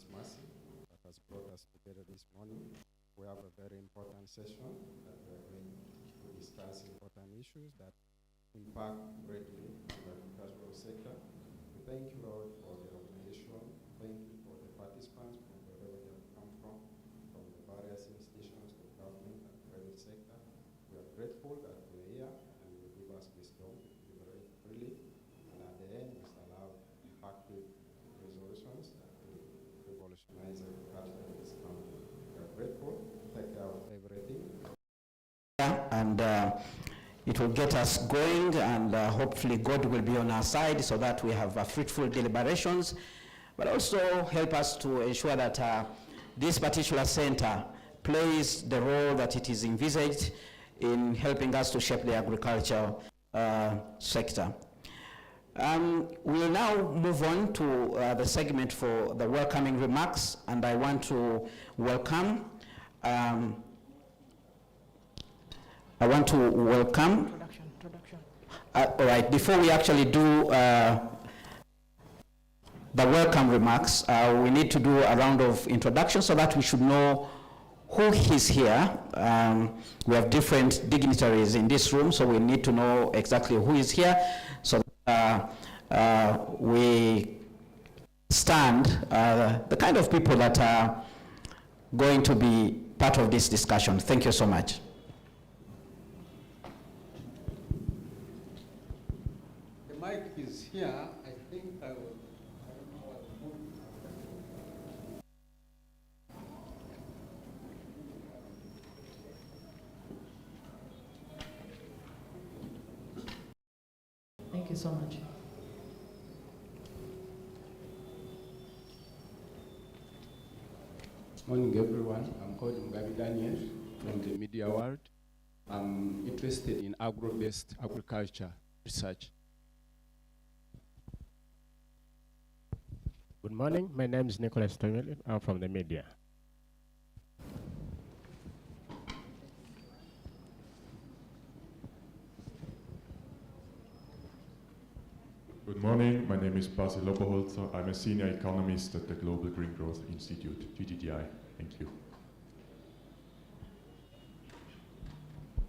Mercy that has brought us together this morning. We have a very important session that we are going to discuss important issues that impact greatly on the agricultural sector. We thank you, Lord, for the organization. Thank you for the participants from wherever they have come from the various institutions, the government and private sector. We are grateful that we are here and you give us wisdom to deliberate freely. And at the end, we shall have impactful resolutions that will revolutionize agriculture in this country. We are grateful. Take care of everything. And it will get us going, and hopefully God will be on our side so that we have fruitful deliberations, but also help us to ensure that this particular center plays the role that it is envisaged in helping us to shape the agricultural sector. We'll now move on to the segment for the welcoming remarks, and I want to welcome Introduction. All right, before we actually do the welcome remarks, we need to do a round of introduction so that we should know who is here. We have different dignitaries in this room, so we need to know exactly who is here, so that we stand the kind of people that are going to be part of this discussion. Thank you so much. Is here, I think I don't know what Thank you so much. Morning, everyone. I'm called Mugabe Daniel from the media world. I'm interested in agro-based agriculture research. Good morning. My name is Nicholas Tongeli. I'm from the media. Good morning. My name is Basil Loboholzer. I'm a senior economist at the Global Green Growth Institute, GGGI. Thank you.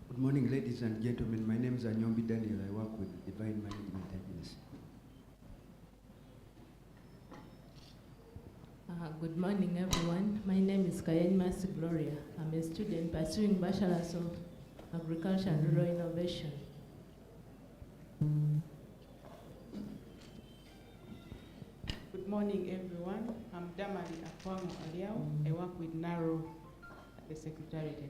Good morning, ladies and gentlemen. My name is Anyombi Daniel. I work with Divine Management Agency. Good morning, everyone. My name is Mercy Gloria. I'm a student pursuing Bachelor's of Agriculture and Rural Innovation. Good morning, everyone. I'm Damari Akwango Aliao. I work with NARO at the Secretariat.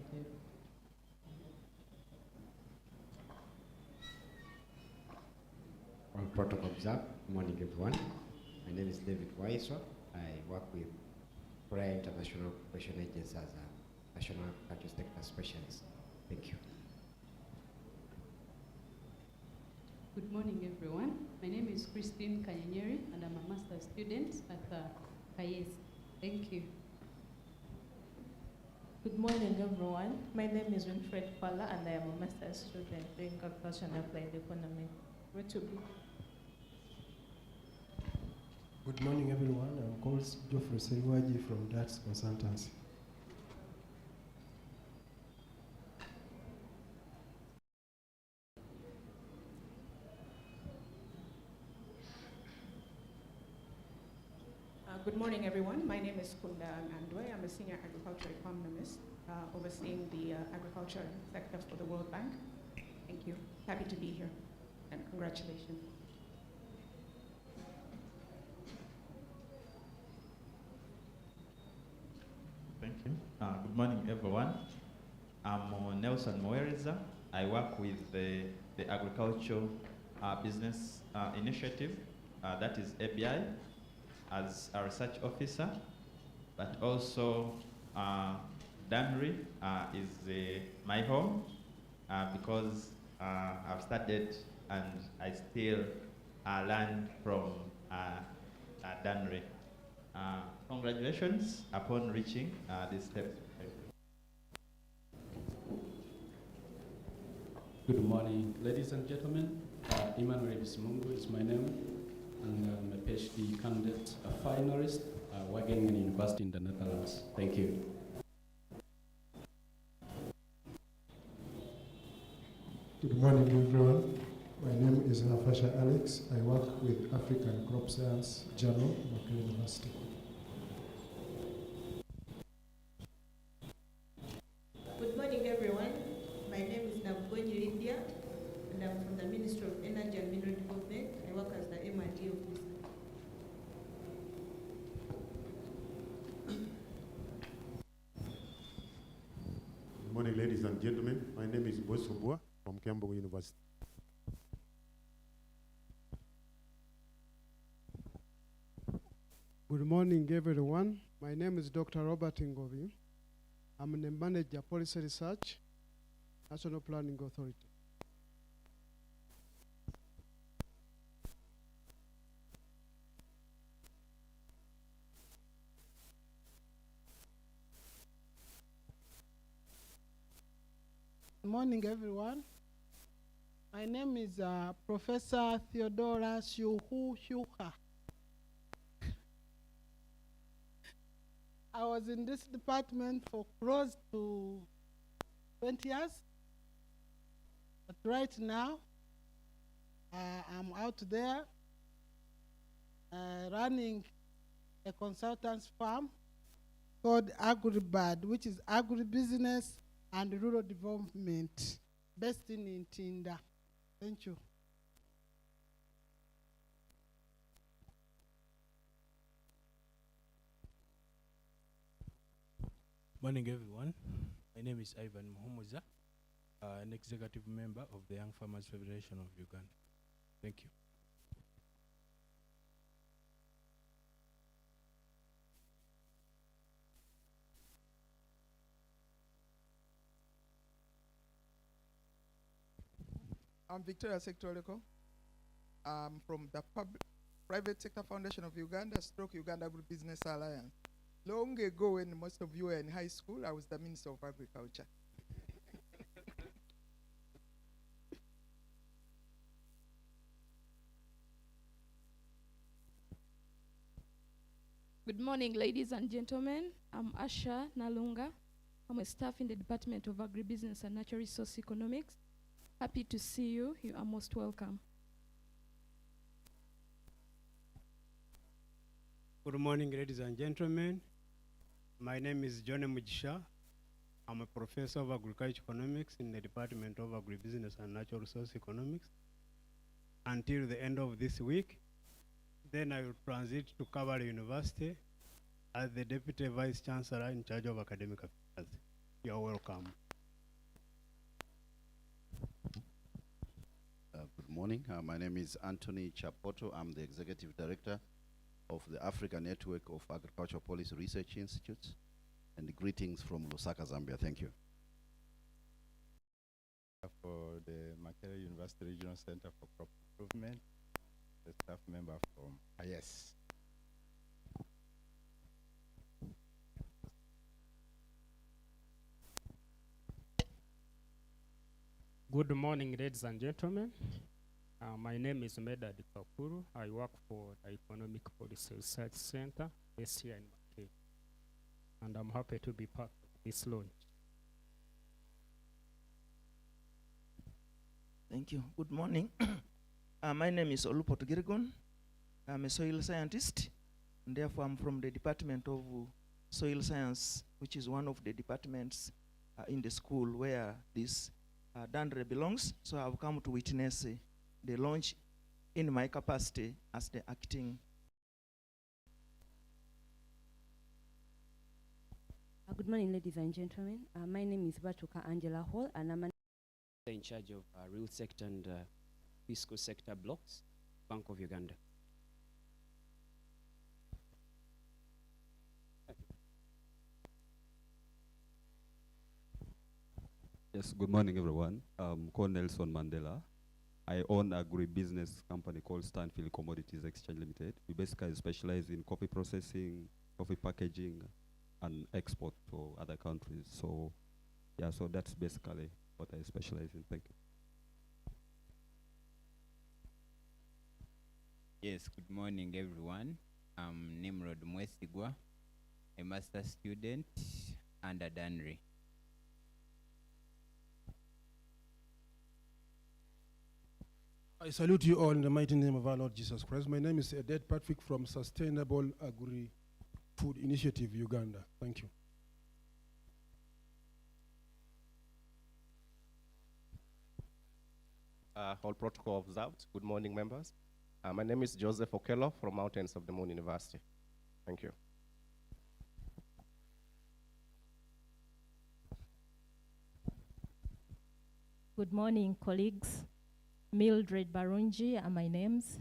On protocol observe. Good morning, everyone. My name is David Waiswa. I work with Prayer International Cooperation Agency as a National Agriculture Sector Specialist. Thank you. Good morning, everyone. My name is Christine Kanyanyeri, and I'm a master's student at KAYES. Thank you. Good morning, everyone. My name is Winfred Fala, and I am a master's student doing agriculture and applied economy. Where to be? Good morning, everyone. I'm called Geoffrey Seriwaji from DATS Consultancy. Good morning, everyone. My name is Kunda Andwe. I'm a senior agriculture economist overseeing the agriculture sector for the World Bank. Thank you. Happy to be here, and congratulations. Thank you. Good morning, everyone. I'm Nelson Moereza. I work with the Agricultural Business Initiative, that is ABI, as a research officer, but also Danbury is my home because I've studied and I still learn from Danbury. Congratulations upon reaching this step. Good morning, ladies and gentlemen. Emmanuel Bismungu is my name, and I'm a PhD candidate, a finalist Wageningen University in the Netherlands. Thank you. Good morning, everyone. My name is Nafasha Alex. I work with African Crop Science Journal, Makerere University. Good morning, everyone. My name is Nabgonyi Lydia, and I'm from the Ministry of Energy and Mineral Development. I work as the M&E officer. Good morning, ladies and gentlemen. My name is Boss Obua from Kiambu University. Good morning, everyone. My name is Dr. Robert Ngovi. I'm the manager policy research, National Planning Authority. Good morning, everyone. My name is Professor Theodora Shuha. I was in this department for close to 20 years. But right now, I'm out there running a consultants firm called AgriBud, which is agribusiness and rural development, based in Tinda. Thank you. Morning, everyone. My name is Ivan Muhumuza, an executive member of the Young Farmers Federation of Uganda. Thank you. I'm Victoria Sectoreko. I'm from the Private Sector Foundation of Uganda, stroke Uganda Agribusiness Alliance. Long ago, when most of you were in high school, I was the Minister of Agriculture. Good morning, ladies and gentlemen. I'm Asha Nalunga. I'm a staff in the Department of Agribusiness and Natural Resource Economics. Happy to see you. You are most welcome. Good morning, ladies and gentlemen. My name is John Mujisha. I'm a professor of agriculture economics in the Department of Agribusiness and Natural Resource Economics until the end of this week. Then I will transit to Kabale University as the Deputy Vice Chancellor in charge of academic affairs. You're welcome. Good morning. My name is Anthony Chapoto. I'm the Executive Director of the Africa Network of Agricultural Policy Research Institutes. And greetings from Lusaka, Zambia. Thank you. For the Makerere University Regional Center for Crop Improvement, the staff member from IS. Good morning, ladies and gentlemen. My name is Medad Kakuru. I work for the Economic Policy Research Center based here in Makerere. And I'm happy to be part of this launch. Thank you. Good morning. My name is Olupot Girgon. I'm a soil scientist, and therefore I'm from the Department of Soil Science, which is one of the departments in the school where this Dandre belongs. So I've come to witness the launch in my capacity as the acting. Good morning, ladies and gentlemen. My name is Batuka Angela Hall, and I'm in charge of real sector and fiscal sector blocks, Bank of Uganda. Yes, good morning, everyone. I'm called Nelson Mandela. I own a agribusiness company called Stanfield Commodities Exchange Limited. We basically specialize in coffee processing, coffee packaging, and export to other countries. So, yeah, so that's basically what I specialize in. Thank you. Yes, good morning, everyone. I'm Nimrod Mwesigwa, a master student under Danry. I salute you all in the mighty name of our Lord Jesus Christ. My name is Edet Patrick from Sustainable Agri-Food Initiative, Uganda. Thank you. All protocol observed. Good morning, members. My name is Joseph Okello from Mountains of the Moon University. Thank you. Good morning, colleagues. Mildred Barunji are my names.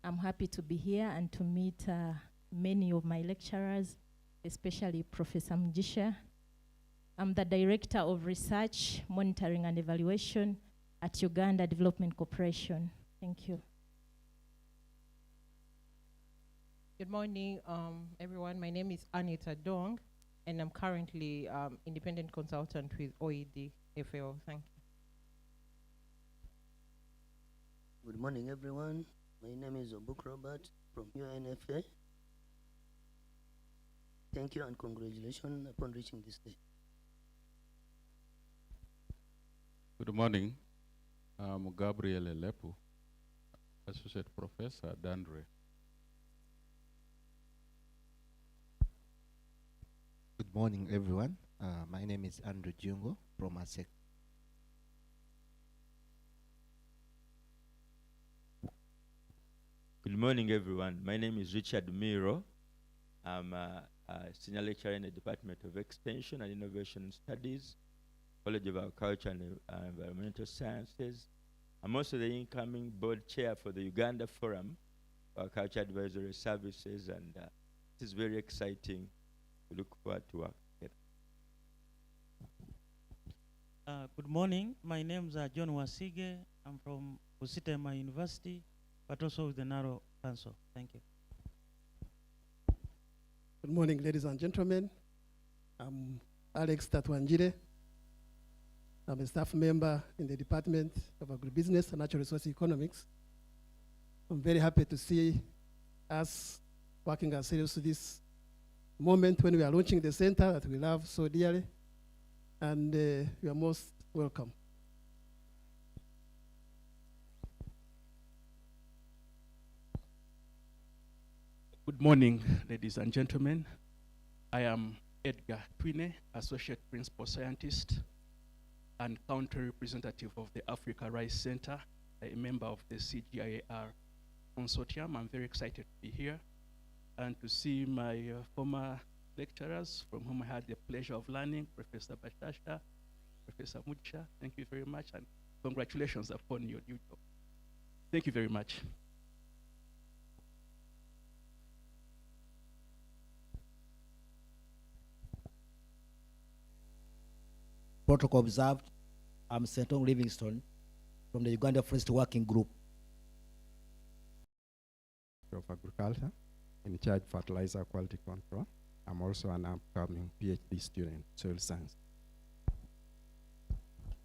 I'm happy to be here and to meet many of my lecturers, especially Professor Mjisha. I'm the Director of Research, Monitoring and Evaluation at Uganda Development Corporation. Thank you. Good morning, everyone. My name is Anita Dong, and I'm currently independent consultant with OED FAO. Thank you. Good morning, everyone. My name is Obuk Robert from UNFA. Thank you and congratulations upon reaching this day. Good morning. I'm Gabriel Elepu, Associate Professor at Danre. Good morning, everyone. My name is Andrew Jungo from ASEC. Good morning, everyone. My name is Richard Miro. I'm a senior lecturer in the Department of Extension and Innovation Studies, College of Agriculture and Environmental Sciences. I'm also the incoming board chair for the Uganda Forum for Agriculture Advisory Services, and it is very exciting. We look forward to work together. Good morning. My name is John Wasige. I'm from Usitema University, but also with the Narrow Council. Thank you. Good morning, ladies and gentlemen. I'm Alex Tatwanjire. I'm a staff member in the Department of Agribusiness and Natural Resource Economics. I'm very happy to see us working ourselves to this moment when we are launching the center that we love so dearly, and you are most welcome. Good morning, ladies and gentlemen. I am Edgar Twine, Associate Principal Scientist and Country Representative of the Africa Rice Center, a member of the CGIAR Consortium. I'm very excited to be here and to see my former lecturers from whom I had the pleasure of learning, Professor Bashasha, Professor Mucha. Thank you very much, and congratulations upon your new job. Thank you very much. Protocol observed. I'm Sentong Livingstone from the Uganda Forest Working Group. Of Agriculture, in charge fertilizer quality control. I'm also an upcoming PhD student, soil science.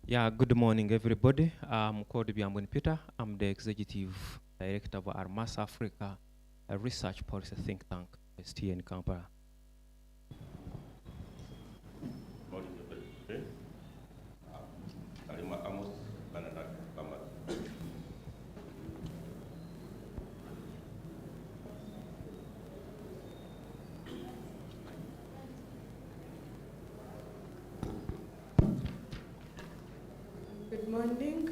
Yeah, good morning, everybody. I'm called Biambun Peter. I'm the Executive Director of Armas Africa, a research policy think tank based here in Kampala. Good morning.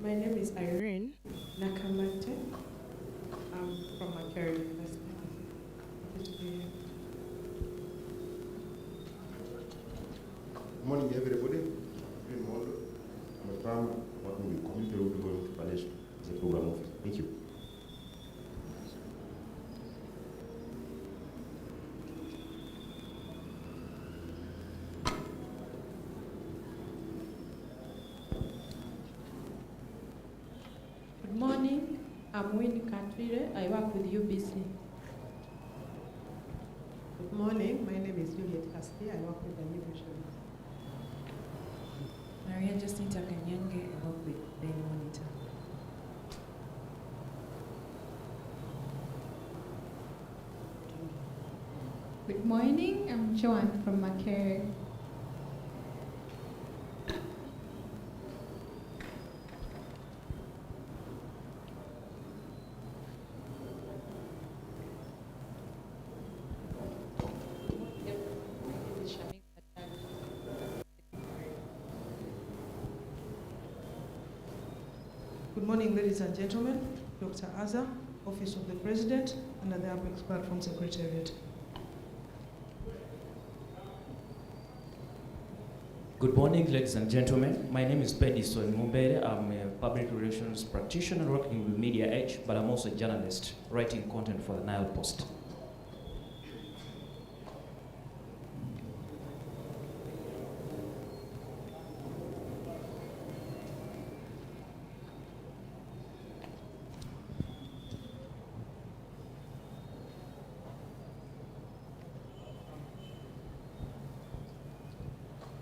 My name is Irene Nakamate. I'm from Makerere University. Happy to be here. Good morning, everybody. Good morning. I'm a farmer working with Community Rural Development Foundation as a program officer. Thank you. Good morning. I'm Winnie Katwire. I work with UBC. Good morning. My name is Juliet Kasti. I work with the New Vision. Maria Jacinta Kanyange. I work with Daily Monitor. Good morning, I'm Joanne from Makerere. Good morning, ladies and gentlemen. Dr. Aza, Office of the President, under the Apex Platform Secretariat. Good morning, ladies and gentlemen. My name is Pedison Mumbere. I'm a public relations practitioner working with Media Edge, but I'm also a journalist writing content for the Nile Post.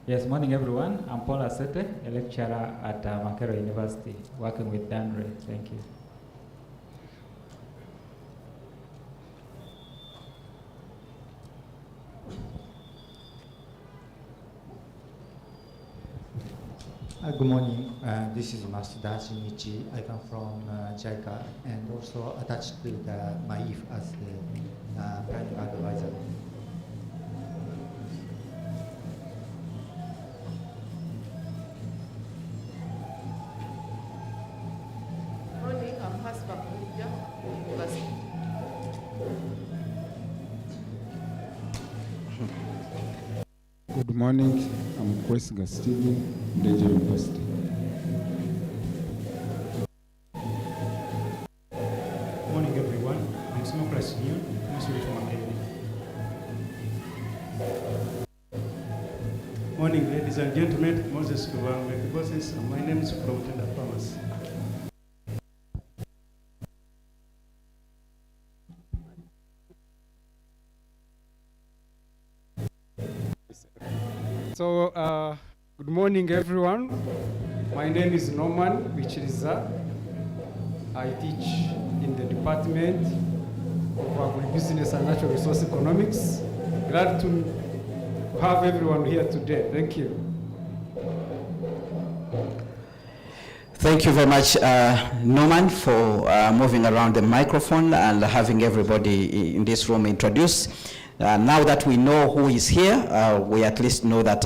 Yes, morning everyone. I'm Paul Asete, a lecturer at Makerere University, working with Dandre. Thank you. Good morning. This is Masuda Shinichi. I come from JICA and also attached to the MAIF as the planning advisor. Morning, I'm Hasba Kulija, University. Good morning, I'm Chris Gastigi, Deja University. Morning everyone, I'm Simocracy Union, Mostly from Makerere. Morning, ladies and gentlemen. Moses Kubang, the bosses. My name is from Tender Farmers. So, good morning, everyone. My name is Norman Wichiriza. I teach in the Department of Agribusiness and Natural Resource Economics. Glad to have everyone here today. Thank you. Thank you very much, Norman, for moving around the microphone and having everybody in this room introduce. Now that we know who is here, we at least know that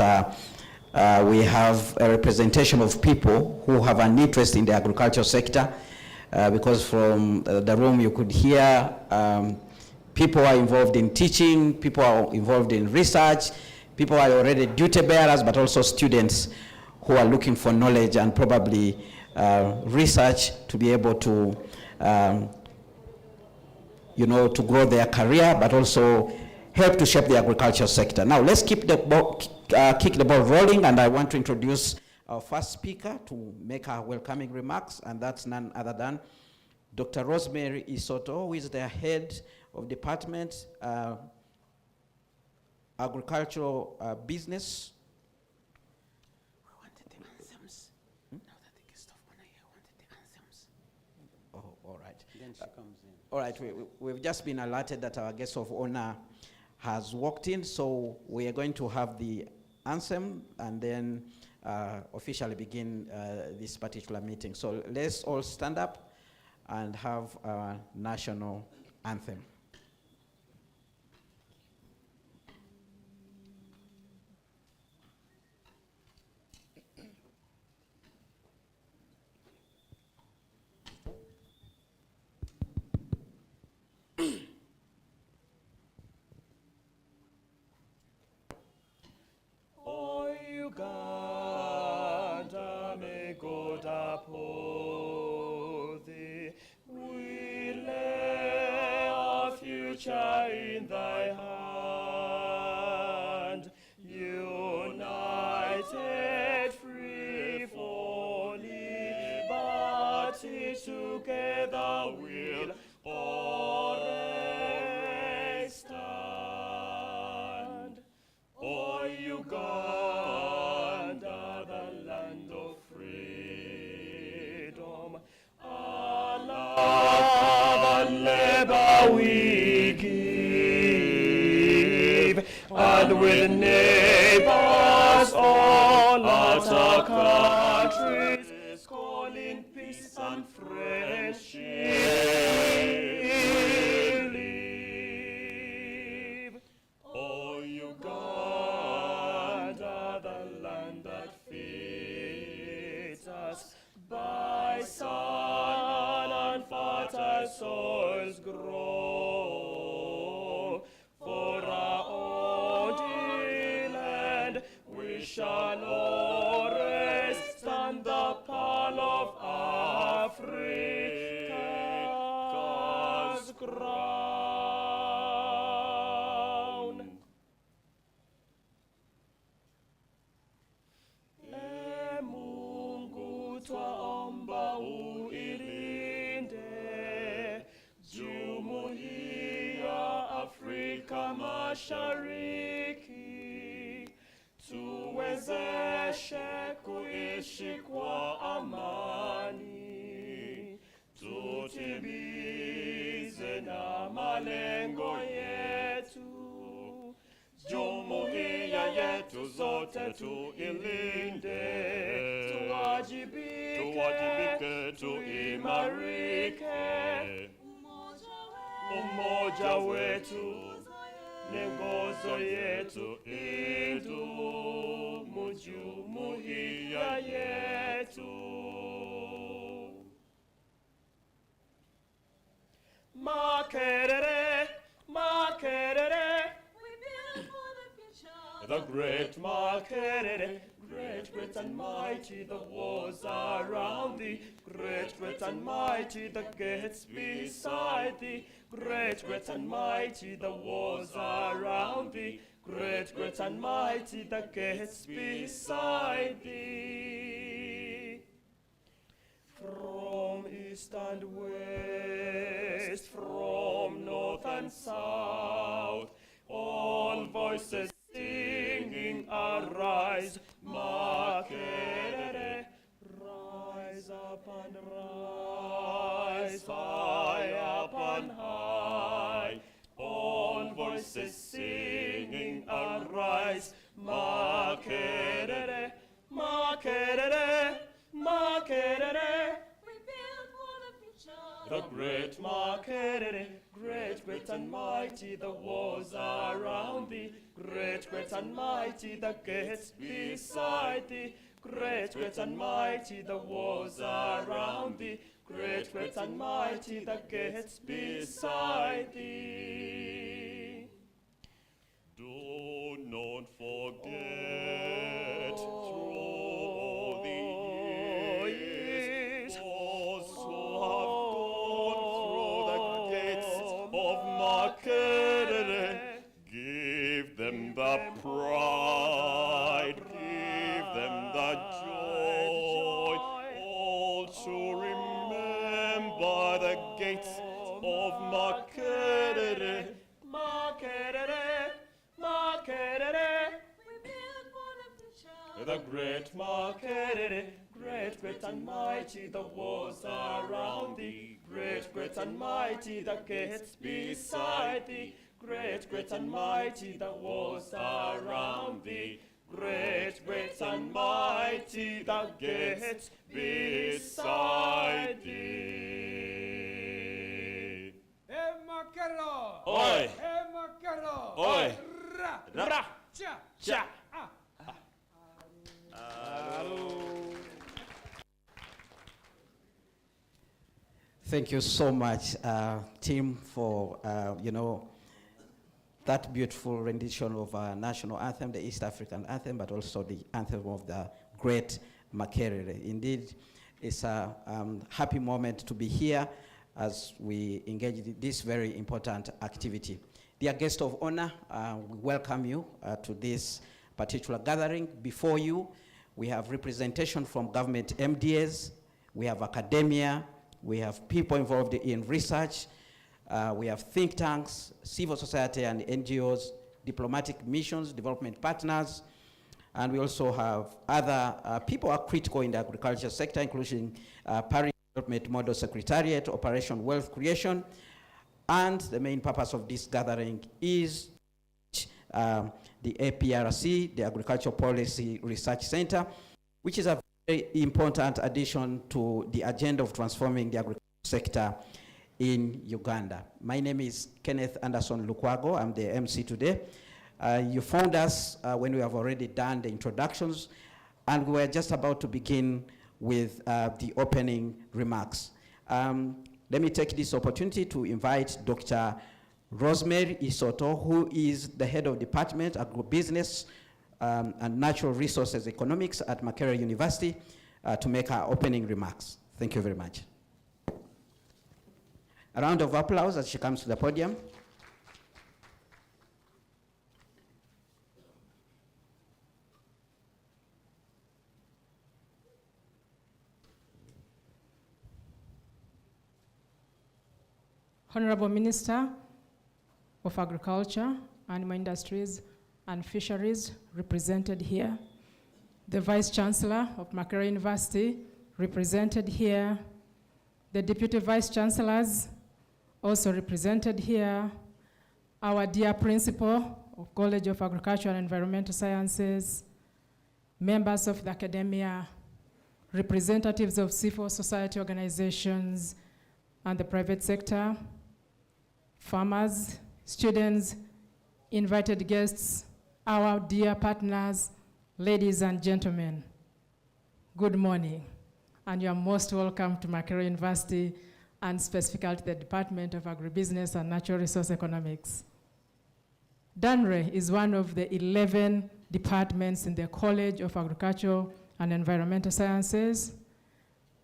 we have a representation of people who have an interest in the agriculture sector, because from the room you could hear people are involved in teaching, people are involved in research, people are already duty bearers, but also students who are looking for knowledge and probably research to be able to, to grow their career, but also help to shape the agriculture sector. Now let's keep the kick the ball rolling, and I want to introduce our first speaker to make her welcoming remarks, and that's none other than Dr. Rosemary Isoto, who is the head of Department Agricultural Business. Oh, all right. Then she comes in. All right, we've just been alerted that our guest of honor has walked in, so we are going to have the anthem and then officially begin this particular meeting. So let's all stand up and have our national anthem. Uganda, may God uphold thee. We lay our future in thy hand. United, free for liberty, together we'll always stand. O Uganda, the land of freedom, our love and labor we give. and with neighbors all other countries, calling peace and friendship. Live. O Uganda, the land that feeds us, by sun and fertile soils grow. For our own dear land, we shall always stand the pearl of Africa's crown. E Mungu twaomba uilinde Jumuiya Afrika Mashariki, tuwezeshe kuishi kwa amani, tutimize na malengo yetu. Jumuiya yetu zote tuilinde, tuwajibike, tuimarike. Umoja wetu ni nguzo yetu, idumu jumuiya yetu. Makerere, Makerere, the great Makerere, great, great and mighty, the walls around thee. Great, great and mighty, the gates beside thee. Great, great and mighty, the walls around thee. Great, great and mighty, the gates beside thee. From east and west, from north and south, all voices singing, arise, Makerere, rise up and rise, high up and high. All voices singing, arise, Makerere, Makerere, Makerere. We build for the future. The great Makerere, great, great and mighty, the walls around thee. Great, great and mighty, the gates beside thee. Great, great and mighty, the walls around thee. Great, great and mighty, the gates beside thee. Do not forget through the years those who have gone through the gates of Makerere. Give them the pride, give them the joy, all to remember the gates of Makerere. Makerere, Makerere, we build for the future. The great Makerere, great, great and mighty, the walls around thee. Great, great and mighty, the gates beside thee. Great, great and mighty, the walls around thee. Great, great and mighty, the gates beside thee. Makero. Oi. Makero. Oi. Ra. Ra. Cha. Cha. Thank you so much, team, for that beautiful rendition of our national anthem, the East African anthem, but also the anthem of the great Makerere. Indeed, it's a happy moment to be here as we engage in this very important activity. Dear guest of honor, we welcome you to this particular gathering. Before you, we have representation from government MDAs, we have academia, we have people involved in research, we have think tanks, civil society and NGOs, diplomatic missions, development partners, and we also have other people who are critical in the agriculture sector, including Paris Development Model Secretariat, Operation Wealth Creation, and the main purpose of this gathering is the APRC, the Agricultural Policy Research Center, which is a very important addition to the agenda of transforming the agricultural sector in Uganda. My name is Kenneth Anderson Lukwago. I'm the MC today. You found us when we have already done the introductions, and we're just about to begin with the opening remarks. Let me take this opportunity to invite Dr. Rosemary Isoto, who is the head of Department of Agribusiness and Natural Resources Economics at Makerere University, to make our opening remarks. Thank you very much. A round of applause as she comes to the podium. Honorable Minister of Agriculture, Animal Industries and Fisheries represented here, the Vice Chancellor of Makerere University represented here, the Deputy Vice Chancellors also represented here, our dear Principal of College of Agriculture and Environmental Sciences, members of the academia, representatives of civil society organizations and the private sector, farmers, students, invited guests, our dear partners, ladies and gentlemen, good morning, and you are most welcome to Makerere University and specifically to the Department of Agribusiness and Natural Resource Economics. DANRE is one of the 11 departments in the College of Agriculture and Environmental Sciences.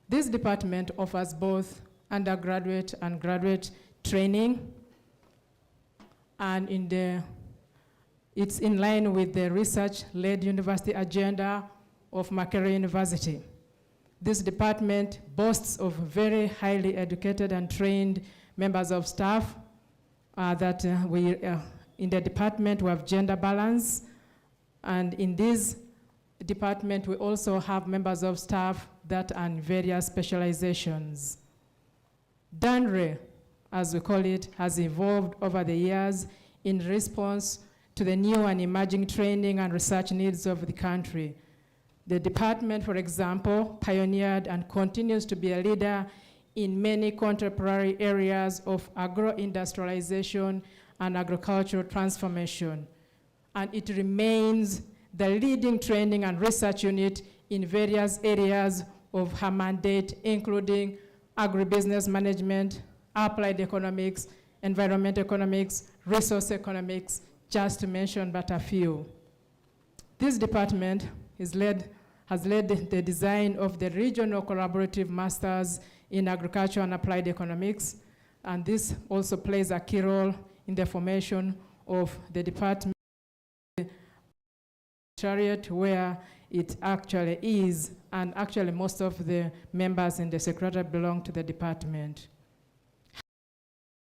This department offers both undergraduate and graduate training, and it's in line with the research-led university agenda of Makerere University. This department boasts of very highly educated and trained members of staff in the department we have gender balance, and in this department we also have members of staff that are in various specializations. DANRE, as we call it, has evolved over the years in response to the new and emerging training and research needs of the country. The department, for example, pioneered and continues to be a leader in many contemporary areas of agro-industrialization and agricultural transformation. And it remains the leading training and research unit in various areas of her mandate, including agribusiness management, applied economics, environmental economics, resource economics, just to mention but a few. This department has led the design of the Regional Collaborative Masters in Agriculture and Applied Economics, and this also plays a key role in the formation of the department where it actually is, and actually most of the members in the secretariat belong to the department.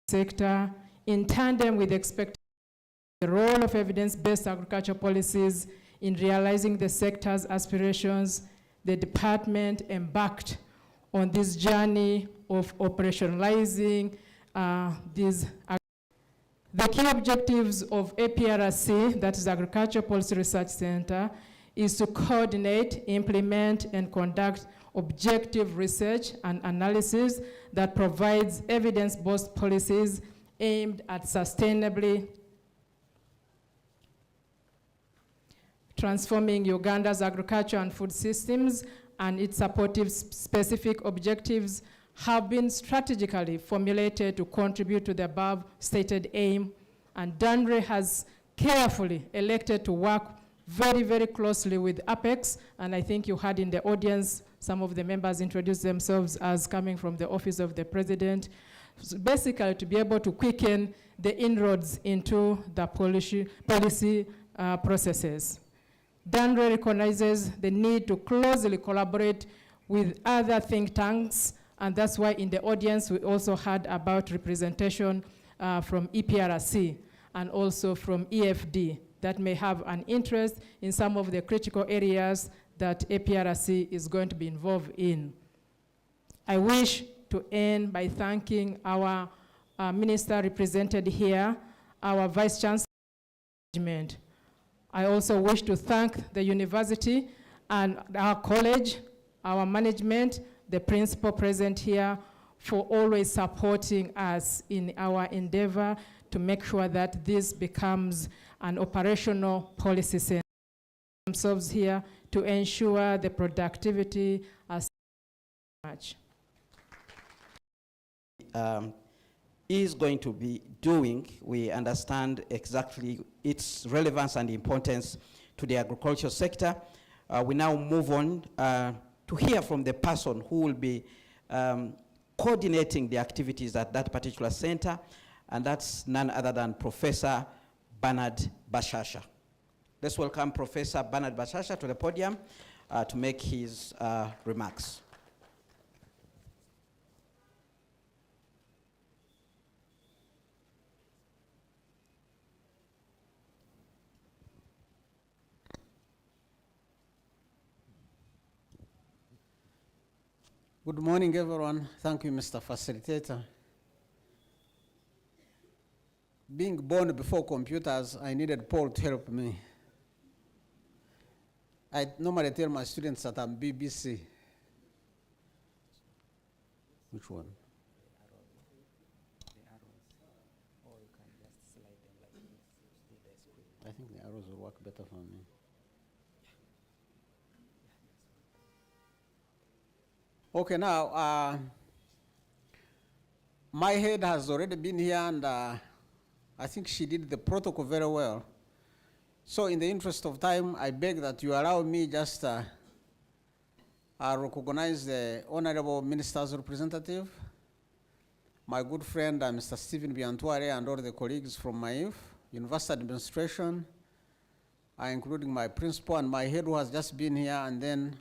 Sector, in tandem with the role of evidence-based agricultural policies in realizing the sector's aspirations, the department embarked on this journey of operationalizing these. The key objectives of APRC, that is Agriculture Policy Research Center, is to coordinate, implement, and conduct objective research and analysis that provides evidence-based policies aimed at sustainably transforming Uganda's agriculture and food systems, and its supportive specific objectives have been strategically formulated to contribute to the above stated aim, and DANRE has carefully elected to work very, very closely with APEX, and I think you had in the audience some of the members introduce themselves as coming from the Office of the President, so basically to be able to quicken the inroads into the policy processes. DANRE recognizes the need to closely collaborate with other think tanks, and that's why in the audience we also had about representation from APRC and also from EFD that may have an interest in some of the critical areas that APRC is going to be involved in. I wish to end by thanking our minister represented here, our Vice Chancellor, management. I also wish to thank the university and our college, our management, the principal present here, for always supporting us in our endeavor to make sure that this becomes an operational policy center. Themselves here to ensure the productivity as much. Is going to be doing, we understand exactly its relevance and importance to the agricultural sector. We now move on to hear from the person who will be coordinating the activities at that particular center, and that's none other than Professor Bernard Bashasha. Let's welcome Professor Bernard Bashasha to the podium to make his remarks. Good morning, everyone. Thank you, Mr. Facilitator. Being born before computers, I needed Paul to help me. I normally tell my students that I'm BBC. Which one? I think the arrows will work better for me. Okay, now, my head has already been here, and I think she did the protocol very well. So in the interest of time, I beg that you allow me just recognize the Honorable Minister's representative, my good friend, Mr. Stephen Biantuare, and all the colleagues from MAIF, University Administration, including my principal and my head who has just been here, and then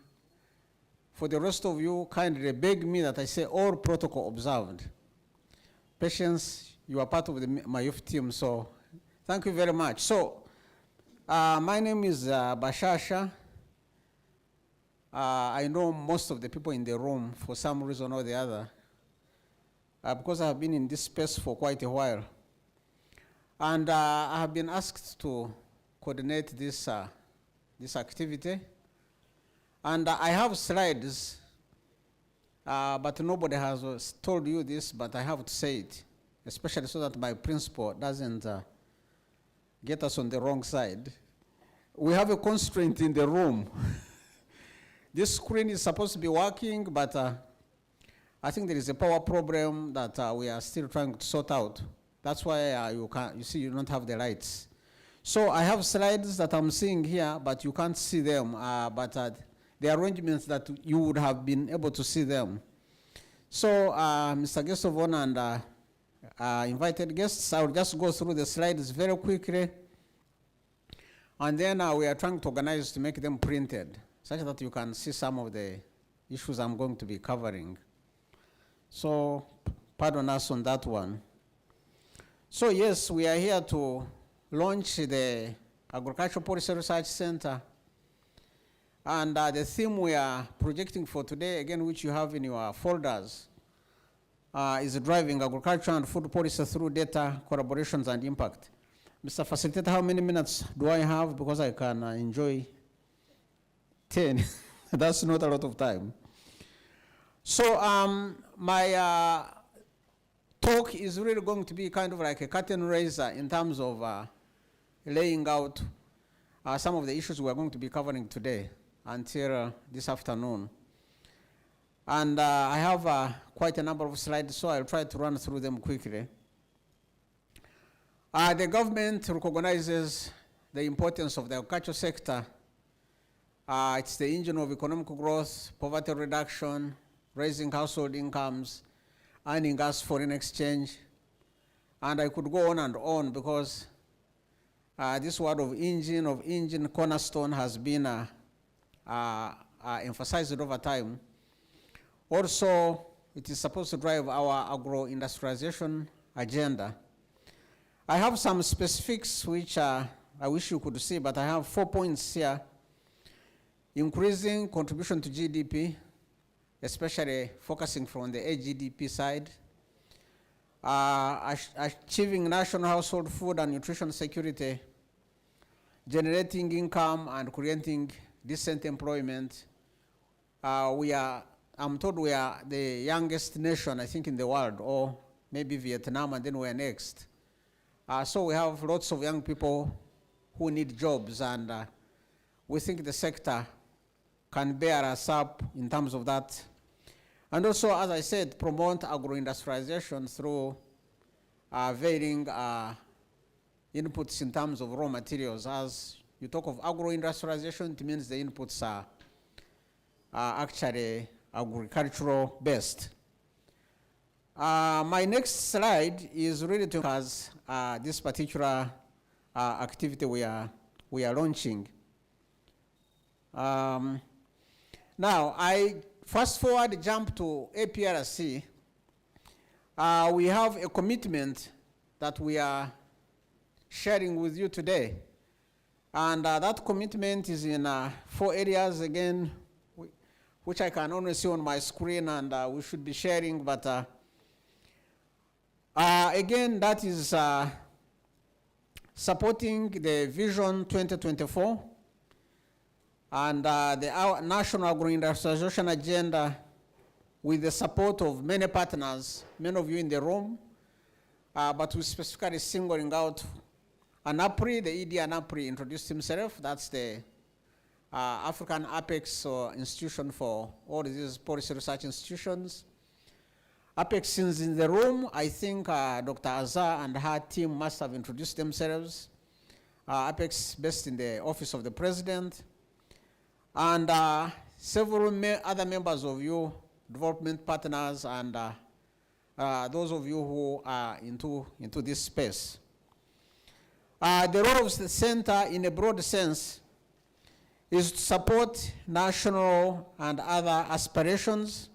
for the rest of you, kindly beg me that I say all protocol observed. Patience, you are part of my youth team, so thank you very much. So, my name is Bashasha. I know most of the people in the room for some reason or the other, because I have been in this space for quite a while. And I have been asked to coordinate this, this activity. And I have slides, but nobody has told you this, but I have to say it, especially so that my principal doesn't get us on the wrong side. We have a constraint in the room. This screen is supposed to be working, but I think there is a power problem that we are still trying to sort out. That's why you see, you don't have the lights. So I have slides that I'm seeing here, but you can't see them, the arrangements that you would have been able to see them. So, Mr. Guest of Honor and invited guests, I will just go through the slides very quickly. And then we are trying to organize to make them printed, such that you can see some of the issues I'm going to be covering. So, pardon us on that one. So yes, we are here to launch the Agricultural Policy Research Center. And the theme we are projecting for today, again, which you have in your folders, is driving agriculture and food policy through data, collaborations, and impact. Mr. Facilitator, how many minutes do I have? Because I can enjoy 10. That's not a lot of time. So my talk is really going to be kind of like a curtain raiser in terms of laying out some of the issues we're going to be covering today until this afternoon. And I have quite a number of slides, so I'll try to run through them quickly. The government recognizes the importance of the agriculture sector. It's the engine of economic growth, poverty reduction, raising household incomes, earning us foreign exchange. And I could go on because this word of engine, cornerstone has been emphasized over time. Also, it is supposed to drive our agro-industrialization agenda. I have some specifics which I wish you could see, but I have 4 points here. Increasing contribution to GDP, especially focusing from the AGDP side. Achieving national household food and nutrition security generating income and creating decent employment. I'm told we are the youngest nation, I think, in the world, or maybe Vietnam, and then we're next. So we have lots of young people who need jobs, and we think the sector can bear us up in terms of that. And also, as I said, promote agro-industrialization through varying inputs in terms of raw materials. As you talk of agro-industrialization, it means the inputs are actually agricultural based. My next slide is really to as this particular activity we are launching. Now, I fast forward jump to APRC. We have a commitment that we are sharing with you today. And that commitment is in 4 areas, again, which I can only see on my screen, and we should be sharing. But again, that is supporting the Vision 2024 and the National Agro-Industrialization Agenda with the support of many partners, many of you in the room, but we specifically singling out ANAPRI, the ED ANAPRI introduced himself. That's the African Apex institution for all these policy research institutions. Apex is in the room. I think Dr. Azar and her team must have introduced themselves. Apex based in the Office of the President. And several other members of you, development partners, and those of you who are into this space. The role of the center, in a broad sense, is to support national and other aspirations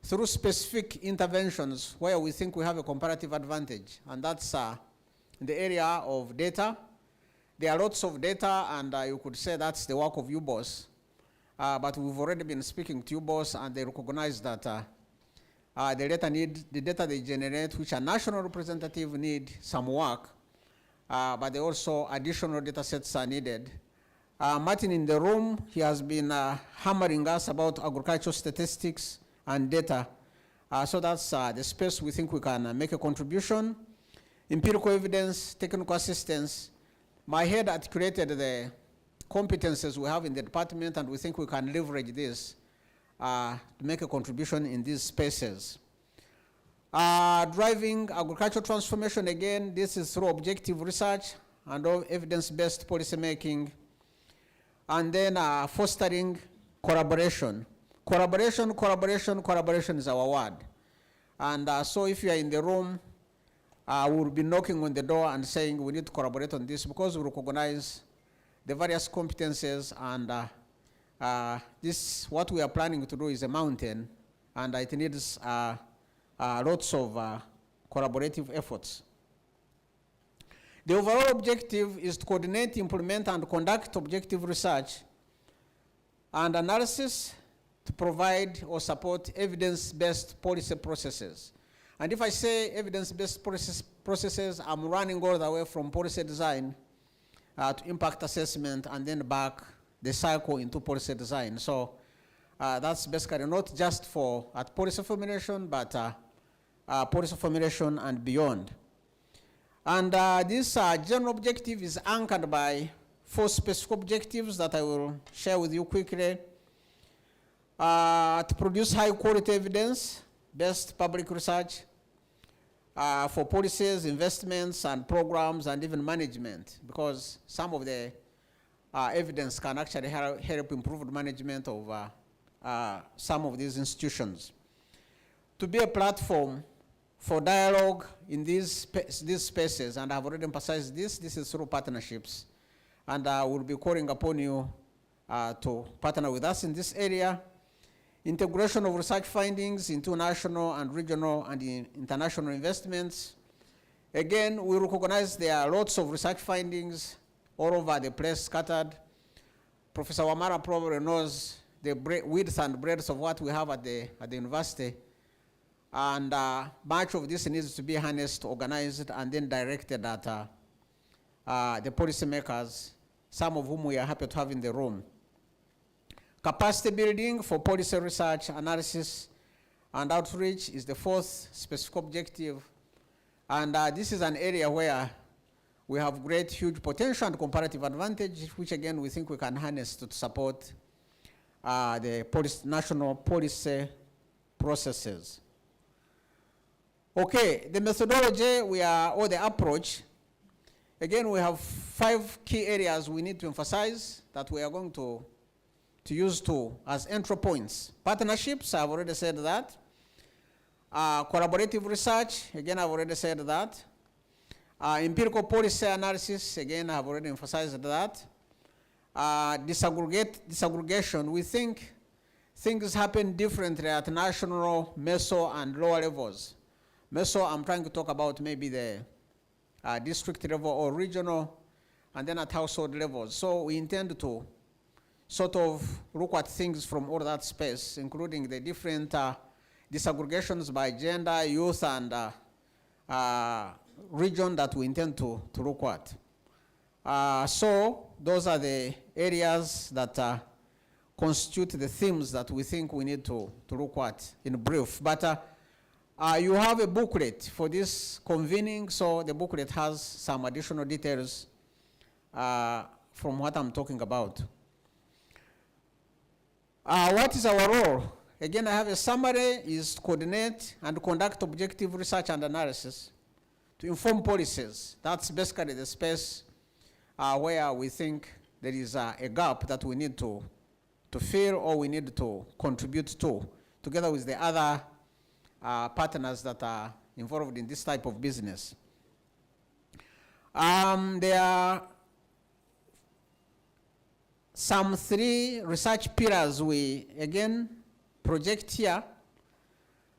through specific interventions where we think we have a comparative advantage, and that's in the area of data. There are lots of data, and you could say that's the work of UBOS, but we've already been speaking to UBOS, and they recognize that the data they generate, which are national representative, need some work, but they also additional data sets are needed. Martin in the room, he has been hammering us about agricultural statistics and data. So that's the space we think we can make a contribution. Empirical evidence, technical assistance. My head articulated the competences we have in the department, and we think we can leverage this to make a contribution in these spaces. Driving agricultural transformation, again, this is through objective research and evidence-based policy making. And then fostering collaboration. Collaboration is our word. And so if you are in the room, we'll be knocking on the door and saying we need to collaborate on this, because we recognize the various competences, and this, what we are planning to do is a mountain, and it needs lots of collaborative efforts. The overall objective is to coordinate, implement, and conduct objective research and analysis to provide or support evidence-based policy processes. And if I say evidence-based processes, I'm running all the way from policy design to impact assessment, and then back the cycle into policy design. So that's basically not just for policy formulation, but policy formulation and beyond. And this general objective is anchored by 4 specific objectives that I will share with you quickly. To produce high quality evidence-based public research for policies, investments, and programs, and even management, because some of the evidence can actually help improve management of some of these institutions. To be a platform for dialogue in these spaces, and I've already emphasized this is through partnerships. And we'll be calling upon you to partner with us in this area. Integration of research findings into national and regional and international investments. Again, we recognize there are lots of research findings all over the place, scattered. Professor Wamara probably knows the width and breadth of what we have at the university. And much of this needs to be harnessed, organized, and then directed at the policymakers some of whom we are happy to have in the room. Capacity building for policy research, analysis, and outreach is the fourth specific objective. And this is an area where we have great, huge potential and comparative advantage, which again, we think we can harness to support the national policy processes. Okay, the methodology or the approach, again, we have 5 key areas we need to emphasize that we are going to use as entry points. Partnerships, I've already said that. Collaborative research, again, I've already said that. Empirical policy analysis, again, I've already emphasized that. Disaggregation, we think things happen differently at national, meso, and lower levels. Meso, I'm trying to talk about maybe the district level or regional, and then at household levels. So we intend to sort of look at things from all that space, including the different disaggregations by gender, youth, and region that we intend to look at. So those are the areas that constitute the themes that we think we need to look at in brief. But you have a booklet for this convening, so the booklet has some additional details from what I'm talking about. What is our role? Again, I have a summary, is to coordinate and conduct objective research and analysis to inform policies. That's basically the space where we think there is a gap that we need to fill or we need to contribute to, together with the other partners that are involved in this type of business. There are some 3 research pillars we, again, project here.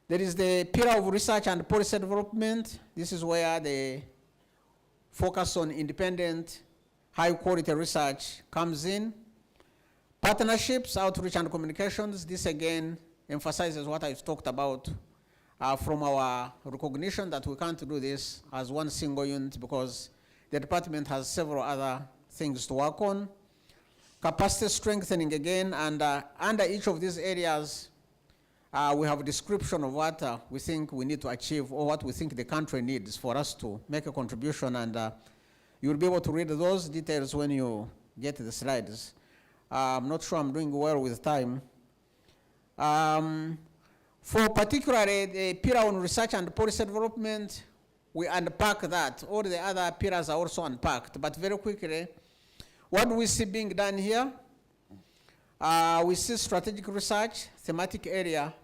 There is the pillar of research and policy development. This is where the focus on independent, high-quality research comes in. Partnerships, outreach, and communications. This, again, emphasizes what I've talked about from our recognition that we can't do this as one single unit because the department has several other things to work on. Capacity strengthening again, and under each of these areas, we have a description of what we think we need to achieve or what we think the country needs for us to make a contribution, and you'll be able to read those details when you get the slides. I'm not sure I'm doing well with time. For particularly the pillar on research and policy development, we unpack that. All the other pillars are also unpacked, but very quickly, what do we see being done here? We see strategic research, thematic area,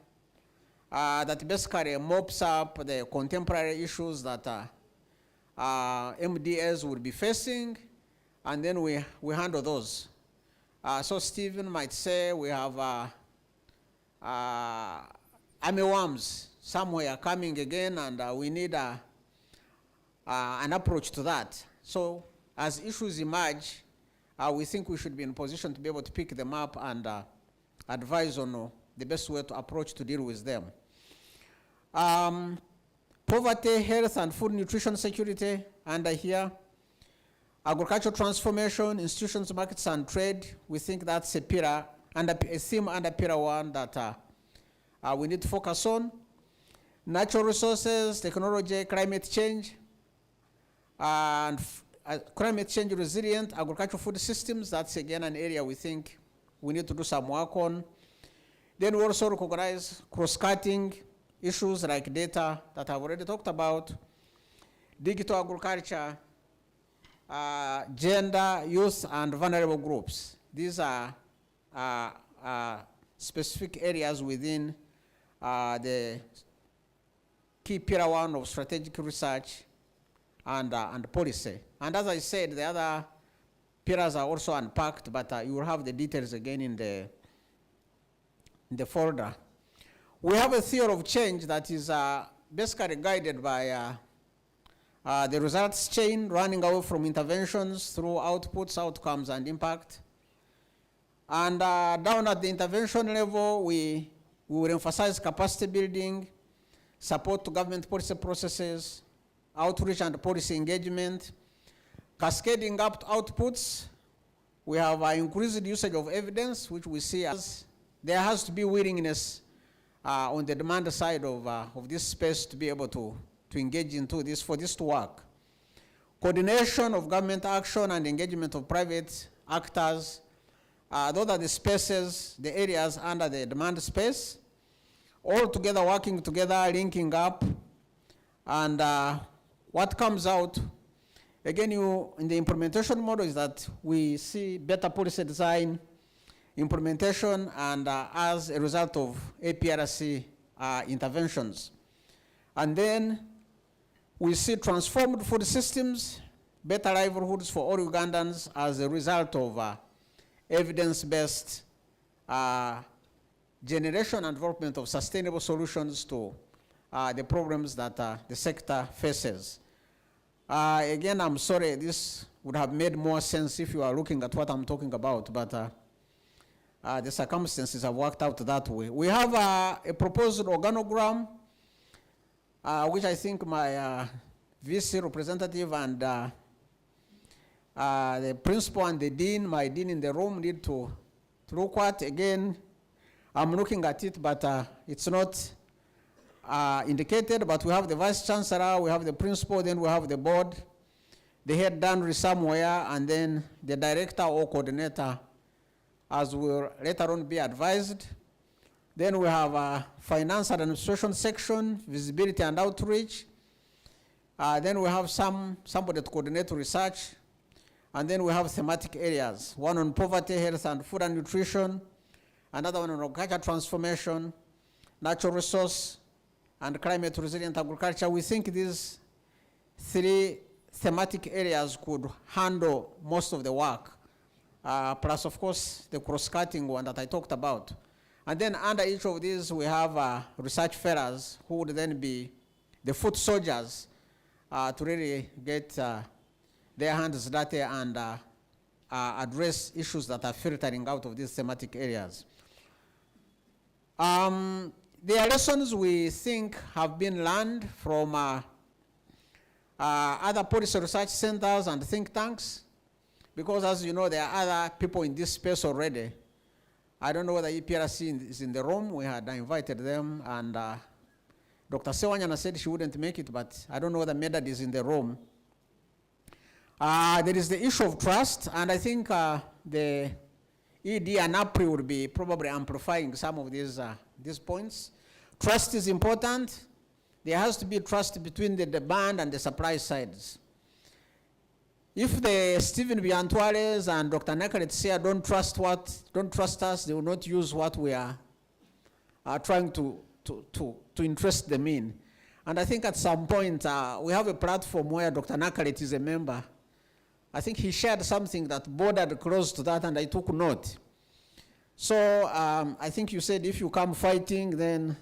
that basically mops up the contemporary issues that MDAs will be facing, and then we handle those. So Stephen might say we have armyworms somewhere coming again, and we need an approach to that. So as issues emerge, we think we should be in position to be able to pick them up and advise on the best way to approach to deal with them. Poverty, health, and food nutrition security under here. Agricultural transformation, institutions, markets, and trade. We think that's a pillar, a theme under pillar 1 that we need to focus on. Natural resources, technology, climate change, and climate change resilient agricultural food systems. That's again an area we think we need to do some work on. Then we also recognize cross-cutting issues like data that I've already talked about, digital agriculture, gender, youth, and vulnerable groups. These are specific areas within the key pillar 1 of strategic research and policy. And as I said, the other pillars are also unpacked, but you will have the details again in the folder. We have a theory of change that is basically guided by the results chain, running away from interventions through outputs, outcomes, and impact. And down at the intervention level, we will emphasize capacity building, support to government policy processes, outreach and policy engagement, cascading up to outputs, We have increased usage of evidence, which we see as there has to be willingness on the demand side of this space to be able to engage into this, for this to work. Coordination of government action and engagement of private actors. Those are the spaces, the areas under the demand space. All together, working together, linking up. And what comes out, again, in the implementation model is that we see better policy design, implementation, and as a result of APRC interventions. And then we see transformed food systems, better livelihoods for all Ugandans as a result of evidence-based generation and development of sustainable solutions to the problems that the sector faces. Again, I'm sorry, this would have made more sense if you are looking at what I'm talking about, but the circumstances have worked out that way. We have a proposed organogram, which I think my VC representative and the principal and the dean, my dean in the room, need to look at. Again, I'm looking at it, but it's not indicated, but we have the vice chancellor, we have the principal, then we have the board, the head done somewhere, and then the director or coordinator, as will later on be advised. Then we have a finance and administration section, visibility and outreach. Then we have somebody to coordinate research. And then we have thematic areas, one on poverty, health and food and nutrition, another one on agriculture transformation, natural resource, and climate resilient agriculture. We think these three thematic areas could handle most of the work, plus of course the cross-cutting one that I talked about. And then under each of these we have research fellows who would then be the foot soldiers to really get their hands dirty and address issues that are filtering out of these thematic areas. There are lessons we think have been learned from other policy research centers and think tanks, because as you know, there are other people in this space already. I don't know whether APRC is in the room. We had invited them, and Dr. Sewanyana said she wouldn't make it, but I don't know whether Medad is in the room. There is the issue of trust, and I think the ED and APRI would be probably amplifying some of these points. Trust is important. There has to be trust between the demand and the supply sides. If the Stephen Biantuales and Dr. Nakaletsia don't trust us, they will not use what we are trying to interest them in. And I think at some point, we have a platform where Dr. Nakalet is a member. I think he shared something that bordered close to that, and I took note. So I think you said if you come fighting, then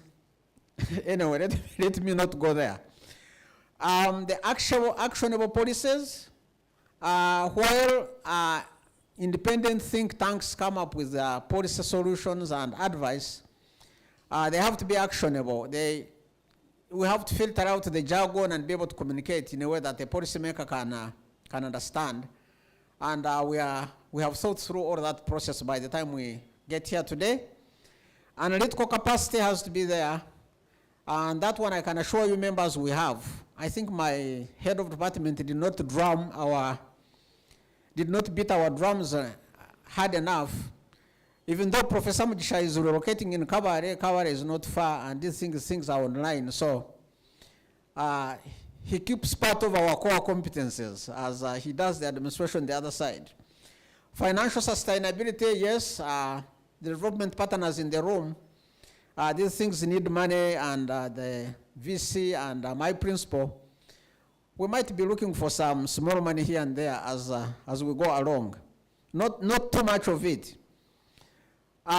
anyway, let me not go there. The actionable policies, while independent think tanks come up with policy solutions and advice, they have to be actionable. We have to filter out the jargon and be able to communicate in a way that the policymaker can understand. And we have thought through all that process by the time we get here today. Analytical capacity has to be there. And that one I can assure you members we have. I think my head of department did not beat our drums hard enough. Even though Professor Mujisha is relocating in Kabare is not far, and these things are online. So he keeps part of our core competencies as he does the administration the other side. Financial sustainability, yes, the development partners in the room, these things need money, and the VC and my principal, we might be looking for some small money here and there as we go along. Not too much of it. We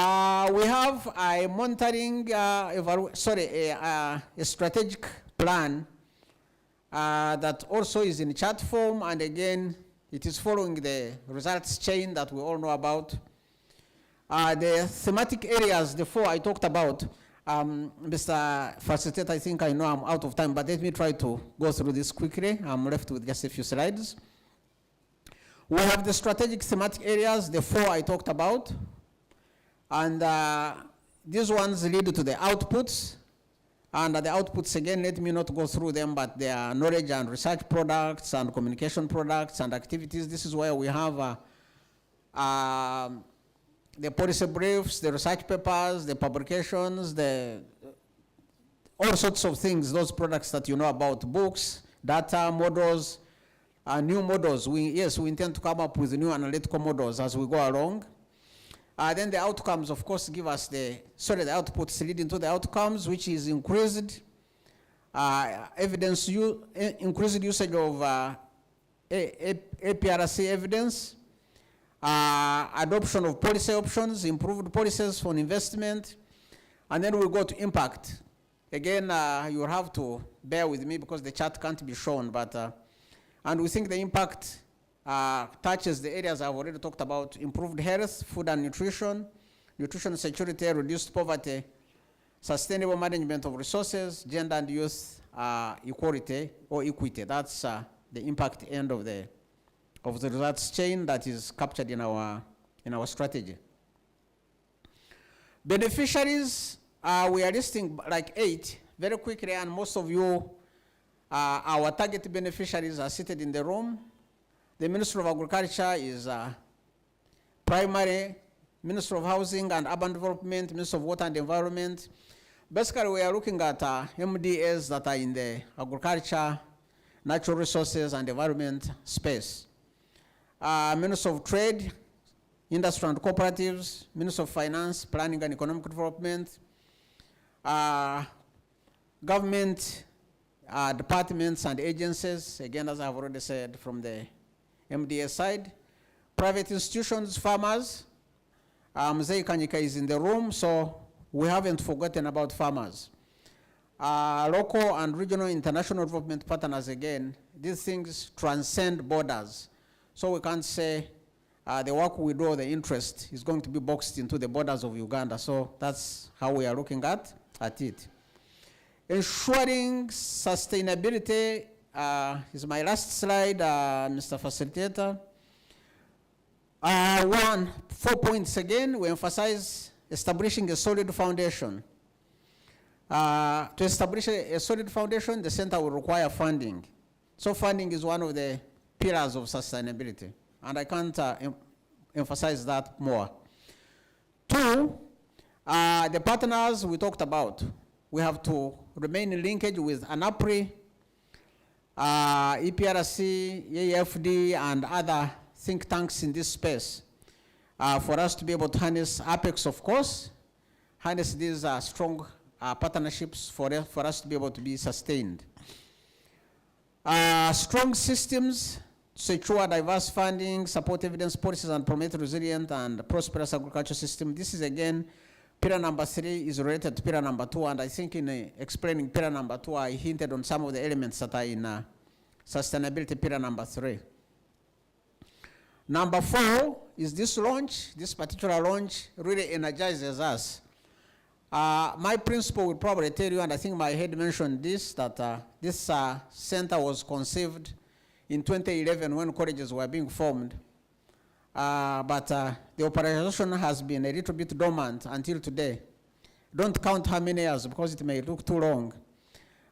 have a monitoring, a strategic plan that also is in chart form, and again, it is following the results chain that we all know about. The thematic areas, the four I talked about, Mr. Facilitator, I think I know I'm out of time, but let me try to go through this quickly. I'm left with just a few slides. We have the strategic thematic areas, the 4 I talked about. And these ones lead to the outputs. And the outputs, again, let me not go through them, but they are knowledge and research products and communication products and activities. This is where we have the policy briefs, the research papers, the publications, all sorts of things, those products that you know about, books, data, models, new models. We intend to come up with new analytical models as we go along. Then the outcomes, of course, give us the outputs leading to the outcomes, which is increased increased usage of APRC evidence, adoption of policy options, improved policies for investment, and then we'll go to impact. Again, you'll have to bear with me because the chart can't be shown, but, and we think the impact touches the areas I've already talked about: improved health, food and nutrition, nutrition security, reduced poverty, sustainable management of resources, gender and youth equality or equity. That's the impact end of the results chain that is captured in our strategy. Beneficiaries, we are listing like 8 very quickly, and most of you, our target beneficiaries are seated in the room. The Minister of Agriculture is primary, Minister of Housing and Urban Development, Minister of Water and Environment. Basically, we are looking at MDAs that are in the agriculture, natural resources and environment space. Minister of Trade, Industry and Cooperatives, Minister of Finance, Planning and Economic Development, government departments and agencies, again, as I've already said, from the MDA side, private institutions, farmers. Mzee Kanyika is in the room, so we haven't forgotten about farmers. Local and regional international development partners, again, these things transcend borders. So we can't say the work we do, the interest is going to be boxed into the borders of Uganda. So that's how we are looking at it. Ensuring sustainability is my last slide, Mr. Facilitator. 4 points again. We emphasize establishing a solid foundation. To establish a solid foundation, the center will require funding. So funding is one of the pillars of sustainability, and I can't emphasize that more. 2, the partners we talked about. We have to remain in linkage with ANAPRI, APRC, AFD, and other think tanks in this space for us to be able to harness APEX, of course, harness these strong partnerships for us to be able to be sustained. Strong systems to secure diverse funding, support evidence policies, and promote resilient and prosperous agriculture system. This is, again, pillar number 3 is related to pillar number 2, and I think in explaining pillar number 2, I hinted on some of the elements that are in sustainability pillar number 3. Number 4 is this launch. This particular launch really energizes us. My principal will probably tell you, and I think my head mentioned this, that this center was conceived in 2011 when colleges were being formed. But the operation has been a little bit dormant until today. Don't count how many years because it may look too long.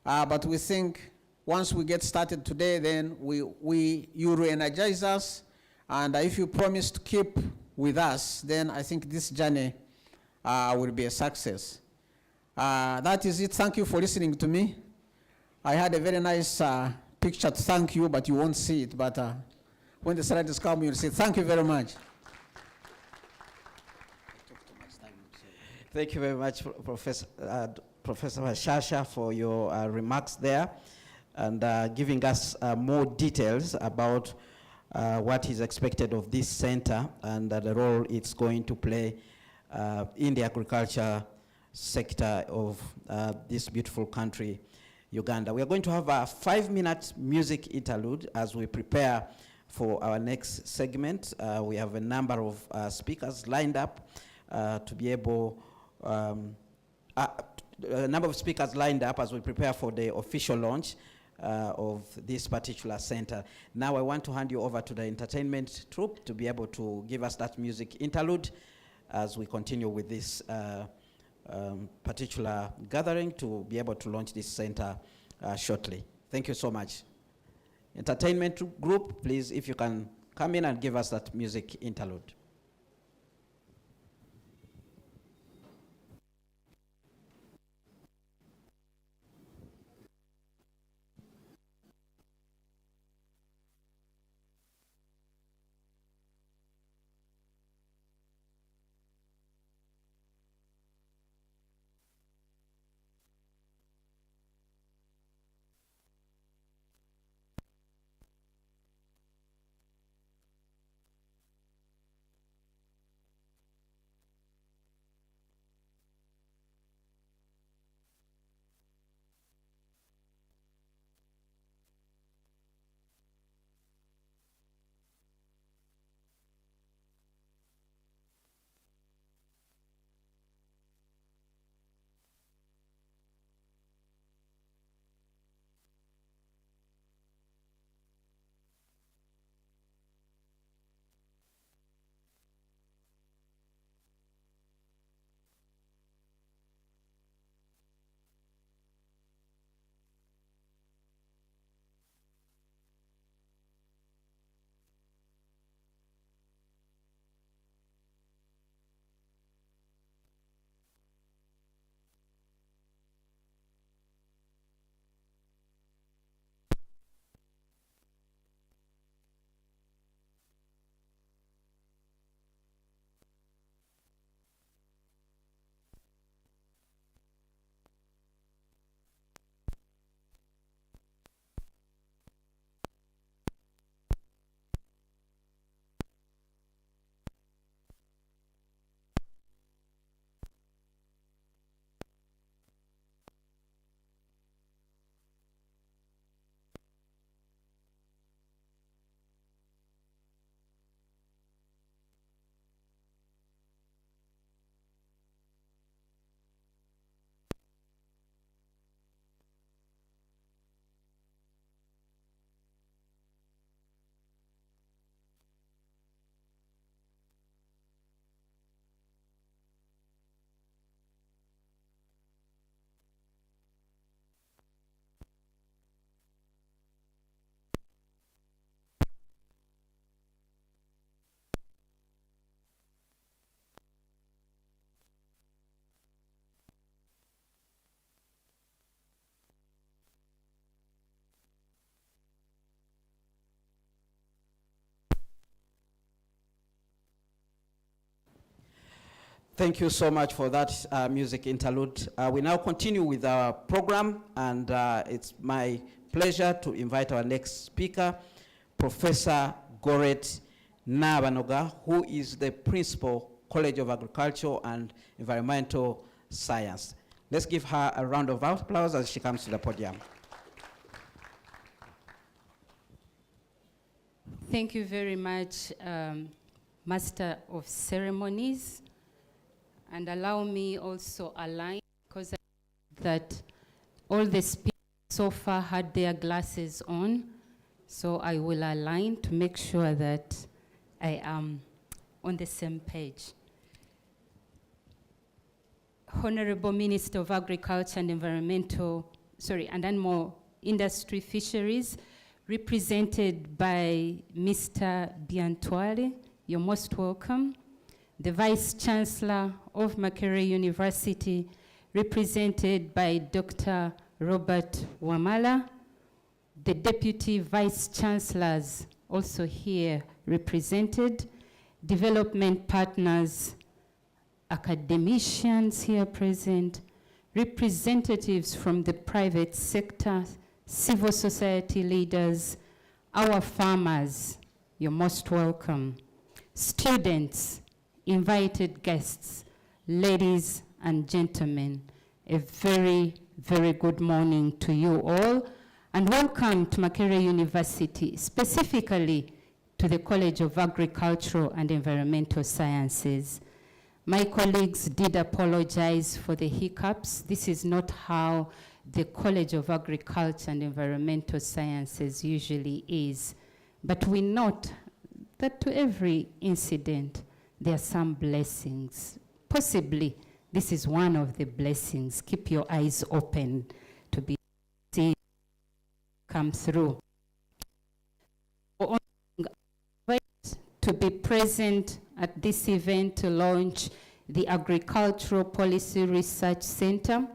But we think once we get started today, then you re-energize us. And if you promise to keep with us, then I think this journey will be a success. That is it. Thank you for listening to me. I had a very nice picture to thank you, but you won't see it. But when the slides come, you'll see. Thank you very much. Thank you very much, Professor Shasha, for your remarks there and giving us more details about what is expected of this center and the role it's going to play in the agriculture sector of this beautiful country, Uganda. We are going to have a 5-minute music interlude as we prepare for our next segment. We have a number of speakers lined up to be able, a number of speakers lined up as we prepare for the official launch. of this particular center. Now I want to hand you over to the entertainment troupe to be able to give us that music interlude as we continue with this particular gathering to be able to launch this center shortly. Thank you so much. Entertainment group, please, if you can come in and give us that music interlude. Thank you so much for that music interlude. We now continue with our program, and it's my pleasure to invite our next speaker, Professor Goret Nabanoga, who is the Principal, College of Agriculture and Environmental Science. Let's give her a round of applause as she comes to the podium. Thank you very much, Master of Ceremonies. And allow me also align, because I that all the speakers so far had their glasses on, so I will align to make sure that I am on the same page. Honorable Minister of Agriculture and and Animal Industry Fisheries, represented by Mr. Biantuale, you're most welcome. The Vice Chancellor of Makerere University, represented by Dr. Robert Wamala. The Deputy Vice Chancellors also here represented. Development partners, academicians here present, representatives from the private sector, civil society leaders, our farmers, you're most welcome. Students, invited guests, ladies and gentlemen, a very, very good morning to you all, and welcome to Makerere University, specifically to the College of Agricultural and Environmental Sciences. My colleagues did apologize for the hiccups. This is not how the College of Agriculture and Environmental Sciences usually is. But we note that to every incident, there are some blessings. Possibly, this is one of the blessings. Keep your eyes open to be seen come through. To be present at this event to launch the Agricultural Policy Research Center.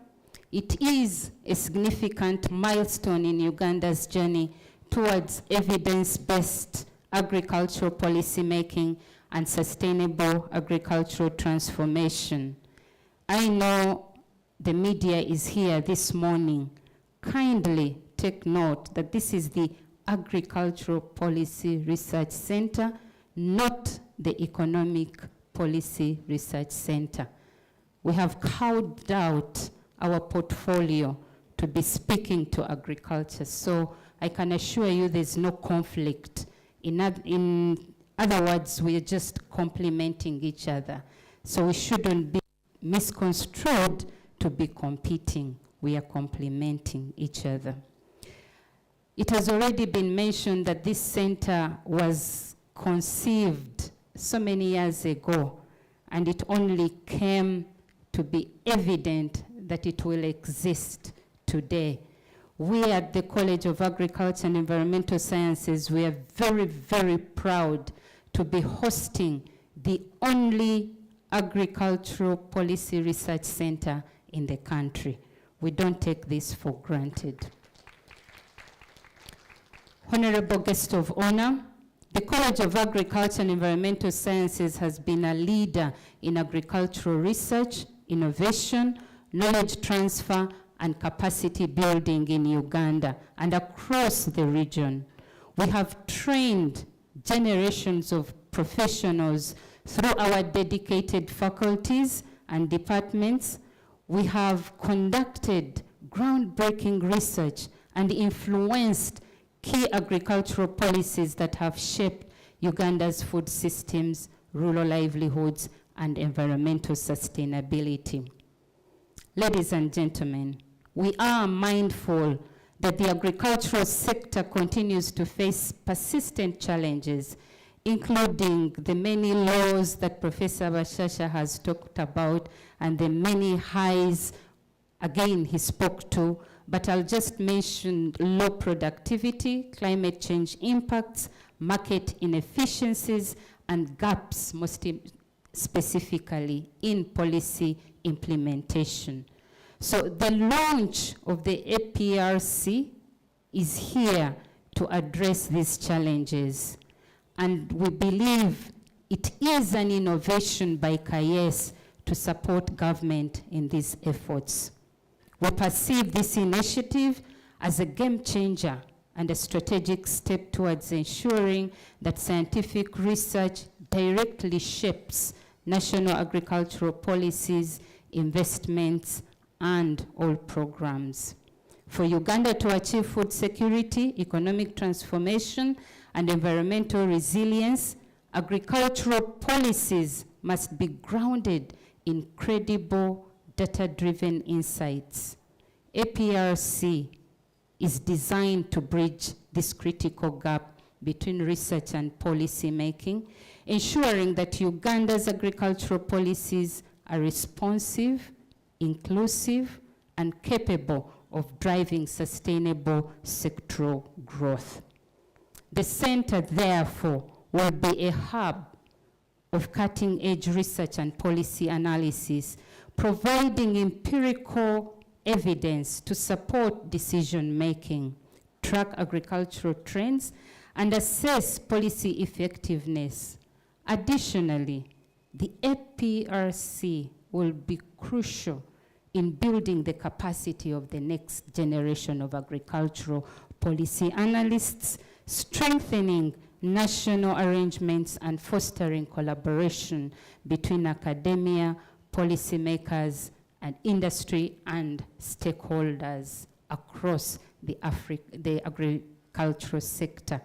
It is a significant milestone in Uganda's journey towards evidence-based agricultural policy making and sustainable agricultural transformation. I know the media is here this morning. Kindly take note that this is the Agricultural Policy Research Center, not the Economic Policy Research Center. We have carved out our portfolio to be speaking to agriculture, so I can assure you there's no conflict. In other words, we are just complementing each other. So we shouldn't be misconstrued to be competing. We are complementing each other. It has already been mentioned that this center was conceived so many years ago, and it only came to be evident that it will exist today. We at the College of Agriculture and Environmental Sciences, we are very, very proud to be hosting the only agricultural policy research center in the country. We don't take this for granted. Honorable guest of honor, the College of Agriculture and Environmental Sciences has been a leader in agricultural research, innovation, knowledge transfer, and capacity building in Uganda and across the region. We have trained generations of professionals through our dedicated faculties and departments. We have conducted groundbreaking research and influenced key agricultural policies that have shaped Uganda's food systems, rural livelihoods, and environmental sustainability. Ladies and gentlemen, we are mindful that the agricultural sector continues to face persistent challenges, including the many laws that Professor Bashasha has talked about and the many highs, again, he spoke to, but I'll just mention low productivity, climate change impacts, market inefficiencies, and gaps, most specifically in policy implementation. So the launch of the APRC is here to address these challenges. And we believe it is an innovation by CAES to support government in these efforts. We perceive this initiative as a game changer and a strategic step towards ensuring that scientific research directly shapes national agricultural policies, investments, and all programs. For Uganda to achieve food security, economic transformation, and environmental resilience, agricultural policies must be grounded in credible, data-driven insights. APRC is designed to bridge this critical gap between research and policy making, ensuring that Uganda's agricultural policies are responsive, inclusive, and capable of driving sustainable sectoral growth. The center, therefore, will be a hub of cutting-edge research and policy analysis, providing empirical evidence to support decision-making, track agricultural trends, and assess policy effectiveness. Additionally, the APRC will be crucial in building the capacity of the next generation of agricultural policy analysts, strengthening national arrangements and fostering collaboration between academia, policymakers, and industry and stakeholders across the agricultural sector.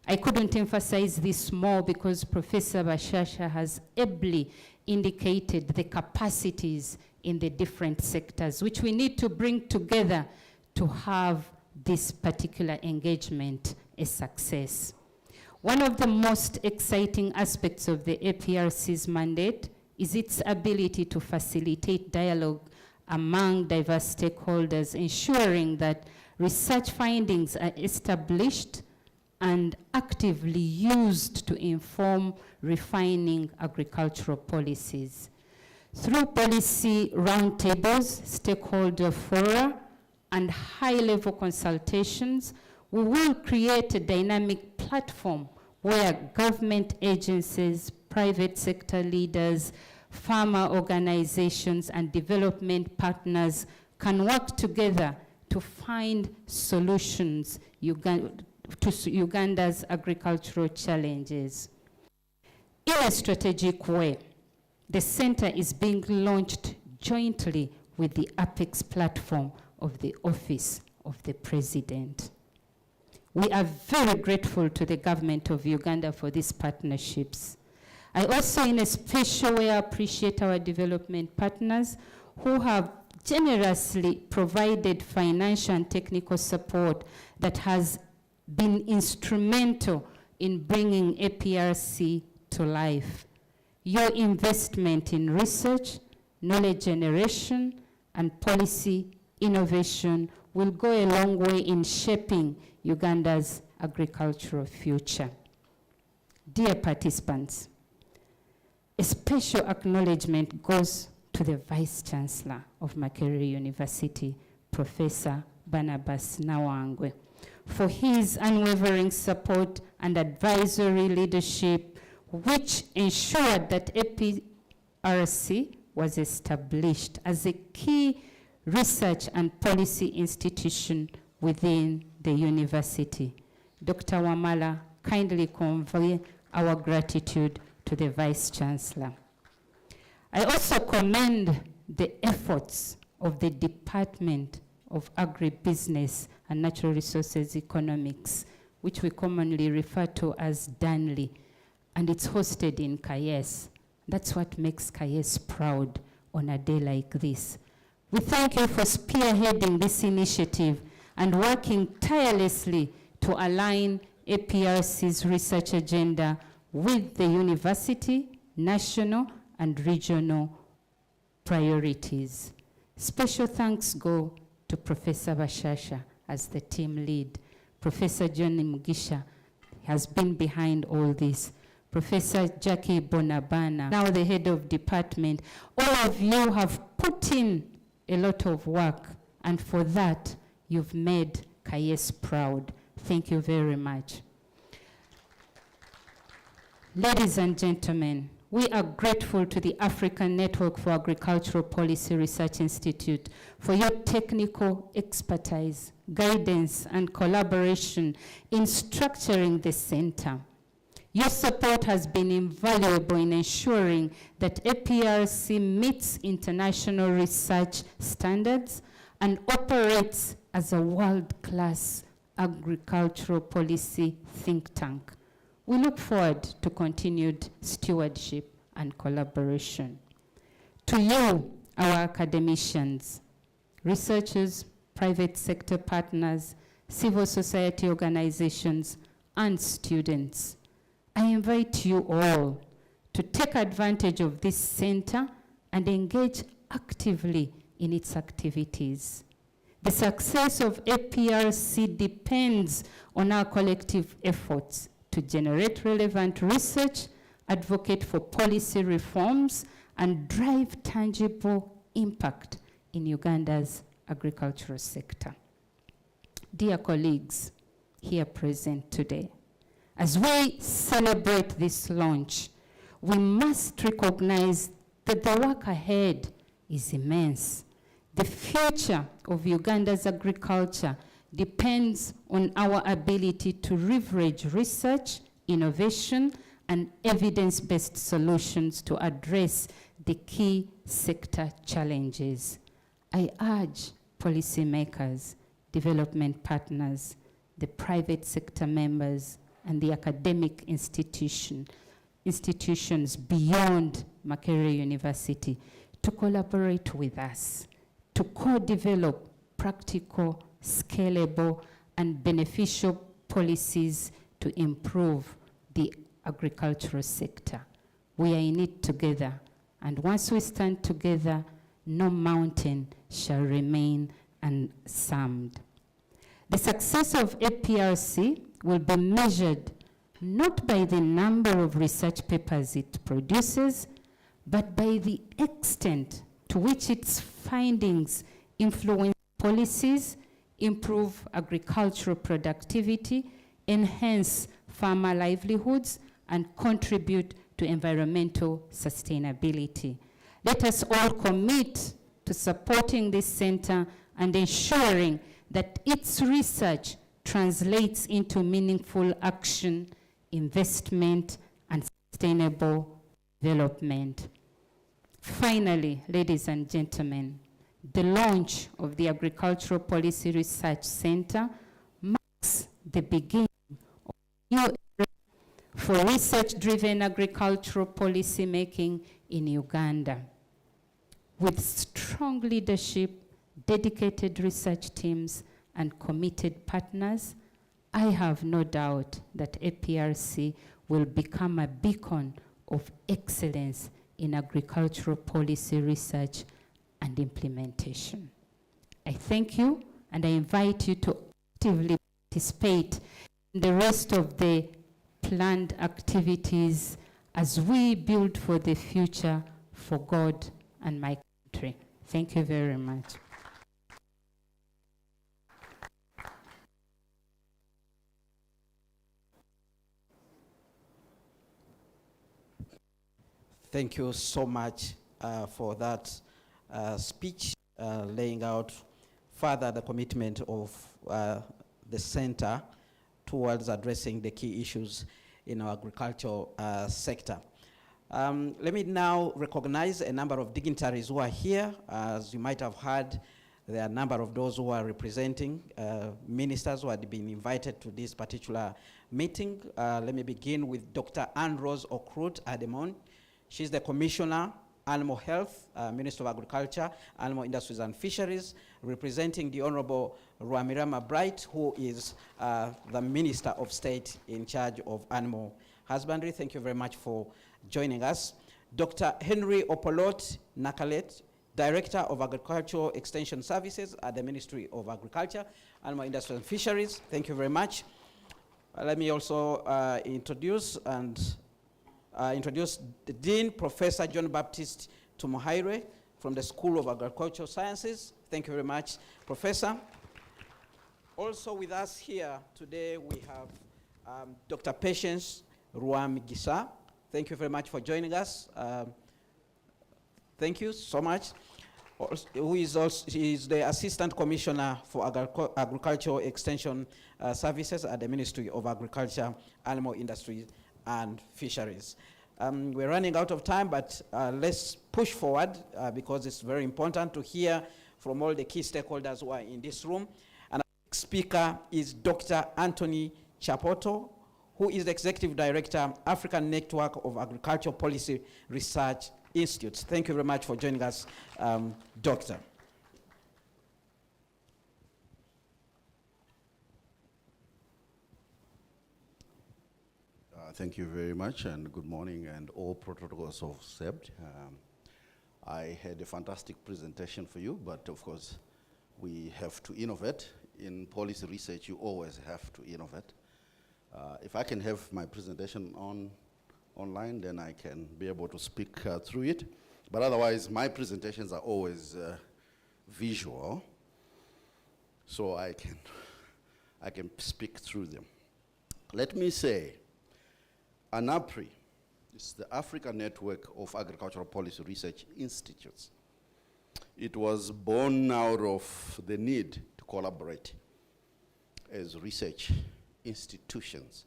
I couldn't emphasize this more because Professor Bashasha has ably indicated the capacities in the different sectors, which we need to bring together to have this particular engagement a success. One of the most exciting aspects of the APRC's mandate is its ability to facilitate dialogue among diverse stakeholders, ensuring that research findings are established and actively used to inform refining agricultural policies. Through policy roundtables, stakeholder fora, and high-level consultations, we will create a dynamic platform where government agencies, private sector leaders, farmer organizations, and development partners can work together to find solutions to Uganda's agricultural challenges. In a strategic way, the center is being launched jointly with the Apex platform of the Office of the President. We are very grateful to the government of Uganda for these partnerships. I also, in a special way, appreciate our development partners who have generously provided financial and technical support that has been instrumental in bringing APRC to life. Your investment in research, knowledge generation, and policy innovation will go a long way in shaping Uganda's agricultural future. Dear participants, a special acknowledgement goes to the Vice Chancellor of Makerere University, Professor Barnabas Nawangwe, for his unwavering support and advisory leadership, which ensured that APRC was established as a key research and policy institution within the university. Dr. Wamala, kindly convey our gratitude to the Vice Chancellor. I also commend the efforts of the Department of Agribusiness and Natural Resources Economics, which we commonly refer to as DANLI, and it's hosted in Kayes. That's what makes Kayes proud on a day like this. We thank you for spearheading this initiative and working tirelessly to align APRC's research agenda with the university, national, and regional priorities. Special thanks go to Professor Bashasha as the team lead. Professor John Mugisha has been behind all this. Professor Jackie Bonabana, now the head of department. All of you have put in a lot of work, and for that, you've made Kayes proud. Thank you very much. Ladies and gentlemen, we are grateful to the African Network for Agricultural Policy Research Institute for your technical expertise, guidance, and collaboration in structuring the center. Your support has been invaluable in ensuring that APRC meets international research standards and operates as a world-class agricultural policy think tank. We look forward to continued stewardship and collaboration. To you, our academicians, researchers, private sector partners, civil society organizations, and students, I invite you all to take advantage of this center and engage actively in its activities. The success of APRC depends on our collective efforts to generate relevant research, advocate for policy reforms, and drive tangible impact in Uganda's agricultural sector. Dear colleagues here present today, as we celebrate this launch, we must recognize that the work ahead is immense. The future of Uganda's agriculture depends on our ability to leverage research, innovation, and evidence-based solutions to address the key sector challenges. I urge policymakers, development partners, the private sector members, and the academic institutions beyond Makerere University to collaborate with us, to co-develop practical, scalable, and beneficial policies to improve the agricultural sector. We are in it together, and once we stand together, no mountain shall remain unsummed. The success of APRC will be measured not by the number of research papers it produces, but by the extent to which its findings influence policies, improve agricultural productivity, enhance farmer livelihoods, and contribute to environmental sustainability. Let us all commit to supporting this center and ensuring that its research translates into meaningful action, investment, and sustainable development. Finally, ladies and gentlemen, the launch of the Agricultural Policy Research Center marks the beginning of a new era for research-driven agricultural policy making in Uganda. With strong leadership, dedicated research teams, and committed partners, I have no doubt that APRC will become a beacon of excellence in agricultural policy research and implementation. I thank you, and I invite you to actively participate in the rest of the planned activities as we build for the future for God and my country. Thank you very much. Thank you so much for that speech, laying out further the commitment of the center towards addressing the key issues in our agricultural sector. Let me now recognize a number of dignitaries who are here. As you might have heard, there are a number of those who are representing ministers who had been invited to this particular meeting. Let me begin with Dr. Anne-Rose Okrut Ademon. She's the Commissioner, Animal Health, Minister of Agriculture, Animal Industries and Fisheries, representing the Honorable Rwamirama Bright, who is the Minister of State in charge of Animal Husbandry. Thank you very much for joining us. Dr. Henry Opolot Nakalet, Director of Agricultural Extension Services at the Ministry of Agriculture, Animal Industries and Fisheries. Thank you very much. Let me also introduce the Dean, Professor John Baptist Tumuhaire from the School of Agricultural Sciences. Thank you very much, Professor. Also with us here today we have Dr. Patience Ruamigisa. Thank you very much for joining us. Thank you so much. Who is also the Assistant Commissioner for Agricultural Extension Services at the Ministry of Agriculture, Animal Industries and Fisheries. We're running out of time, but let's push forward because it's very important to hear from all the key stakeholders who are in this room. And our next speaker is Dr. Anthony Chapoto, who is the Executive Director, African Network of Agricultural Policy Research Institutes. Thank you very much for joining us, Doctor. Thank you very much, and good morning, and all protocols observed. I had a fantastic presentation for you, but of course, we have to innovate. In policy research, you always have to innovate. If I can have my presentation online, then I can be able to speak through it. But otherwise, my presentations are always visual, so I can speak through them. Let me say, ANAPRI is the African Network of Agricultural Policy Research Institutes. It was born out of the need to collaborate as research institutions.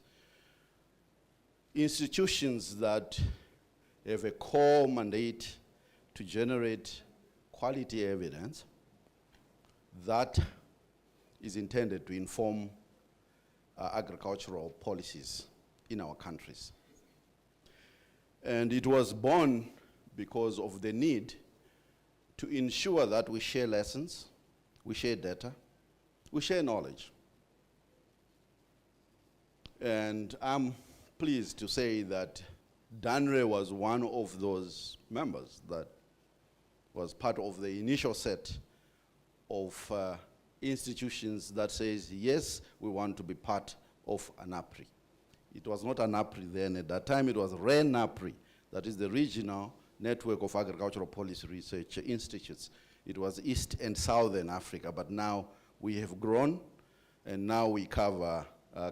Institutions that have a core mandate to generate quality evidence that is intended to inform agricultural policies in our countries. And it was born because of the need to ensure that we share lessons, we share data, we share knowledge. And I'm pleased to say that DANRE was one of those members that was part of the initial set of institutions that says, yes, we want to be part of an APRI. It was not an APRI then. At that time, it was RENAPRI, that is the Regional Network of Agricultural Policy Research Institutes. It was East and Southern Africa, but now we have grown, and now we cover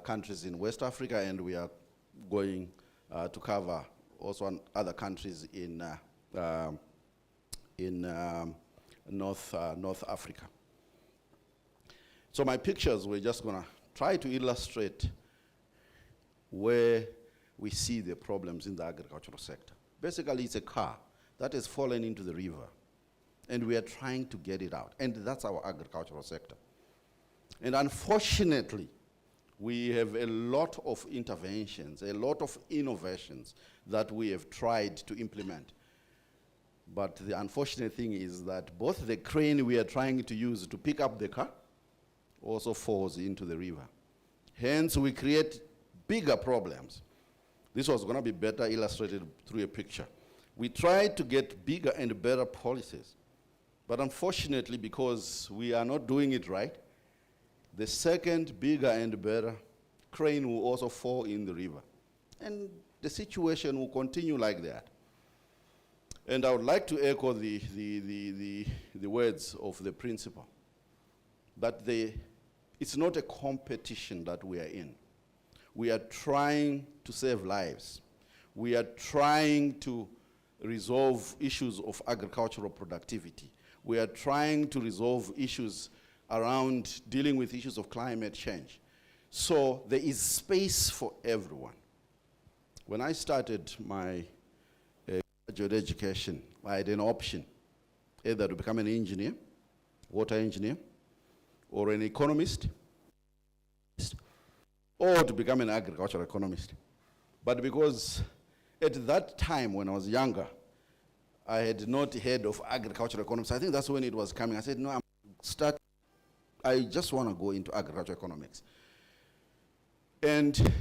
countries in West Africa, and we are going to cover also other countries in North Africa. So my pictures, we're just going to try to illustrate where we see the problems in the agricultural sector. Basically, it's a car that has fallen into the river, and we are trying to get it out, and that's our agricultural sector. And unfortunately, we have a lot of interventions, a lot of innovations that we have tried to implement. But the unfortunate thing is that both the crane we are trying to use to pick up the car also falls into the river. Hence, we create bigger problems. This was going to be better illustrated through a picture. We tried to get bigger and better policies, but unfortunately, because we are not doing it right, the second bigger and better crane will also fall in the river. And the situation will continue like that. And I would like to echo the words of the principal, that it's not a competition that we are in. We are trying to save lives. We are trying to resolve issues of agricultural productivity. We are trying to resolve issues around dealing with issues of climate change. So there is space for everyone. When I started my graduate education, I had an option, either to become an engineer, water engineer, or an economist, or to become an agricultural economist. But because at that time when I was younger, I had not heard of agricultural economics. I think that's when it was coming. I said, no, I just want to go into agricultural economics. And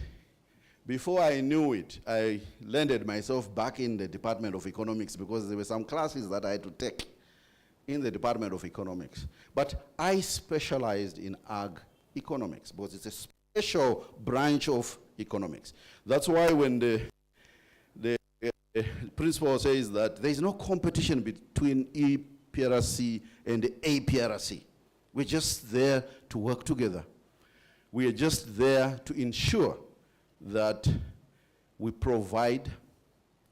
before I knew it, I landed myself back in the Department of Economics because there were some classes that I had to take in the Department of Economics. But I specialized in ag economics because it's a special branch of economics. That's why when the principal says that there is no competition between APRC and APRC. We're just there to work together. We are just there to ensure that we provide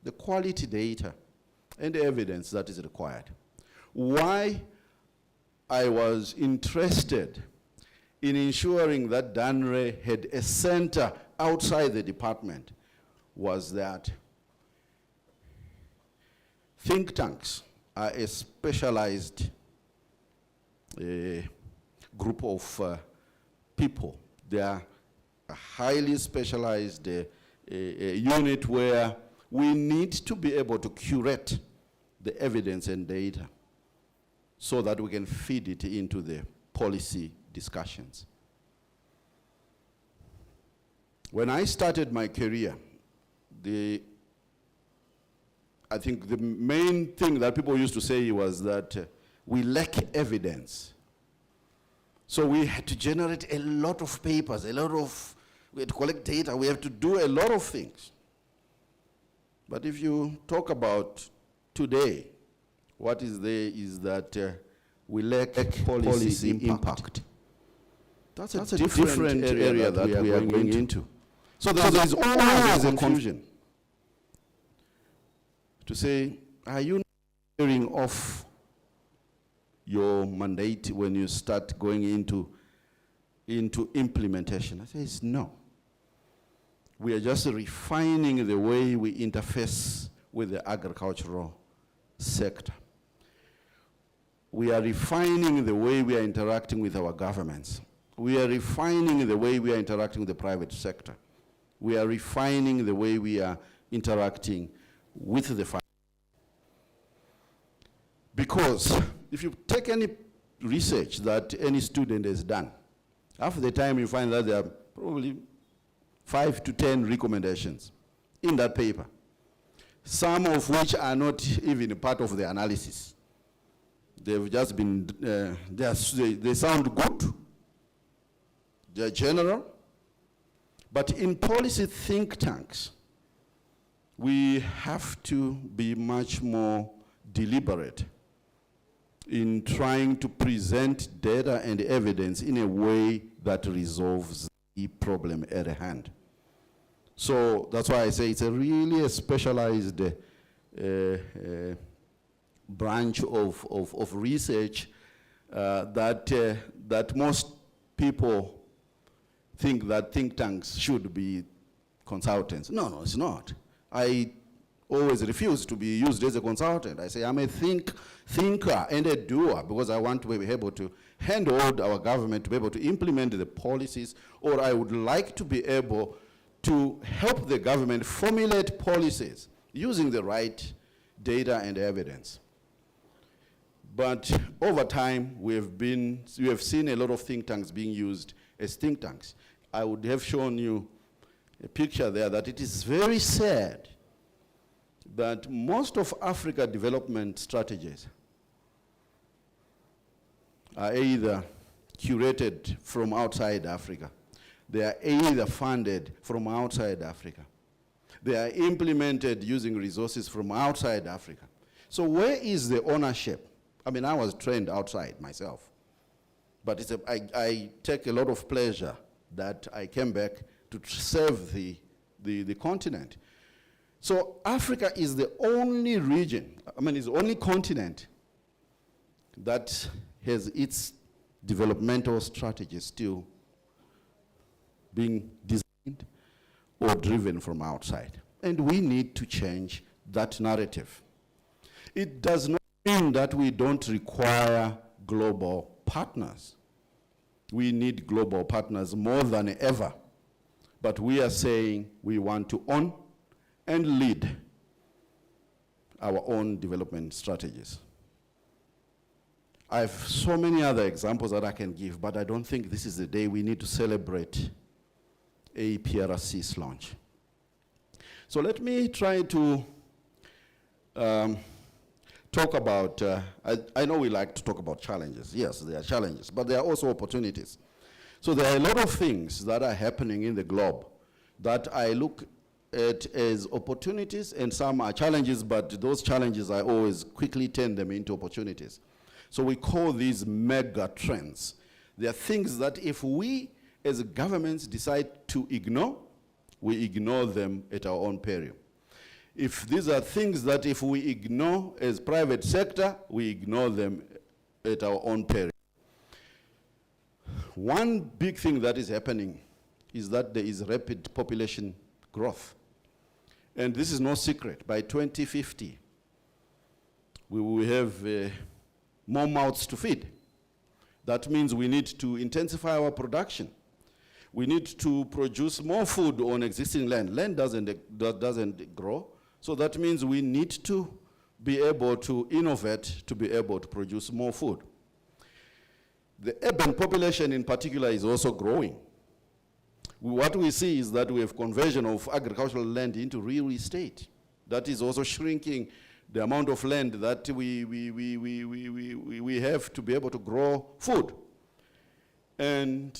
the quality data and evidence that is required. Why I was interested in ensuring that DANRE had a center outside the department was that think tanks are a specialized group of people. They are a highly specialized unit where we need to be able to curate the evidence and data so that we can feed it into the policy discussions. When I started my career, I think the main thing that people used to say was that we lack evidence. So we had to generate a lot of papers, we had to collect data, we have to do a lot of things. But if you talk about today, what is there is that we lack policy impact. That's a different area that we are going into. So there is always a confusion to say, are you clearing off your mandate when you start going into implementation? I say, no. We are just refining the way we interface with the agricultural sector. We are refining the way we are interacting with our governments. we are refining the way we are interacting with the private sector. We are refining the way we are interacting with the family. Because if you take any research that any student has done, half the time you find that there are probably 5 to 10 recommendations in that paper, some of which are not even part of the analysis. They've just been, they sound good, they're general, but in policy think tanks, we have to be much more deliberate in trying to present data and evidence in a way that resolves the problem at hand. So that's why I say it's a really specialized branch of research that most people think that think tanks should be consultants. No, it's not. I always refuse to be used as a consultant. I say I'm a thinker and a doer, because I want to be able to handhold our government to be able to implement the policies, or I would like to be able to help the government formulate policies using the right data and evidence. But over time, we have seen a lot of think tanks being used as think tanks. I would have shown you a picture there that it is very sad that most of Africa development strategies are either curated from outside Africa. They are either funded from outside Africa. They are implemented using resources from outside Africa. So where is the ownership? I mean, I was trained outside myself, but I take a lot of pleasure that I came back to serve the continent. So Africa is the only region, is the only continent that has its developmental strategy still being designed or driven from outside. And we need to change that narrative. It does not mean that we don't require global partners. We need global partners more than ever. But we are saying we want to own and lead our own development strategies. I have so many other examples that I can give, but I don't think this is the day we need to celebrate APRC's launch. So let me try to talk about, I know we like to talk about challenges. Yes, there are challenges, but there are also opportunities. So there are a lot of things that are happening in the globe that I look at as opportunities, and some are challenges, but those challenges I always quickly turn them into opportunities. So we call these mega trends. They are things that if we as governments decide to ignore, we ignore them at our own peril. If these are things that if we ignore as private sector, we ignore them at our own peril. One big thing that is happening is that there is rapid population growth. And this is no secret. By 2050, we will have more mouths to feed. That means we need to intensify our production. We need to produce more food on existing land. Land doesn't grow. So that means we need to be able to innovate to be able to produce more food. The urban population in particular is also growing. What we see is that we have conversion of agricultural land into real estate. That is also shrinking the amount of land that we have to be able to grow food. And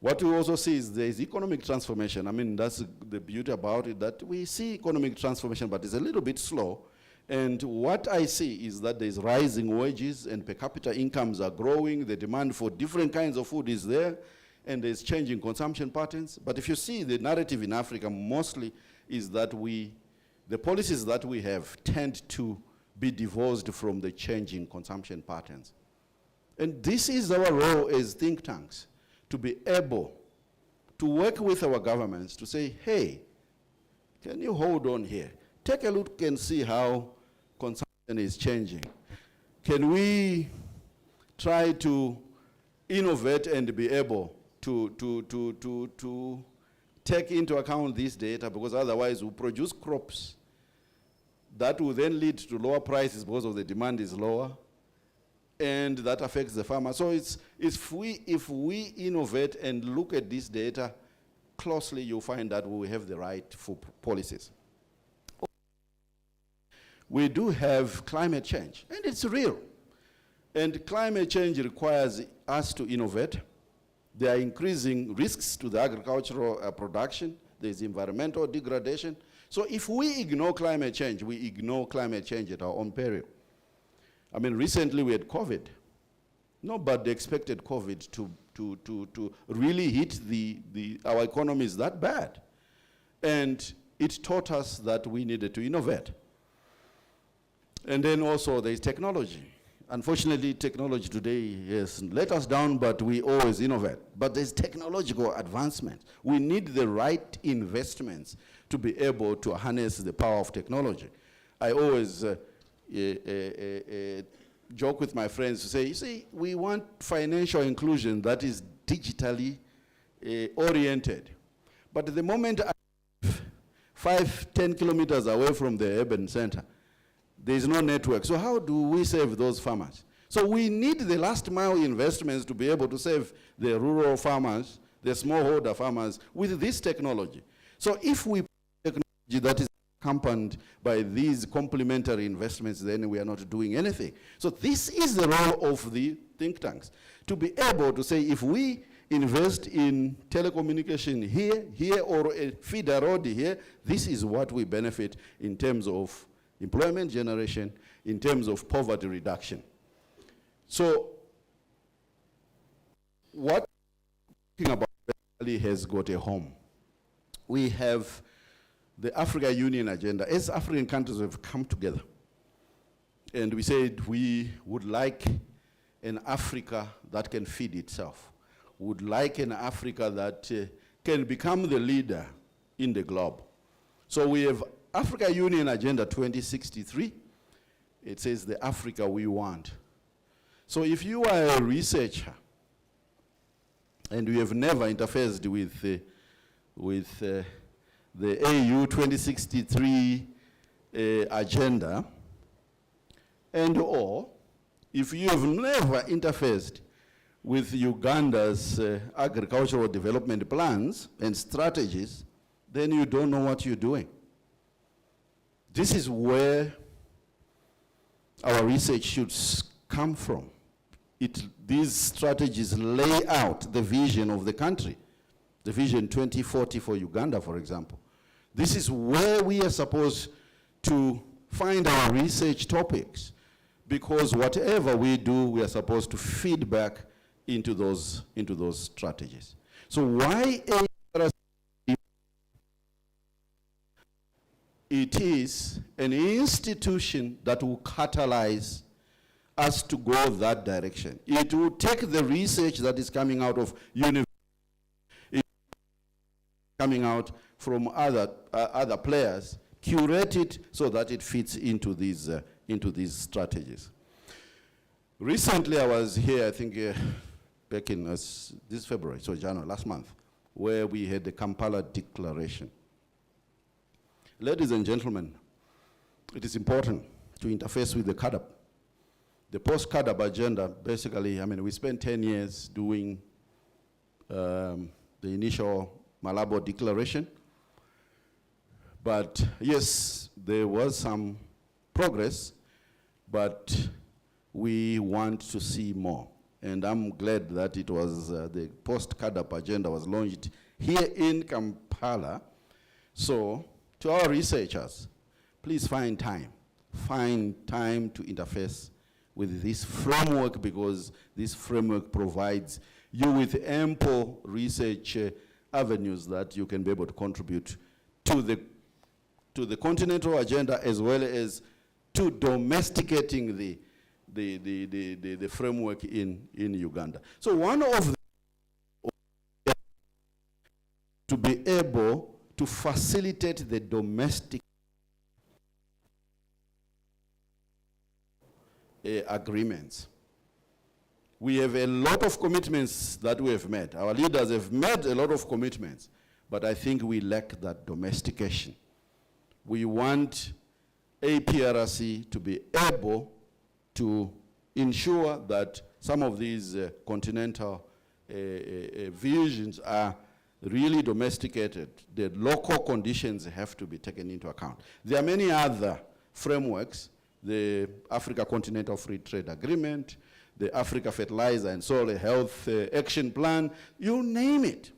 what we also see is there is economic transformation. I mean, that's the beauty about it, that we see economic transformation, but it's a little bit slow. And what I see is that there's rising wages and per capita incomes are growing. The demand for different kinds of food is there, and there's changing consumption patterns. But if you see the narrative in Africa mostly is that the policies that we have tend to be divorced from the changing consumption patterns. And this is our role as think tanks, to be able to work with our governments to say, hey, can you hold on here? Take a look and see how consumption is changing. Can we try to innovate and be able to take into account this data, because otherwise we'll produce crops that will then lead to lower prices because of the demand is lower, and that affects the farmer. So if we innovate and look at this data closely, you'll find that we have the right food policies. We do have climate change, and it's real. And climate change requires us to innovate. There are increasing risks to the agricultural production. There's environmental degradation. So if we ignore climate change, we ignore climate change at our own peril. I mean, recently we had COVID. Nobody expected COVID to really hit our economies that bad. And it taught us that we needed to innovate. And then also there's technology. Unfortunately, technology today has let us down, but we always innovate. But there's technological advancement. We need the right investments to be able to harness the power of technology. I always joke with my friends to say, you see, we want financial inclusion that is digitally oriented. But at the moment, 5-10 kilometers away from the urban center, there is no network. So how do we save those farmers? So we need the last mile investments to be able to save the rural farmers, the smallholder farmers with this technology. So if we put technology that is accompanied by these complementary investments, then we are not doing anything. So this is the role of the think tanks, to be able to say, if we invest in telecommunication here, or a feeder road here, this is what we benefit in terms of employment generation, in terms of poverty reduction. So what we're talking about really has got a home. We have the Africa Union agenda. As African countries have come together, and we said we would like an Africa that can feed itself, would like an Africa that can become the leader in the globe. So we have Africa Union Agenda 2063. It says the Africa we want. So if you are a researcher and you have never interfaced with the AU 2063 agenda, and or if you have never interfaced with Uganda's agricultural development plans and strategies, then you don't know what you're doing. This is where our research should come from. These strategies lay out the vision of the country, the vision 2040 for Uganda, for example. This is where we are supposed to find our research topics, because whatever we do, we are supposed to feed back into those strategies. So why APRC? It is an institution that will catalyze us to go that direction. It will take the research that is coming out of university, coming out from other players, curate it so that it fits into these strategies. Recently, I was here, I think, back in this February, so January, last month, where we had the Kampala Declaration. Ladies and gentlemen, it is important to interface with the CAADP. The post-CAADP agenda, basically, I mean, we spent 10 years doing the initial Malabo Declaration. But yes, there was some progress, but we want to see more. And I'm glad that it was the post-CAADP agenda was launched here in Kampala. So, to our researchers, please find time to interface with this framework, because this framework provides you with ample research avenues that you can be able to contribute to the continental agenda, as well as to domesticating the framework in Uganda. So one of the to be able to facilitate the domestic agreements. We have a lot of commitments that we have made. Our leaders have made a lot of commitments, but I think we lack that domestication. We want APRC to be able to ensure that some of these continental visions are really domesticated. The local conditions have to be taken into account. There are many other frameworks, the Africa Continental Free Trade Agreement, the Africa Fertilizer and Soil Health Action Plan, you name it.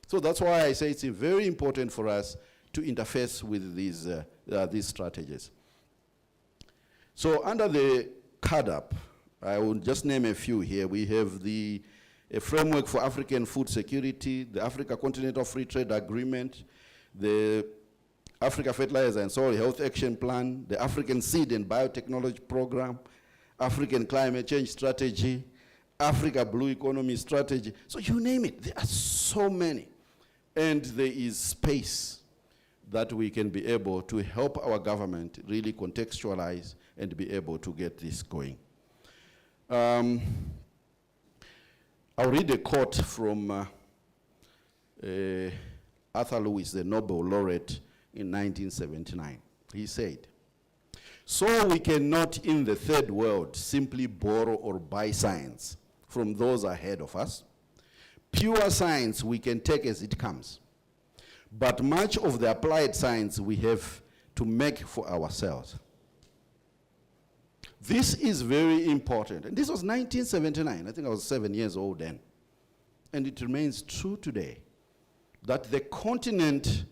So that's why I say it's very important for us to interface with these strategies. So under the CADAP, I will just name a few here. We have a framework for African food security, the Africa Continental Free Trade Agreement, the Africa Fertilizer and Soil Health Action Plan, the African Seed and Biotechnology Program, African Climate Change Strategy, Africa Blue Economy Strategy. So you name it, there are so many. And there is space that we can be able to help our government really contextualize and be able to get this going. I'll read a quote from Arthur Lewis, the Nobel laureate in 1979. He said, "So we cannot in the third world simply borrow or buy science from those ahead of us. Pure science we can take as it comes. But much of the applied science we have to make for ourselves." This is very important. And this was 1979. I think I was 7 years old then. And it remains true today that the continent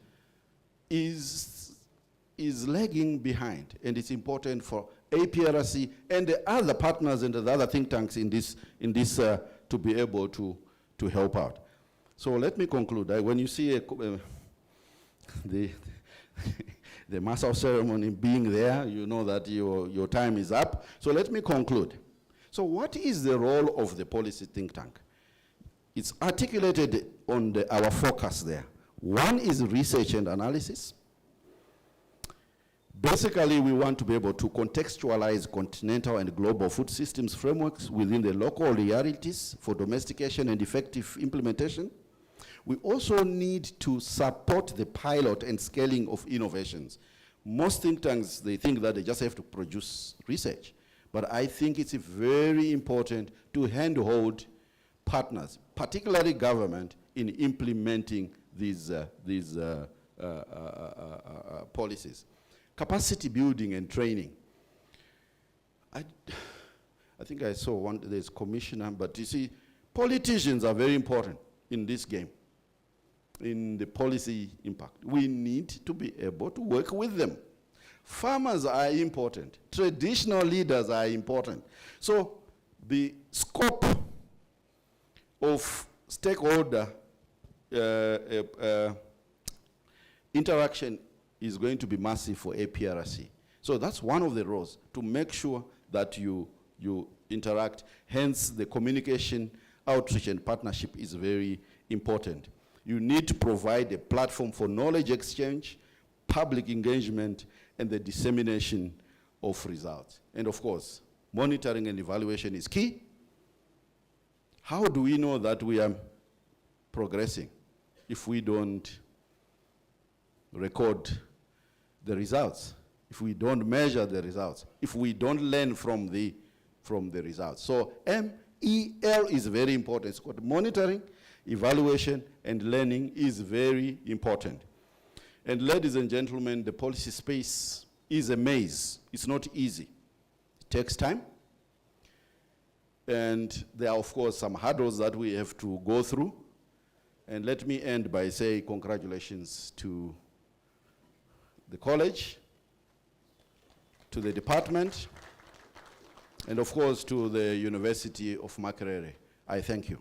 is lagging behind. And it's important for APRC and the other partners and the other think tanks in this to be able to help out. So let me conclude. When you see the master ceremony being there, you know that your time is up. So let me conclude. So what is the role of the policy think tank? It's articulated on our focus there. One is research and analysis. Basically, we want to be able to contextualize continental and global food systems frameworks within the local realities for domestication and effective implementation. We also need to support the pilot and scaling of innovations. Most think tanks, they think that they just have to produce research. But I think it's very important to handhold partners, particularly government, in implementing these policies. Capacity building and training. I think I saw there's commissioner, but you see, politicians are very important in this game, in the policy impact. We need to be able to work with them. Farmers are important. Traditional leaders are important. So the scope of stakeholder interaction is going to be massive for APRC. So that's one of the roles, to make sure that you interact. Hence, the communication, outreach, and partnership is very important. You need to provide a platform for knowledge exchange, public engagement, and the dissemination of results. And of course, monitoring and evaluation is key. How do we know that we are progressing if we don't record the results, if we don't measure the results, if we don't learn from the results? So MEL is very important. It's called monitoring, evaluation, and learning is very important. And ladies and gentlemen, the policy space is a maze. It's not easy. It takes time. And there are, of course, some hurdles that we have to go through. And let me end by saying congratulations to the college, to the department, and of course to the University of Makerere. I thank you.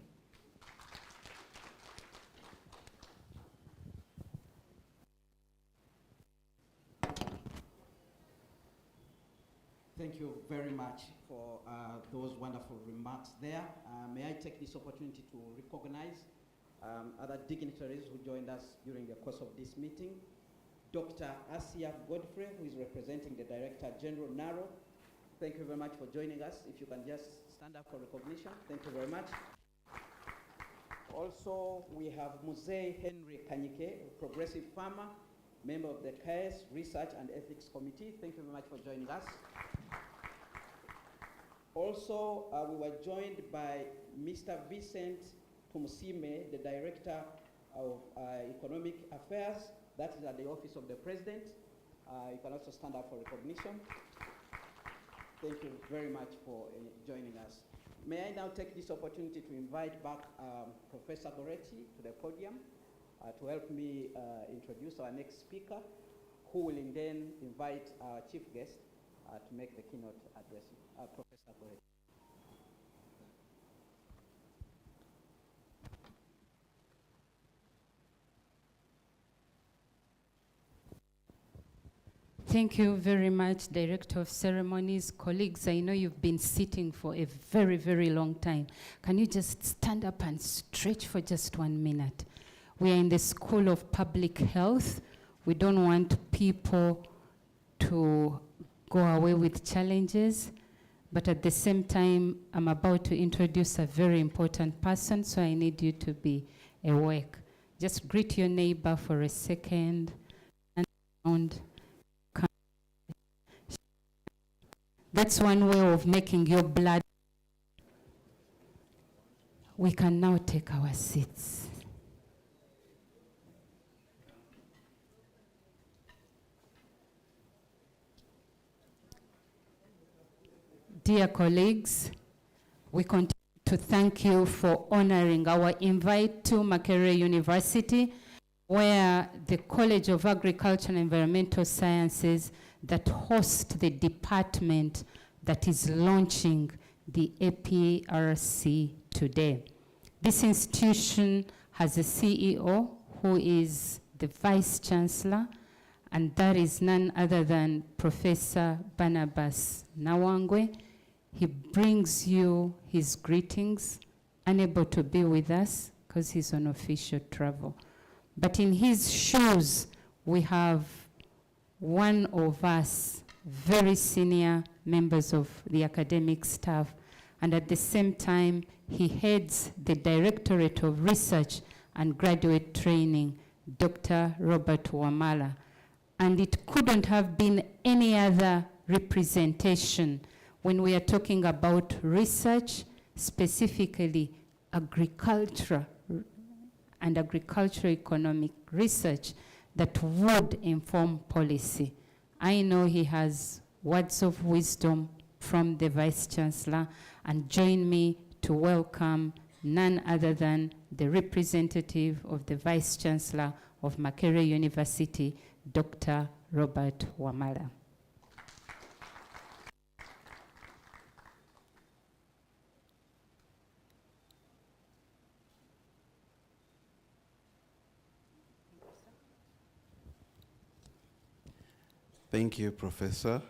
Thank you very much for those wonderful remarks there. May I take this opportunity to recognize other dignitaries who joined us during the course of this meeting. Dr. Asia Godfrey, who is representing the Director General, NARO, Thank you very much for joining us. If you can just stand up for recognition. Thank you very much. Also, we have Muzee Henry Kanyike, a progressive farmer, member of the CAES Research and Ethics Committee. Thank you very much for joining us. Also, we were joined by Mr. Vincent Tumusime, the Director of Economic Affairs. That is at the Office of the President. You can also stand up for recognition. Thank you very much for joining us. May I now take this opportunity to invite back Professor Goretti to the podium to help me introduce our next speaker, who will then invite our chief guest to make the keynote address. Professor Goretti. Thank you very much, Director of Ceremonies. Colleagues, I know you've been sitting for a very, very long time. Can you just stand up and stretch for just 1 minute? We are in the School of Public Health. We don't want people to go away with challenges, but at the same time, I'm about to introduce a very important person, so I need you to be awake. Just greet your neighbor for a second, and that's one way of making your blood. We can now take our seats. Dear colleagues, we continue to thank you for honoring our invite to Makerere University, where the College of Agriculture and Environmental Sciences that host the department that is launching the APRC today. This institution has a CEO who is the Vice Chancellor, and that is none other than Professor Barnabas Nawangwe. He brings you his greetings, unable to be with us because he's on official travel. But in his shoes, we have one of us, very senior members of the academic staff, and at the same time, he heads the Directorate of Research and Graduate Training, Dr. Robert Wamala. And it couldn't have been any other representation when we are talking about research, specifically agriculture and agricultural economic research that would inform policy. I know he has words of wisdom from the Vice Chancellor, and join me to welcome none other than the representative of the Vice Chancellor of Makerere University, Dr. Robert Wamala. Thank you, Professor.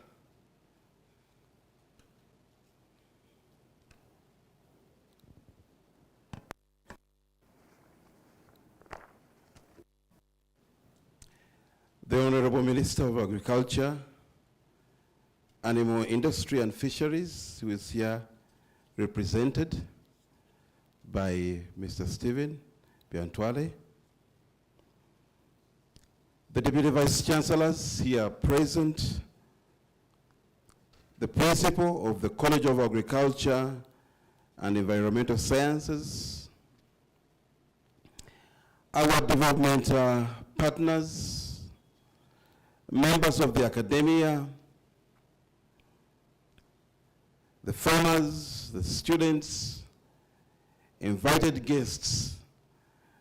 The Honorable Minister of Agriculture, Animal Industry and Fisheries, who is here represented by Mr. Stephen Biantwale. The Deputy Vice Chancellors here present, the Principal of the College of Agriculture and Environmental Sciences, our development partners, members of the academia, the farmers, the students, invited guests,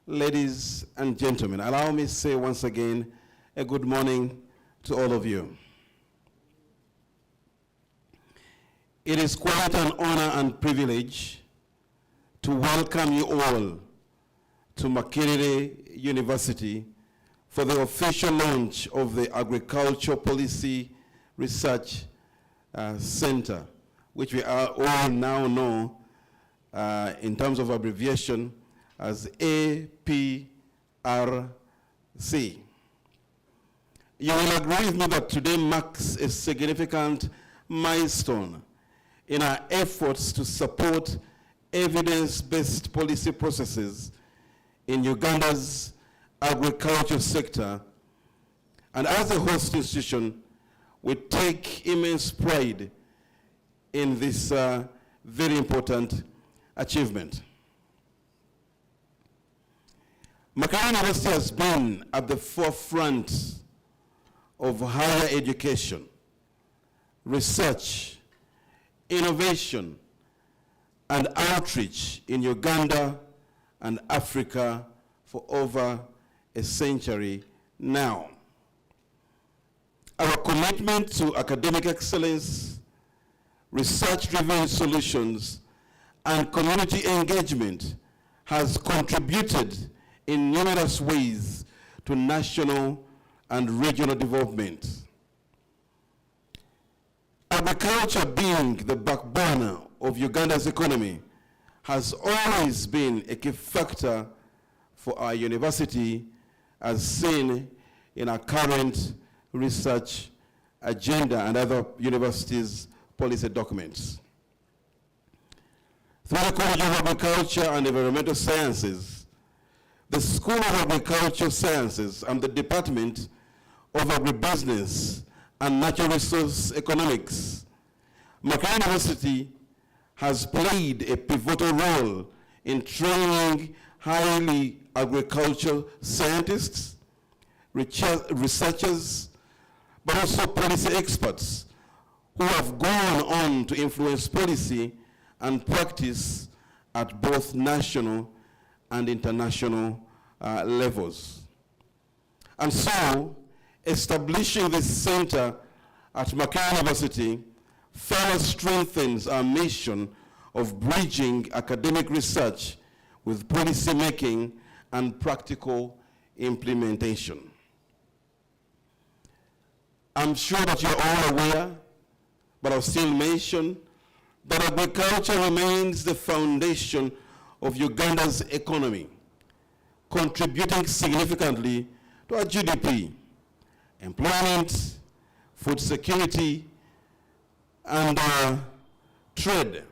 ladies and gentlemen. Allow me to say once again, a good morning to all of you. It is quite an honor and privilege to welcome you all to Makerere University for the official launch of the Agriculture Policy Research Center, which we all now know in terms of abbreviation as APRC. You will agree with me that today marks a significant milestone in our efforts to support evidence-based policy processes in Uganda's agriculture sector. And as a host institution, we take immense pride in this very important achievement. Makerere University has been at the forefront of higher education, research, innovation, and outreach in Uganda and Africa for over a century now. Our commitment to academic excellence, research-driven solutions, and community engagement has contributed in numerous ways to national and regional development. Agriculture, being the backbone of Uganda's economy, has always been a key factor for our university, as seen in our current research agenda and other universities' policy documents. Through the College of Agriculture and Environmental Sciences, the School of Agricultural Sciences, and the Department of Agribusiness and Natural Resource Economics, Makerere University has played a pivotal role in training highly agricultural scientists, researchers, but also policy experts who have gone on to influence policy and practice at both national and international levels. And so, establishing this center at Makerere University further strengthens our mission of bridging academic research with policy making and practical implementation. I'm sure that you're all aware, but I'll still mention that agriculture remains the foundation of Uganda's economy, contributing significantly to our GDP, employment, food security, and trade.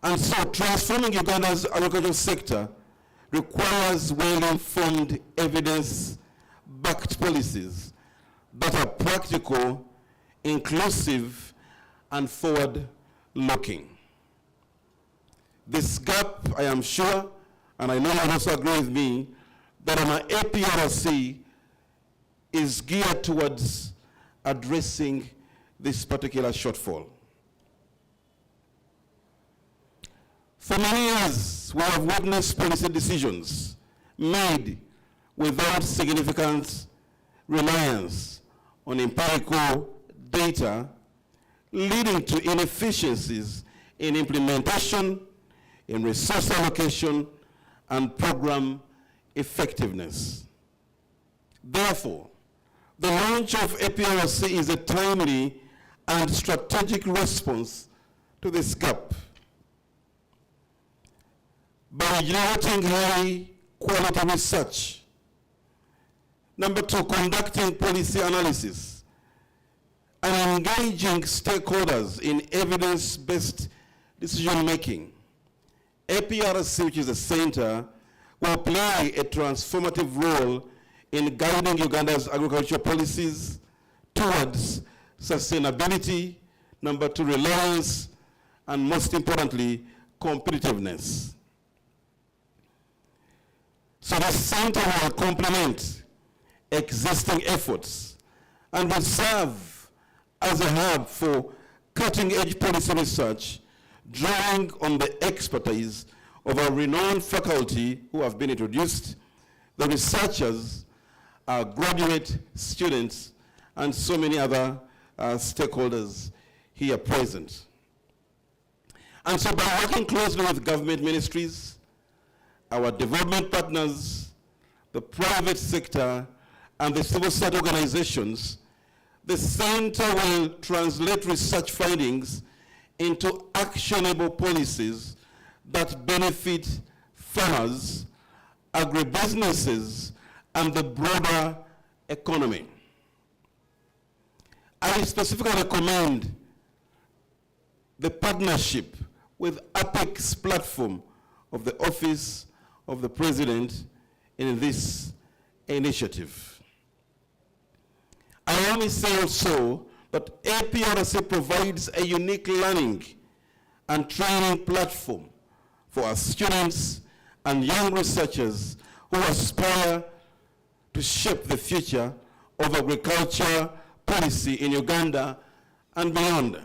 And so transforming Uganda's agricultural sector requires well-informed, evidence-backed policies that are practical, inclusive, and forward-looking. This gap, I am sure, and I know you also agree with me, that our APRC is geared towards addressing this particular shortfall. For many years, we have witnessed policy decisions made without significant reliance on empirical data, leading to inefficiencies in implementation, in resource allocation, and program effectiveness. Therefore, the launch of APRC is a timely and strategic response to this gap. By generating high-quality research. Number two, conducting policy analysis and engaging stakeholders in evidence-based decision-making. APRC, which is a center, will play a transformative role in guiding Uganda's agricultural policies towards sustainability, number two, reliance, and most importantly, competitiveness. So the center will complement existing efforts and will serve as a hub for cutting-edge policy research, drawing on the expertise of our renowned faculty who have been introduced, the researchers, our graduate students, and so many other stakeholders here present. And so by working closely with government ministries, our development partners, the private sector, and the civil society organizations, the center will translate research findings into actionable policies that benefit farmers, agribusinesses, and the broader economy. I specifically recommend the partnership with Apex platform of the Office of the President in this initiative. I only say also that APRC provides a unique learning and training platform for our students and young researchers who aspire to shape the future of agriculture policy in Uganda and beyond.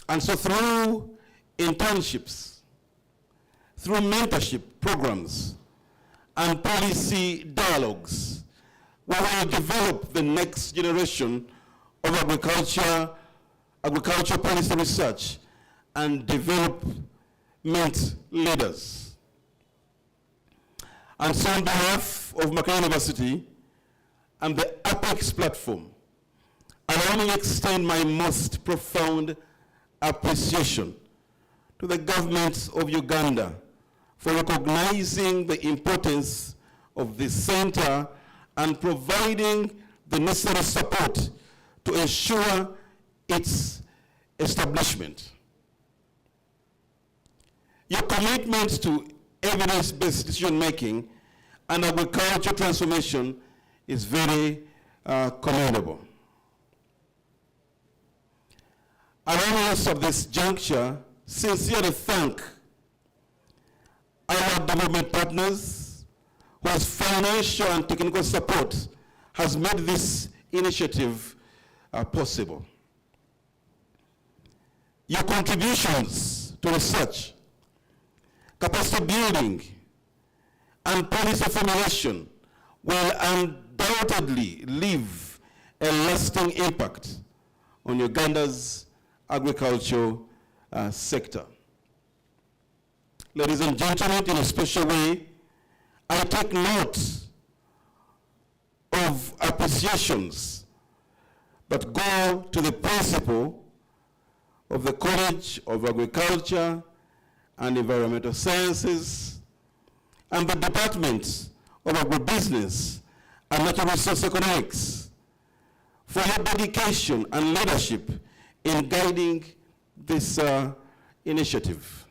And so through internships, through mentorship programs, and policy dialogues, we will develop the next generation of agriculture policy research and development leaders. And so on behalf of Makerere University and the Apex platform, I want to extend my most profound appreciation to the government of Uganda for recognizing the importance of this center and providing the necessary support to ensure its establishment. Your commitment to evidence-based decision-making and agriculture transformation is very commendable. I want to, at this juncture, sincerely thank our development partners whose financial and technical support has made this initiative possible. Your contributions to research, capacity building, and policy formulation will undoubtedly leave a lasting impact on Uganda's agricultural sector. Ladies and gentlemen, in a special way, I take note of appreciations that go to the principal of the College of Agriculture and Environmental Sciences and the Department of Agribusiness and Natural Resource Economics for your dedication and leadership in guiding this initiative.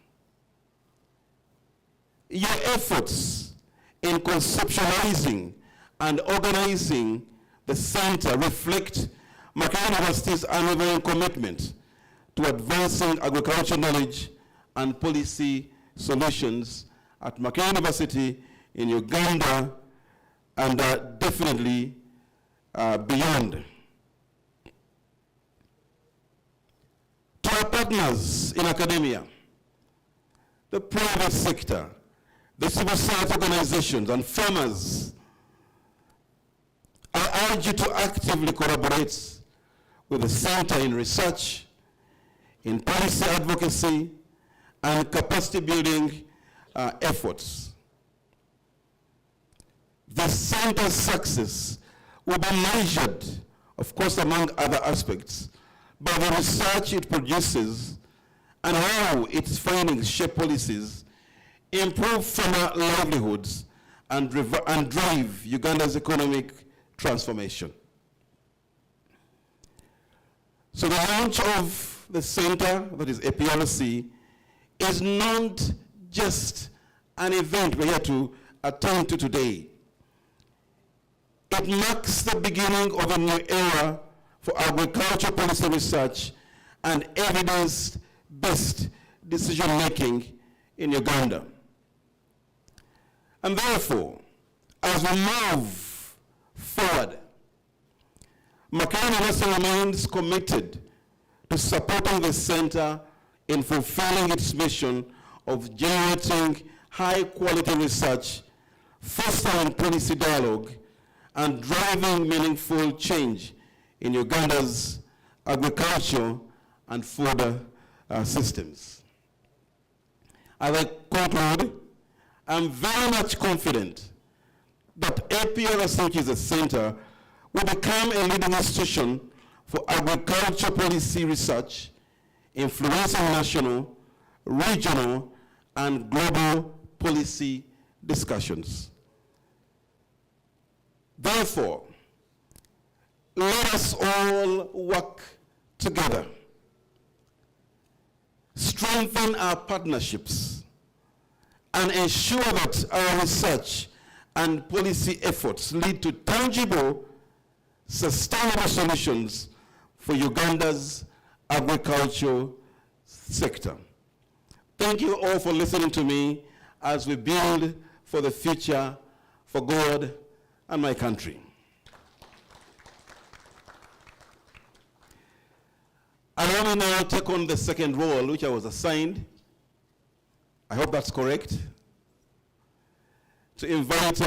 Your efforts in conceptualizing and organizing the center reflect Makerere University's unwavering commitment to advancing agricultural knowledge and policy solutions at Makerere University in Uganda and definitely beyond. To our partners in academia, the private sector, the civil society organizations, and farmers, I urge you to actively collaborate with the Center in research, in policy advocacy, and capacity building efforts. The Center's success will be measured, of course, among other aspects, by the research it produces and how its findings shape policies, improve farmer livelihoods, and drive Uganda's economic transformation. So the launch of the center, that is APRC, is not just an event we're here to attend to today. It marks the beginning of a new era for agriculture policy research and evidence-based decision-making in Uganda. And therefore, as we move forward, Makerere University remains committed to supporting the center in fulfilling its mission of generating high-quality research, fostering policy dialogue, and driving meaningful change in Uganda's agriculture and food systems. As I conclude, I'm very much confident that APRC, which is a center, will become a leading institution for agriculture policy research, influencing national, regional, and global policy discussions. Therefore, let us all work together, strengthen our partnerships, and ensure that our research and policy efforts lead to tangible, sustainable solutions for Uganda's agricultural sector. Thank you all for listening to me as we build for the future, for God and my country. Allow me now to take on the second role which I was assigned. I hope that's correct. To invite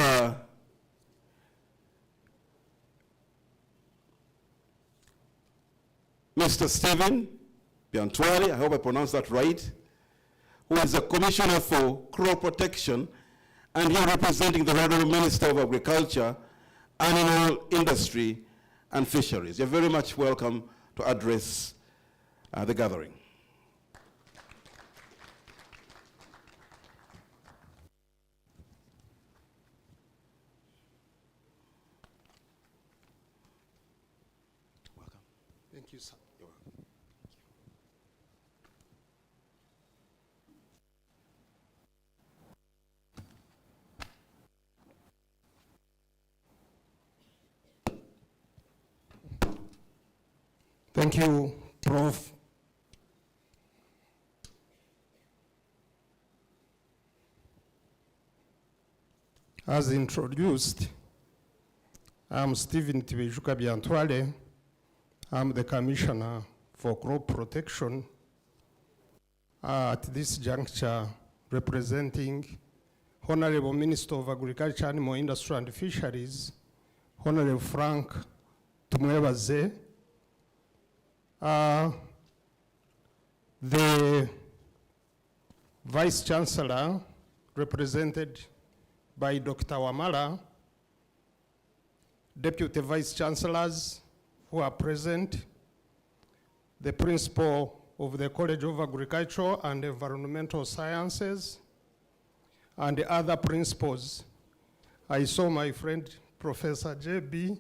Mr. Stephen Biantwari, I hope I pronounced that right, who is the Commissioner for Crop Protection, and here representing the Honorable Minister of Agriculture, Animal Industry, and Fisheries. You're very much welcome to address the gathering. Welcome. Thank you, sir. You're welcome. Thank you, Prof. As introduced, I'm Stephen Tibejuka Biantwale. I'm the Commissioner for Crop Protection. At this juncture, representing Honorable Minister of Agriculture, Animal Industry and Fisheries, Honorable Frank Tumwebaze, the Vice Chancellor, represented by Dr. Wamala, Deputy Vice Chancellors who are present, the Principal of the College of Agricultural and Environmental Sciences, and the other principals. I saw my friend, Professor J.B.,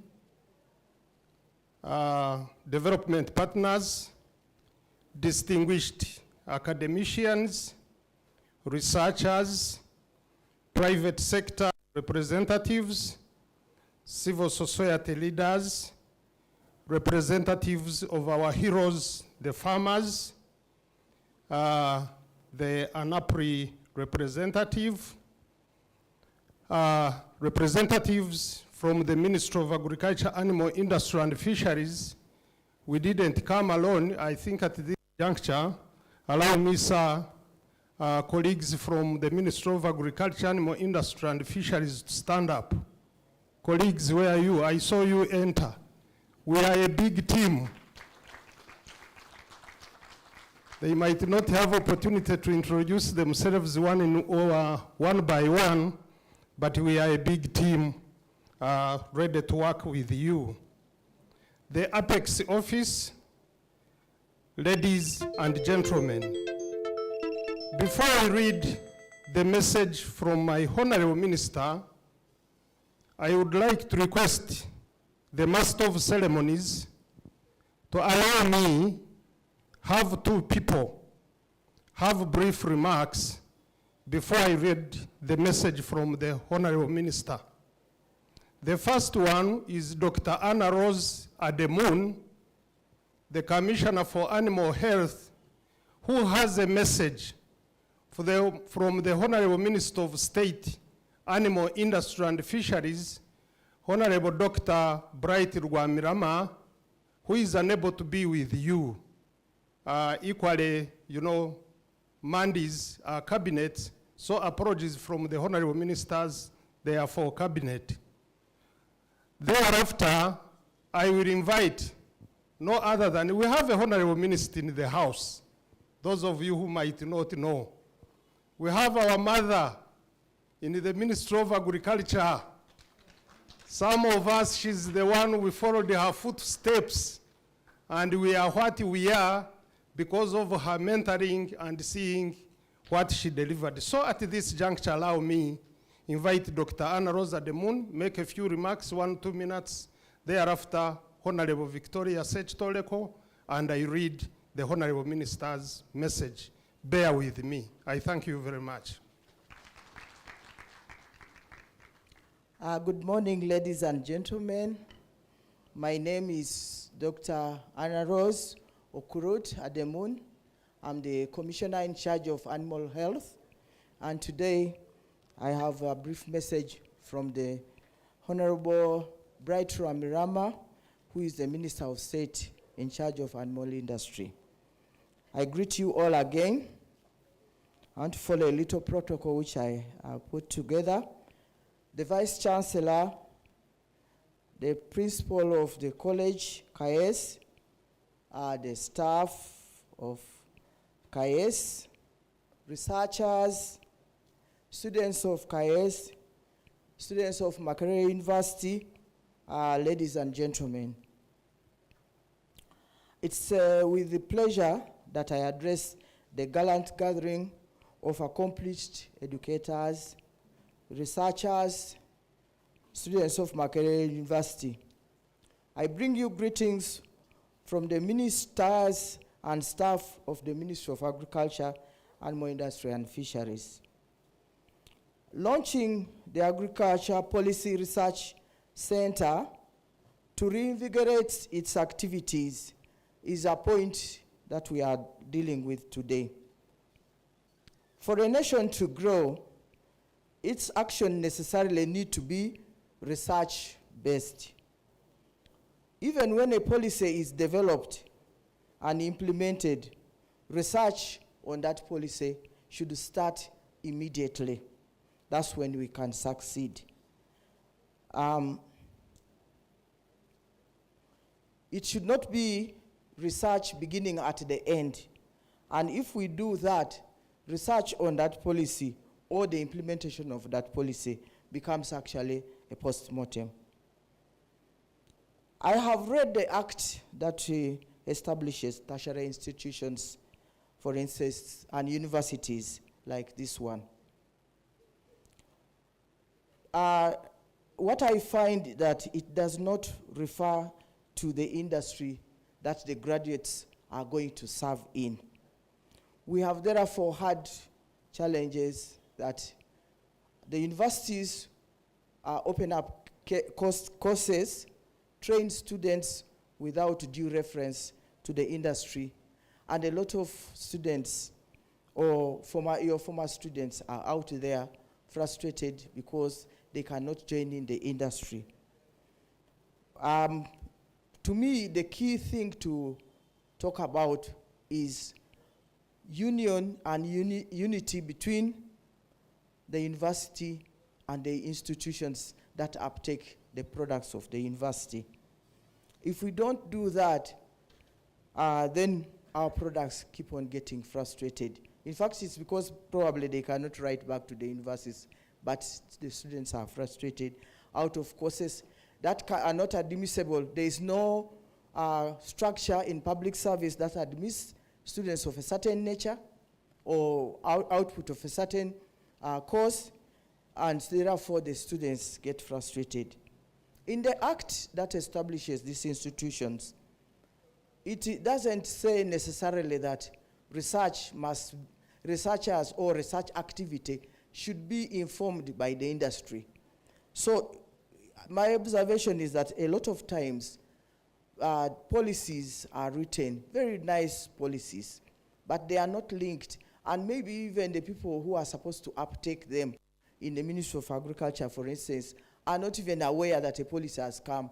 development partners, distinguished academicians, researchers, private sector representatives, civil society leaders, representatives of our heroes, the farmers, the ANAPRI representative, representatives from the Ministry of Agriculture, Animal Industry and Fisheries. We didn't come alone. I think at this juncture, allow me, sir, colleagues from the Ministry of Agriculture, Animal Industry and Fisheries to stand up. Colleagues, where are you? I saw you enter. We are a big team. They might not have opportunity to introduce themselves one by one, but we are a big team ready to work with you. The Apex office, ladies and gentlemen, before I read the message from my Honorable Minister, I would like to request the Master of Ceremonies to allow me have two people have brief remarks before I read the message from the Honorable Minister. The first one is Dr. Anna Rose Ademun, the Commissioner for Animal Health, who has a message from the Honorable Minister of State, Animal Industry and Fisheries, Honorable Dr. Bright Rwamirama, who is unable to be with you. Equally, you know, Mandy's cabinet, so apologies from the Honorable Ministers, they are for cabinet. Thereafter, I will invite no other than, we have a Honorable Minister in the House, those of you who might not know. We have our mother in the Ministry of Agriculture. Some of us, she's the one we followed her footsteps, and we are what we are because of her mentoring and seeing what she delivered. So at this juncture, allow me invite Dr. Anna Rosa Demun, make a few remarks, 1-2 minutes. Thereafter, Honorable Victoria Sechitoleko, and I read the Honorable Minister's message. Bear with me. I thank you very much. Good morning, ladies and gentlemen. My name is Dr. Anna Rose Okurut Ademun. I'm the Commissioner in charge of Animal Health. And today, I have a brief message from the Honorable Bright Ramirama, who is the Minister of State in charge of animal industry. I greet you all again. I want to follow a little protocol which I put together. The Vice Chancellor, the Principal of the College, CAES, the staff of CAES, researchers, students of CAES, students of Makerere University, ladies and gentlemen. It's with the pleasure that I address the gallant gathering of accomplished educators, researchers, students of Makerere University. I bring you greetings from the ministers and staff of the Ministry of Agriculture, Animal Industry and Fisheries. Launching the Agriculture Policy Research Center to reinvigorate its activities is a point that we are dealing with today. For a nation to grow, its action necessarily need to be research-based. Even when a policy is developed and implemented, research on that policy should start immediately. That's when we can succeed. It should not be research beginning at the end. And if we do that, research on that policy or the implementation of that policy becomes actually a post-mortem. I have read the act that establishes tertiary institutions, for instance, and universities like this one. What I find that it does not refer to the industry that the graduates are going to serve in. We have therefore had challenges that the universities open up courses, train students without due reference to the industry, and a lot of students or former students are out there frustrated because they cannot join in the industry. To me, the key thing to talk about is union and unity between the university and the institutions that uptake the products of the university. If we don't do that, then our products keep on getting frustrated. In fact, it's because probably they cannot write back to the universities, but the students are frustrated out of courses that are not admissible. There is no structure in public service that admits students of a certain nature or output of a certain course, and therefore the students get frustrated. In the act that establishes these institutions, it doesn't say necessarily that researchers or research activity should be informed by the industry. So my observation is that a lot of times policies are written, very nice policies, but they are not linked. And maybe even the people who are supposed to uptake them in the Ministry of Agriculture, for instance, are not even aware that a policy has come.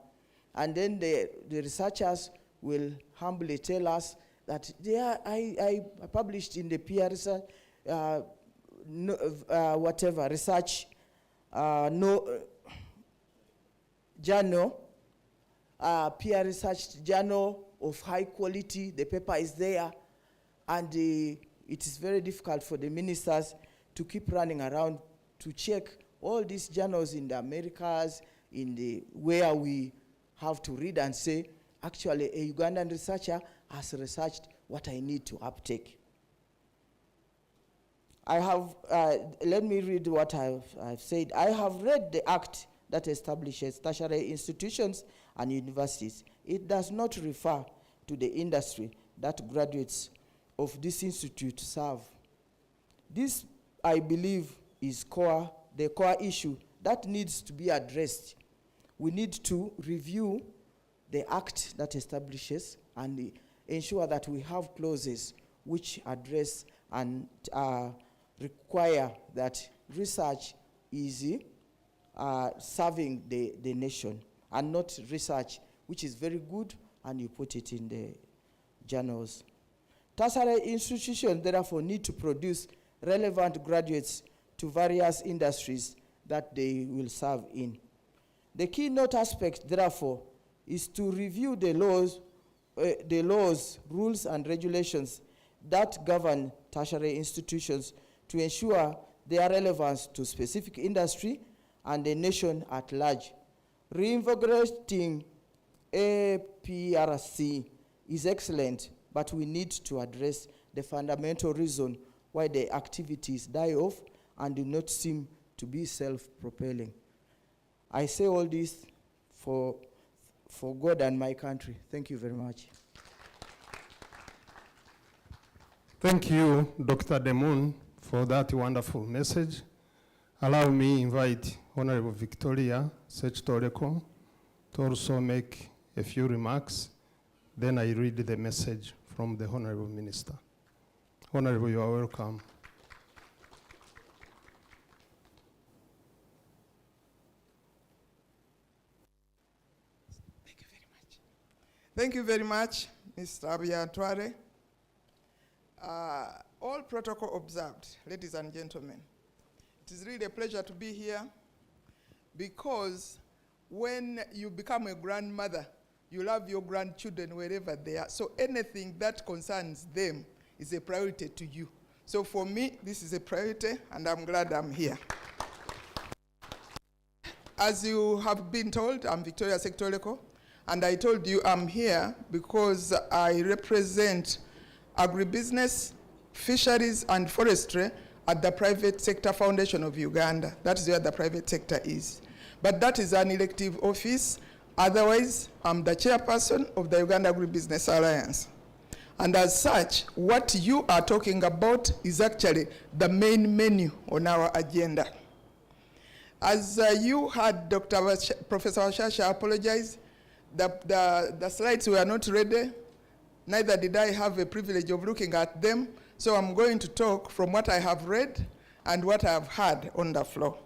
And then the researchers will humbly tell us that I published in the APRC research journal, peer research journal of high quality. The paper is there, and it is very difficult for the ministers to keep running around to check all these journals in the Americas, where we have to read and say, actually, a Ugandan researcher has researched what I need to uptake. I have, let me read what I've said. I have read the act that establishes tertiary institutions and universities. It does not refer to the industry that graduates of this institute serve. This, I believe, is the core issue that needs to be addressed. We need to review the act that establishes and ensure that we have clauses which address and require that research is serving the nation, and not research which is very good and you put it in the journals. Tertiary institutions therefore need to produce relevant graduates to various industries that they will serve in. The keynote aspect, therefore, is to review the laws, rules, and regulations that govern tertiary institutions to ensure their relevance to specific industry and the nation at large. Reinvigorating APRC is excellent, but we need to address the fundamental reason why the activities die off and do not seem to be self-propelling. I say all this for God and my country. Thank you very much. Thank you, Dr. Demun, for that wonderful message. Allow me invite Honorable Victoria Sechtoreko to also make a few remarks. Then I read the message from the Honorable Minister. Honorable, you are welcome. Thank you very much, Mr. Abiatware. All protocol observed, ladies and gentlemen. It is really a pleasure to be here because when you become a grandmother, you love your grandchildren wherever they are. So anything that concerns them is a priority to you. So for me, this is a priority, and I'm glad I'm here. As you have been told, I'm Victoria Sectoreko, and I told you I'm here because I represent agribusiness, fisheries, and forestry at the Private Sector Foundation of Uganda. That is where the private sector is. But that is an elective office. Otherwise, I'm the chairperson of the Uganda Agribusiness Alliance. And as such, what you are talking about is actually the main menu on our agenda. As you heard Professor Washasha apologize, the slides were not ready. Neither did I have a privilege of looking at them. So I'm going to talk from what I have read and what I have heard on the floor.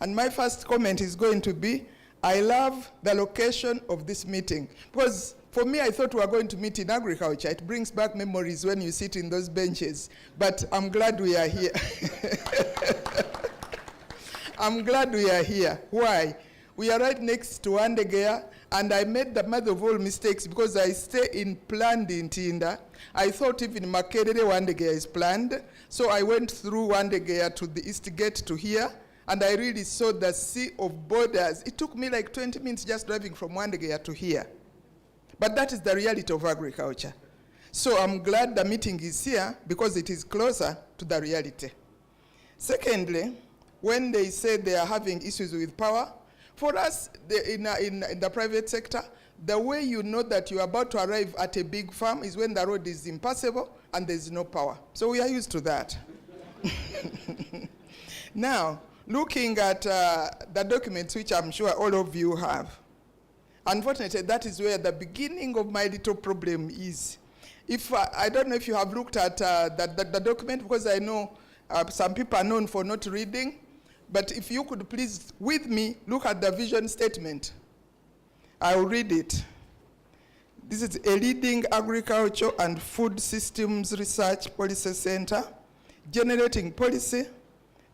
And my first comment is going to be, I love the location of this meeting. Because for me, I thought we were going to meet in agriculture. It brings back memories when you sit in those benches. But I'm glad we are here. I'm glad we are here. Why? We are right next to Wandegea, and I made the mother of all mistakes because I stay in planned in Tinda. I thought even Makerere Wandegea is planned. So I went through Wandegea to the east gate to here, and I really saw the sea of borders. It took me like 20 minutes just driving from Wandegea to here. But that is the reality of agriculture. So I'm glad the meeting is here because it is closer to the reality. Secondly, when they say they are having issues with power, for us in the private sector, the way you know that you're about to arrive at a big farm is when the road is impassable and there's no power. So we are used to that. Now, looking at the documents, which I'm sure all of you have, unfortunately, that is where the beginning of my little problem is. If I don't know if you have looked at the document, because I know some people are known for not reading, but if you could please, with me, look at the vision statement. I'll read it. This is a leading agriculture and food systems research policy center, generating policy,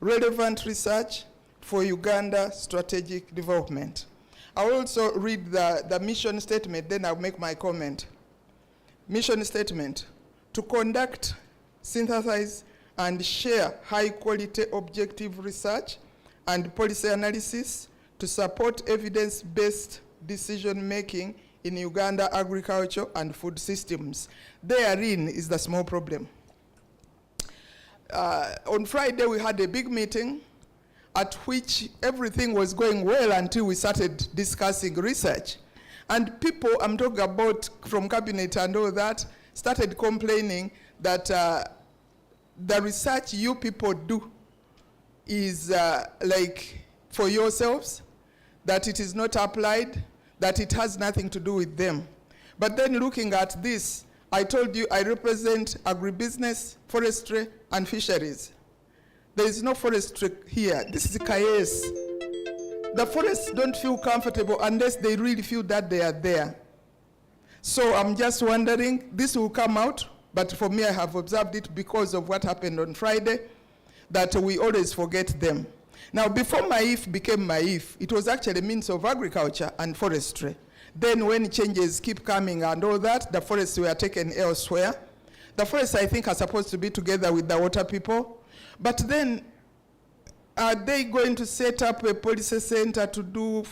relevant research for Uganda strategic development. I'll also read the mission statement, then I'll make my comment. Mission statement: to conduct, synthesize, and share high-quality objective research and policy analysis to support evidence-based decision-making in Uganda agriculture and food systems. Therein is the small problem. On Friday, we had a big meeting, at which everything was going well until we started discussing research. And people, I'm talking about from cabinet and all that, started complaining that the research you people do is like for yourselves, that it is not applied, that it has nothing to do with them. But then looking at this, I told you I represent agribusiness, forestry, and fisheries. There is no forestry here. This is Kayes. The forests don't feel comfortable unless they really feel that they are there. So I'm just wondering, this will come out, but for me I have observed it because of what happened on Friday, that we always forget them. Now before MAIF became MAIF, it was actually means of agriculture and forestry. Then when changes keep coming and all that, the forests were taken elsewhere. The forests, I think, are supposed to be together with the water people. But then, are they going to set up a policy center to do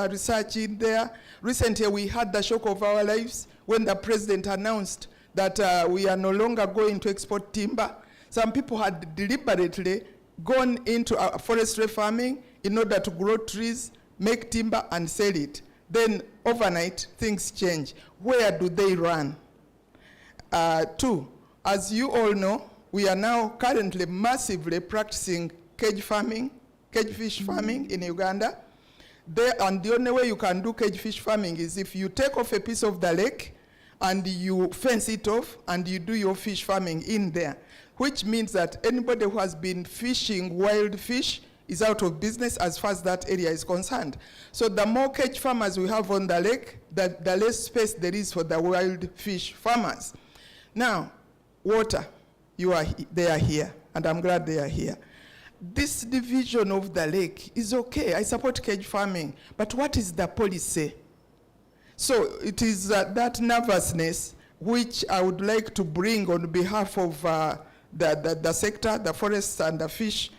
research in there? Recently, we had the shock of our lives when the president announced that we are no longer going to export timber. Some people had deliberately gone into forestry farming in order to grow trees, make timber, and sell it. Then overnight, things change. Where do they run? Two, as you all know, we are now currently massively practicing cage fish farming in Uganda. And the only way you can do cage fish farming is if you take off a piece of the lake and you fence it off and you do your fish farming in there, which means that anybody who has been fishing wild fish is out of business as far as that area is concerned. So the more cage farmers we have on the lake, the less space there is for the wild fish farmers. Now, water, they are here, and I'm glad they are here. This division of the lake is okay. I support cage farming, but what is the policy? So it is that nervousness which I would like to bring on behalf of the sector, the forests and the fish.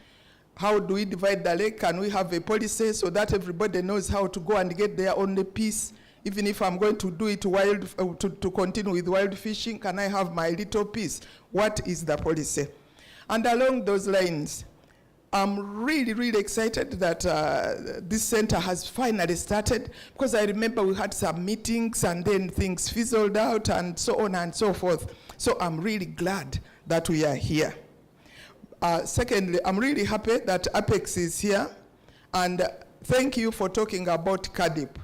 How do we divide the lake? Can we have a policy so that everybody knows how to go and get their own piece? Even if I'm going to do it wild, to continue with wild fishing, can I have my little piece? What is the policy? And along those lines, I'm really, really excited that this center has finally started, because I remember we had some meetings and then things fizzled out and so on and so forth. So I'm really glad that we are here. Secondly, I'm really happy that Apex is here, and thank you for talking about CADIP.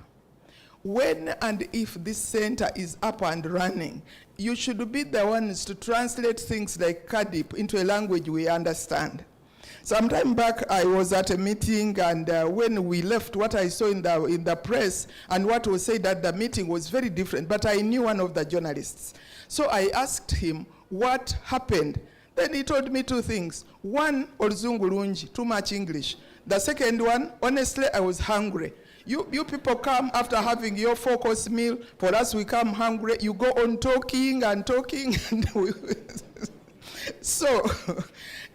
When and if this center is up and running, you should be the ones to translate things like CADIP into a language we understand. Some time back, I was at a meeting, and when we left, what I saw in the press and what was said at the meeting was very different, but I knew one of the journalists. So I asked him what happened. Then he told me two things. One, Oluzungulunji, too much English. The second one, honestly, I was hungry. You people come after having your 4-course meal. For us, we come hungry. You go on talking and talking. So,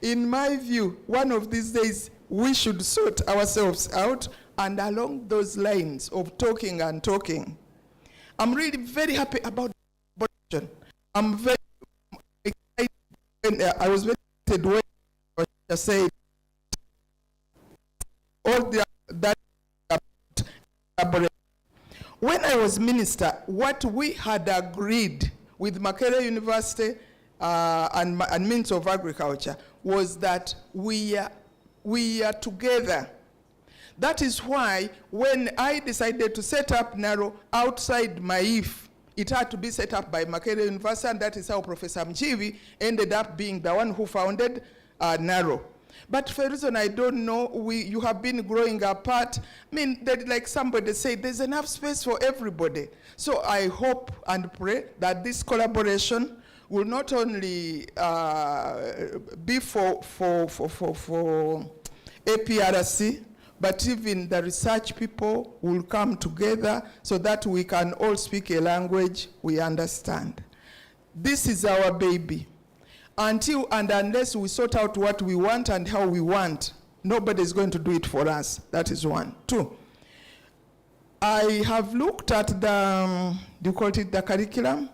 in my view, one of these days, we should sort ourselves out, and along those lines of talking and talking. I'm really very happy about the abortion. I'm very excited. I was very excited when I said all that about. When I was minister, what we had agreed with Makerere University and Ministry of Agriculture was that we are together. That is why when I decided to set up NARO outside MAIF, it had to be set up by Makerere University, and that is how Professor Mchivi ended up being the one who founded NARO. But for a reason I don't know, you have been growing apart. I mean, like somebody said, there's enough space for everybody. So I hope and pray that this collaboration will not only be for APRC, but even the research people will come together so that we can all speak a language we understand. This is our baby. Until and unless we sort out what we want and how we want, nobody is going to do it for us. That is one. Two, I have looked at the curriculum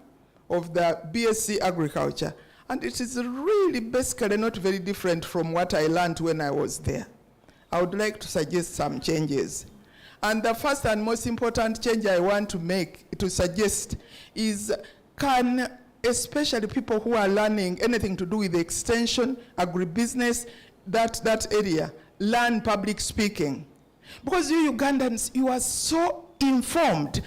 of the BSc Agriculture, and it is really basically not very different from what I learned when I was there. I would like to suggest some changes. And the first and most important change I want to suggest is, can especially people who are learning anything to do with extension, agribusiness, that area, learn public speaking. Because you Ugandans, you are so informed,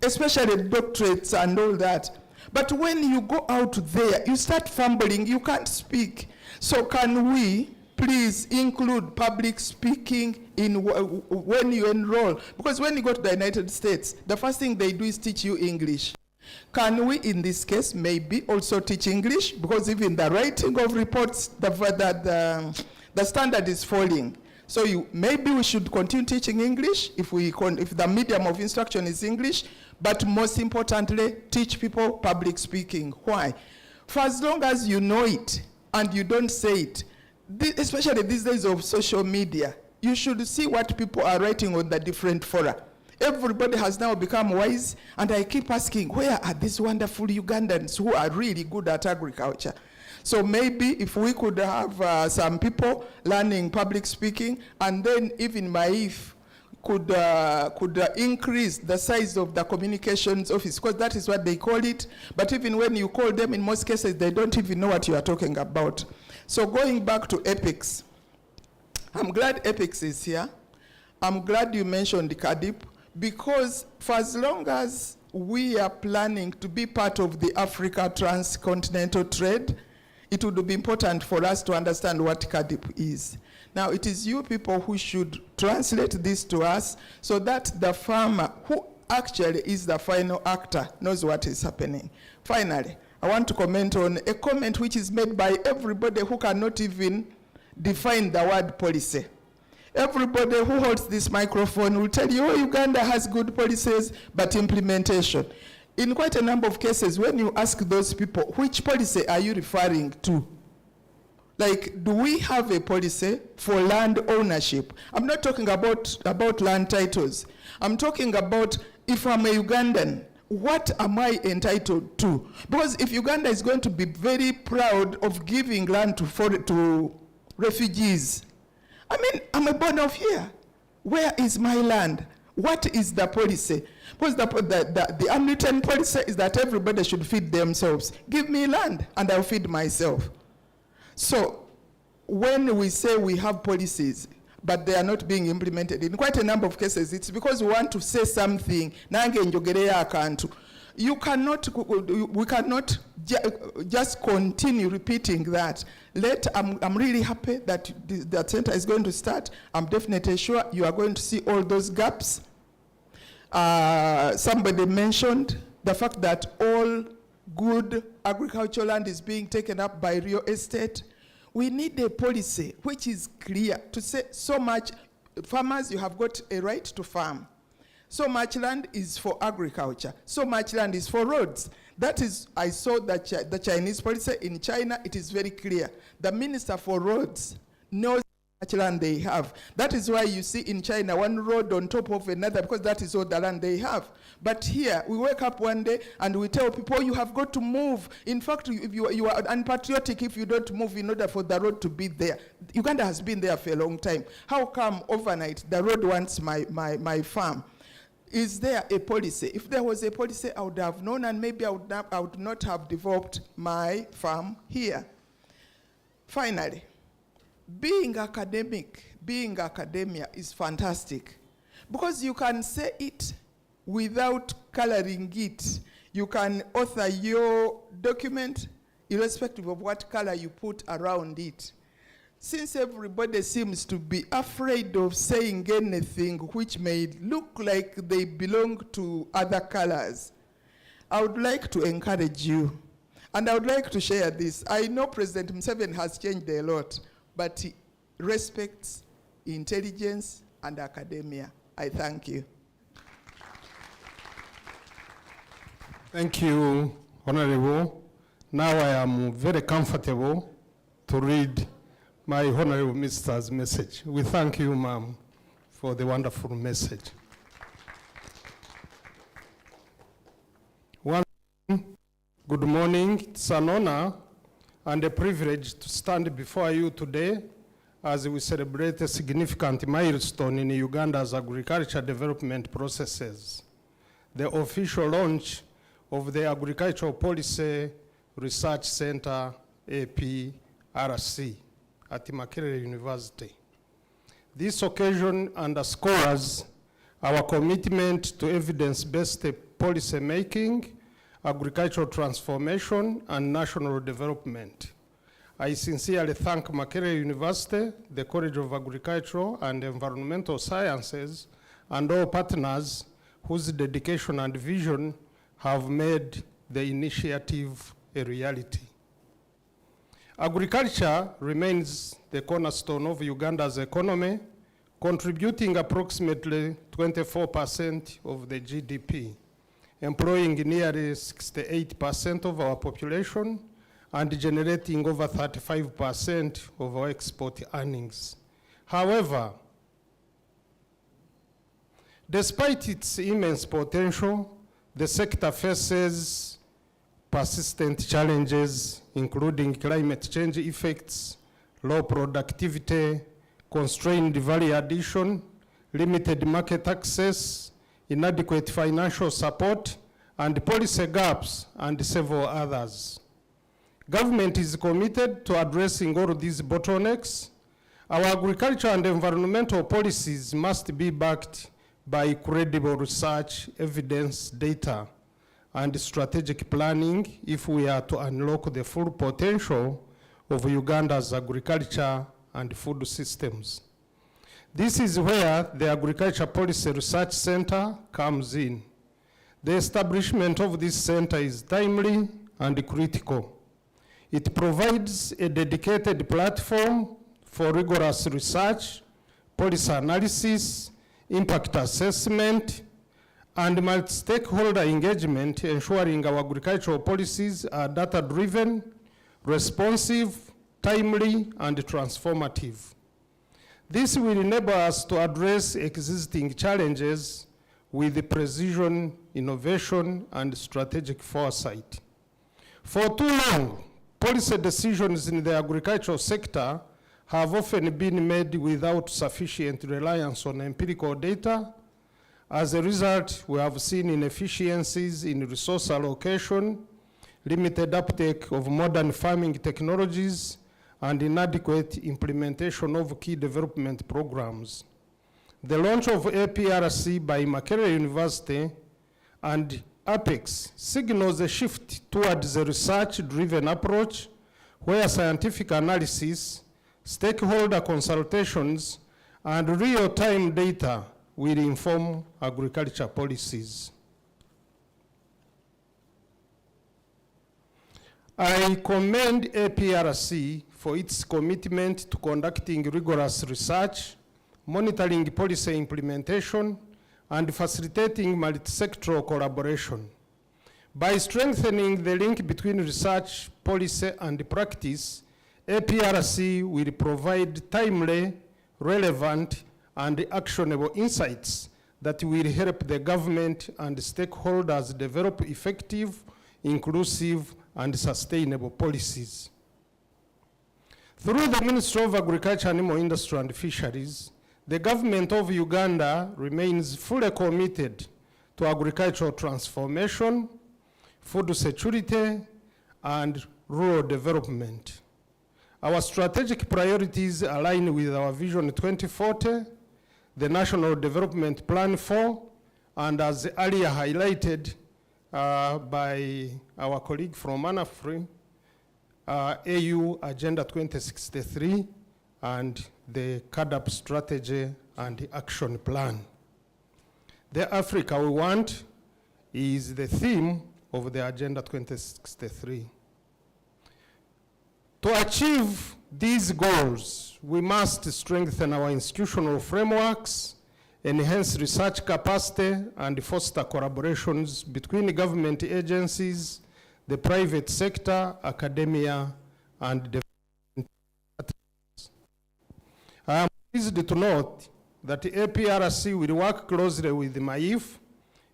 especially doctorates and all that. But when you go out there, you start fumbling, you can't speak. So can we please include public speaking in when you enroll? Because when you go to the United States, the first thing they do is teach you English. Can we, in this case, maybe also teach English? Because even the writing of reports, the standard is falling. So maybe we should continue teaching English if the medium of instruction is English, but most importantly, teach people public speaking. Why? For as long as you know it and you don't say it, especially these days of social media, you should see what people are writing on the different fora. Everybody has now become wise, and I keep asking, where are these wonderful Ugandans who are really good at agriculture? So maybe if we could have some people learning public speaking, and then even Maif could increase the size of the communications office, because that is what they call it. But even when you call them, in most cases, they don't even know what you are talking about. So going back to EPICS, I'm glad EPICS is here. I'm glad you mentioned CADIP, because for as long as we are planning to be part of the Africa transcontinental trade, it would be important for us to understand what CADIP is. Now, it is you people who should translate this to us so that the farmer, who actually is the final actor, knows what is happening. Finally, I want to comment on a comment which is made by everybody who cannot even define the word policy. Everybody who holds this microphone will tell you, oh, Uganda has good policies, but implementation. In quite a number of cases, when you ask those people, which policy are you referring to? Like, do we have a policy for land ownership? I'm not talking about land titles. I'm talking about, if I'm a Ugandan, what am I entitled to? Because if Uganda is going to be very proud of giving land to refugees, I mean, I'm a born of here. Where is my land? What is the policy? Because the unwritten policy is that everybody should feed themselves. Give me land and I'll feed myself. So when we say we have policies, but they are not being implemented, in quite a number of cases, it's because we want to say something. We cannot just continue repeating that. I'm really happy that the center is going to start. I'm definitely sure you are going to see all those gaps. Somebody mentioned the fact that all good agricultural land is being taken up by real estate. We need a policy which is clear to say so much, farmers, you have got a right to farm. So much land is for agriculture. So much land is for roads. That is, I saw that the Chinese policy in China, it is very clear. The minister for roads knows how much land they have. That is why you see in China one road on top of another, because that is all the land they have. But here, we wake up one day and we tell people, you have got to move. In fact, you are unpatriotic if you don't move in order for the road to be there. Uganda has been there for a long time. How come overnight the road wants my farm? Is there a policy? If there was a policy, I would have known, and maybe I would not have developed my farm here. Finally, being academia is fantastic, because you can say it without coloring it. You can author your document irrespective of what color you put around it. Since everybody seems to be afraid of saying anything which may look like they belong to other colors, I would like to encourage you. And I would like to share this. I know President Museveni has changed a lot, but he respects intelligence and academia. I thank you. Thank you, Honorable. Now I am very comfortable to read my Honorable Minister's message. We thank you, ma'am, for the wonderful message. Good morning. It's an honor and a privilege to stand before you today as we celebrate a significant milestone in Uganda's agriculture development processes, the official launch of the Agricultural Policy Research Center, APRC, at Makerere University. This occasion underscores our commitment to evidence-based policy making, agricultural transformation, and national development. I sincerely thank Makerere University, the College of Agricultural and Environmental Sciences, and all partners whose dedication and vision have made the initiative a reality. Agriculture remains the cornerstone of Uganda's economy, contributing approximately 24% of the GDP, employing nearly 68% of our population, and generating over 35% of our export earnings. However, despite its immense potential, the sector faces persistent challenges, including climate change effects, low productivity, constrained value addition, limited market access, inadequate financial support, and policy gaps, and several others. Government is committed to addressing all of these bottlenecks. Our agriculture and environmental policies must be backed by credible research, evidence, data, and strategic planning if we are to unlock the full potential of Uganda's agriculture and food systems. This is where the Agriculture Policy Research Center comes in. The establishment of this center is timely and critical. It provides a dedicated platform for rigorous research, policy analysis, impact assessment, and multi-stakeholder engagement, ensuring our agricultural policies are data-driven, responsive, timely, and transformative. This will enable us to address existing challenges with precision, innovation, and strategic foresight. For too long, policy decisions in the agricultural sector have often been made without sufficient reliance on empirical data. As a result, we have seen inefficiencies in resource allocation, limited uptake of modern farming technologies, and inadequate implementation of key development programs. The launch of APRC by Makerere University and APEX signals a shift towards a research-driven approach where scientific analysis, stakeholder consultations, and real-time data will inform agriculture policies. I commend APRC for its commitment to conducting rigorous research, monitoring policy implementation, and facilitating multi-sectoral collaboration. By strengthening the link between research, policy, and practice, APRC will provide timely, relevant, and actionable insights that will help the government and stakeholders develop effective, inclusive, and sustainable policies. Through the Ministry of Agriculture, Animal Industry, and Fisheries, the government of Uganda remains fully committed to agricultural transformation, food security, and rural development. Our strategic priorities align with our Vision 2040, the National Development Plan 4, and as earlier highlighted by our colleague from ANAFRI, AU Agenda 2063, and the CADAP Strategy and Action Plan. The Africa we want is the theme of the Agenda 2063. To achieve these goals, we must strengthen our institutional frameworks, enhance research capacity, and foster collaborations between government agencies, the private sector, academia, and development. I am pleased to note that the APRC will work closely with the MAIF,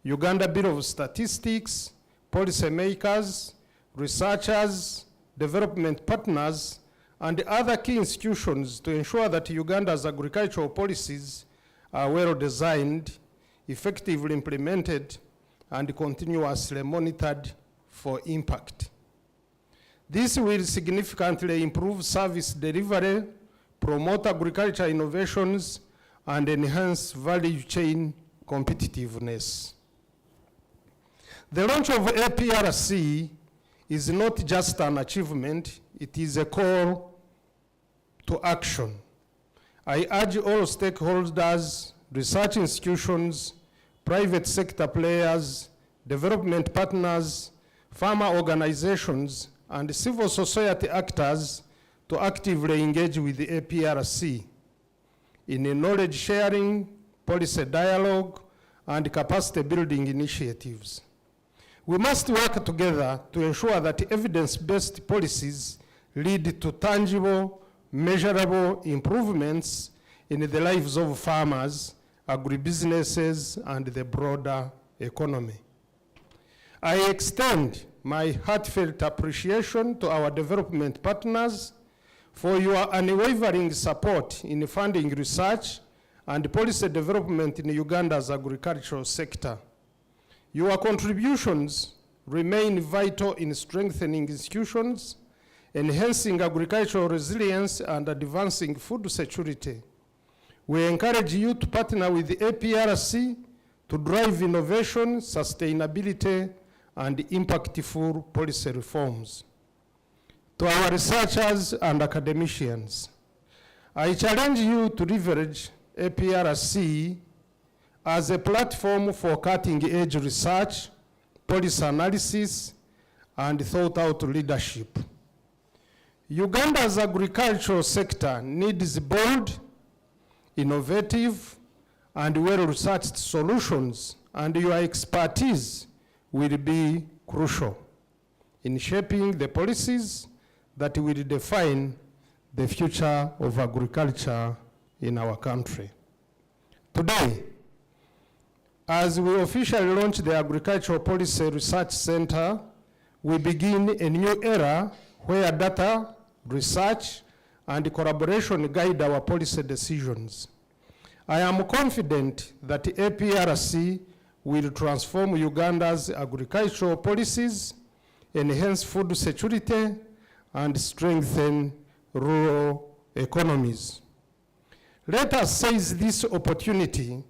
Uganda Bureau of Statistics, policymakers, researchers, development partners, and other key institutions to ensure that Uganda's agricultural policies are well designed, effectively implemented, and continuously monitored for impact. This will significantly improve service delivery, promote agriculture innovations, and enhance value chain competitiveness. The launch of APRC is not just an achievement, it is a call to action. I urge all stakeholders, research institutions, private sector players, development partners, farmer organizations, and civil society actors to actively engage with the APRC in a knowledge sharing, policy dialogue, and capacity building initiatives. We must work together to ensure that evidence-based policies lead to tangible, measurable improvements in the lives of farmers, agribusinesses, and the broader economy. I extend my heartfelt appreciation to our development partners for your unwavering support in funding research and policy development in Uganda's agricultural sector. Your contributions remain vital in strengthening institutions, enhancing agricultural resilience, and advancing food security. We encourage you to partner with the APRC to drive innovation, sustainability, and impactful policy reforms. To our researchers and academicians, I challenge you to leverage APRC as a platform for cutting-edge research, policy analysis, and thought-out leadership. Uganda's agricultural sector needs bold, innovative, and well-researched solutions, and your expertise will be crucial in shaping the policies that will define the future of agriculture in our country. Today, as we officially launch the Agricultural Policy Research Center, we begin a new era where data, research, and collaboration guide our policy decisions. I am confident that APRC will transform Uganda's agricultural policies, enhance food security, and strengthen rural economies. Let us seize this opportunity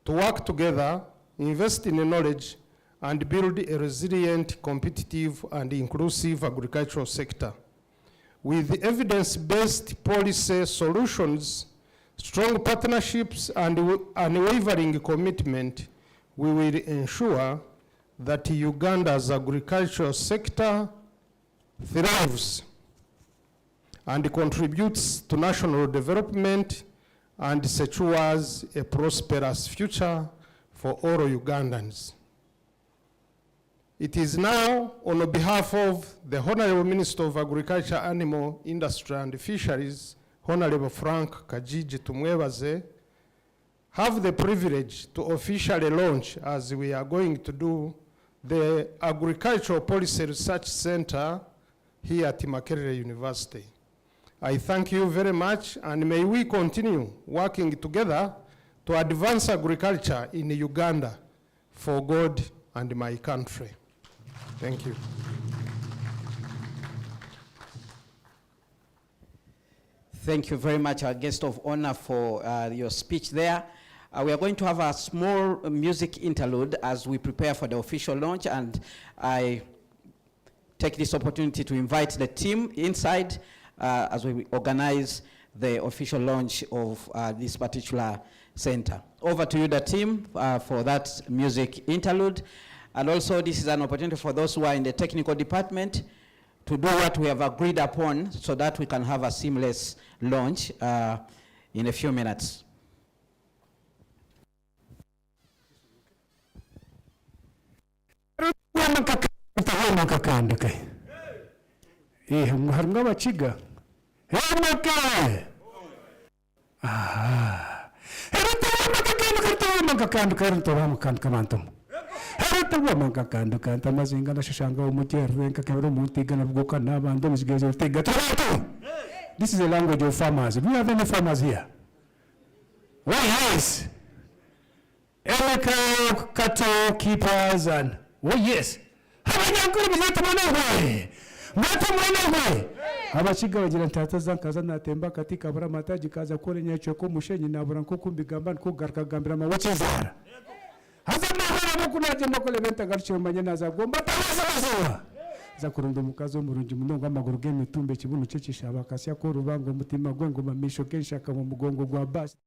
to work together, invest in knowledge, and build a resilient, competitive, and inclusive agricultural sector. With evidence-based policy solutions, strong partnerships, and unwavering commitment, we will ensure that Uganda's agricultural sector thrives and contributes to national development and secures a prosperous future for all Ugandans. It is now on behalf of the Honorable Minister of Agriculture, Animal Industry and Fisheries, Honorable Frank Kajiji Tumwebaze, have the privilege to officially launch, as we are going to do, the Agricultural Policy Research Center here at Makerere University. I thank you very much, and may we continue working together to advance agriculture in Uganda for God and my country. Thank you. Thank you very much, our guest of honor, for your speech there. We are going to have a small music interlude as we prepare for the official launch, and I take this opportunity to invite the team inside as we organize the official launch of this particular center. Over to you, the team, for that music interlude. And also, this is an opportunity for those who are in the technical department to do what we have agreed upon so that we can have a seamless launch in a few minutes. Heretawa mangkakando kanta mazinga na shashanga umuti renka kero munti gana buka na bando misgeze ultiga trato This is the language of farmers. Do we have any farmers here? Oh, yes. Any cattle keepers and, oh, yes. Abachiga bagira ntataza nkaza natemba katika bara mataji kaza kore nyacho ko mushenyi nabura nko kumbigamba nko garkagambira mawachizara haza mahara bakuna jema ko lebenta garcho manyana za gomba tawaza za kurundo mukazo murungi munongo amaguru gemitumbe kibuno cece bakasya ko rubango mutima gwengo mamisho kensha kama mugongo gwa basi.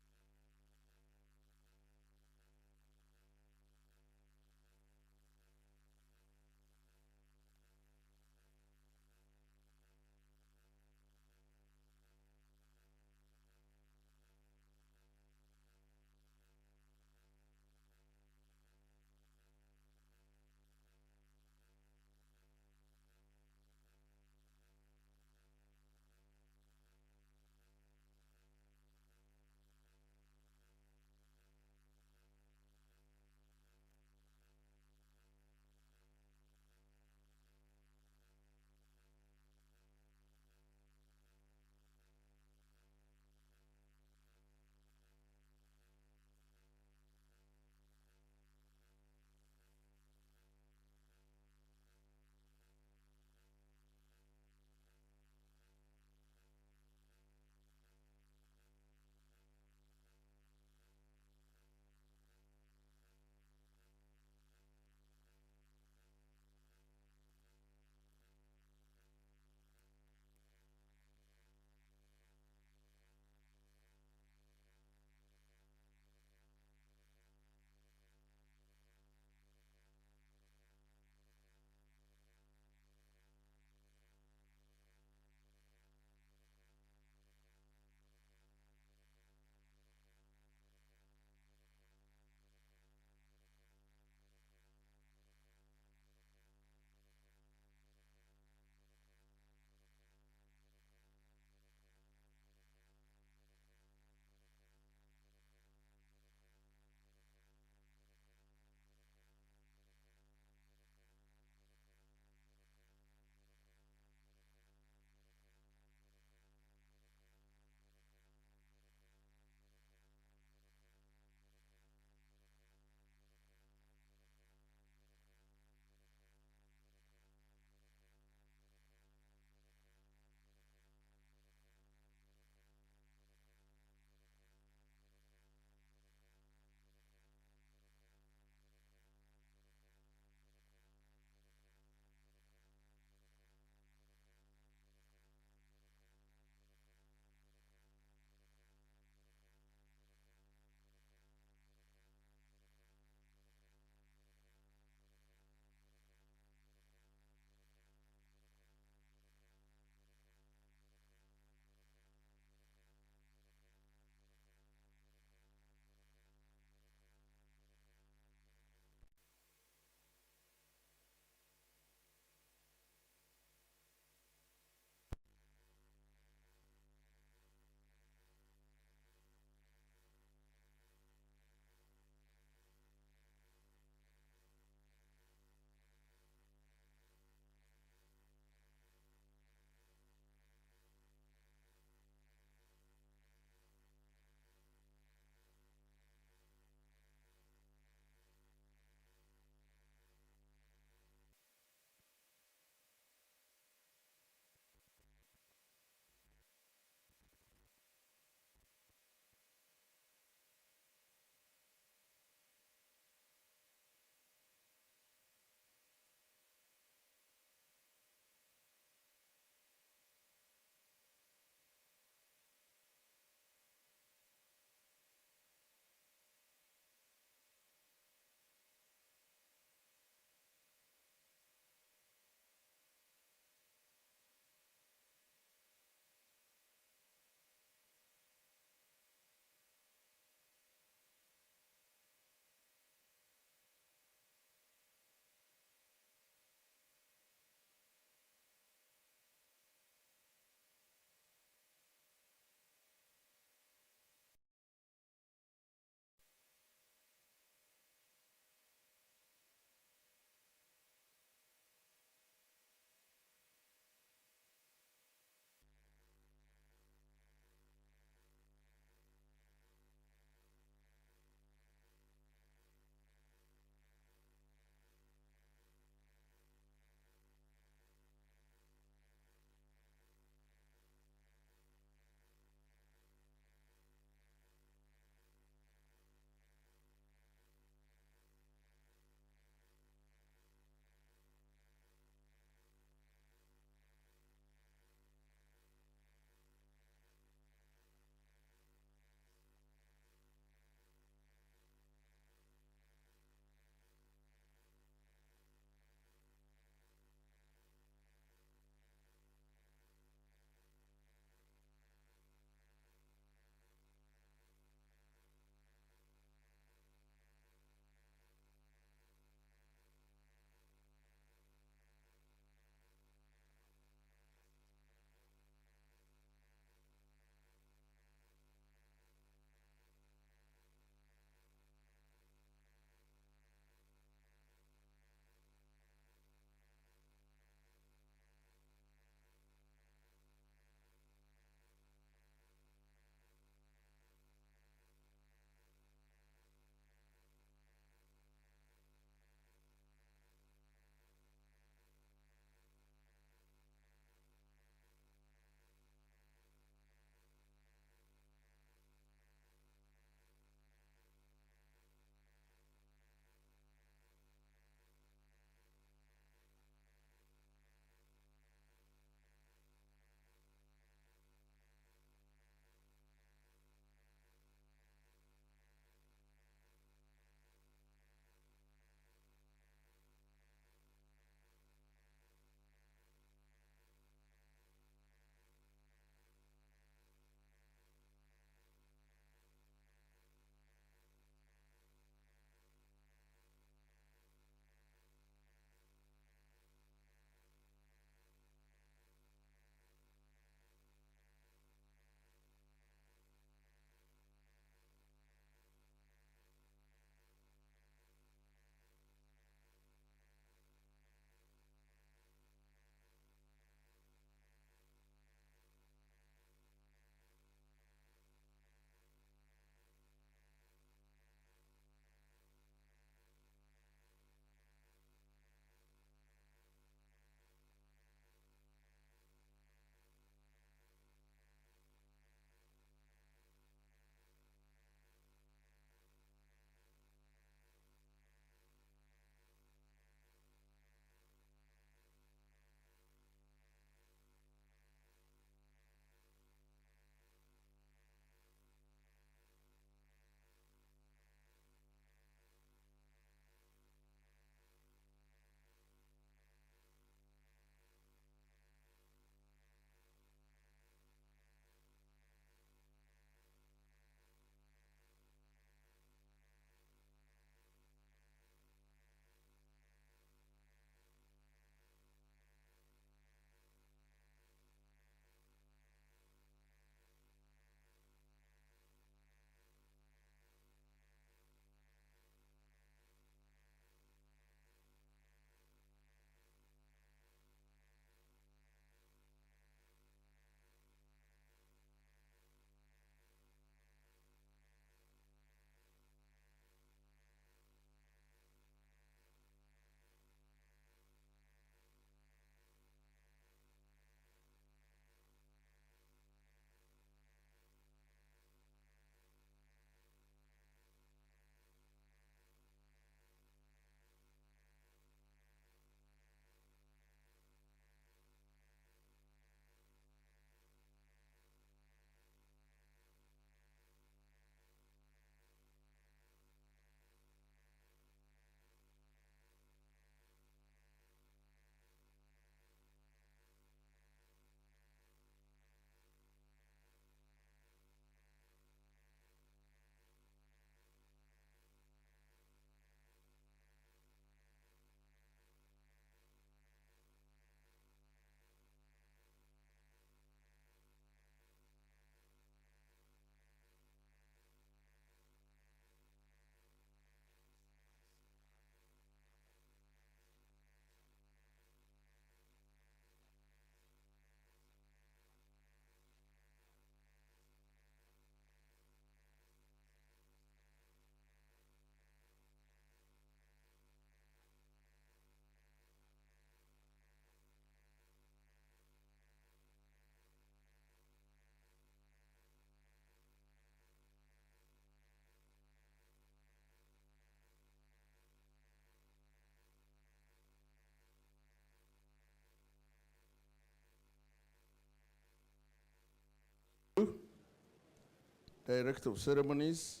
Director of Ceremonies.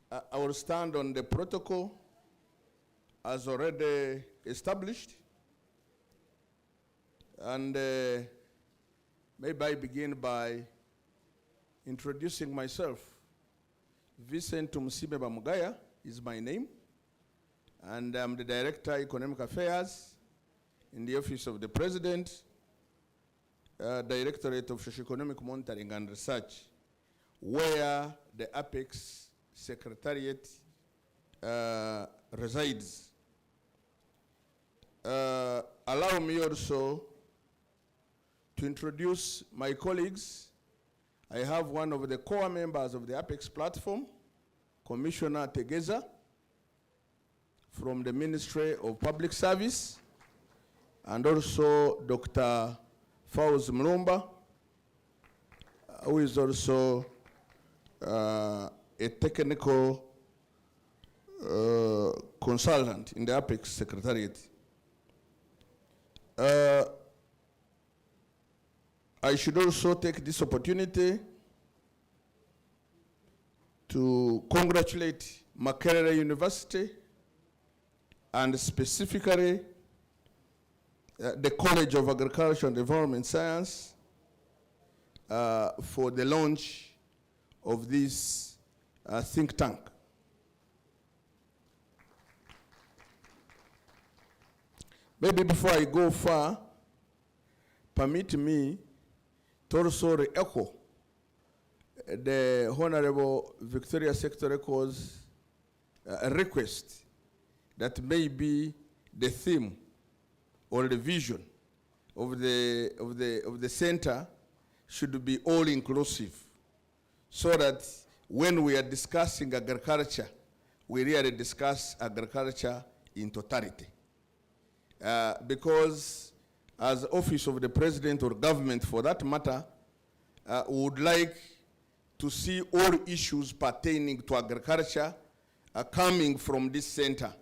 I will stand on the protocol as already established. And maybe I begin by introducing myself. Vincent Tumusime Bamugaya is my name, and I'm the Director of Economic Affairs in the Office of the President, Directorate of Socio-Economic Monitoring and Research, where the Apex Secretariat resides. Allow me also to introduce my colleagues. I have one of the core members of the Apex platform, Commissioner Tegeza, from the Ministry of Public Service, and also Dr. Fawz Mlumba, who is also a technical consultant in the Apex Secretariat. I should also take this opportunity to congratulate Makerere University and specifically the College of Agriculture and Environment Science for the launch of this think tank. Maybe before I go far, permit me to also re-echo the Honorable Victoria Sector Echo's request that maybe the theme or the vision of the center should be all-inclusive, so that when we are discussing agriculture, we really discuss agriculture in totality. Because as Office of the President or government for that matter, we would like to see all issues pertaining to agriculture coming from this center,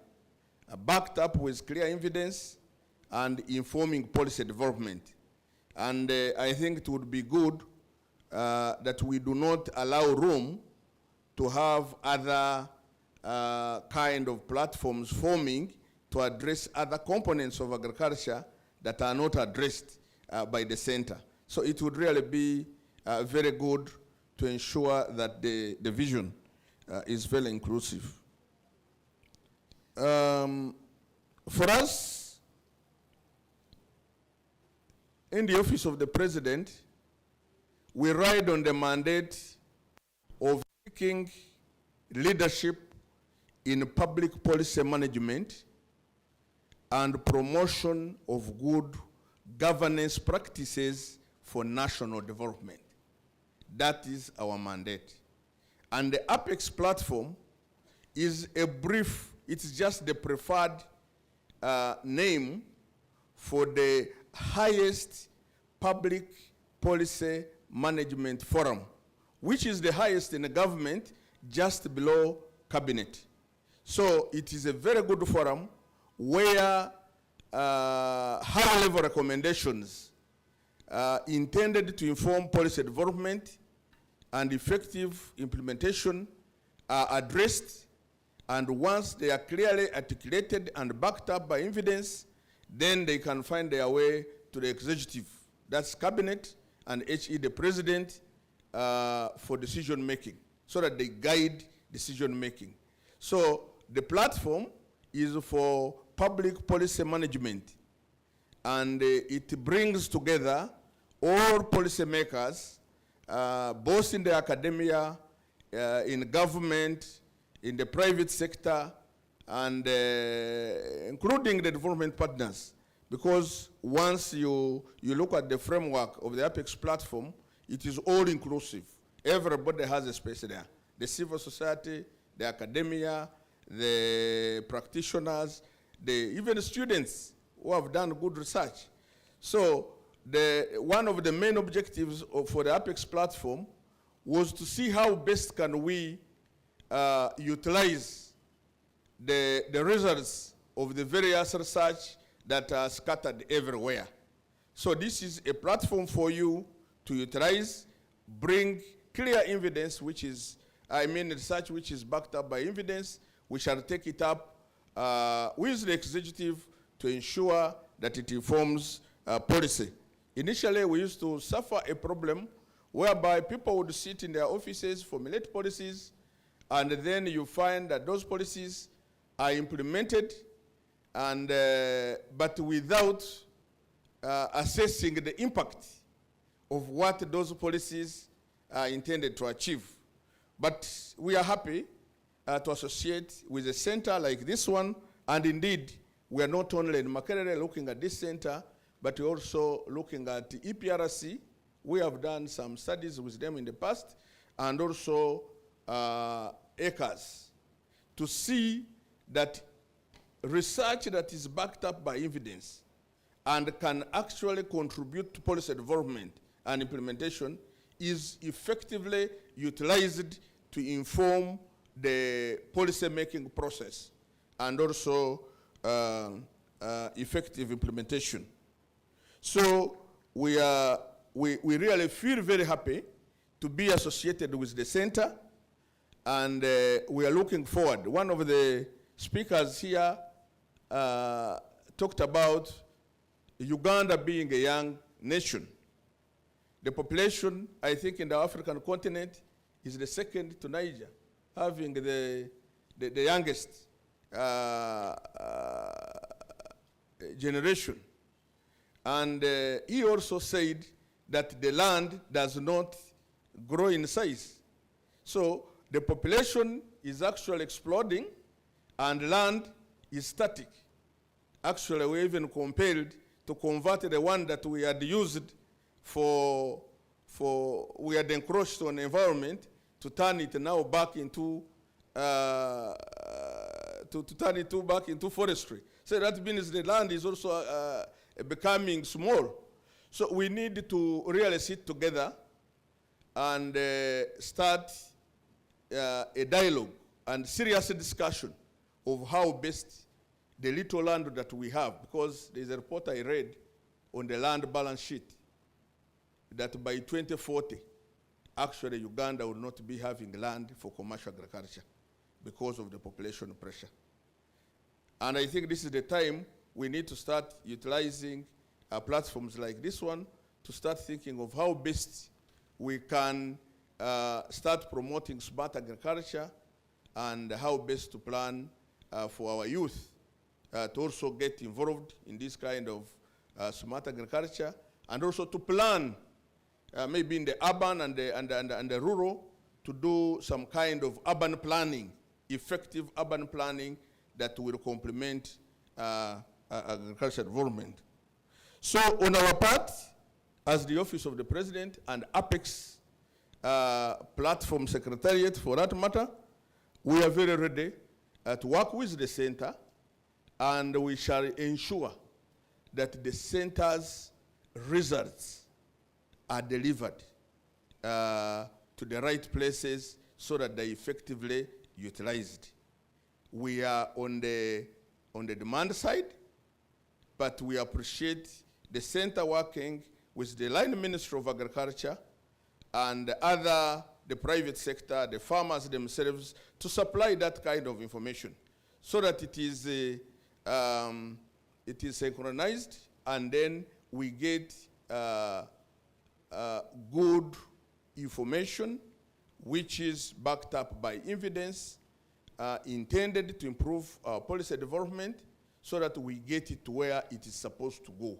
backed up with clear evidence and informing policy development. And I think it would be good that we do not allow room to have other kind of platforms forming to address other components of agriculture that are not addressed by the center. So it would really be very good to ensure that the vision is very inclusive. For us, in the Office of the President, we ride on the mandate of taking leadership in public policy management and promotion of good governance practices for national development. That is our mandate. And the Apex platform is a brief, it's just the preferred name for the highest public policy management forum, which is the highest in the government, just below cabinet. So it is a very good forum where high-level recommendations intended to inform policy development and effective implementation are addressed, and once they are clearly articulated and backed up by evidence, then they can find their way to the executive, that's cabinet, and HE, the president, for decision making, so that they guide decision making. So the platform is for public policy management, and it brings together all policymakers, both in the academia, in government, in the private sector, and including the development partners. Because once you look at the framework of the Apex platform, it is all inclusive. Everybody has a space there. The civil society, the academia, the practitioners, even the students who have done good research. So one of the main objectives for the Apex platform was to see how best can we utilize the results of the various research that are scattered everywhere. So this is a platform for you to utilize bring clear evidence, which is, research which is backed up by evidence. We shall take it up with the executive to ensure that it informs policy. Initially, we used to suffer a problem whereby people would sit in their offices, formulate policies, and then you find that those policies are implemented, and but without assessing the impact of what those policies are intended to achieve. But we are happy to associate with a center like this one, and indeed, we are not only in Makerere looking at this center, but we're also looking at the APRC. We have done some studies with them in the past, and also ACRS, to see that research that is backed up by evidence and can actually contribute to policy development and implementation is effectively utilized to inform the policy-making process and also effective implementation. So we really feel very happy to be associated with the center, and we are looking forward. One of the speakers here talked about Uganda being a young nation. The population, I think, in the African continent is the second to Niger, having the youngest generation. And he also said that the land does not grow in size. So the population is actually exploding and land is static. Actually, we even compelled to convert the one that we had used we had encroached on the environment to turn it now back into back into forestry. So that means the land is also becoming small. So we need to really sit together and start a dialogue and serious discussion of how best the little land that we have, because there's a report I read on the land balance sheet that by 2040, actually Uganda will not be having land for commercial agriculture because of the population pressure. And I think this is the time we need to start utilizing platforms like this one to start thinking of how best we can start promoting smart agriculture and how best to plan for our youth to also get involved in this kind of smart agriculture, and also to plan maybe in the urban and the rural to do some kind of urban planning, effective urban planning that will complement agriculture development. So on our part, as the Office of the President and APEX Platform Secretariat for that matter, we are very ready to work with the center, and we shall ensure that the center's results are delivered to the right places so that they're effectively utilized. We are on the demand side, but we appreciate the center working with the line Ministry of Agriculture and the private sector, the farmers themselves, to supply that kind of information so that it is synchronized, and then we get good information which is backed up by evidence intended to improve our policy development so that we get it to where it is supposed to go.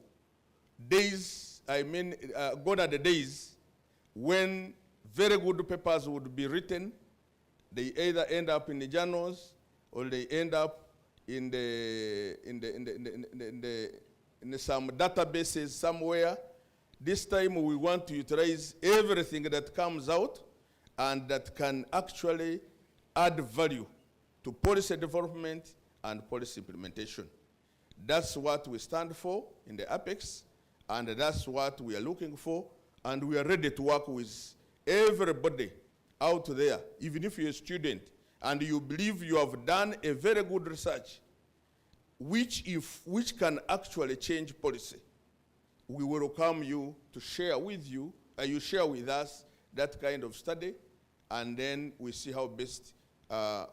Gone are the days when very good papers would be written, they either end up in the journals or they end up in some databases somewhere. This time we want to utilize everything that comes out and that can actually add value to policy development and policy implementation. That's what we stand for in the APEX, and that's what we are looking for, and we are ready to work with everybody out there, even if you're a student and you believe you have done a very good research, which can actually change policy. We welcome you to share with you, you share with us that kind of study, and then we see how best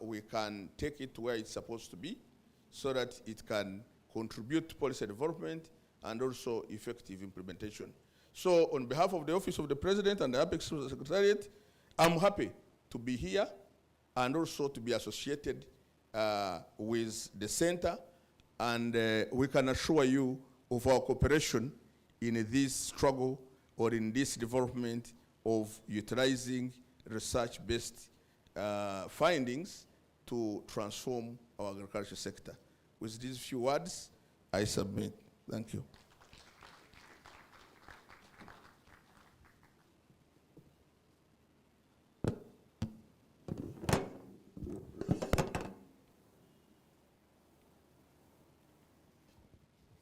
we can take it to where it's supposed to be so that it can contribute to policy development and also effective implementation. So on behalf of the Office of the President and the Apex Secretariat, I'm happy to be here and also to be associated with the center, and we can assure you of our cooperation in this struggle or in this development of utilizing research-based findings to transform our agriculture sector. With these few words, I submit. Thank you.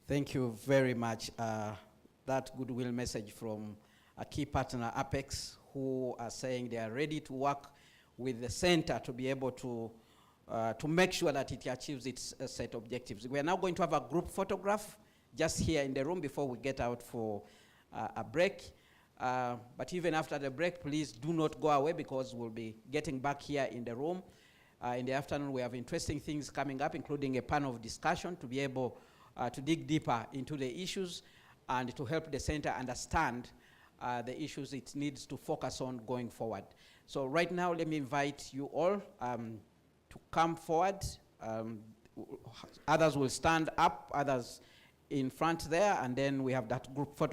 Thank you very much. That goodwill message from a key partner, Apex, who are saying they are ready to work with the center to be able to make sure that it achieves its set objectives. We are now going to have a group photograph just here in the room before we get out for a break. But even after the break, please do not go away, because we'll be getting back here in the room. In the afternoon, we have interesting things coming up, including a panel of discussion to be able to dig deeper into the issues and to help the center understand the issues it needs to focus on going forward. So right now, let me invite you all to come forward. Others will stand up, others in front there, and then we have that group photo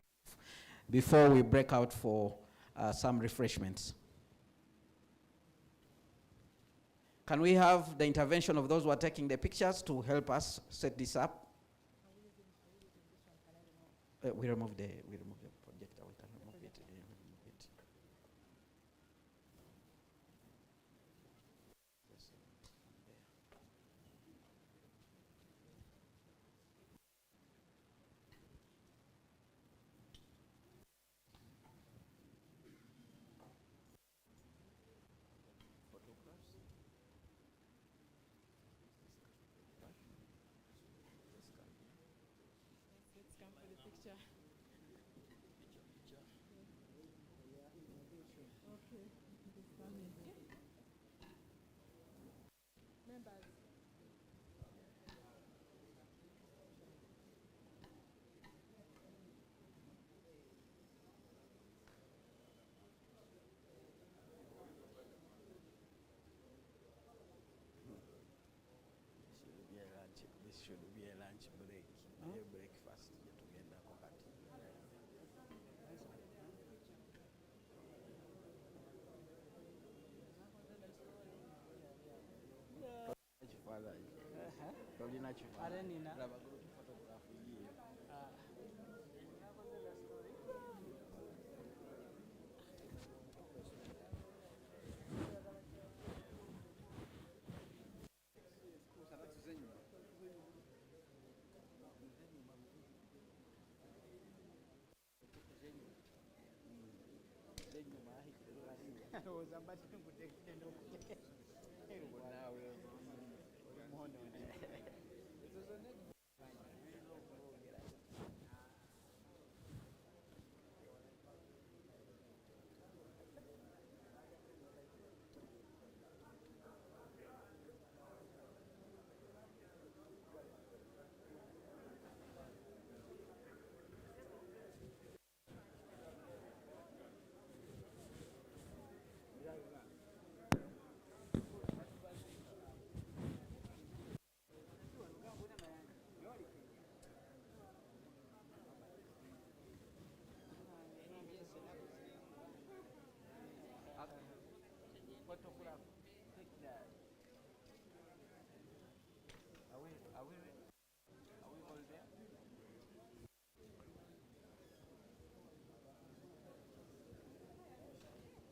before we break out for some refreshments. Can we have the intervention of those who are taking the pictures to help us set this up? We remove the projector. We can remove it. Let's come for the picture. Okay. Members. This should be a lunch break. A breakfast.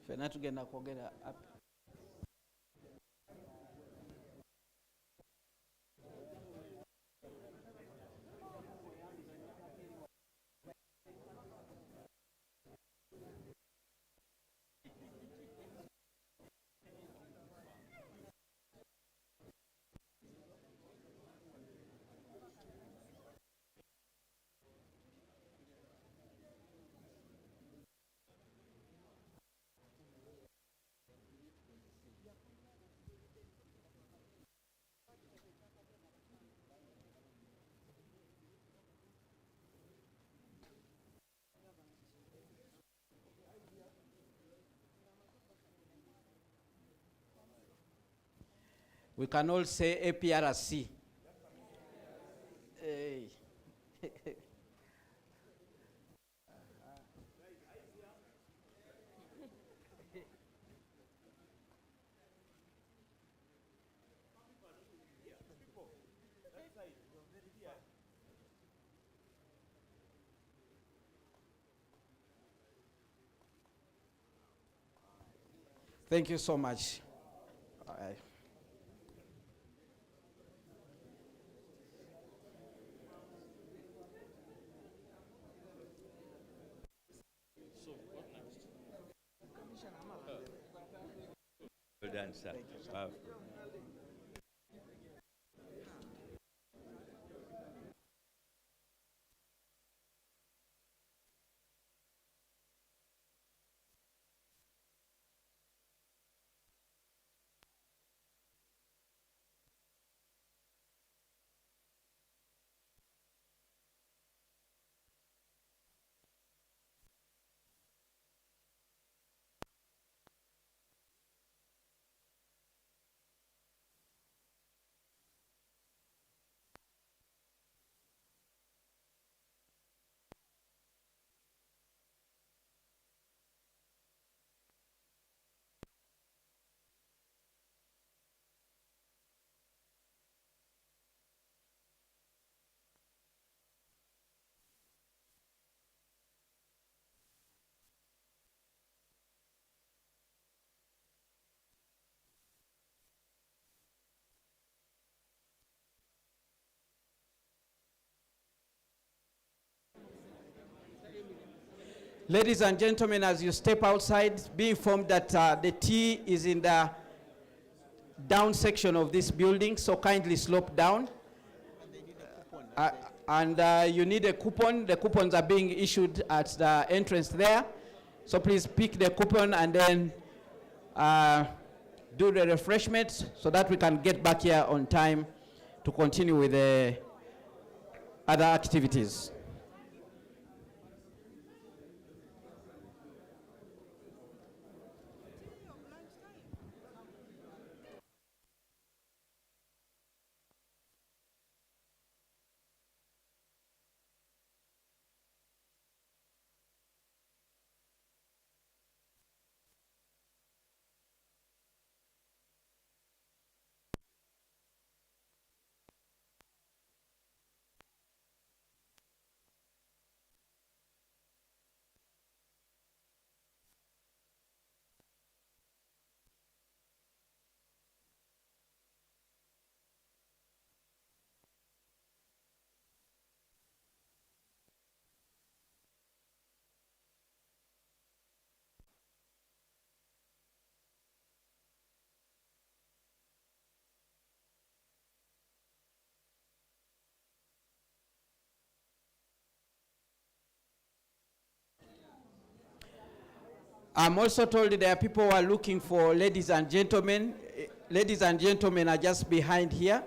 Fena tugenda kwogera up. We can all say APRC. Hey. Thank you so much. Well done, sir. Ladies and gentlemen, as you step outside, be informed that the T is in the down section of this building, so kindly slope down. You need a coupon. The coupons are being issued at the entrance there. So please pick the coupon and then do the refreshment so that we can get back here on time to continue with the other activities. I'm also told there are people who are looking for ladies and gentlemen. Ladies and gentlemen are just behind here.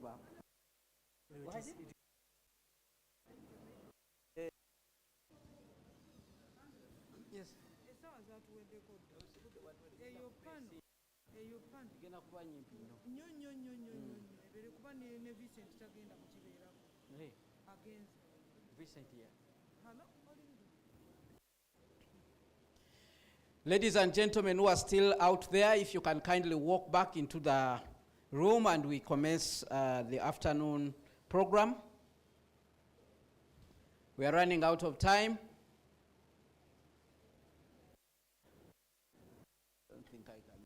back. Yes. Igenda kuba nyimpi nnyo. nnyo ebeere kuba ne Vincent tagenda kukibeerako. Agenze. Vincent here. Hello? Ladies and gentlemen who are still out there, if you can kindly walk back into the room and we commence the afternoon program. We are running out of time. I don't think I can.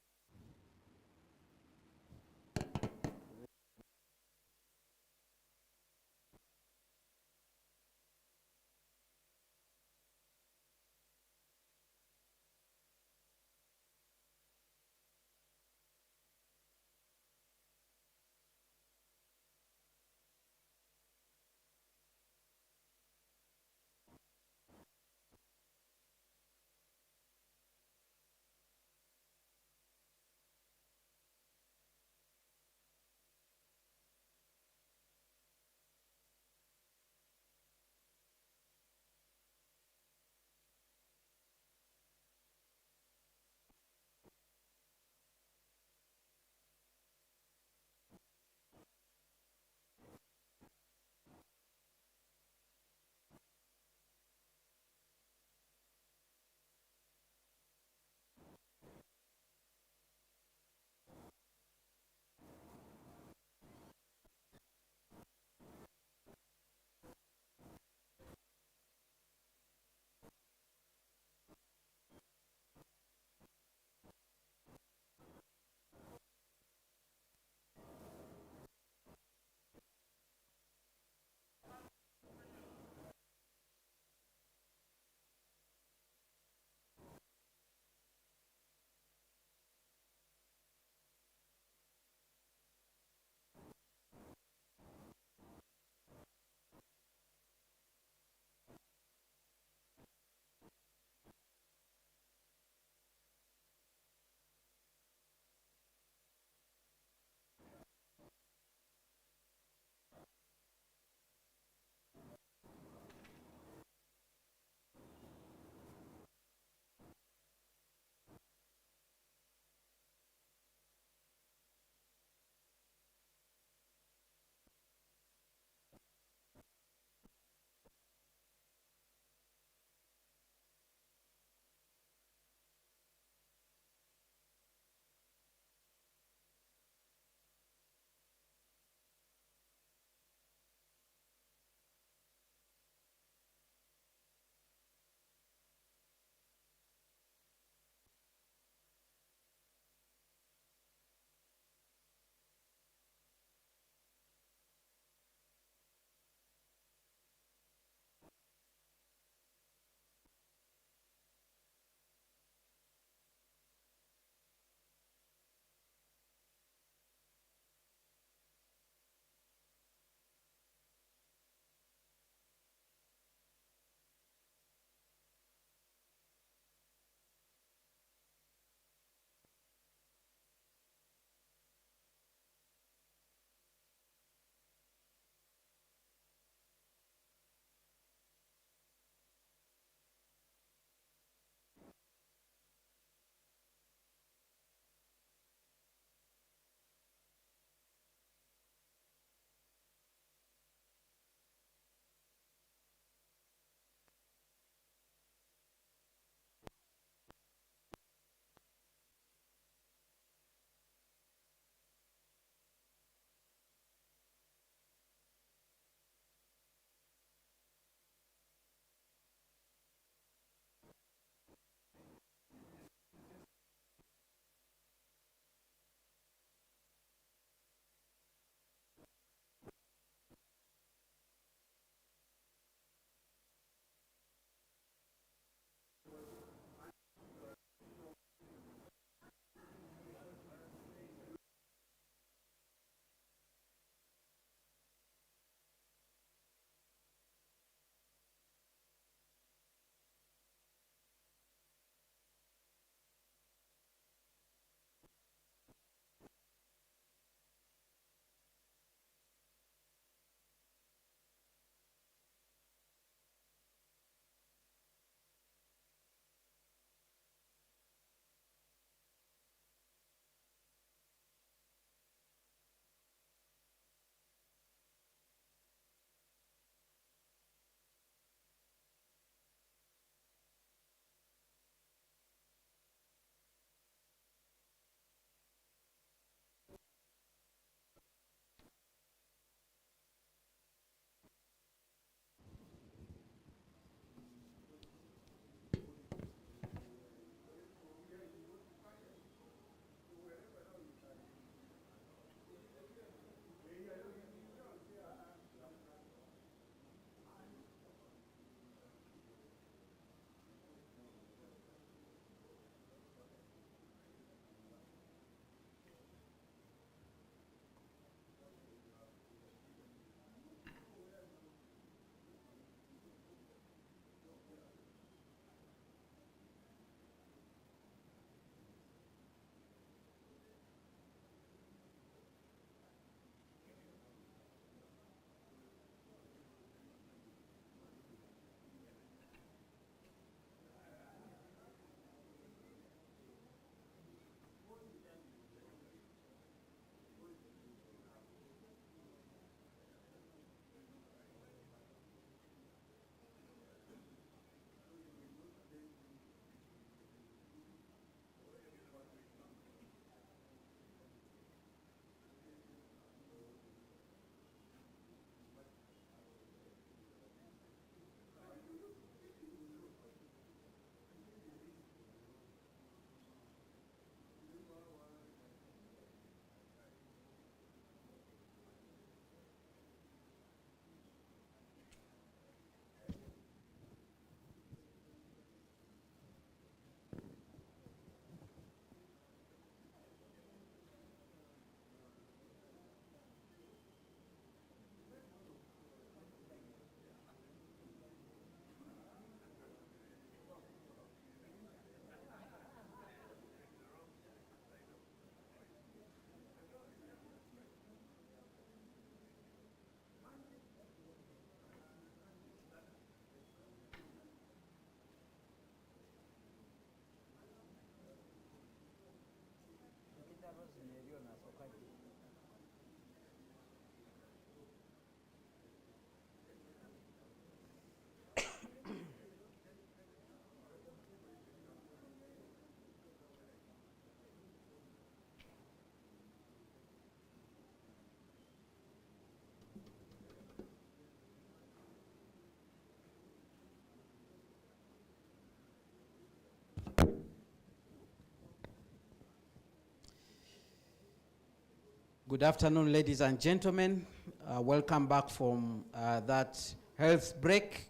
Good afternoon, ladies and gentlemen. Welcome back from that health break.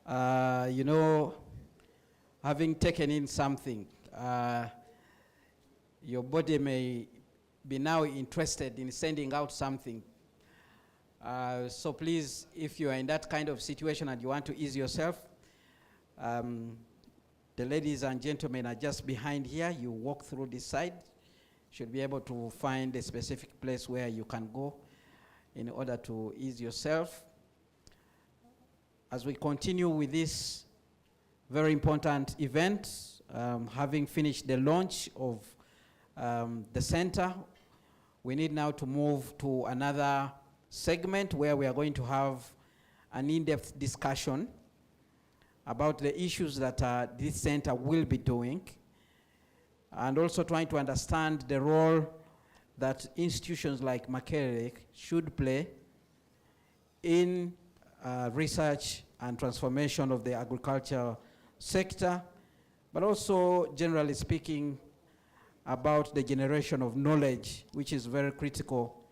You know, having taken in something, your body may be now interested in sending out something. So please, if you are in that kind of situation and you want to ease yourself, the ladies and gentlemen are just behind here. You walk through this side. Should be able to find a specific place where you can go in order to ease yourself. As we continue with this very important event, having finished the launch of the center, we need now to move to another segment where we are going to have an in-depth discussion about the issues that this center will be doing, and also trying to understand the role that institutions like Makerere should play in research and transformation of the agriculture sector, but also, generally speaking, about the generation of knowledge, which is very critical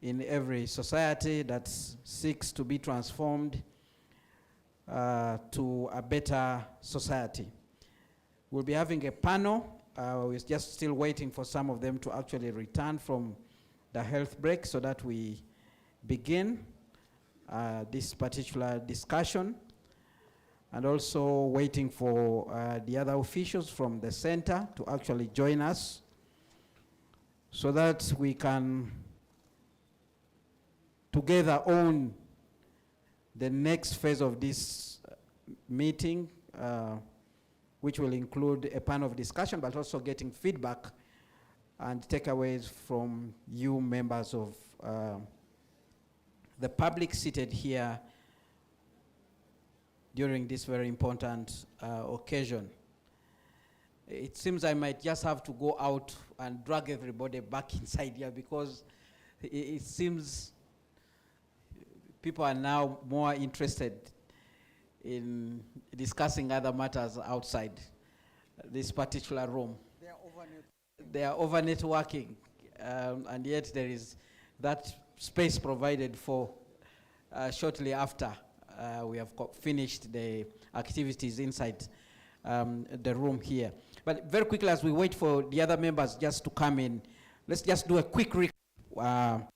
in every society that seeks to be transformed to a better society. We'll be having a panel. We're just still waiting for some of them to actually return from the health break so that we begin this particular discussion, and also waiting for the other officials from the center to actually join us so that we can together own the next phase of this meeting, which will include a panel of discussion, but also getting feedback and takeaways from you members of the public seated here during this very important occasion. It seems I might just have to go out and drag everybody back inside here, because it seems people are now more interested in discussing other matters outside this particular room. They are over networking, and yet there is that space provided for shortly after we have finished the activities inside the room here. But very quickly, as we wait for the other members just to come in, let's just do a quick recap.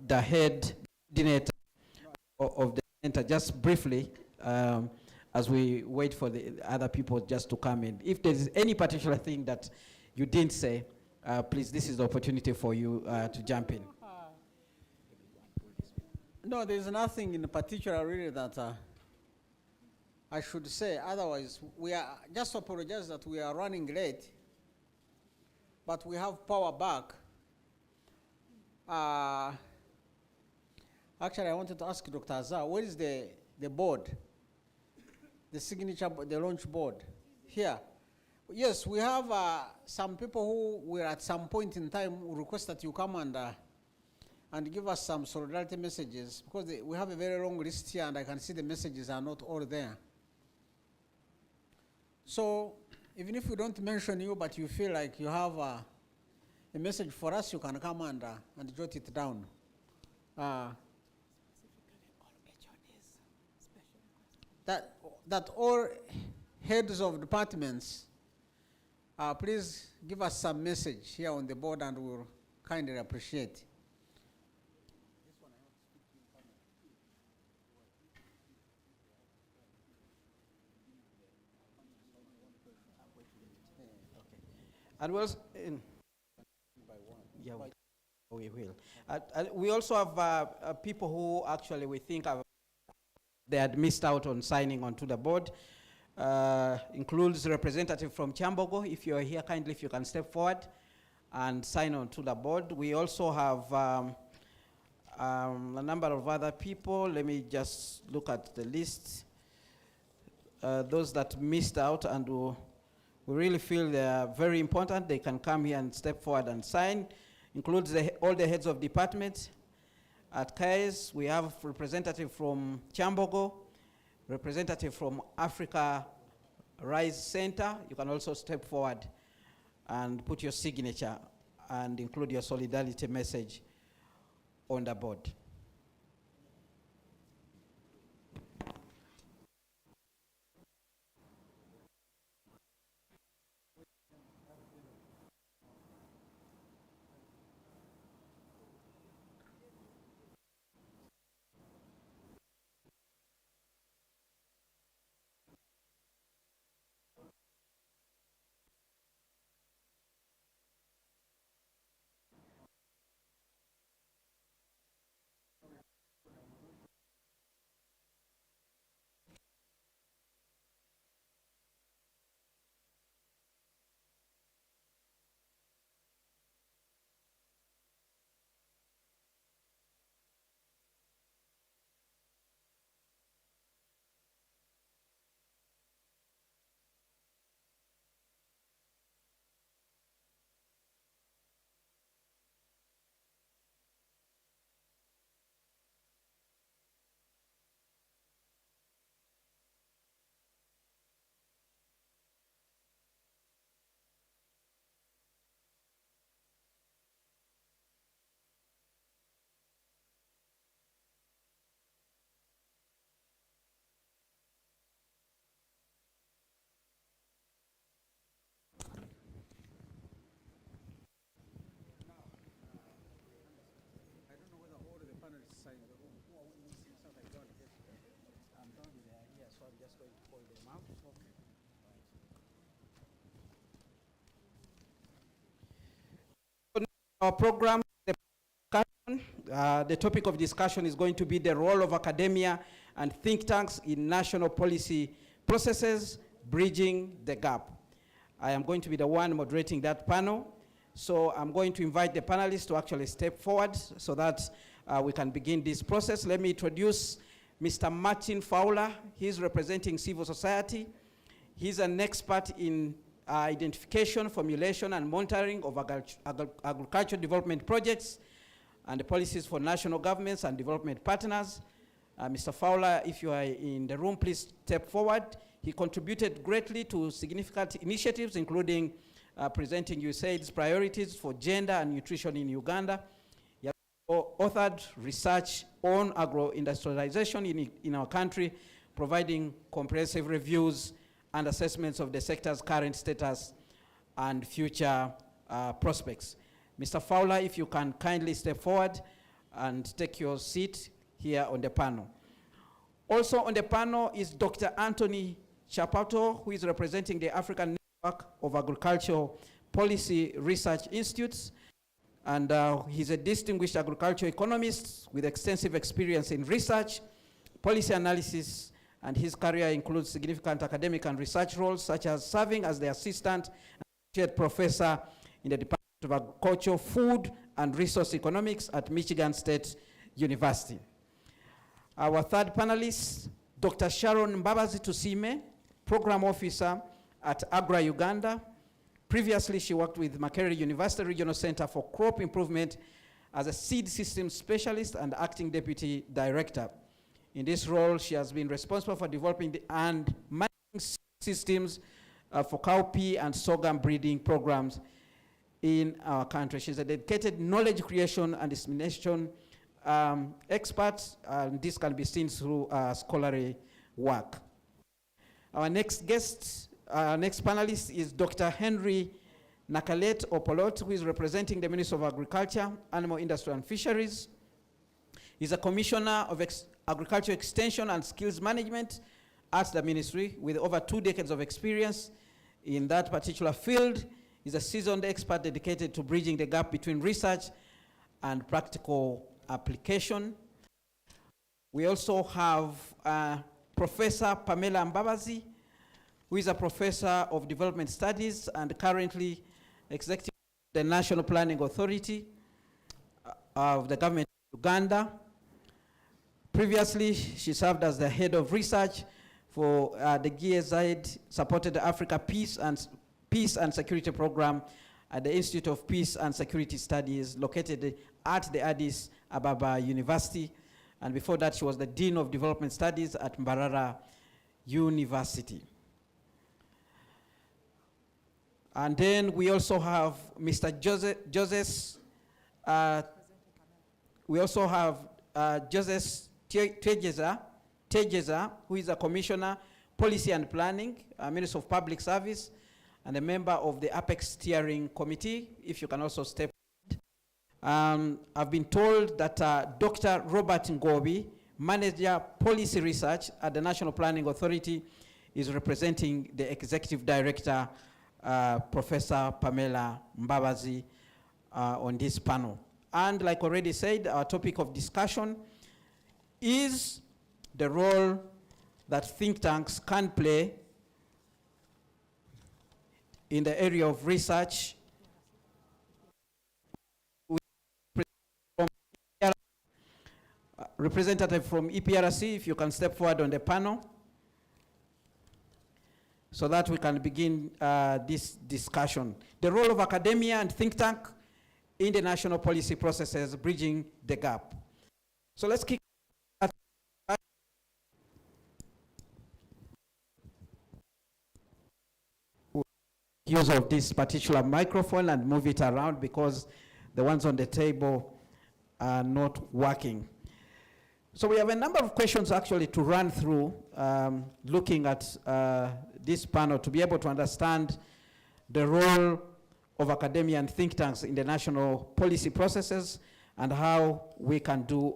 The head coordinator of the center, just briefly, as we wait for the other people just to come in. If there is any particular thing that you didn't say, please, this is the opportunity for you to jump in. No, there's nothing in particular really that I should say. Otherwise, we are just apologize that we are running late, but we have power back. Actually, I wanted to ask Dr. Azar, where is the board? The signature, the launch board? Here. Yes, we have some people who were at some point in time request that you come and give us some solidarity messages, because we have a very long list here and I can see the messages are not all there. So even if we don't mention you, but you feel like you have a message for us, you can come and jot it down. That all heads of departments, please give us some message here on the board and we'll kindly appreciate. And we will. We also have people who actually we think they had missed out on signing onto the board. Includes representative from Chambogo. If you are here, kindly, if you can step forward and sign on to the board. We also have a number of other people. Let me just look at the list. Those that missed out and we really feel they are very important. They can come here and step forward and sign. Includes all the heads of departments. At KAES, we have representative from Chambogo, representative from Africa Rise Center. You can also step forward and put your signature and include your solidarity message on the board. Our program, the topic of discussion is going to be the role of academia and think tanks in national policy processes, bridging the gap. I am going to be the one moderating that panel. So I'm going to invite the panelists to actually step forward so that we can begin this process. Let me introduce Mr. Martin Fowler. He's representing civil society. He's an expert in identification, formulation, and monitoring of agricultural development projects and the policies for national governments and development partners. Mr. Fowler, if you are in the room, please step forward. He contributed greatly to significant initiatives, including presenting USAID's priorities for gender and nutrition in Uganda. He also authored research on agro-industrialization in our country, providing comprehensive reviews and assessments of the sector's current status and future prospects. Mr. Fowler, if you can kindly step forward and take your seat here on the panel. Also on the panel is Dr. Anthony Chapato, who is representing the African Network of Agricultural Policy Research Institutes. And he's a distinguished agricultural economist with extensive experience in research, policy analysis, and his career includes significant academic and research roles, such as serving as the assistant and associate professor in the Department of Agriculture, Food, and Resource Economics at Michigan State University. Our third panelist, Dr. Sharon Mbabazi Tusime, Program Officer at Agra Uganda. Previously, she worked with Makerere University Regional Center for Crop Improvement as a seed system specialist and acting deputy director. In this role, she has been responsible for developing and managing systems for cowpea and sorghum breeding programs in our country. She's a dedicated knowledge creation and dissemination expert, and this can be seen through scholarly work. Our next guest, our next panelist is Dr. Henry Nakalet Opolot, who is representing the Ministry of Agriculture, Animal Industry and Fisheries. He's a commissioner of Agriculture Extension and Skills Management at the ministry with over 2 decades of experience in that particular field. He's a seasoned expert dedicated to bridging the gap between research and practical application. We also have Professor Pamela Mbabazi, who is a professor of development studies and currently executive of the National Planning Authority of the government of Uganda. Previously, she served as the head of research for the GSAID supported Africa Peace and Security Program at the Institute of Peace and Security Studies located at the Addis Ababa University. And before that, she was the Dean of Development Studies at Mbarara University. And then we also have Mr. Joseph, we also have Joseph Tejeza, who is a Commissioner, Policy and Planning, Minister of Public Service, and a member of the Apex Steering Committee, if you can also step. I've been told that Dr. Robert Ngobi, Manager Policy Research at the National Planning Authority, is representing the Executive Director, Professor Pamela Mbabazi, on this panel. And like already said, our topic of discussion is the role that think tanks can play in the area of research. Representative from APRC, if you can step forward on the panel so that we can begin this discussion. The role of academia and think tank in the national policy processes, bridging the gap. So let's kick use of this particular microphone and move it around because the ones on the table are not working. So we have a number of questions actually to run through, looking at this panel to be able to understand the role of academia and think tanks in the national policy processes and how we can do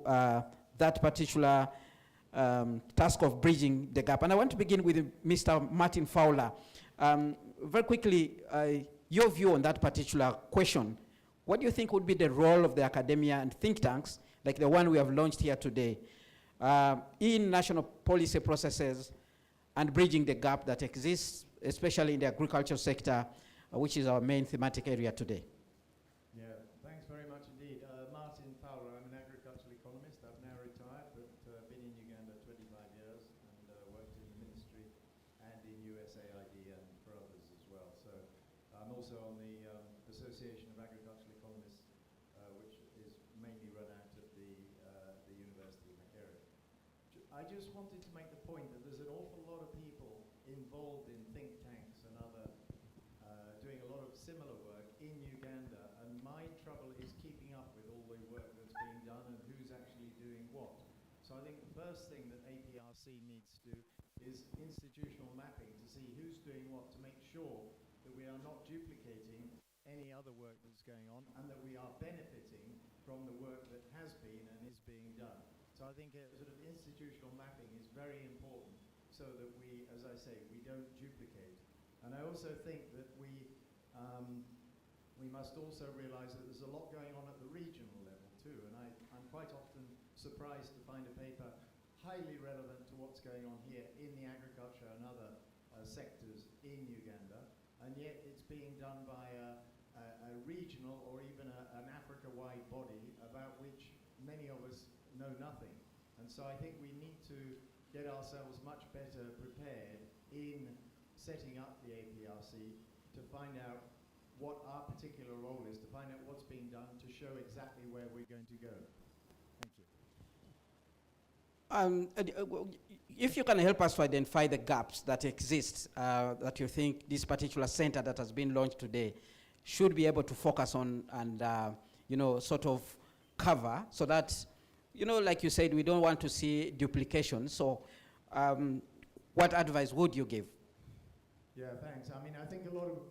that particular task of bridging the gap. And I want to begin with Mr. Martin Fowler. Very quickly, your view on that particular question. What do you think would be the role of the academia and think tanks, like the one we have launched here today, in national policy processes and bridging the gap that exists, especially in the agriculture sector, which is our main thematic area today? Yeah, thanks very much indeed. Martin Fowler, I'm an agricultural economist. I've now retired, but been in Uganda 25 years and worked in the ministry and in USAID and for others as well. So I'm also on the Association of Agricultural Economists, which is mainly run out of the University of Makerere. I just wanted to make the point that there's an awful lot of people involved in think tanks and other doing a lot of similar work in Uganda, and my trouble is keeping up with all the work that's being done and who's actually doing what. So I think the first thing that APRC needs to do is institutional mapping to see who's doing what, to make sure that we are not duplicating any other work that's going on and that we are benefiting from the work that has been and is being done. So I think sort of institutional mapping is very important so that we, as I say, we don't duplicate. And I also think that we must also realize that there's a lot going on at the regional level too. And I'm quite often surprised to find a paper highly relevant to what's going on here in the agriculture and other sectors in Uganda, and yet it's being done by a regional or even an Africa-wide body about which many of us know nothing. And so I think we need to get ourselves much better prepared in setting up the APRC to find out what our particular role is, to find out what's being done, to show exactly where we're going to go. Thank you. If you can help us to identify the gaps that exist, that you think this particular center that has been launched today should be able to focus on and, sort of cover so that, like you said, we don't want to see duplication. So what advice would you give? Yeah, thanks. I mean, I think a lot of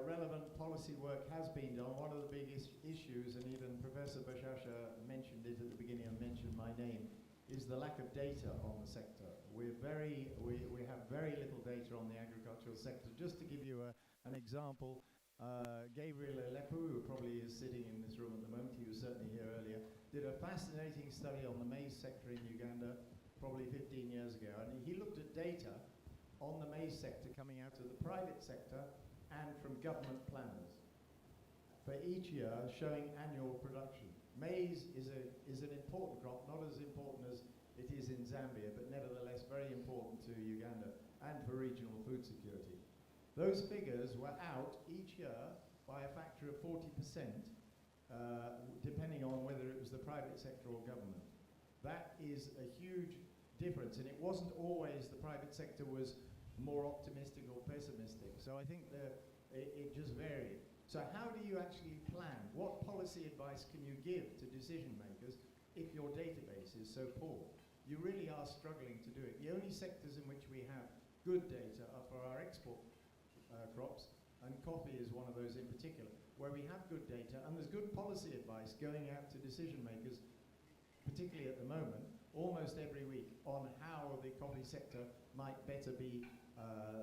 relevant policy work has been done. One of the biggest issues, and even Professor Bashasha mentioned it at the beginning and mentioned my name, is the lack of data on the sector. We have very little data on the agricultural sector. Just to give you an example, Gabriel Elepu, who probably is sitting in this room at the moment, he was certainly here earlier, did a fascinating study on the maize sector in Uganda probably 15 years ago. And he looked at data on the maize sector coming out of the private sector and from government planners for each year showing annual production. Maize is an important crop, not as important as it is in Zambia, but nevertheless very important to Uganda and for regional food security. Those figures were out each year by a factor of 40%, depending on whether it was the private sector or government. That is a huge difference, and it wasn't always the private sector was more optimistic or pessimistic. So I think It just varied. So how do you actually plan? What policy advice can you give to decision makers if your database is so poor? You really are struggling to do it. The only sectors in which we have good data are for our export crops, and coffee is one of those in particular, where we have good data and there's good policy advice going out to decision makers, particularly at the moment, almost every week, on how the coffee sector might better be,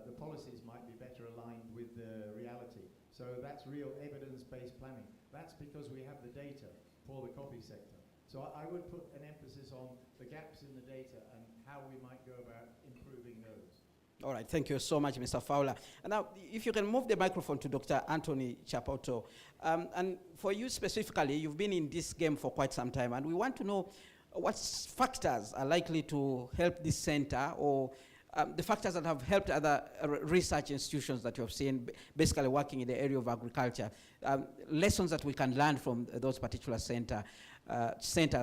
the policies might be better aligned with the reality. So that's real evidence-based planning. That's because we have the data for the coffee sector. So I would put an emphasis on the gaps in the data and how we might go about improving those. All right, thank you so much, Mr. Fowler. And now, if you can move the microphone to Dr. Anthony Chapoto. And for you specifically, you've been in this game for quite some time, and we want to know what factors are likely to help this center, or the factors that have helped other research institutions that you have seen, basically working in the area of agriculture, lessons that we can learn from those particular centers,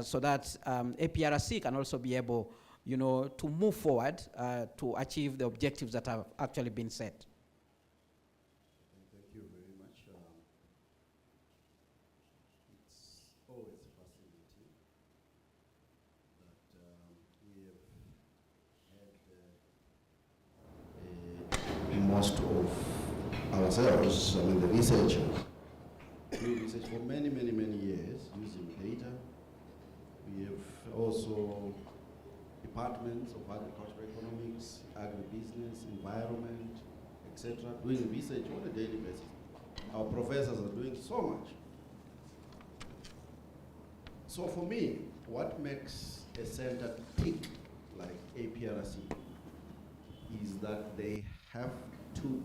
so that APRC can also be able, you know, to move forward to achieve the objectives that have actually been set. Thank you very much. It's always fascinating that we have had most of ourselves, I mean the researchers, doing research for many, many, many years using data. We have also departments of agricultural economics, agribusiness, environment, etc., doing research on a daily basis. Our professors are doing so much. So for me, what makes a center tick like APRC is that they have to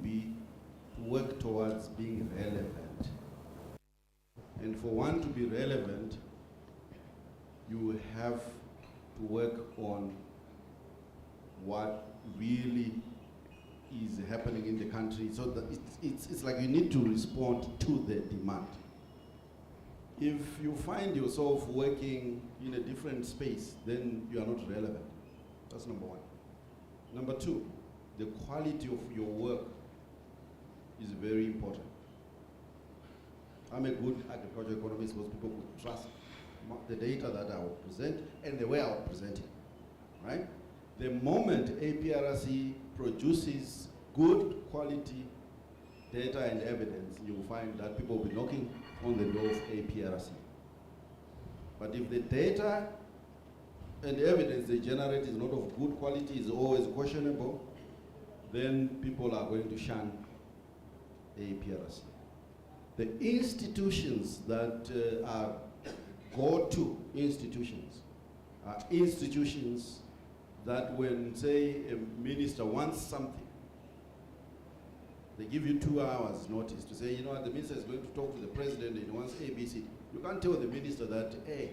work towards being relevant. And for one to be relevant, you have to work on what really is happening in the country, so that it's like you need to respond to the demand. If you find yourself working in a different space, then you are not relevant. That's number one. Number two, the quality of your work is very important. I'm a good agricultural economist because people would trust the data that I would present and the way I would present it, right? The moment APRC produces good quality data and evidence, you will find that people will be knocking on the door of APRC. But if the data and evidence they generate is not of good quality, is always questionable, then people are going to shun APRC. The institutions that are go-to institutions are institutions that when, say, a minister wants something, they give you 2 hours notice to say, you know what, the minister is going to talk to the president and he wants ABC. You can't tell the minister that, hey,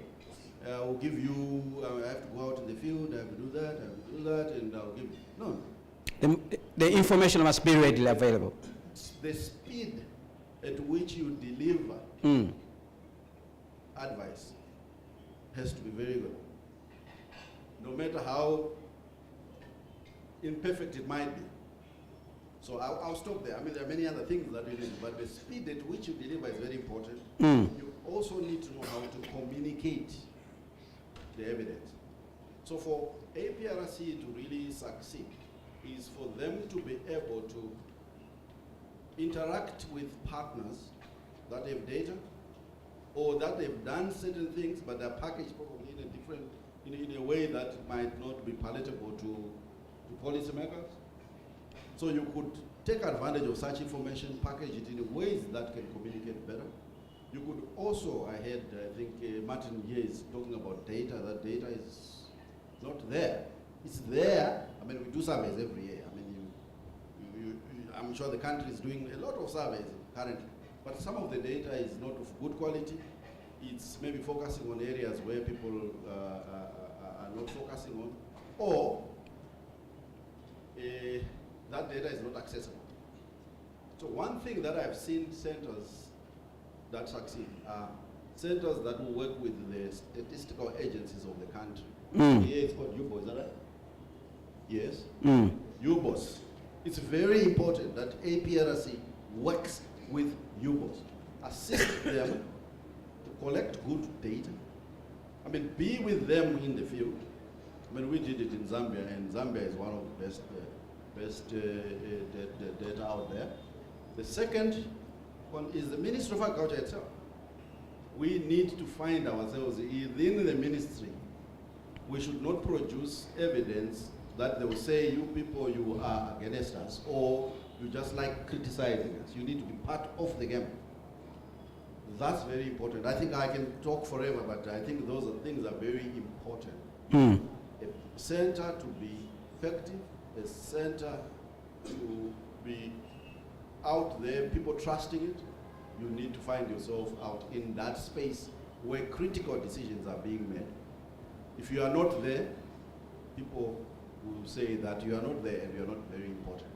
I'll give you, I have to go out in the field, I have to do that, I have to do that, and I'll give you. No. The information must be readily available. The speed at which you deliver advice has to be very good. No matter how imperfect it might be. So I'll stop there. I mean, there are many other things that you need, but the speed at which you deliver is very important. You also need to know how to communicate the evidence. So for APRC to really succeed is for them to be able to interact with partners that have data or that they've done certain things but they're packaged probably in a different, in a way that might not be palatable to policymakers. So you could take advantage of such information, package it in ways that can communicate better. You could also, I think Martin here is talking about data. That data is not there. It's there. I mean, we do surveys every year. I mean, I'm sure the country is doing a lot of surveys currently, but some of the data is not of good quality. It's maybe focusing on areas where people are not focusing on, or that data is not accessible. So one thing that I've seen centers that succeed are centers that will work with the statistical agencies of the country. Here it's called UBOS, is that right? Yes? UBOS. It's very important that APRC works with UBOs. Assist them to collect good data. I mean, be with them in the field. I mean, we did it in Zambia, and Zambia is one of the best data out there. The second one is the Ministry of Agriculture itself. We need to find ourselves within the ministry. We should not produce evidence that they will say, you people, you are against us, or you just like criticizing us. You need to be part of the game. That's very important. I think I can talk forever, but I think those are things that are very important. A center to be effective, a center to be out there, people trusting it, you need to find yourself out in that space where critical decisions are being made. If you are not there, people will say that you are not there and you are not very important.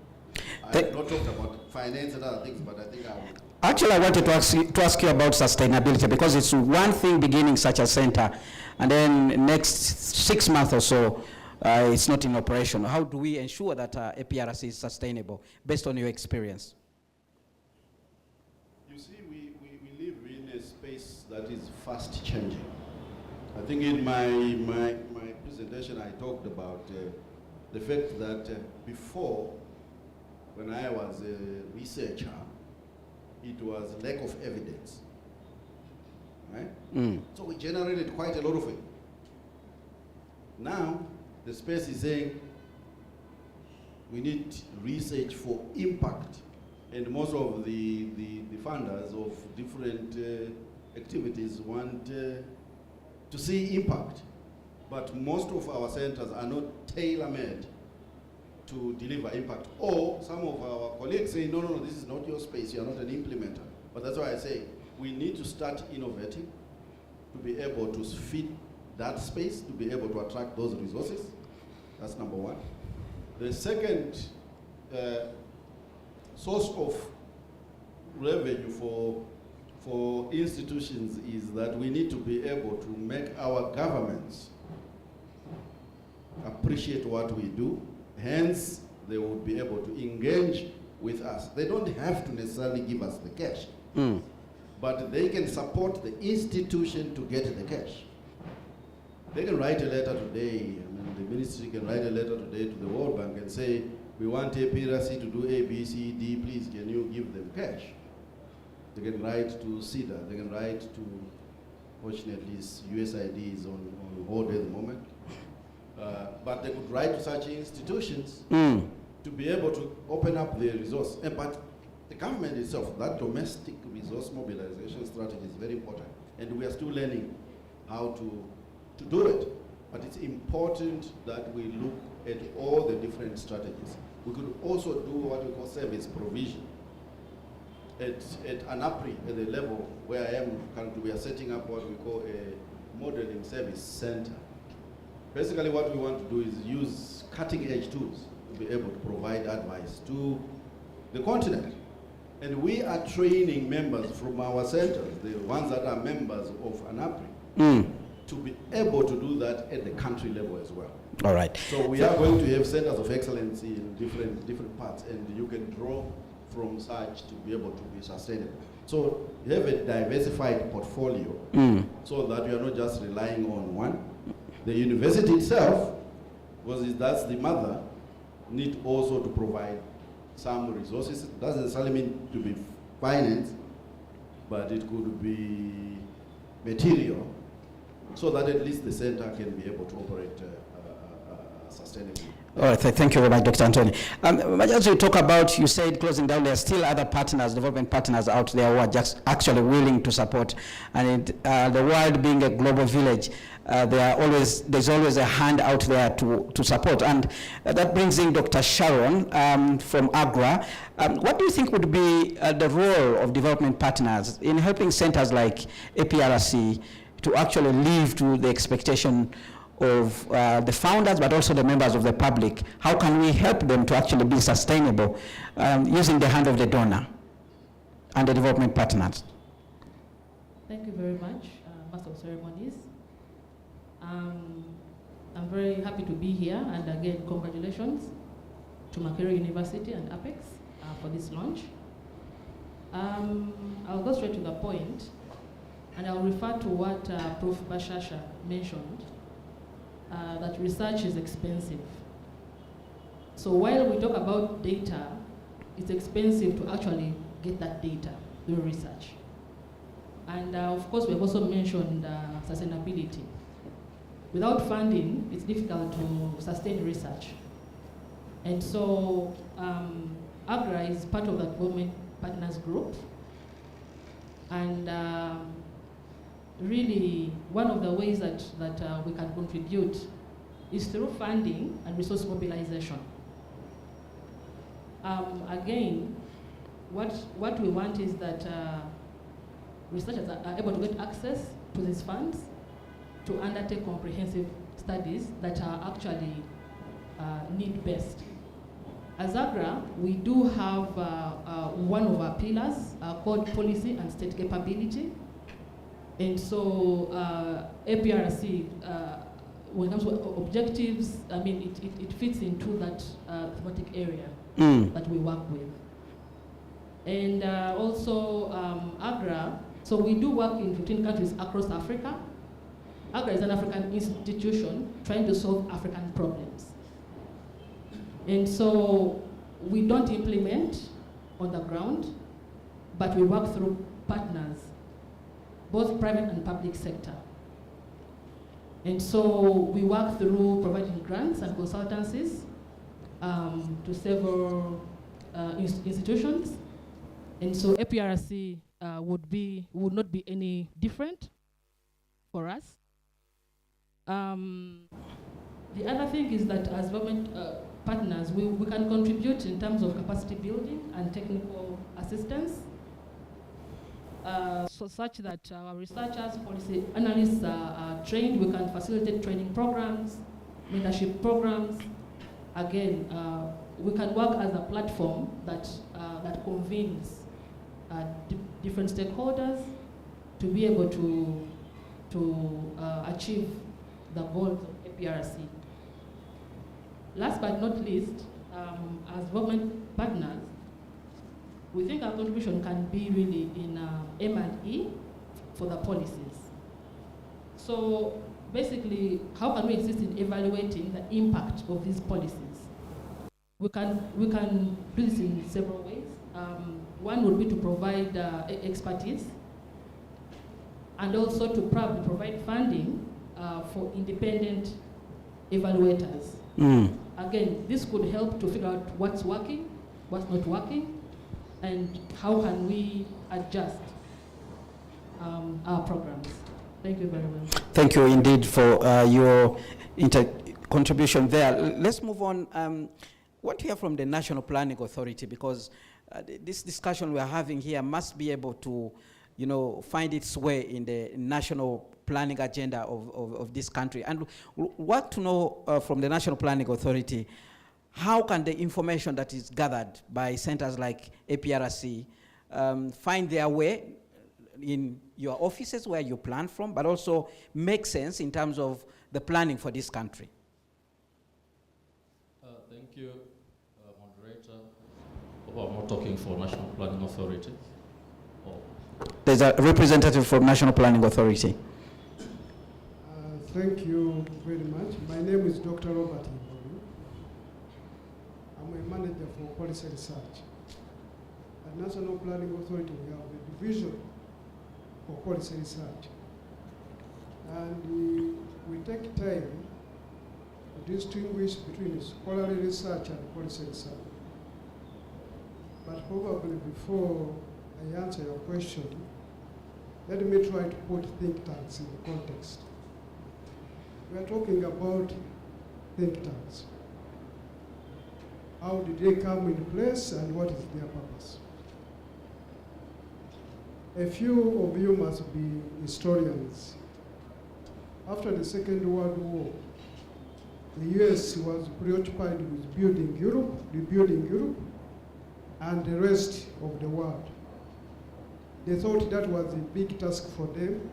I have not talked about finance and other things, but I think I will. Actually, I wanted to ask you about sustainability, because it's one thing beginning such a center, and then next 6 months or so, it's not in operation. How do we ensure that APRC is sustainable, based on your experience? You see, we live in a space that is fast changing. I think in my presentation I talked about the fact that before, when I was a researcher, it was lack of evidence, right? So we generated quite a lot of it. Now, the space is saying we need research for impact, and most of the funders of different activities want to see impact, but most of our centers are not tailor-made to deliver impact. Or some of our colleagues say, no, this is not your space, you are not an implementer. But that's why I say we need to start innovating to be able to fit that space, to be able to attract those resources. That's number one. The second source of revenue for institutions is that we need to be able to make our governments appreciate what we do. Hence, they will be able to engage with us. They don't have to necessarily give us the cash, but they can support the institution to get the cash. They can write a letter today, the ministry can write a letter today to the World Bank and say, we want APRC to do A, B, C, D, please can you give them cash? They can write to CEDA, they can write to, fortunately USAID is on hold at the moment. But they could write to such institutions to be able to open up their resource. But the government itself, that domestic resource mobilization strategy is very important. And we are still learning how to do it. But it's important that we look at all the different strategies. We could also do what we call service provision. At APRC, at the level where I am currently, we are setting up what we call a modeling service center. Basically what we want to do is use cutting-edge tools to be able to provide advice to the continent. And we are training members from our centers, the ones that are members of APRC, to be able to do that at the country level as well. All right. So we are going to have centers of excellence in different parts, and you can draw from such to be able to be sustainable. So you have a diversified portfolio so that you are not just relying on one. The university itself, because that's the mother, need also to provide some resources. It doesn't necessarily mean to be finance, but it could be material, so that at least the center can be able to operate sustainably. All right, thank you very much, Dr. Anthony. As you talk about, you said closing down, there are still other partners, development partners out there who are just actually willing to support. And the world being a global village, there's always a hand out there to support. And that brings in Dr. Sharon from AGRA. What do you think would be the role of development partners in helping centers like APRC to actually live to the expectation of the founders, but also the members of the public? How can we help them to actually be sustainable using the hand of the donor and the development partners? Thank you very much, Master of Ceremonies. I'm very happy to be here, and again, congratulations to Makerere University and APEX for this launch. I'll go straight to the point, and I'll refer to what Prof. Bashasha mentioned, that research is expensive. So while we talk about data, it's expensive to actually get that data through research. And of course, we've also mentioned sustainability. Without funding, it's difficult to sustain research. And so AGRA is part of the Government Partners Group. And really, one of the ways that we can contribute is through funding and resource mobilization. Again, what we want is that researchers are able to get access to these funds to undertake comprehensive studies that are actually need-based. As AGRA, we do have one of our pillars called policy and state capability. And so APRC, when it comes to objectives, I mean, it fits into that thematic area that we work with. And also AGRA, so we do work in 15 countries across Africa. AGRA is an African institution trying to solve African problems. And so we don't implement on the ground, but we work through partners, both private and public sector. And so we work through providing grants and consultancies to several institutions. And so APRC would not be any different for us. The other thing is that as government partners, we can contribute in terms of capacity building and technical assistance, so such that our researchers, policy analysts are trained. We can facilitate training programs, mentorship programs. Again, we can work as a platform that convenes different stakeholders to be able to achieve the goals of APRC. Last but not least, as government partners, we think our contribution can be really in M&E for the policies. So basically, how can we assist in evaluating the impact of these policies? We can do this in several ways. One would be to provide expertise, and also to probably provide funding for independent evaluators. Again, this could help to figure out what's working, what's not working, and how can we adjust our programs. Thank you very much. Thank you indeed for your contribution there. Let's move on. I want to hear from the National Planning Authority, because this discussion we are having here must be able to, find its way in the national planning agenda of this country. And what to know from the National Planning Authority, how can the information that is gathered by centers like APRC find their way in your offices where you plan from, but also make sense in terms of the planning for this country? Thank you, moderator. I'm not talking for National Planning Authority. There's a representative from National Planning Authority. Thank you very much. My name is Dr. Robert Ibori. I'm a manager for policy research. At National Planning Authority, we have a division for policy research. And we take time to distinguish between scholarly research and policy research. But probably before I answer your question, let me try to put think tanks in the context. We are talking about think tanks. How did they come in place and what is their purpose? A few of you must be historians. After the Second World War, the US was preoccupied with building Europe, rebuilding Europe, and the rest of the world. They thought that was a big task for them,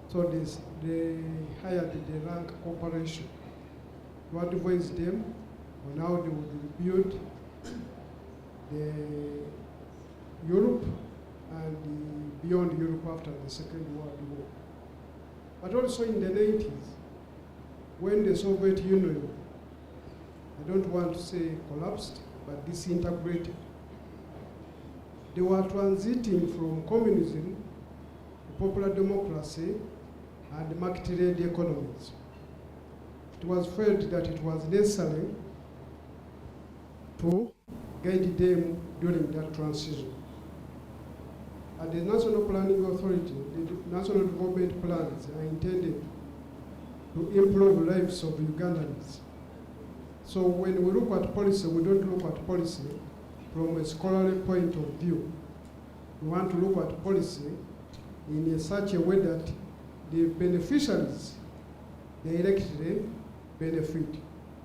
so they hired the Rank Corporation to advise them on how they would rebuild Europe and beyond Europe after the Second World War. But also in the 90s, when the Soviet Union, I don't want to say collapsed, but disintegrated, they were transiting from communism to popular democracy and market-led economies. It was felt that it was necessary to guide them during that transition. At the National Planning Authority, the national development plans are intended to improve lives of Ugandans. So when we look at policy, we don't look at policy from a scholarly point of view. We want to look at policy in such a way that the beneficiaries directly benefit.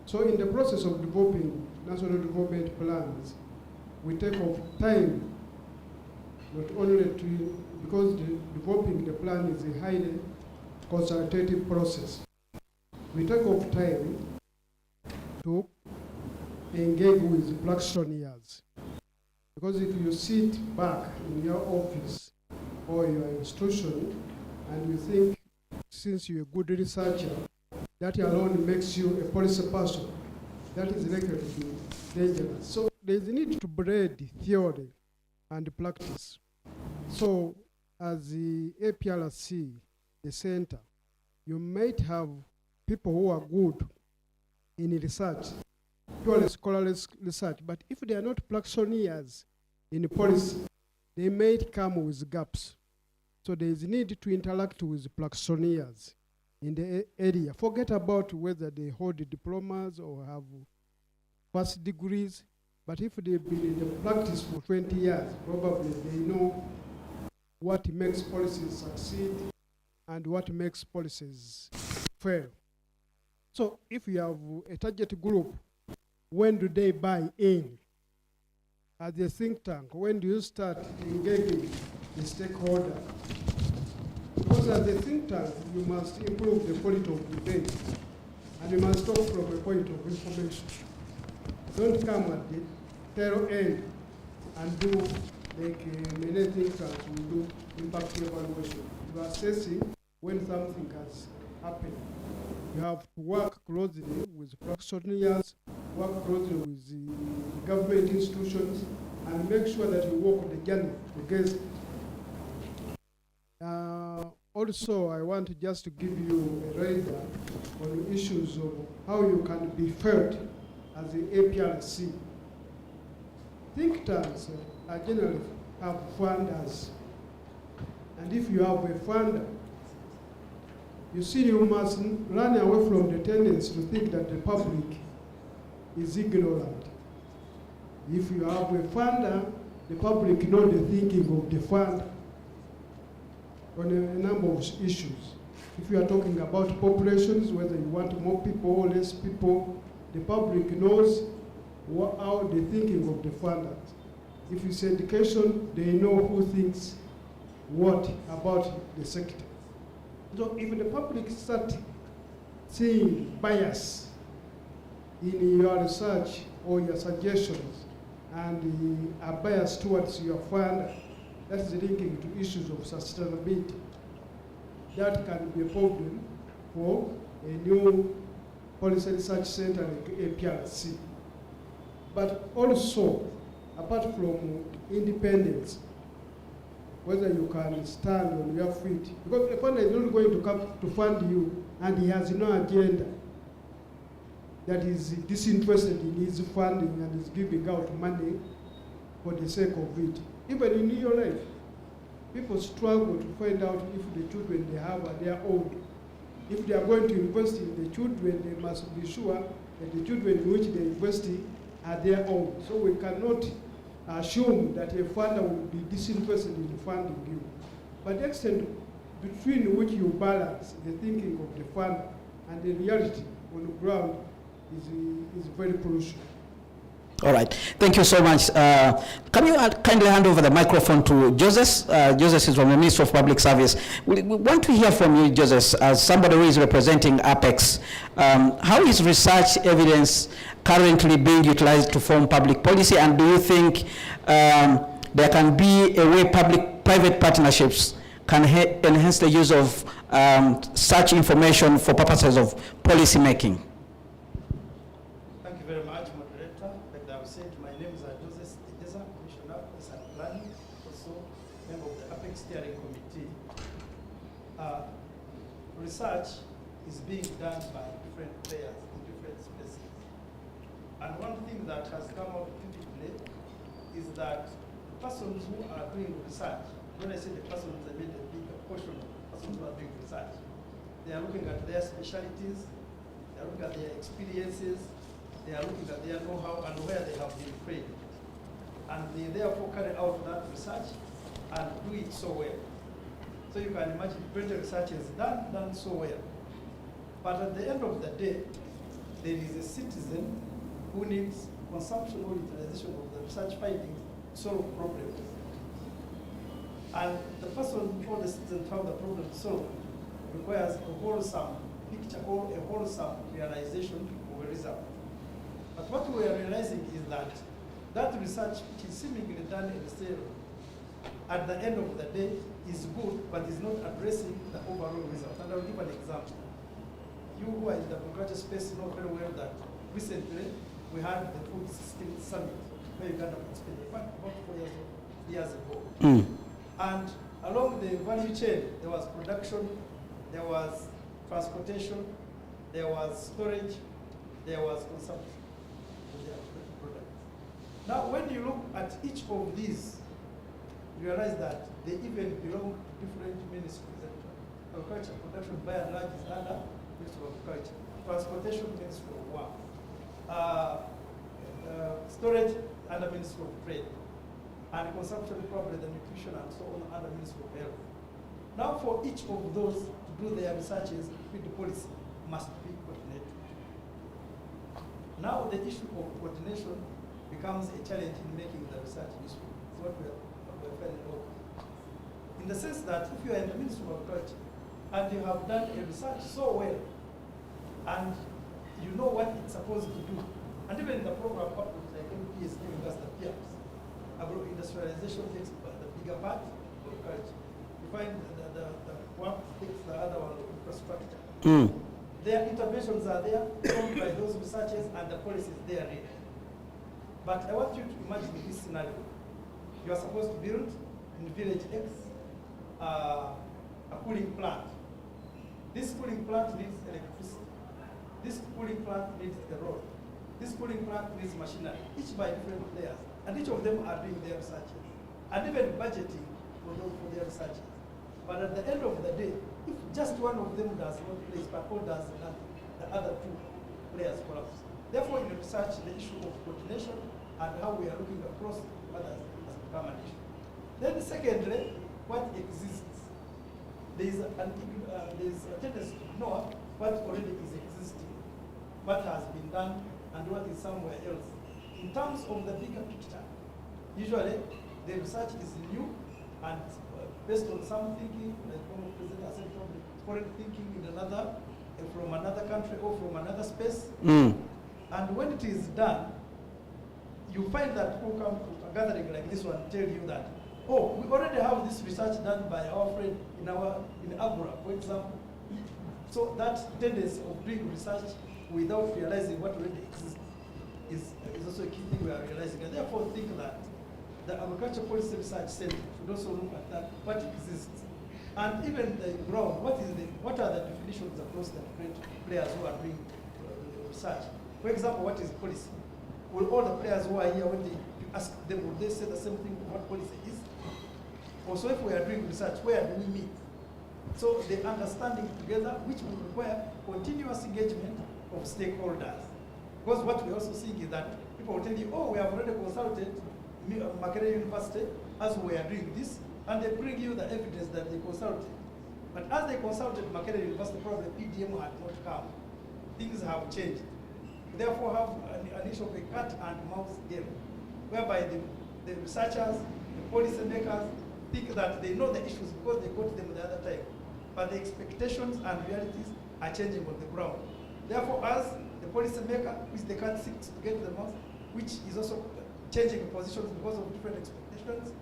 So in the process of developing national development plans, we take off time, not only to, because developing the plan is a highly consultative process. We take off time to engage with practitioners. Because if you sit back in your office or your institution and you think, since you're a good researcher, that alone makes you a policy person, that is likely to be dangerous. So there's a need to blend theory and practice. So as the APRC, the center, you might have people who are good in research, purely scholarly research, but if they are not practitioners in policy, they may come with gaps. So there is a need to interact with practitioners in the area. Forget about whether they hold diplomas or have first degrees, but if they've been in the practice for 20 years, probably they know what makes policies succeed and what makes policies fail. So if you have a target group, when do they buy in? As a think tank, when do you start engaging the stakeholder? Because as a think tank, you must improve the quality of debate, and you must talk from a point of information. Don't come at the tail end and do like many think tanks will do impact evaluation. You are assessing when something has happened. You have to work closely with practitioners, work closely with the government institutions, and make sure that you walk the journey together. Also, I want just to give you a rider on the issues of how you can be felt as the APRC. Think tanks are generally have funders. And if you have a funder, you see, you must run away from the tendency to think that the public is ignorant. If you have a funder, the public knows the thinking of the fund on a number of issues. If you are talking about populations, whether you want more people or less people, the public knows how the thinking of the funders. If it's education, they know who thinks what about the sector. So if the public start seeing bias in your research or your suggestions and a bias towards your funder, that's linking to issues of sustainability. That can be a problem for a new policy research center like APRC. But also, apart from independence, whether you can stand on your feet, because the funder is not going to come to fund you and he has no agenda that is disinterested in his funding and is giving out money for the sake of it. Even in your life, people struggle to find out if the children they have are their own. If they are going to invest in the children, they must be sure that the children in which they invest in are their own. So we cannot assume that a funder will be disinterested in funding you. But the extent between which you balance the thinking of the funder and the reality on the ground is very crucial. All right, thank you so much. Can you kindly hand over the microphone to Joseph? Joseph is from the Ministry of Public Service. We want to hear from you, Joseph, as somebody who is representing APEX. How is research evidence currently being utilized to form public policy, and do you think there can be a way public public-private partnerships can enhance the use of such information for purposes of policy making? Thank you very much, moderator. Like I said, my name is Joseph Edeza, Commissioner of Police and Planning, also member of the APEC Steering Committee. Research is being done by different players in different spaces. And one thing that has come out vividly is that persons who are doing research, when I say the persons, I mean the bigger portion of persons who are doing research, they are looking at their specialties, they are looking at their experiences, they are looking at their know-how and where they have been trained. And they therefore carry out that research and do it so well. So you can imagine great research is done so well. But at the end of the day, there is a citizen who needs consumption or utilization of the research findings to solve problems. And the person or the citizen to have the problem solved requires a wholesome picture or a wholesome realization of a result. But what we are realizing is that that research, which is seemingly done in the cell, at the end of the day is good, but is not addressing the overall result. And I'll give an example. You who are in the agriculture space know very well that recently we had the food system summit where Uganda participated, in fact, about 4 years ago. And along the value chain, there was production, there was transportation, there was storage, there was consumption of the products. Now, when you look at each of these, you realize that they even belong to different ministries. Agriculture production, by and large, is under Ministry of Agriculture. Transportation, Ministry of Work. Storage, under Ministry of Trade. And consumption, probably the nutrition and so on, under Ministry of Health. Now, for each of those to do their researches with the policy must be coordinated. Now, the issue of coordination becomes a challenge in making the research useful. It's what we're finding out. In the sense that if you are in the Ministry of Agriculture and you have done a research so well, and you know what it's supposed to do, and even the program partners like MP is giving us the PRs, agro-industrialization takes the bigger part of agriculture. You find the work takes the other one of infrastructure. Their interventions are there, formed by those researchers, and the policies they are ready. But I want you to imagine this scenario. You are supposed to build in village X a cooling plant. This cooling plant needs electricity. This cooling plant needs a road. This cooling plant needs machinery, each by different players. And each of them are doing their researches. And even budgeting for their researches. But at the end of the day, if just one of them does not place, but all does nothing, the other two players collapse. Therefore, in research, the issue of coordination and how we are looking across others has become an issue. Then secondly, what exists? There is a tendency to ignore what already is existing, what has been done, and what is somewhere else. In terms of the bigger picture, usually the research is new and based on some thinking, like former President has said, probably foreign thinking in another, from another country or from another space. And when it is done, you find that people come to a gathering like this one tell you that, oh, we already have this research done by our friend in Agora, for example. So that tendency of doing research without realizing what already exists is also a key thing we are realizing. And therefore think that the Agriculture Policy Research Center should also look at that, what exists. And even the ground, what are the definitions across the different players who are doing research? For example, what is policy? Will all the players who are here, when you ask them, will they say the same thing of what policy is? Also, if we are doing research, where do we meet? So the understanding together, which will require continuous engagement of stakeholders. Because what we also see is that people will tell you, oh, we have already consulted Makerere University as we are doing this, and they bring you the evidence that they consulted. But as they consulted Makerere University, probably PDM had not come. Things have changed. Therefore, have an issue of a cat and mouse game, whereby the researchers, the policy makers think that they know the issues because they got them the other time. But the expectations and realities are changing on the ground. Therefore, as the policy maker, which they can't seek to get the most, which is also changing positions because of different expectations,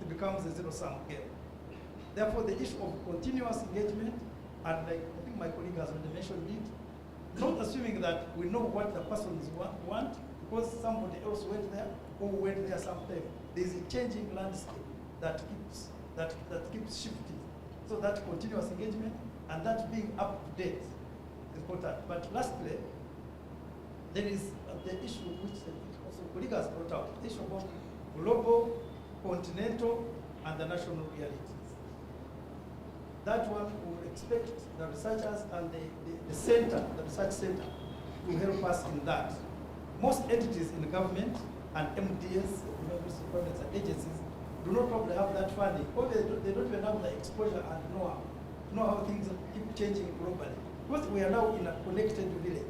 it becomes a zero-sum game. Therefore, the issue of continuous engagement, and like I think my colleague has already mentioned it, not assuming that we know what the persons want, because somebody else went there or went there sometime. There is a changing landscape that keeps shifting. So that continuous engagement and that being up to date is important. But lastly, there is the issue which also colleague has brought out, the issue of global, continental, and the national realities. That one we would expect the researchers and the research center, to help us in that. Most entities in the government and MDS, university departments and agencies, do not probably have that funding, or they don't even have the exposure and know how things keep changing globally. Because we are now in a connected village.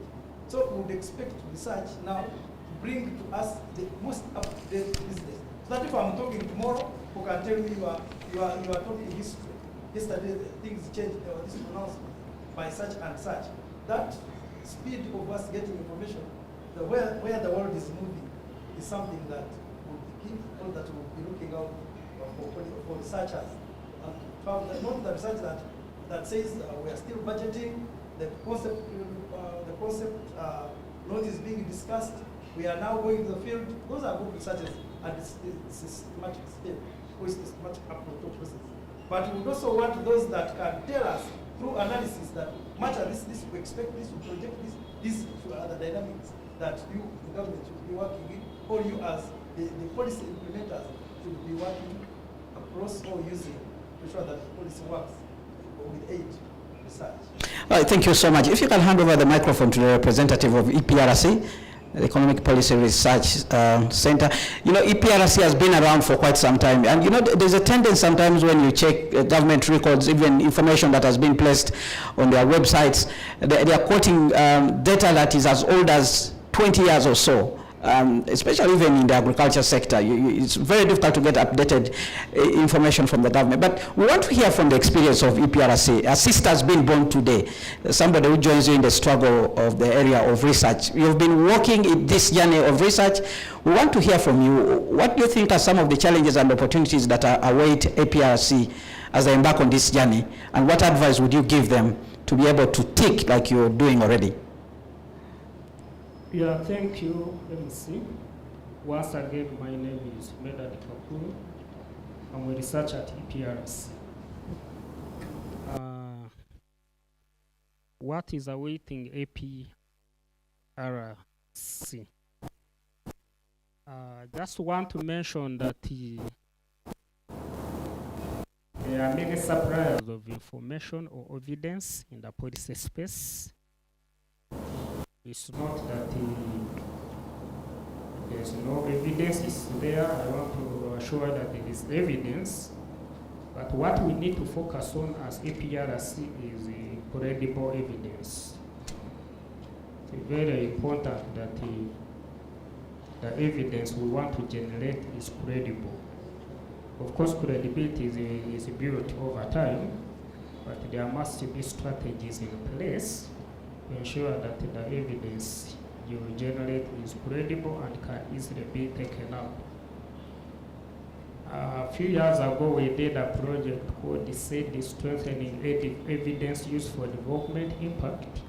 So we would expect research now to bring to us the most up-to-date business. So that if I'm talking tomorrow, who can tell me you are talking history. Yesterday things changed, there was this pronouncement by such and such. That speed of us getting information, where the world is moving, is something that will keep all that will be looking out for researchers. Not the research that says we are still budgeting, the concept note is being discussed, we are now going to the field. Those are good researches at this systematic step, which is much approach process. But we would also want those that can tell us through analysis that much of this, we expect this, we project this, these are the dynamics that you, the government, should be working in, or you as the policy implementers should be working across or using to ensure that the policy works with aid research. All right, thank you so much. If you can hand over the microphone to the representative of APRC, the Economic Policy Research Center. You know, APRC has been around for quite some time, and you know, there's a tendency sometimes when you check government records, even information that has been placed on their websites, they are quoting data that is as old as 20 years or so. Especially even in the agriculture sector, it's very difficult to get updated information from the government. But we want to hear from the experience of EPRC. A sister has been born today, somebody who joins you in the struggle of the area of research. You've been working in this journey of research. We want to hear from you. What do you think are some of the challenges and opportunities that await APRC as they embark on this journey? And what advice would you give them to be able to tick like you're doing already? Yeah, thank you, MC. Once again, my name is Medad Kakuru. I'm a researcher at EPRC. What is awaiting APRC? Just want to mention that there are many suppliers of information or evidence in the policy space. It's not that there's no evidence, it's there. I want to assure that there is evidence. But what we need to focus on as APRC is credible evidence. It's very important that the evidence we want to generate is credible. Of course, credibility is built over time, but there must be strategies in place to ensure that the evidence you generate is credible and can easily be taken out. A few years ago, we did a project called the Strengthening Evidence Used for Development Impact,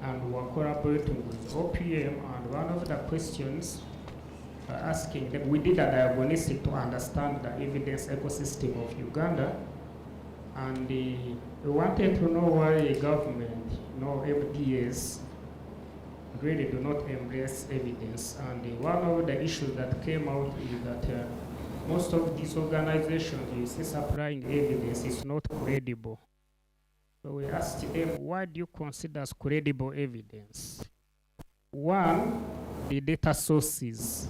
and we were collaborating with OPM, and one of the questions asking them, we did a diagnostic to understand the evidence ecosystem of Uganda, and we wanted to know why government, MDAs, really do not embrace evidence. And one of the issues that came out is that most of these organizations you see supplying evidence is not credible. So we asked them, why do you consider as credible evidence? One, the data sources.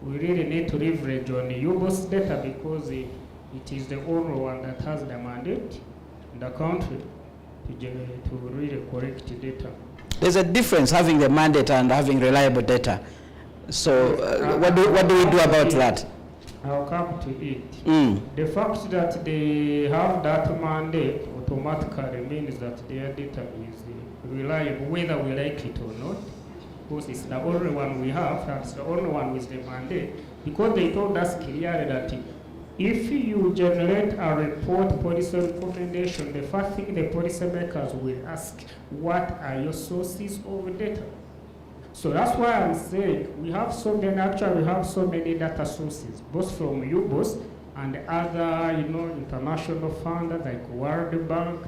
We really need to leverage on the UBOS data because it is the only one that has the mandate in the country to really collect data. There's a difference having the mandate and having reliable data. So what do we do about that? I'll come to it. The fact that they have that mandate automatically means that their data is reliable, whether we like it or not, because it's the only one we have, and it's the only one with the mandate, because they told us clearly that If you generate a report policy recommendation, the first thing the policymakers will ask, what are your sources of data? So that's why I'm saying we have so many data sources, both from UBOS and other, international funders like World Bank,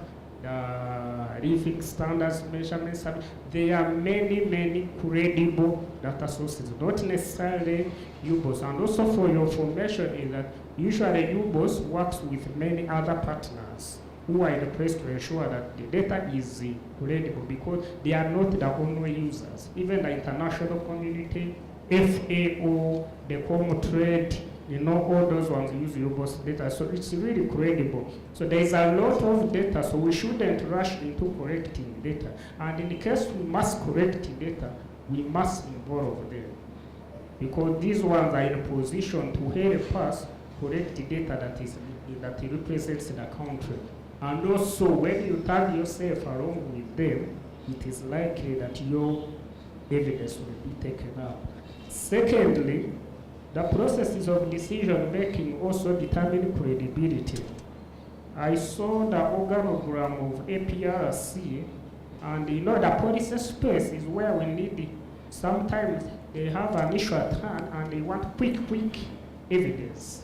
Living Standards Measurement Service. There are many credible data sources, not necessarily UBOS. And also for your information is that usually UBOS works with many other partners who are in the place to ensure that the data is credible, because they are not the only users. Even the international community, FAO, the Common Trade, all those ones use UBOS data, so it's really credible. So there is a lot of data, so we shouldn't rush into correcting data. And in the case we must correct data, we must involve them, because these ones are in a position to help us correct the data that represents the country. And also, when you tag yourself along with them, it is likely that your evidence will be taken up. Secondly, the processes of decision making also determine credibility. I saw the organogram of APRC, and the policy space is where we need sometimes they have an issue at hand and they want quick evidence.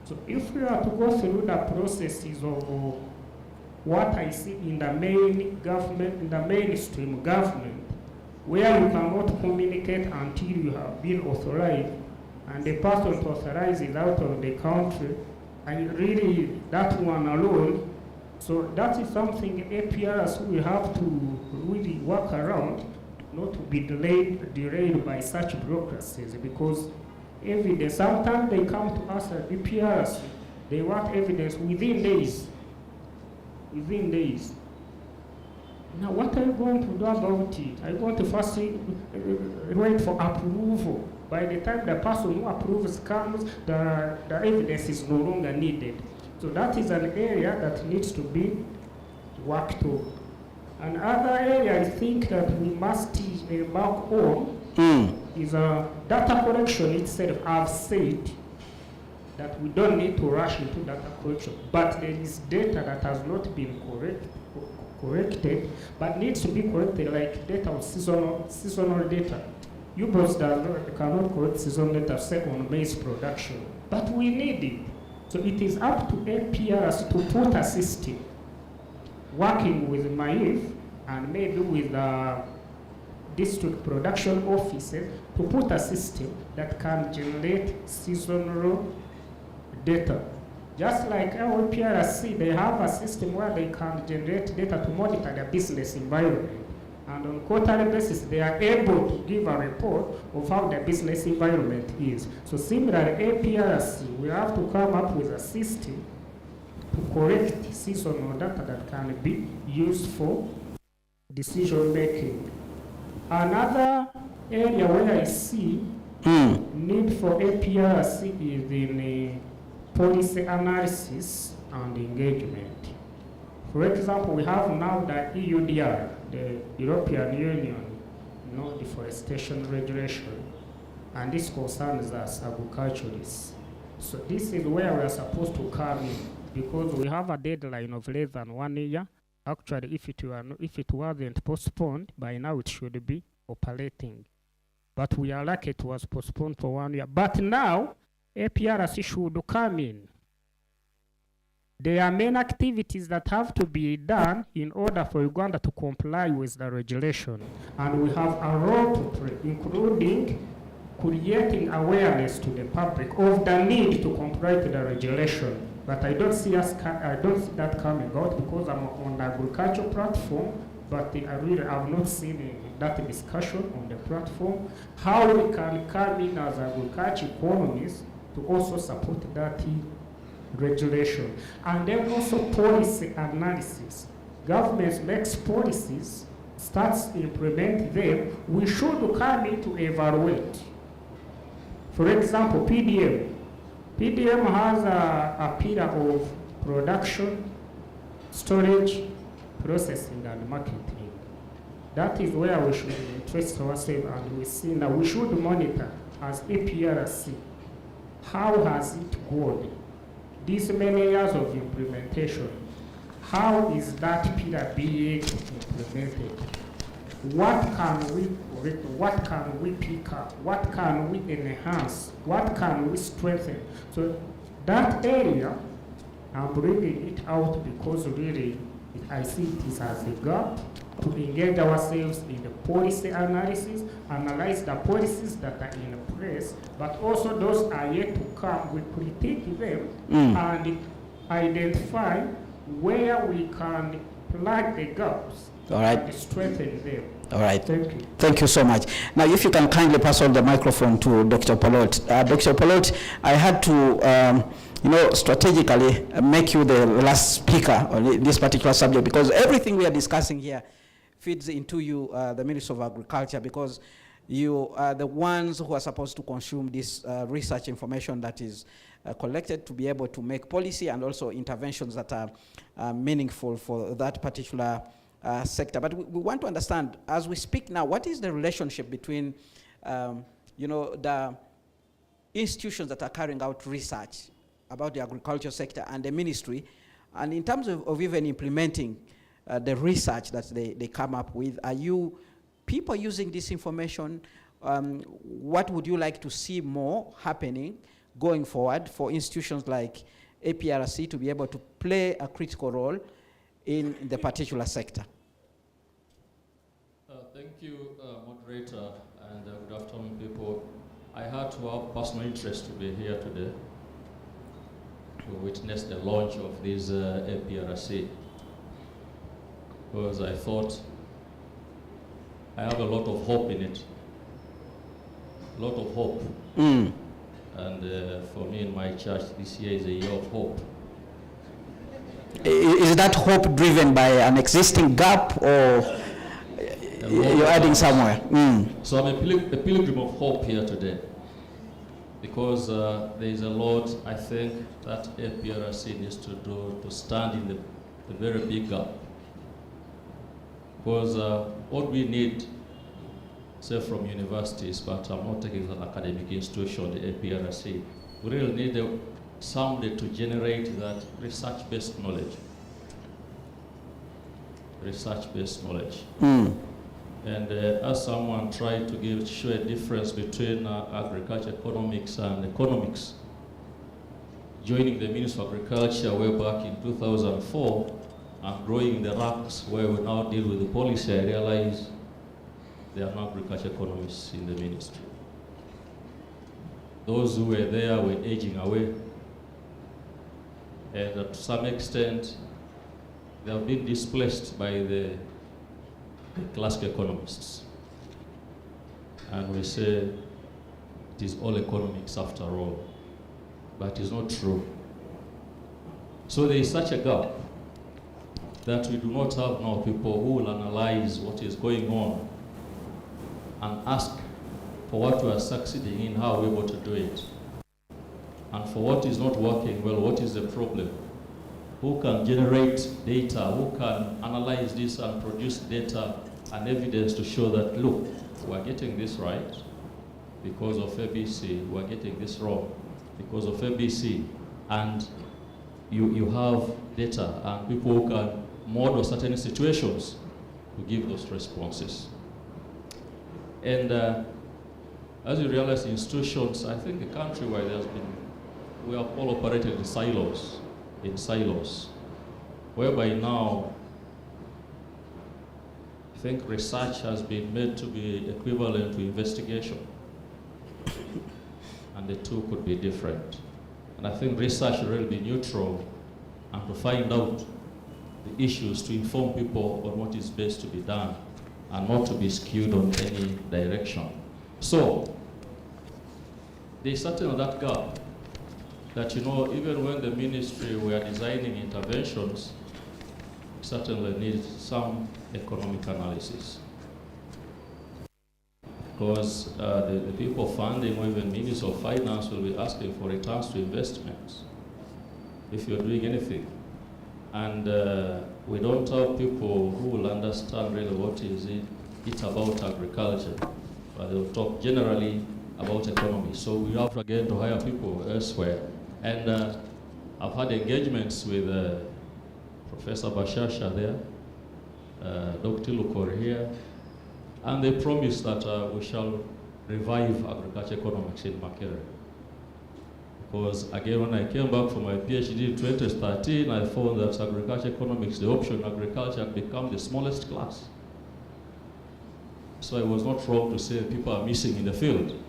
So if we are to go through the processes of what I see in the main government, in the mainstream government, where you cannot communicate until you have been authorized, and the person to authorize is out of the country, and really that one alone, so that is something APRs will have to really work around, not to be delayed by such bureaucracies, because evidence, sometimes they come to us at APRs, they want evidence within days. Now, what are you going to do about it? Are you going to first wait for approval? By the time the person who approves comes, the evidence is no longer needed. So that is an area that needs to be worked on. Another area I think that we must embark on is data collection itself. I've said that we don't need to rush into data collection, but there is data that has not been corrected, but needs to be corrected, like data of seasonal data. UBOS cannot correct seasonal data, say on maize production, but we need it. So it is up to APRC to put a system, working with MAIF and maybe with district production offices, to put a system that can generate seasonal data. Just like our APRC, they have a system where they can generate data to monitor their business environment. And on a quarterly basis, they are able to give a report of how their business environment is. So similarly, APRC, we have to come up with a system to correct seasonal data that can be used for decision making. Another area where I see need for APRC is in policy analysis and engagement. For example, we have now the EUDR, the European Union, deforestation regulation, and this concerns us agriculturists. So this is where we are supposed to come in, because we have a deadline of less than 1 year. Actually, if it wasn't postponed, by now it should be operating. But we are lucky it was postponed for 1 year. But now, APRC should come in. There are many activities that have to be done in order for Uganda to comply with the regulation. And we have a role to play, including creating awareness to the public of the need to comply with the regulation. But I don't see that coming out, because I'm on the agriculture platform, but I really have not seen that discussion on the platform. How we can come in as agriculture economists to also support that regulation. And then also policy analysis. Government makes policies, starts implementing them, we should come in to evaluate. For example, PDM. PDM has a pillar of production, storage, processing, and marketing. That is where we should interest ourselves, and we see now we should monitor as APRC. How has it gone? these many years of implementation, how is that pillar being implemented? What can we pick up? What can we enhance? What can we strengthen? So that area, I'm bringing it out because really I see it is as a gap to engage ourselves in the policy analysis, analyze the policies that are in place, but also those are yet to come. We critique them and identify where we can plug the gaps. All right. And strengthen them. All right. Thank you. Thank you so much. Now, if you can kindly pass on the microphone to Dr. Polot. Dr. Polot, I had to, strategically make you the last speaker on this particular subject because everything we are discussing here feeds into you, the Minister of Agriculture, because you are the ones who are supposed to consume this research information that is collected to be able to make policy and also interventions that are meaningful for that particular sector. But we want to understand, as we speak now, what is the relationship between, the institutions that are carrying out research about the agriculture sector and the ministry, and in terms of even implementing the research that they come up with, are you people using this information? What would you like to see more happening going forward for institutions like APRC to be able to play a critical role in the particular sector? Thank you, moderator, and good afternoon, people. I had to have personal interest to be here today to witness the launch of this APRC, because I thought I have a lot of hope in it, a lot of hope. And for me in my church, this year is a year of hope. Is that hope driven by an existing gap, or you're adding somewhere? So I'm a pilgrim of hope here today, because there is a lot I think that APRC needs to do to stand in the very big gap. Because what we need, say from universities, but I'm not taking an academic institution, the APRC, we really need somebody to generate that research-based knowledge. Research-based knowledge. And as someone tried to show a difference between agriculture economics and economics, joining the Ministry of Agriculture way back in 2004 and growing in the ranks where we now deal with the policy, I realized there are no agriculture economists in the ministry. Those who were there were aging away, and to some extent they have been displaced by the classical economists. And we say it is all economics after all, but it's not true. So there is such a gap that we do not have now people who will analyze what is going on and ask for what we are succeeding in, how we're able to do it. And for what is not working well, what is the problem? Who can generate data? Who can analyze this and produce data and evidence to show that, look, we're getting this right because of ABC, we're getting this wrong because of ABC. And you have data and people who can model certain situations to give those responses. And as you realize, institutions, I think a country where we have all operated in silos, whereby now I think research has been made to be equivalent to investigation, and the two could be different. And I think research should really be neutral and to find out the issues to inform people on what is best to be done and not to be skewed on any direction. So there's certainly that gap that, even when the ministry were designing interventions, certainly needs some economic analysis. Because the people funding, or even Ministry of Finance, will be asking for returns to investments if you're doing anything. And we don't have people who will understand really what is it about agriculture, but they'll talk generally about economy. So we have again to hire people elsewhere. And I've had engagements with Professor Bashasha there, Dr. Lukor here, and they promised that we shall revive agriculture economics in Makerere. Because again, when I came back from my PhD in 2013, I found that agriculture economics, the option agriculture, had become the smallest class. So I was not wrong to say people are missing in the field.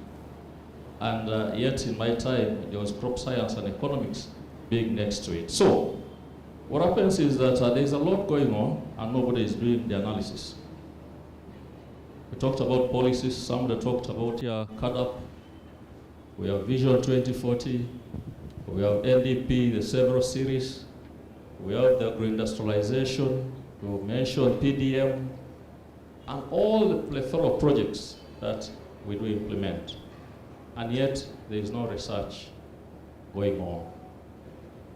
And yet in my time, there was crop science and economics being next to it. So what happens is that there's a lot going on and nobody is doing the analysis. We talked about policies, somebody talked about here, CADAP. We have Vision 2040, we have NDP, the several series, we have the agro-industrialization, we mentioned PDM, and all the plethora of projects that we do implement. And yet, there is no research going on.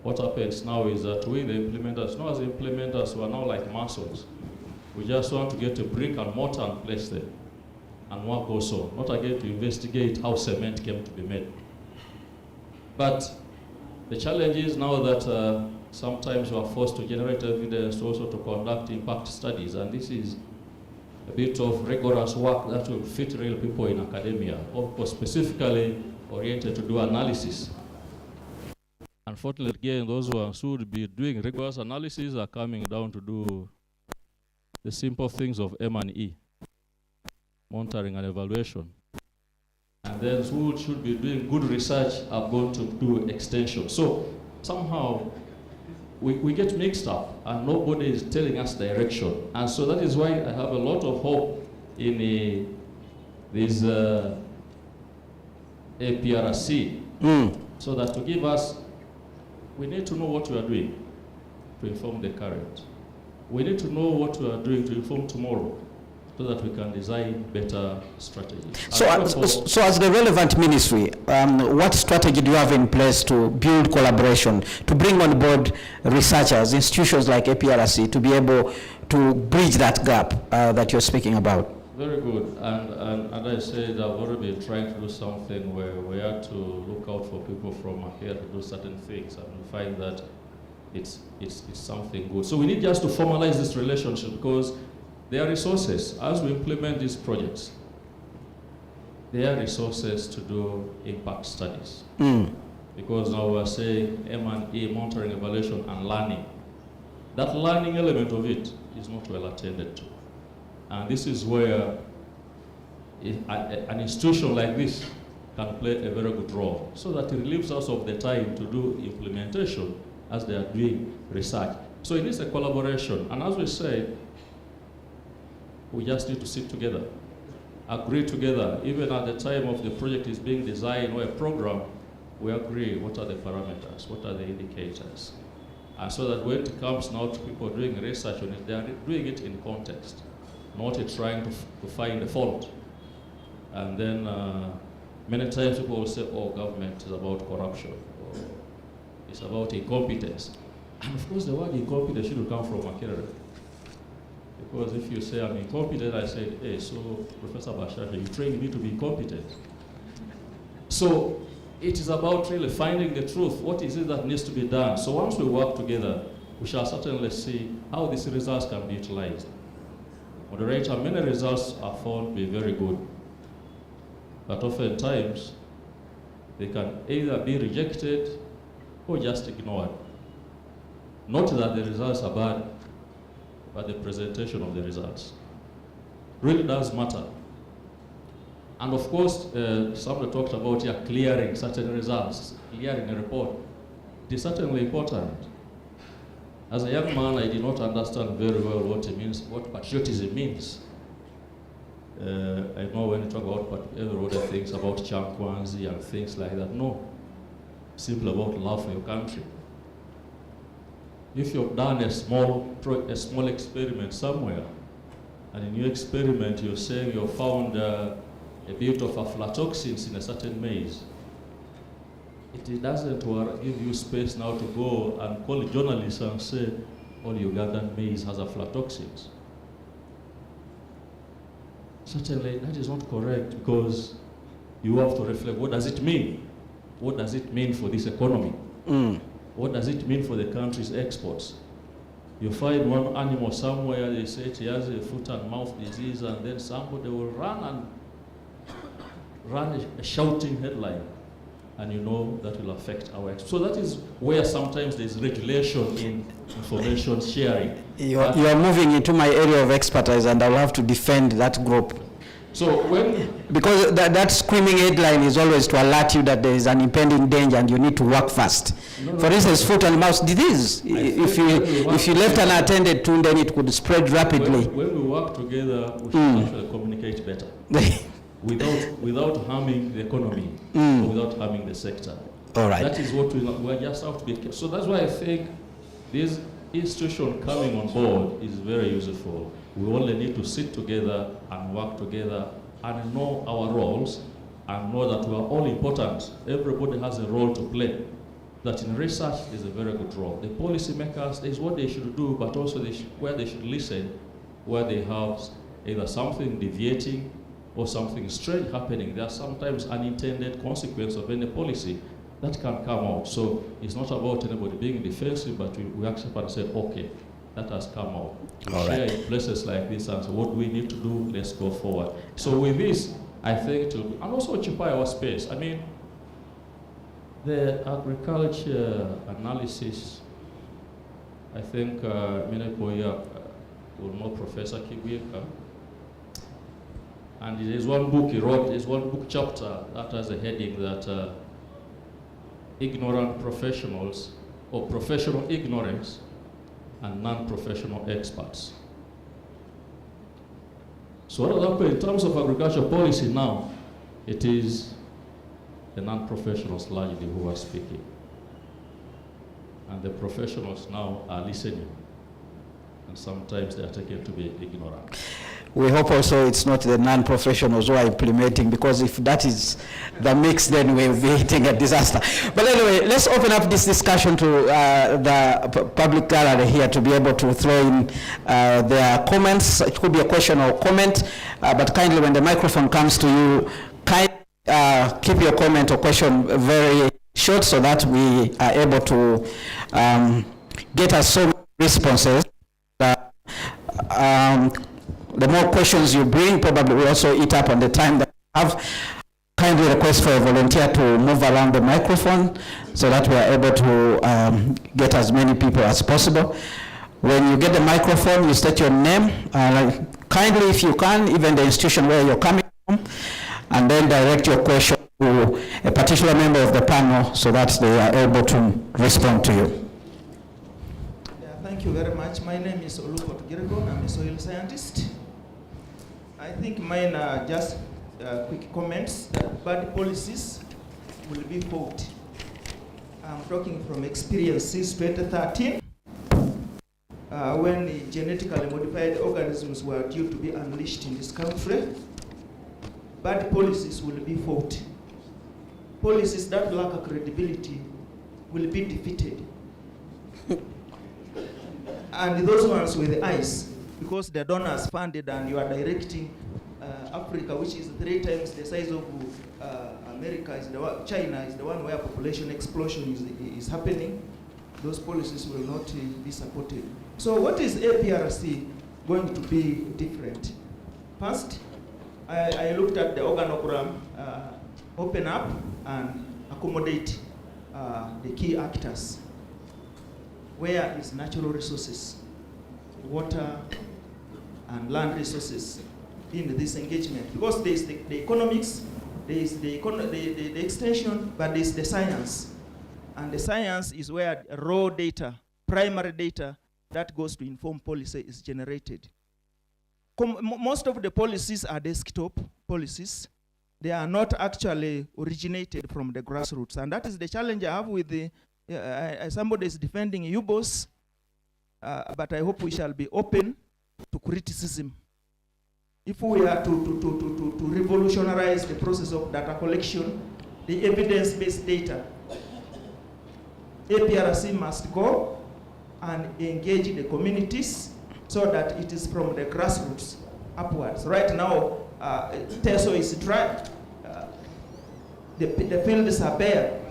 What happens now is that we, the implementers, not as implementers, we are now like masons. We just want to get a brick and mortar and place them, and work goes on, not again to investigate how cement came to be made. But the challenge is now that sometimes you are forced to generate evidence, also to conduct impact studies, and this is a bit of rigorous work that will fit real people in academia, or specifically oriented to do analysis. Unfortunately, again, those who should be doing rigorous analysis are coming down to do the simple things of M&E, monitoring and evaluation. And then who should be doing good research are going to do extension. So somehow we get mixed up and nobody is telling us direction. And so that is why I have a lot of hope in this APRC. So that to give us, we need to know what we are doing to inform the current. We need to know what we are doing to inform tomorrow, so that we can design better strategies. So as the relevant ministry, what strategy do you have in place to build collaboration, to bring on board researchers, institutions like APRC, to be able to bridge that gap that you're speaking about? Very good. And I said, I've already been trying to do something where we have to look out for people from here to do certain things, and we find that it's something good. So we need just to formalize this relationship, because there are resources. As we implement these projects, there are resources to do impact studies. Because now we're saying M&E, monitoring, evaluation, and learning. That learning element of it is not well attended to. And this is where an institution like this can play a very good role, so that it relieves us of the time to do implementation as they are doing research. So it is a collaboration. And as we said, we just need to sit together, agree together. Even at the time of the project is being designed or a program, we agree what are the parameters, what are the indicators. And so that when it comes now to people doing research on it, they are doing it in context, not trying to find a fault. And then many times people will say, oh, government is about corruption, or it's about incompetence. And of course the word incompetence should come from Makerere. Because if you say I'm incompetent, I say, hey, so Professor Bashasha, you trained me to be competent. So it is about really finding the truth. What is it that needs to be done? So once we work together, we shall certainly see how these results can be utilized. Moderator, many results are found to be very good, but oftentimes they can either be rejected or just ignored. Not that the results are bad, but the presentation of the results really does matter. And of course, somebody talked about here clearing certain results, clearing a report. It is certainly important. As a young man, I did not understand very well what it means, what patriotism means. I know when you talk about everybody thinks about Chankwanzi and things like that. No, simply about love for your country. If you've done a small experiment somewhere, and in your experiment you're saying you found a bit of aflatoxins in a certain maize, it doesn't give you space now to go and call journalists and say all Ugandan maize has aflatoxins. Certainly that is not correct, because you have to reflect, what does it mean? What does it mean for this economy? what does it mean for the country's exports? You find one animal somewhere, they say it has a foot and mouth disease, and then somebody will run a shouting headline, and you know that will affect our exports. So that is where sometimes there's regulation in information sharing. You are moving into my area of expertise, and I'll have to defend that group. So because that screaming headline is always to alert you that there is an impending danger and you need to work fast. For instance, foot and mouth disease. If you left unattended to, then it could spread rapidly. When we work together, we should actually communicate better. without harming the economy or without harming the sector. All right. That is what we just have to be careful. So that's why I think this institution coming on board is very useful. We only need to sit together and work together and know our roles and know that we are all important. Everybody has a role to play. That in research is a very good role. The policymakers is what they should do, but also where they should listen, where they have either something deviating or something strange happening. There are sometimes unintended consequences of any policy that can come out. So it's not about anybody being defensive, but we accept and say, okay, that has come out. We share in places like this and say, what do we need to do? Let's go forward. So with this, I think it will be, and also occupy our space. I mean, the agriculture analysis, I think many people here will know Professor Kigwika. And there's one book he wrote, there's one book chapter that has a heading that ignorant professionals, or professional ignorance, and non-professional experts. So what has happened in terms of agricultural policy now, it is the non-professionals largely who are speaking. And the professionals now are listening. And sometimes they are taken to be ignorant. We hope also it's not the non-professionals who are implementing, because if that is the mix, then we'll be hitting a disaster. But anyway, let's open up this discussion to the public gallery here to be able to throw in their comments. It could be a question or comment, but kindly when the microphone comes to you, keep your comment or question very short so that we are able to get us so many responses. The more questions you bring, probably will also eat up on the time that you have. Kindly request for a volunteer to move around the microphone so that we are able to get as many people as possible. When you get the microphone, you state your name, kindly if you can, even the institution where you're coming from, and then direct your question to a particular member of the panel so that they are able to respond to you. Thank you very much. My name is Olupot Girgon. I'm a soil scientist. I think mine are just quick comments that bad policies will be fought. I'm talking from experience since 2013, when the genetically modified organisms were due to be unleashed in this country. Bad policies will be fought. Policies that lack credibility will be defeated. And those ones with the eyes, because the donors funded and you are directing Africa, which is 3 times the size of America, China is the one where population explosion is happening. Those policies will not be supported. So what is APRC going to be different? First, I looked at the organogram, open up and accommodate the key actors. Where is natural resources, water and land resources in this engagement? Because there is the economics, there is the extension, but there is the science. And the science is where raw data, primary data that goes to inform policy is generated. Most of the policies are desktop policies. They are not actually originated from the grassroots. And that is the challenge I have with the somebody is defending UBOS, but I hope we shall be open to criticism. If we are to revolutionize the process of data collection, the evidence-based data, APRC must go and engage the communities so that it is from the grassroots upwards. Right now, TESO is dry. The fields are bare.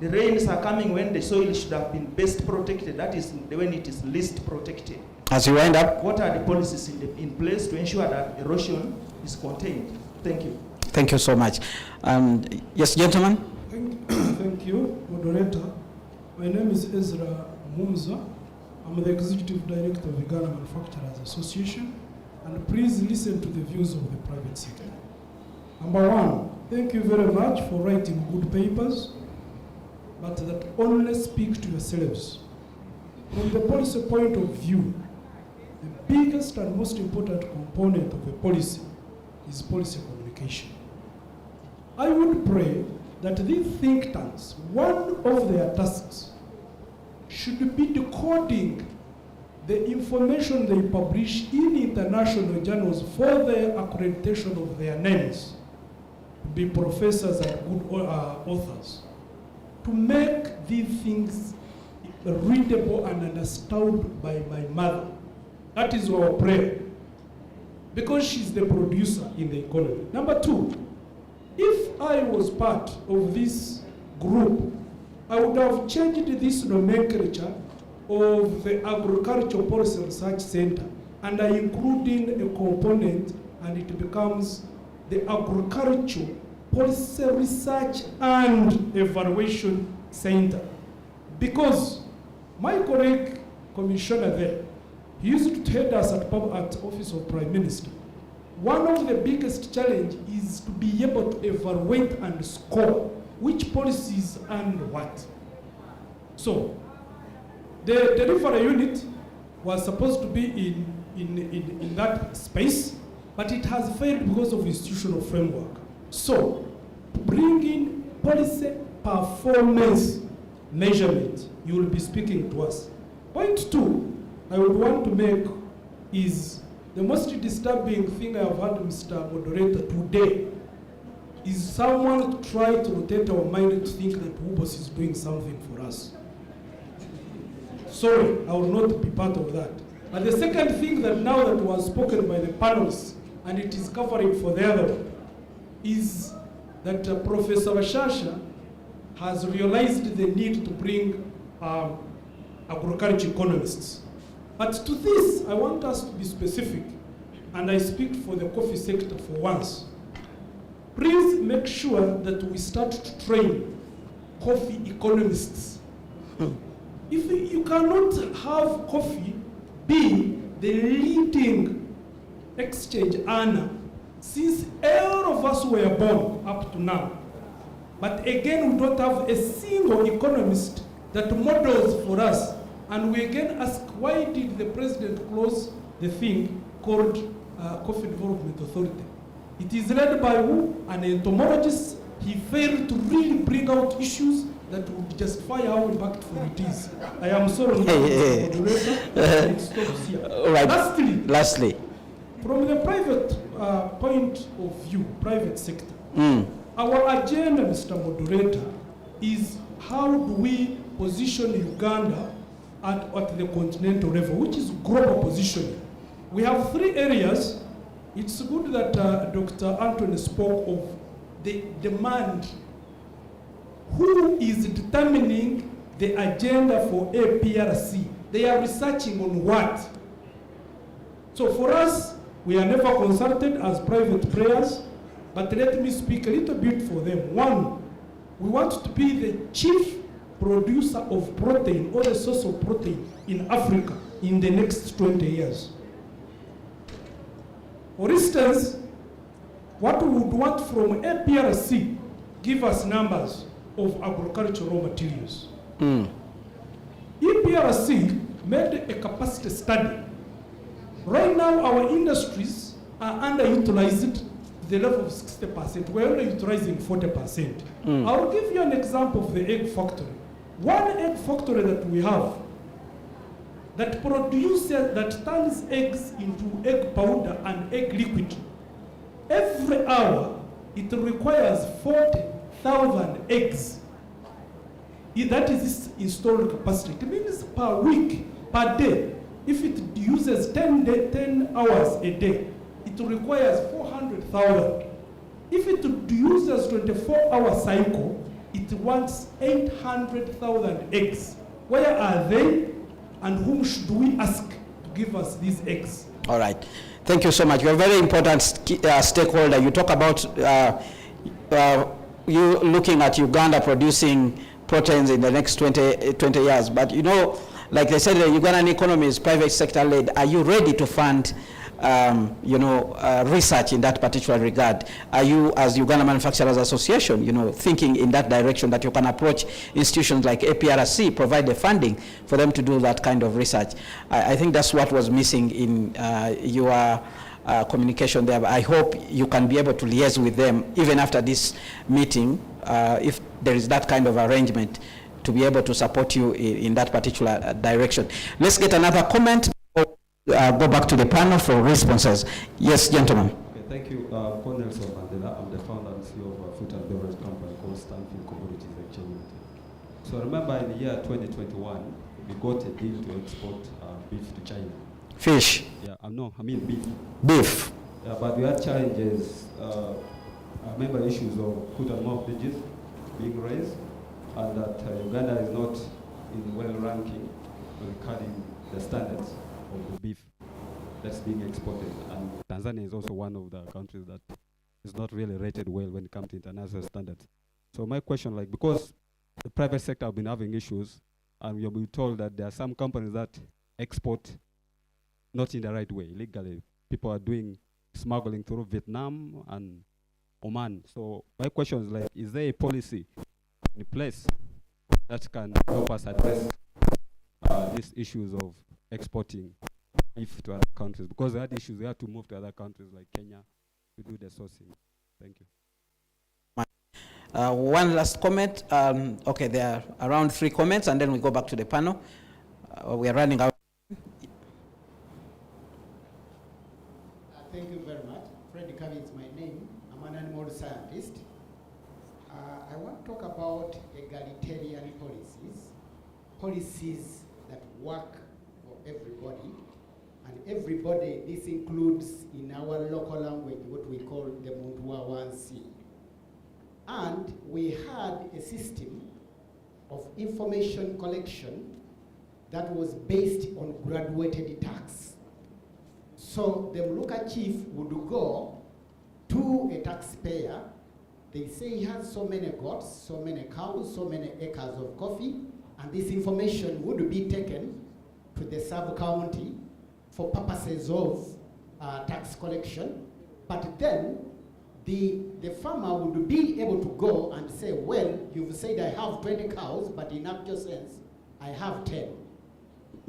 The rains are coming when the soil should have been best protected. That is when it is least protected. As you wind up. What are the policies in place to ensure that erosion is contained? Thank you. Thank you so much. Yes, gentlemen. Thank you, moderator. My name is Ezra Mumza. I'm the Executive Director of the Ghana Manufacturers Association. And please listen to the views of the private sector. Number one, thank you very much for writing good papers, but that only speak to yourselves. From the policy point of view, the biggest and most important component of a policy is policy communication. I would pray that these think tanks, one of their tasks should be decoding the information they publish in international journals for their accreditation of their names, to be professors and good authors, to make these things readable and understood by my mother. That is our prayer, because she's the producer in the economy. Number two, if I was part of this group, I would have changed this nomenclature of the Agricultural Policy Research Center, and I include in a component, and it becomes the Agricultural Policy Research and Evaluation Center. Because my colleague, commissioner there, he used to head us at Office of Prime Minister. One of the biggest challenges is to be able to evaluate and score which policies and what. So, the delivery unit was supposed to be in that space, but it has failed because of institutional framework. So, bring in policy performance measurement, you will be speaking to us. Point two, I would want to make is the most disturbing thing I have heard, Mr. Moderator, today is someone try to rotate our mind to think that WUBOS is doing something for us. Sorry, I will not be part of that. But the second thing that now that was spoken by the panelists, and it is covering for the other one, is that Professor Bashasha has realized the need to bring agriculture economists. But to this, I want us to be specific, and I speak for the coffee sector for once. Please make sure that we start to train coffee economists. If you cannot have coffee be the leading exchange earner since all of us were born up to now, but again we don't have a single economist that models for us, and we again ask, why did the president close the thing called Coffee Development Authority? It is led by who? An entomologist. He failed to really bring out issues that would justify how impactful it is. I am sorry, it stops here. Right. Lastly, from the private point of view, private sector, our agenda, Mr. Moderator, is how do we position Uganda at the continental level, which is global positioning. We have three areas. It's good that Dr. Anthony spoke of the demand. Who is determining the agenda for APRC? They are researching on what? So for us, we are never consulted as private players, but let me speak a little bit for them. One, we want to be the chief producer of protein or the source of protein in Africa in the next 20 years. For instance, what we would want from APRC, give us numbers of agricultural raw materials. APRC made a capacity study. Right now, our industries are underutilized to the level of 60%. We're only utilizing 40%. I'll give you an example of the egg factory. One egg factory that we have that produces, that turns eggs into egg powder and egg liquid. Every hour, it requires 40,000 eggs. That is its installed capacity. It means per week, per day, if it uses 10 hours a day, it requires 400,000. If it uses 24-hour cycle, it wants 800,000 eggs. Where are they, and whom should we ask to give us these eggs? All right. Thank you so much. You're a very important stakeholder. You talk about you looking at Uganda producing proteins in the next 20 years. But you know, like they said, the Ugandan economy is private sector led. Are you ready to fund research in that particular regard? Are you, as Uganda Manufacturers Association, thinking in that direction, that you can approach institutions like APRC, provide the funding for them to do that kind of research? I think that's what was missing in your communication there. I hope you can be able to liaise with them even after this meeting, if there is that kind of arrangement, to be able to support you in that particular direction. Let's get another comment. Go back to the panel for responses. Yes, gentlemen. Okay, thank you. Nelson Mandela. I'm the founder and CEO of a food and beverage company called Stanfield Commodities Exchange Limited. So remember in the year 2021, we got a deal to export beef to China. Fish? Yeah, I mean beef. Beef? Yeah, but we had challenges. I remember issues of food and mouth disease being raised, and that Uganda is not in well ranking regarding the standards of the beef that's being exported. And Tanzania is also one of the countries that is not really rated well when it comes to international standards. So my question, because the private sector have been having issues, and we have been told that there are some companies that export not in the right way, illegally. People are doing smuggling through Vietnam and Oman. So my question is is there a policy in place that can help us address these issues of exporting beef to other countries? Because they had issues, they had to move to other countries like Kenya to do the sourcing. Thank you. One last comment. Okay, there are around 3 comments, and then we go back to the panel. We are running out. Thank you very much. Freddy Kavi is my name. I'm an animal scientist. I want to talk about egalitarian policies that work for everybody. And everybody, this includes in our local language what we call the Mundwa 1C. And we had a system of information collection that was based on graduated tax. So the Muluka chief would go to a taxpayer. They say he has so many goats, so many cows, so many acres of coffee, and this information would be taken to the sub-county for purposes of tax collection. But then the farmer would be able to go and say, well, you've said I have 20 cows, but in actual sense, I have 10.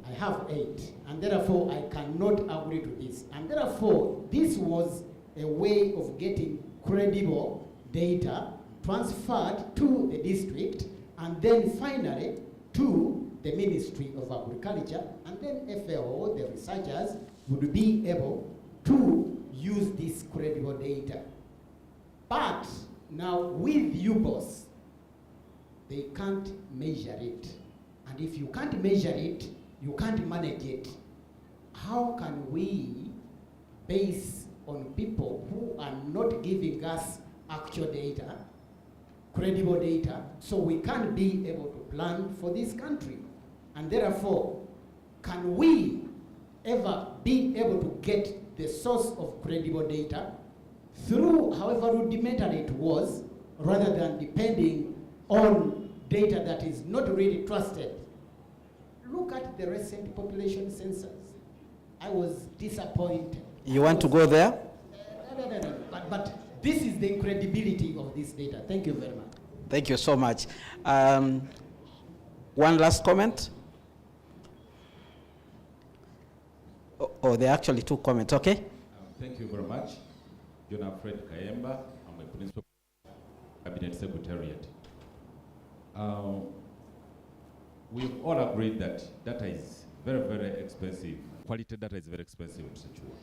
I have 8, and therefore I cannot agree to this. And therefore, this was a way of getting credible data transferred to the district, and then finally to the Ministry of Agriculture, and then FAO, the researchers, would be able to use this credible data. But now with UBOS, they can't measure it. And if you can't measure it, you can't manage it. How can we base on people who are not giving us actual data, credible data, so we can't be able to plan for this country? And therefore, can we ever be able to get the source of credible data through however rudimentary it was, rather than depending on data that is not really trusted? Look at the recent population census. I was disappointed. You want to go there? No. But this is the credibility of this data. Thank you very much. Thank you so much. One last comment? Oh, there are actually 2 comments, okay? Thank you very much. John Alfred Kayemba. I'm a principal cabinet secretariat. We've all agreed that data is very, very expensive. Quality data is very expensive in such work.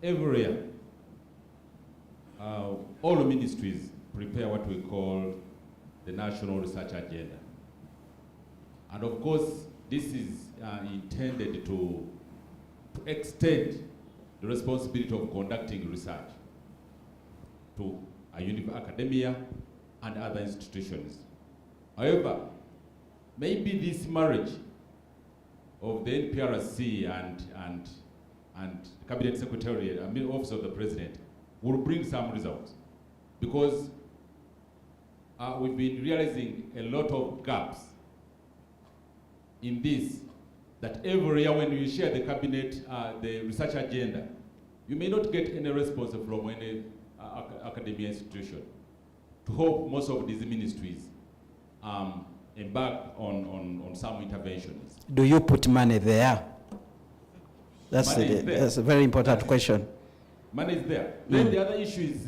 Every year, all ministries prepare what we call the National Research Agenda. And of course, this is intended to extend the responsibility of conducting research to academia, and other institutions. However, maybe this marriage of the APRC and Cabinet Secretariat, Office of the President, will bring some results, because we've been realizing a lot of gaps in this, that every year when you share the cabinet, the research agenda, you may not get any response from any academia institution. To hope most of these ministries embark on some interventions. Do you put money there? That's a very important question. Money is there. Then the other issue is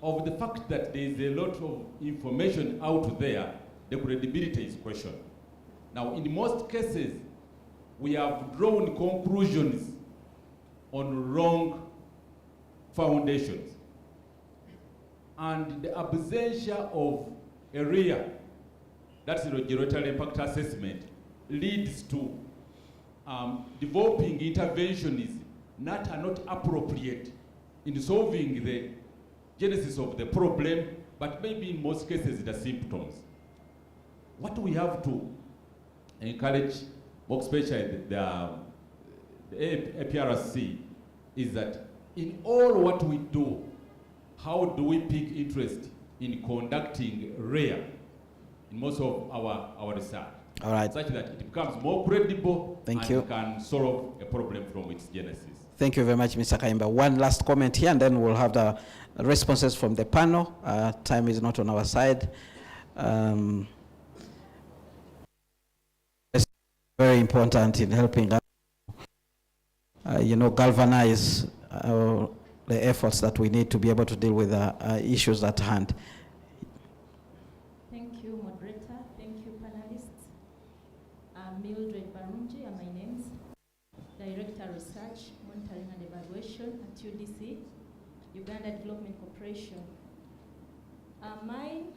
of the fact that there is a lot of information out there, the credibility is questioned. Now, in most cases, we have drawn conclusions on wrong foundations. And the absence of a RIA, that's the regulatory impact assessment, leads to developing interventions that are not appropriate in solving the genesis of the problem, but maybe in most cases the symptoms. What we have to encourage, more especially the APRC, is that in all what we do, how do we pick interest in conducting RIA in most of our research? All right. Such that it becomes more credible and can solve a problem from its genesis. Thank you very much, Mr. Kaimba. One last comment here, and then we'll have the responses from the panel. Time is not on our side. It's very important in helping us, galvanize the efforts that we need to be able to deal with issues at hand. Thank you, moderator. Thank you, panelists. I'm Mildred Barunji, and my name's Director Research, Monitoring and Evaluation at UDC, Uganda Development Corporation. Mine,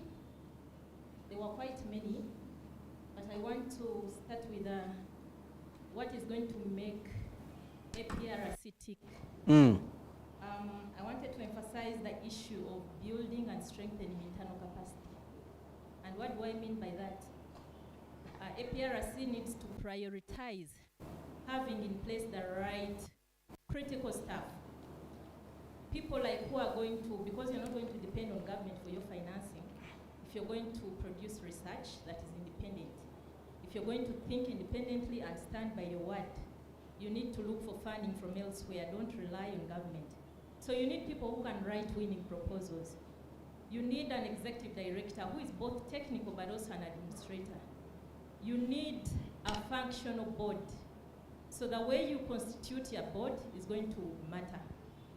there were quite many, but I want to start with what is going to make APRC tick. I wanted to emphasize the issue of building and strengthening internal capacity. And what do I mean by that? APRC needs to prioritize having in place the right critical staff. People like who are going to, because you're not going to depend on government for your financing, if you're going to produce research that is independent, if you're going to think independently and stand by your word, you need to look for funding from elsewhere. Don't rely on government. So you need people who can write winning proposals. You need an executive director who is both technical but also an administrator. You need a functional board. So the way you constitute your board is going to matter.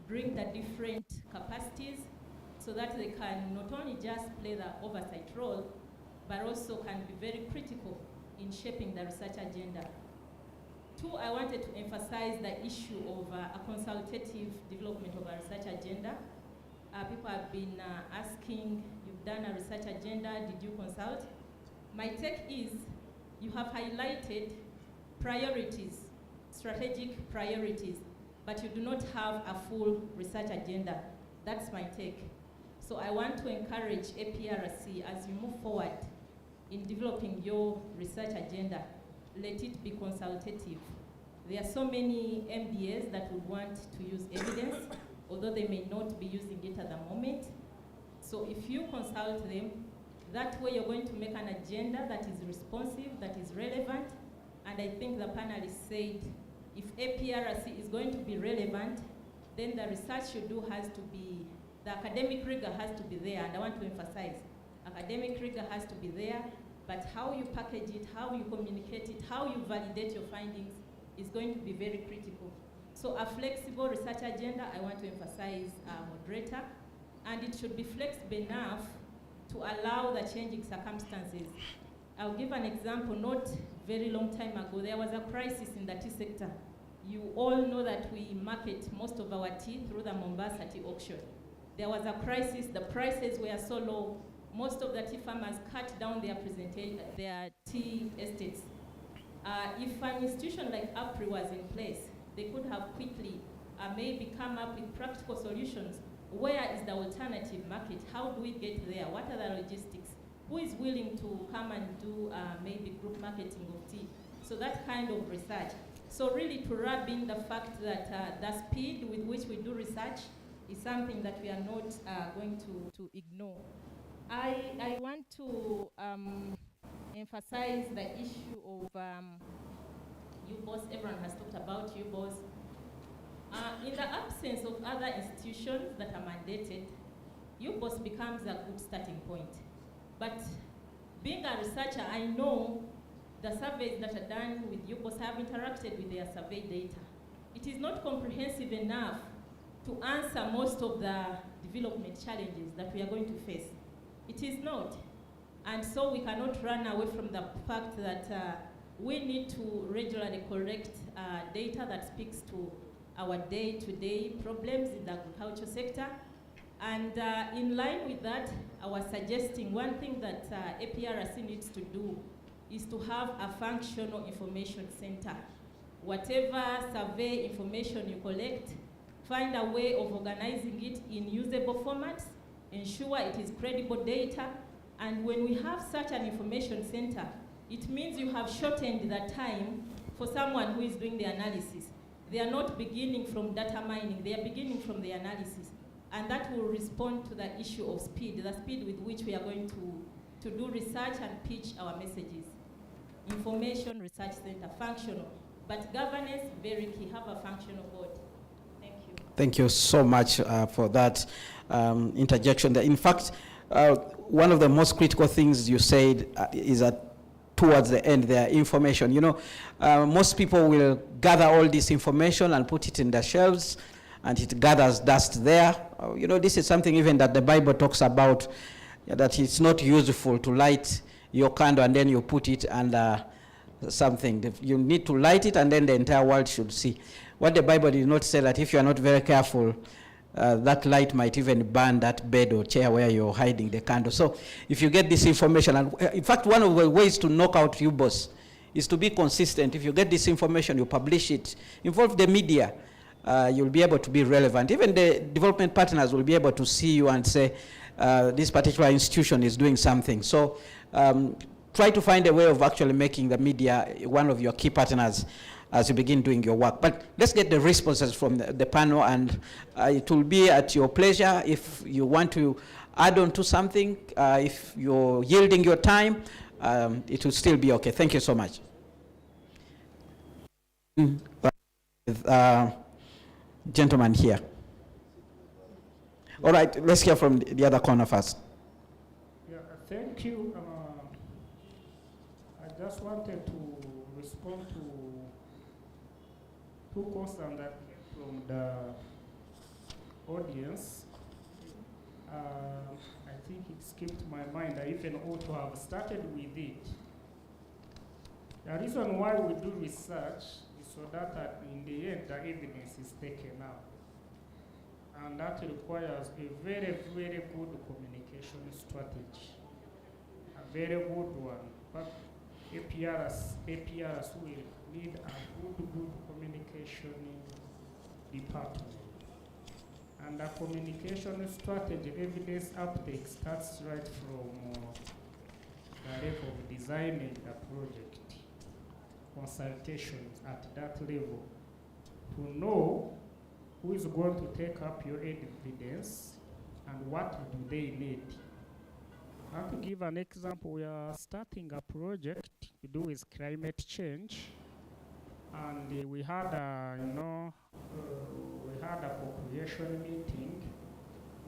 Bring the different capacities so that they can not only just play the oversight role, but also can be very critical in shaping the research agenda. Two, I wanted to emphasize the issue of a consultative development of a research agenda. People have been asking, you've done a research agenda, did you consult? My take is, you have highlighted priorities, strategic priorities, but you do not have a full research agenda. That's my take. So I want to encourage APRC as you move forward in developing your research agenda, let it be consultative. There are so many MDAs that would want to use evidence, although they may not be using it at the moment. So if you consult them, that way you're going to make an agenda that is responsive, that is relevant, and I think the panelists said, if APRC is going to be relevant, then the research you do has to be, the academic rigor has to be there, and I want to emphasize, academic rigor has to be there, but how you package it, how you communicate it, how you validate your findings is going to be very critical. So a flexible research agenda, I want to emphasize, moderator, and it should be flexible enough to allow the changing circumstances. I'll give an example. Not very long time ago, there was a crisis in the tea sector. You all know that we market most of our tea through the Mombasa tea auction. There was a crisis, the prices were so low, most of the tea farmers cut down their tea estates. If an institution like APRC was in place, they could have quickly maybe come up with practical solutions where is the alternative market? How do we get there? What are the logistics? Who is willing to come and do maybe group marketing of tea? So that kind of research. So really to rub in the fact that the speed with which we do research is something that we are not going to ignore. I want to emphasize the issue of UBOS. Everyone has talked about UBOS. In the absence of other institutions that are mandated, UBOS becomes a good starting point. But being a researcher, I know the surveys that are done with UBOS have interacted with their survey data. It is not comprehensive enough to answer most of the development challenges that we are going to face. It is not. And so we cannot run away from the fact that we need to regularly collect data that speaks to our day-to-day problems in the agriculture sector. And in line with that, I was suggesting one thing that APRC needs to do is to have a functional information center. Whatever survey information you collect, find a way of organizing it in usable formats, ensure it is credible data, and when we have such an information center, it means you have shortened the time for someone who is doing the analysis. They are not beginning from data mining, they are beginning from the analysis. And that will respond to the issue of speed, the speed with which we are going to do research and pitch our messages. Information Research Center, functional. But governance, very key, have a functional board. Thank you. Thank you so much for that interjection there. In fact, one of the most critical things you said is that towards the end there, information. You know, most people will gather all this information and put it in their shelves, and it gathers dust there. You know, this is something even that the Bible talks about, that it's not useful to light your candle and then you put it under something. You need to light it and then the entire world should see. What the Bible did not say that if you are not very careful, that light might even burn that bed or chair where you're hiding the candle. So if you get this information, and in fact, one of the ways to knock out UBOS is to be consistent. If you get this information, you publish it, involve the media, you'll be able to be relevant. Even the development partners will be able to see you and say, this particular institution is doing something. So try to find a way of actually making the media one of your key partners as you begin doing your work. But let's get the responses from the panel, and it will be at your pleasure if you want to add on to something. If you're yielding your time, it will still be okay. Thank you so much. Gentleman here. All right, let's hear from the other corner first. Yeah, thank you. I just wanted to respond to two questions that came from the audience. I think it skipped my mind. I even ought to have started with it. The reason why we do research is so that in the end the evidence is taken out. And that requires a very, very good communication strategy. A very good one. But APRS will need a good communication department. And the communication strategy, evidence uptake starts right from the level of designing the project, consultations at that level, to know who is going to take up your evidence and what do they need. And to give an example, we are starting a project to do with climate change, and we had a, we had a population meeting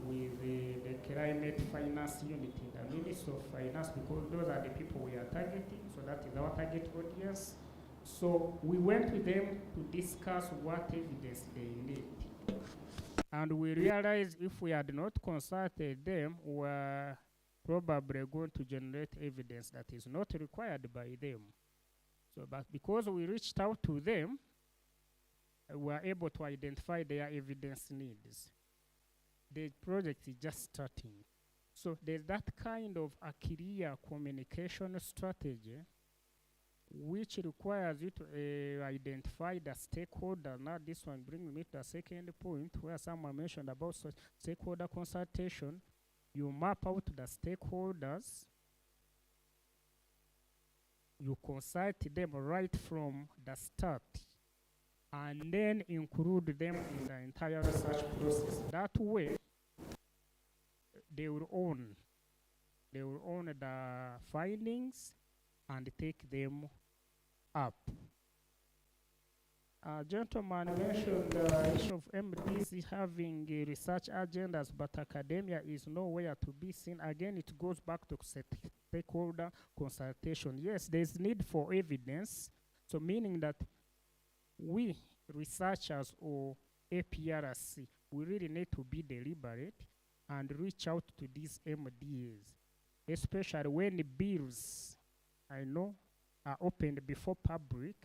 with the climate finance unit in the Ministry of Finance, because those are the people we are targeting, so that is our target audience. So we went with them to discuss what evidence they need. And we realized if we had not consulted them, we were probably going to generate evidence that is not required by them. So, but because we reached out to them, we were able to identify their evidence needs. The project is just starting. So there's that kind of a clear communication strategy which requires you to identify the stakeholder. Now this one brings me to the second point where someone mentioned about stakeholder consultation. You map out the stakeholders, you consult them right from the start, and then include them in the entire research process. That way, they will own the findings and take them up. Gentleman mentioned the issue of MDs having research agendas, but academia is nowhere to be seen. Again, it goes back to stakeholder consultation. Yes, there's need for evidence, so meaning that we researchers or APRC, we really need to be deliberate and reach out to these MDs, especially when the bills, I know, are opened before public.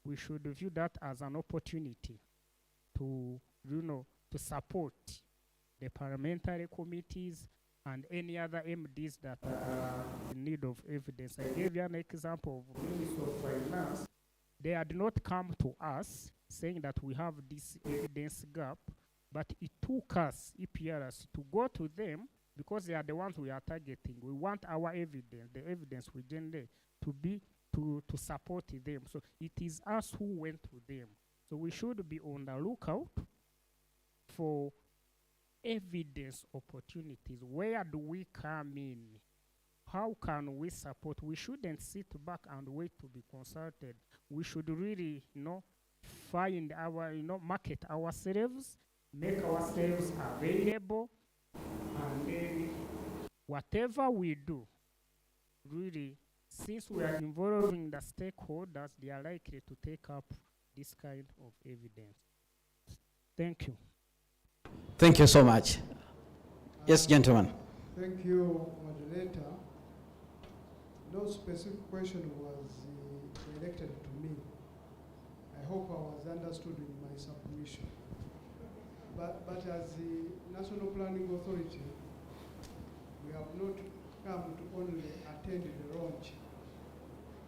We should view that as an opportunity to, to support the parliamentary committees and any other MDs that are in need of evidence. I gave you an example of Minister of Finance. They had not come to us saying that we have this evidence gap, but it took us, APRC, to go to them because they are the ones we are targeting. We want our evidence, the evidence we generate, to be to support them. So it is us who went to them. So we should be on the lookout for evidence opportunities. Where do we come in? How can we support? We shouldn't sit back and wait to be consulted. We should really, find our, market ourselves, make ourselves available, and then whatever we do, really, since we are involving the stakeholders, they are likely to take up this kind of evidence. Thank you. Thank you so much. Yes, gentlemen. Thank you, moderator. No specific question was directed to me. I hope I was understood in my submission. But as the National Planning Authority, we have not come to only attend the launch,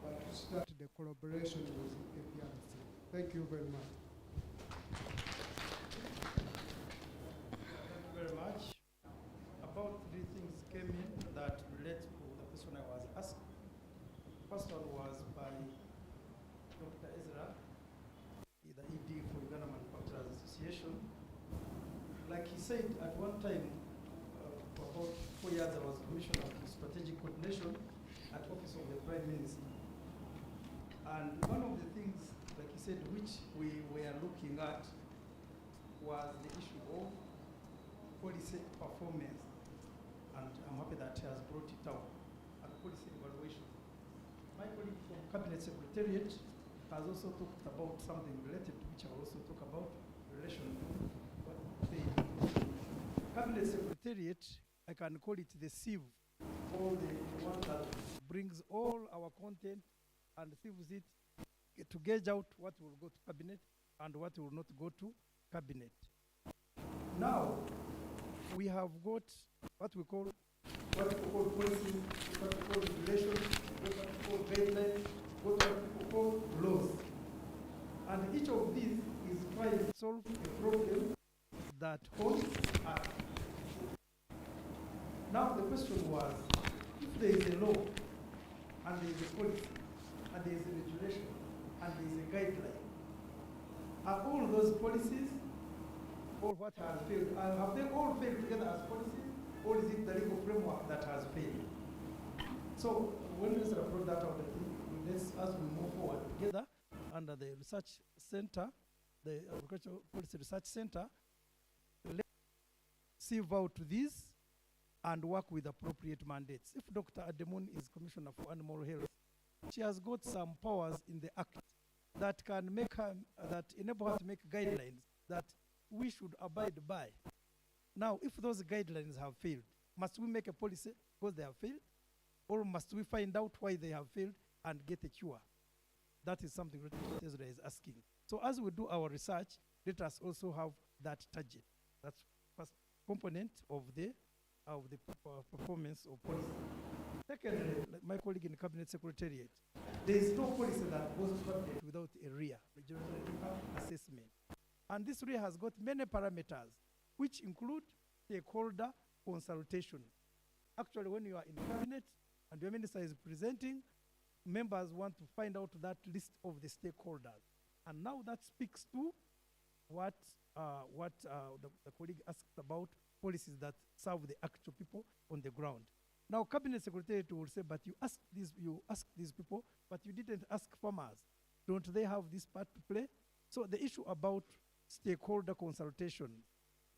but to start the collaboration with APRC. Thank you very much. Thank you very much. About 3 things came in that relate to the question I was asked. First one was by Dr. Ezra, the ED for Uganda Manufacturers Association. Like he said, at one time, for about 4 years, I was Commissioner for Strategic Coordination at Office of the Prime Minister. And one of the things, like he said, which we were looking at was the issue of policy performance. And I'm happy that he has brought it out, and policy evaluation. My colleague from Cabinet Secretariat has also talked about something related to which I will also talk about, relation to what they do. Cabinet Secretariat, I can call it the sieve, or the one that brings all our content and sieves it to gauge out what will go to cabinet and what will not go to cabinet. Now, we have got what we call policy, what we call regulations, what we call guidelines, what we call laws. And each of these is trying to solve a problem that holds us. Now the question was, if there is a law, and there is a policy, and there is a regulation, and there is a guideline, are all those policies, or what has failed? Have they all failed together as policies, or is it the legal framework that has failed? So when Mr. brought that out, I think as we move forward together under the research center, the Agricultural Policy Research Center, let's sieve out these and work with appropriate mandates. If Dr. Ademun is Commissioner for Animal Health, she has got some powers in the Act that can make her, that enable her to make guidelines that we should abide by. Now, if those guidelines have failed, must we make a policy because they have failed? Or must we find out why they have failed and get a cure? That is something that Ezra is asking. So as we do our research, let us also have that target. That's first component of the performance of policy. Secondly, like my colleague in the Cabinet Secretariat, there is no policy that goes cabinet without a RIA, regional impact assessment. And this RIA has got many parameters, which include stakeholder consultation. Actually, when you are in cabinet and your minister is presenting, members want to find out that list of the stakeholders. And now that speaks to what the colleague asked about policies that serve the actual people on the ground. Now, Cabinet Secretary will say, but you asked these people, but you didn't ask farmers. Don't they have this part to play? So the issue about stakeholder consultation,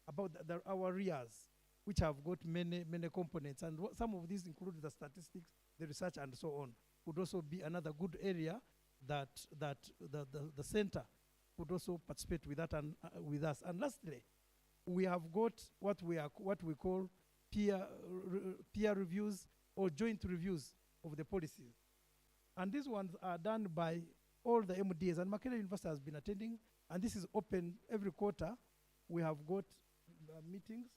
about our RIAs, which have got many components, and some of these include the statistics, the research, and so on, would also be another good area that the center could also participate with that and with us. And lastly, we have got what we call peer reviews or joint reviews of the policies. And these ones are done by all the MDAs, and Makerere University has been attending, and this is open every quarter. We have got meetings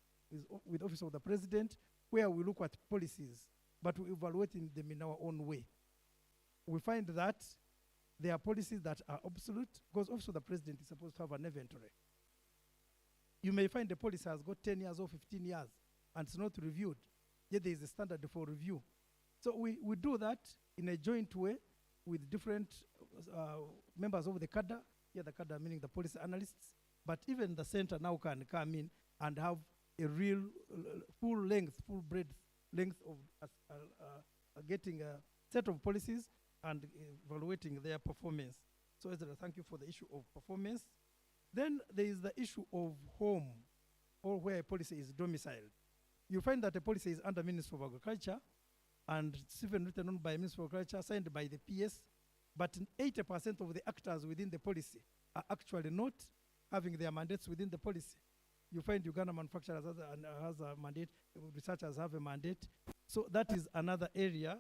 with Office of the President where we look at policies, but we evaluate them in our own way. We find that there are policies that are obsolete because Office of the President is supposed to have an inventory. You may find the policy has got 10 years or 15 years and it's not reviewed, yet there is a standard for review. So we do that in a joint way with different members of the cadre, here the cadre meaning the policy analysts, but even the center now can come in and have a real full breadth length of getting a set of policies and evaluating their performance. So Ezra, thank you for the issue of performance. Then there is the issue of home, or where a policy is domiciled. You find that a policy is under Ministry of Agriculture, and it's even written on by Ministry of Agriculture, signed by the PS, but 80% of the actors within the policy are actually not having their mandates within the policy. You find Uganda manufacturers has a mandate, researchers have a mandate. So that is another area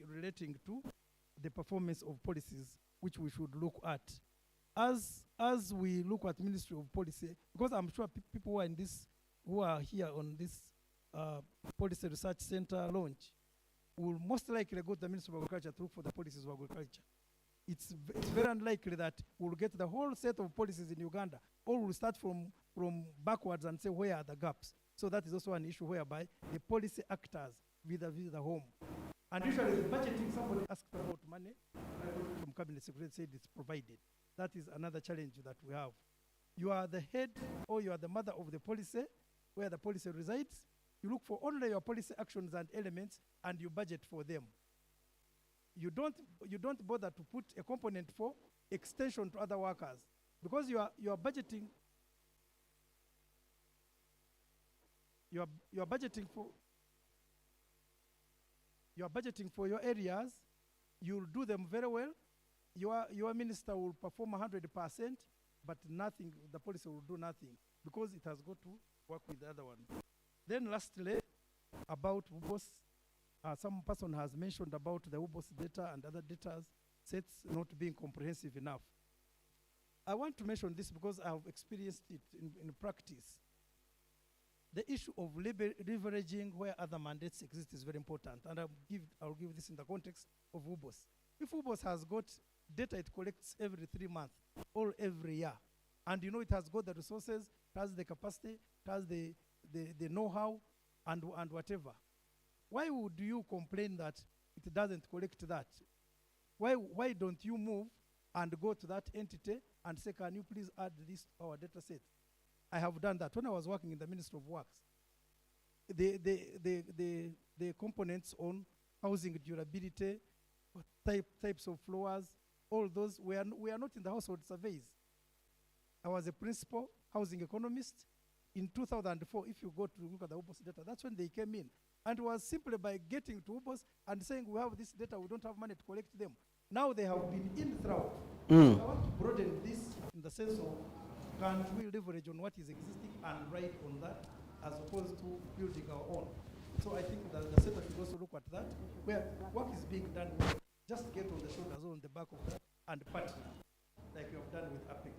relating to the performance of policies, which we should look at. As we look at Ministry of Policy, because I'm sure people who are here on this Policy Research Center launch will most likely go to the Ministry of Agriculture to look for the policies of agriculture. It's very unlikely that we'll get the whole set of policies in Uganda, or we'll start from backwards and say where are the gaps. So that is also an issue whereby the policy actors vis-a-vis the home. And usually the budgeting, somebody asked about money, from Cabinet Secretary said it's provided. That is another challenge that we have. You are the head or you are the mother of the policy, where the policy resides. You look for only your policy actions and elements and you budget for them. You don't bother to put a component for extension to other workers, because you are budgeting. You are budgeting for your areas. You'll do them very well. Your minister will perform 100%, but nothing. The policy will do nothing because it has got to work with the other one. Then lastly, about WBOS, some person has mentioned about the WBOS data and other data sets not being comprehensive enough. I want to mention this because I've experienced it in practice. The issue of leveraging where other mandates exist is very important, and I'll give this in the context of WBOS. If WBOS has got data it collects every 3 months or every year, and it has got the resources, it has the capacity, it has the know-how, and whatever, why would you complain that it doesn't collect that? Why don't you move and go to that entity and say, can you please add this to our data set? I have done that when I was working in the Ministry of Works. The components on housing durability, types of floors, all those, we are not in the household surveys. I was a principal housing economist. In 2004, if you go to look at the WBOS data, that's when they came in. And it was simply by getting to WBOS and saying, we have this data, we don't have money to collect them. Now they have been in throughout. So I want to broaden this in the sense of, can we leverage on what is existing and write on that, as opposed to building our own? So I think that the center should also look at that, where work is being done well. Just get on the shoulders or on the back of that and partner, like you have done with APRC.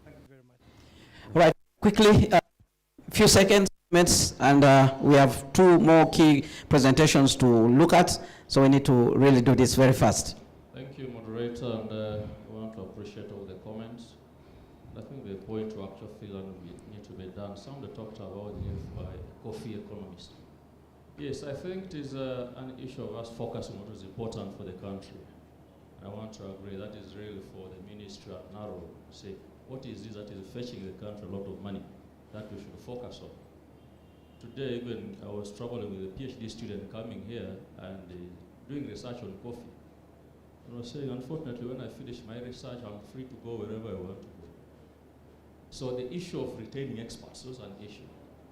Thank you very much. All right, quickly, a few seconds. And we have 2 more key presentations to look at, so we need to really do this very fast. Thank you, moderator, and I want to appreciate all the comments. I think the point to actually feel and need to be done. Somebody talked about this by coffee economist. Yes, I think it is an issue of us focusing on what is important for the country. I want to agree that is really for the ministry at narrow to say what is this that is fetching the country a lot of money that we should focus on. Today, even I was struggling with a PhD student coming here and doing research on coffee. And I was saying, unfortunately, when I finish my research, I'm free to go wherever I want to go. So the issue of retaining experts is an issue.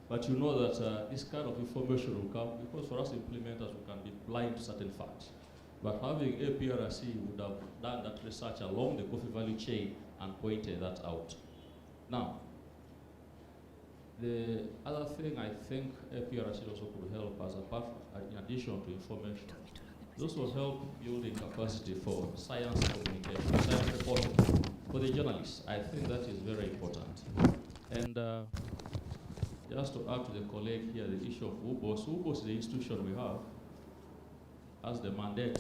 But you know that this kind of information will come because for us implementers, we can be blind to certain facts. But having APRC would have done that research along the coffee value chain and pointed that out. Now, the other thing I think APRC also could help as a part, in addition to information, it also help building capacity for science communication, science reporting for the journalists. I think that is very important. And just to add to the colleague here, the issue of UBOS. UBOS is the institution we have as the mandate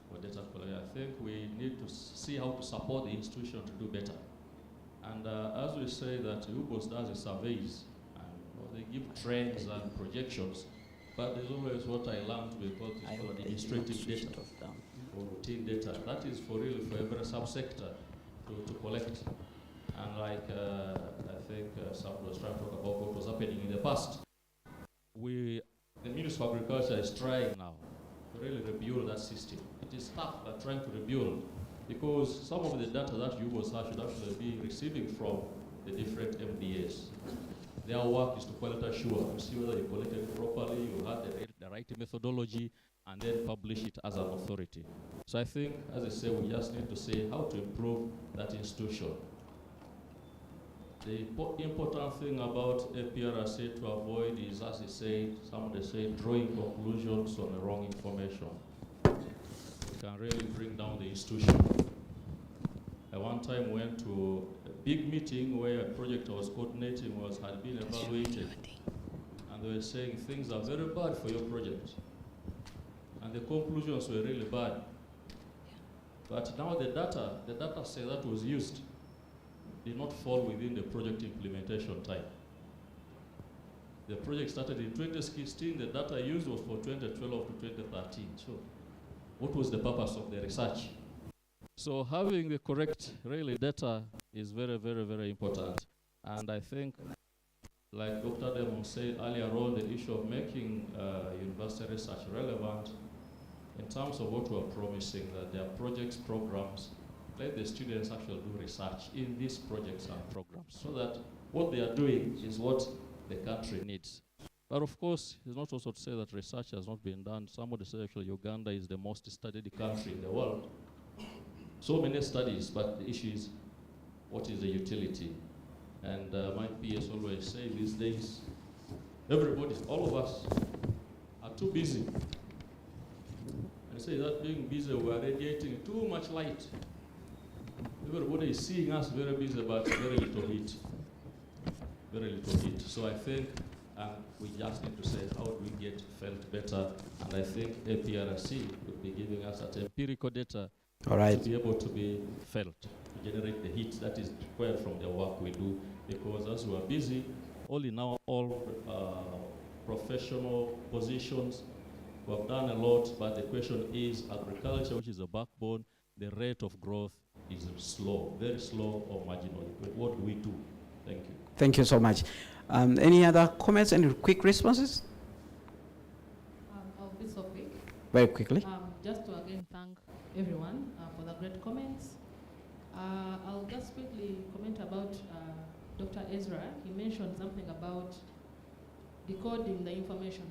for data collection. I think we need to see how to support the institution to do better. And as we say that UBOS does the surveys, and they give trends and projections, but there's always what I learned we call administrative data or routine data. That is for really for every subsector to collect. And like I think someone was trying to talk about what was happening in the past. The Ministry of Agriculture is trying now to really rebuild that system. It is tough, but trying to rebuild, because some of the data that UBOS should actually be receiving from the different MDAs. Their work is to quality assure, to see whether you collected it properly, you had the right methodology, and then publish it as an authority. So I think, as I say, we just need to say how to improve that institution. The important thing about APRC to avoid is, as I say, somebody say, drawing conclusions on the wrong information. It can really bring down the institution. I one time went to a big meeting where a project I was coordinating had been evaluated. And they were saying things are very bad for your project. And the conclusions were really bad. But now the data set that was used did not fall within the project implementation time. The project started in 2016, the data used was for 2012 to 2013. So what was the purpose of the research? So having the correct really data is very, very, very important. And I think, like Dr. Demon said earlier on, the issue of making university research relevant in terms of what we're promising, that there are projects, programs, let the students actually do research in these projects and programs so that what they are doing is what the country needs. But of course, it's not also to say that research has not been done. Somebody said actually Uganda is the most studied country in the world. So many studies, but the issue is what is the utility? And my peers always say these days, everybody, all of us are too busy. I say that being busy, we are radiating too much light. Everybody is seeing us very busy, but very little heat. Very little heat. So I think we just need to say, how do we get felt better? And I think APRC would be giving us that empirical data to be able to be felt, to generate the heat that is required from the work we do. Because as we are busy, all professional positions, we have done a lot, but the question is agriculture, which is the backbone, the rate of growth is slow, very slow or marginal. What do we do? Thank you. Thank you so much. Any other comments, any quick responses? I'll be so quick. Very quickly. Just to again thank everyone for the great comments. I'll just quickly comment about Dr. Ezra. He mentioned something about decoding the information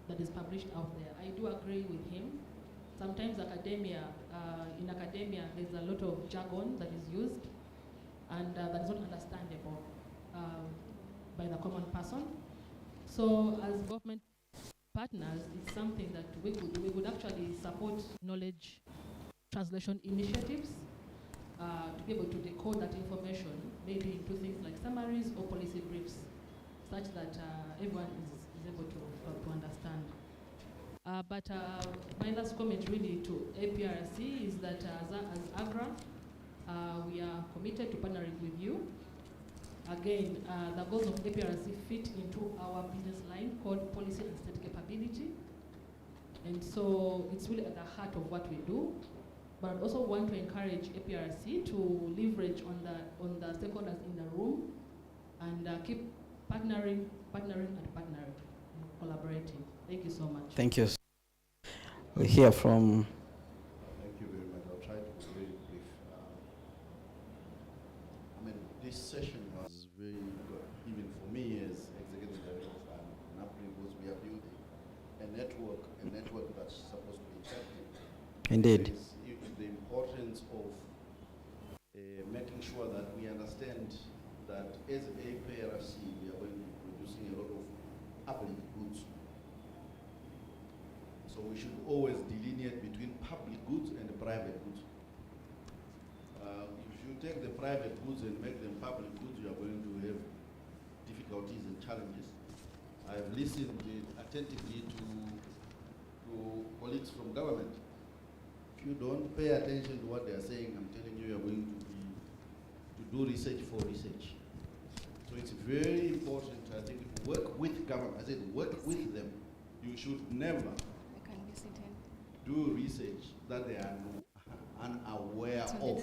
that is published out there. I do agree with him. Sometimes in academia, there's a lot of jargon that is used and that is not understandable by the common person. So as government partners, it's something that we would actually support knowledge translation initiatives to be able to decode that information, maybe into things like summaries or policy briefs. such that everyone is able to understand. But my last comment really to APRC is that as AGRA, we are committed to partnering with you. Again, the goals of APRC fit into our business line called Policy and State Capability. And so it's really at the heart of what we do. But I also want to encourage APRC to leverage on the stakeholders in the room and keep partnering, and collaborating. Thank you so much. Thank you. We hear from. Thank you very much. I'll try to be very brief. This session was very good, even for me as executive director and because we are building a network that's supposed to be effective. Indeed. The importance of making sure that we understand that as APRC, we are going to be producing a lot of public goods. So we should always delineate between public goods and private goods. If you take the private goods and make them public goods, you are going to have difficulties and challenges. I have listened attentively to colleagues from government. If you don't pay attention to what they are saying, I'm telling you, you're going to do research for research. So it's very important, I think, if you work with government, I said work with them. You should never do research that they are unaware of.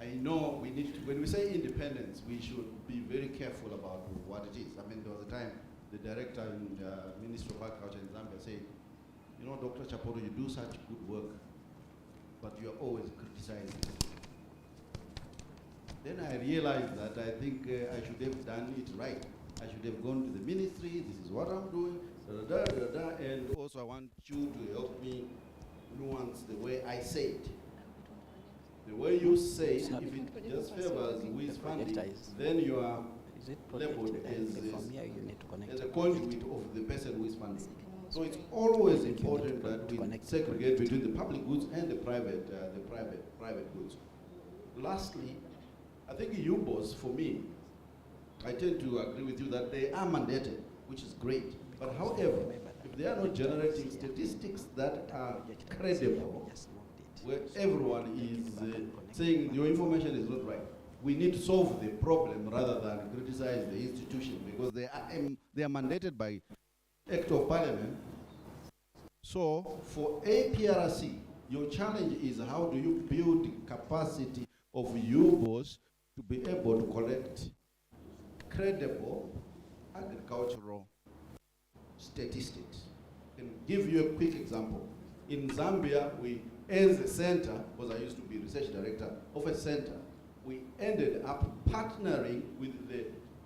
I know we need to, when we say independence, we should be very careful about what it is. I mean, there was a time the director in the Ministry of Agriculture in Zambia said, you know, Dr. Chapoto, you do such good work, but you are always criticizing. Then I realized that I think I should have done it right. I should have gone to the ministry, this is what I'm doing, and also I want you to help me nuance the way I say it. The way you say it, if it just favors who is funding, then you are labeled as a conduit of the person who is funding. So it's always important that we segregate between the public goods and the private goods. Lastly, I think UBOS, for me, I tend to agree with you that they are mandated, which is great. But however, if they are not generating statistics that are credible, where everyone is saying your information is not right, we need to solve the problem rather than criticize the institution, because they are mandated by Act of Parliament. So for APRC, your challenge is how do you build capacity of UBOS to be able to collect credible agricultural statistics. I can give you a quick example. In Zambia, we, as a center, because I used to be research director of a center, we ended up partnering with the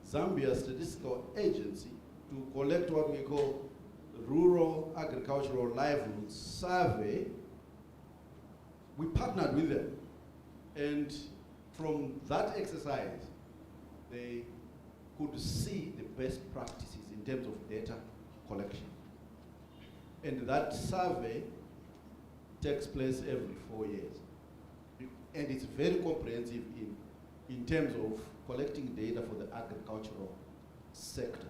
Zambia Statistical Agency to collect what we call rural agricultural livelihoods survey. We partnered with them, and from that exercise, they could see the best practices in terms of data collection. And that survey takes place every 4 years. And it's very comprehensive in terms of collecting data for the agricultural sector.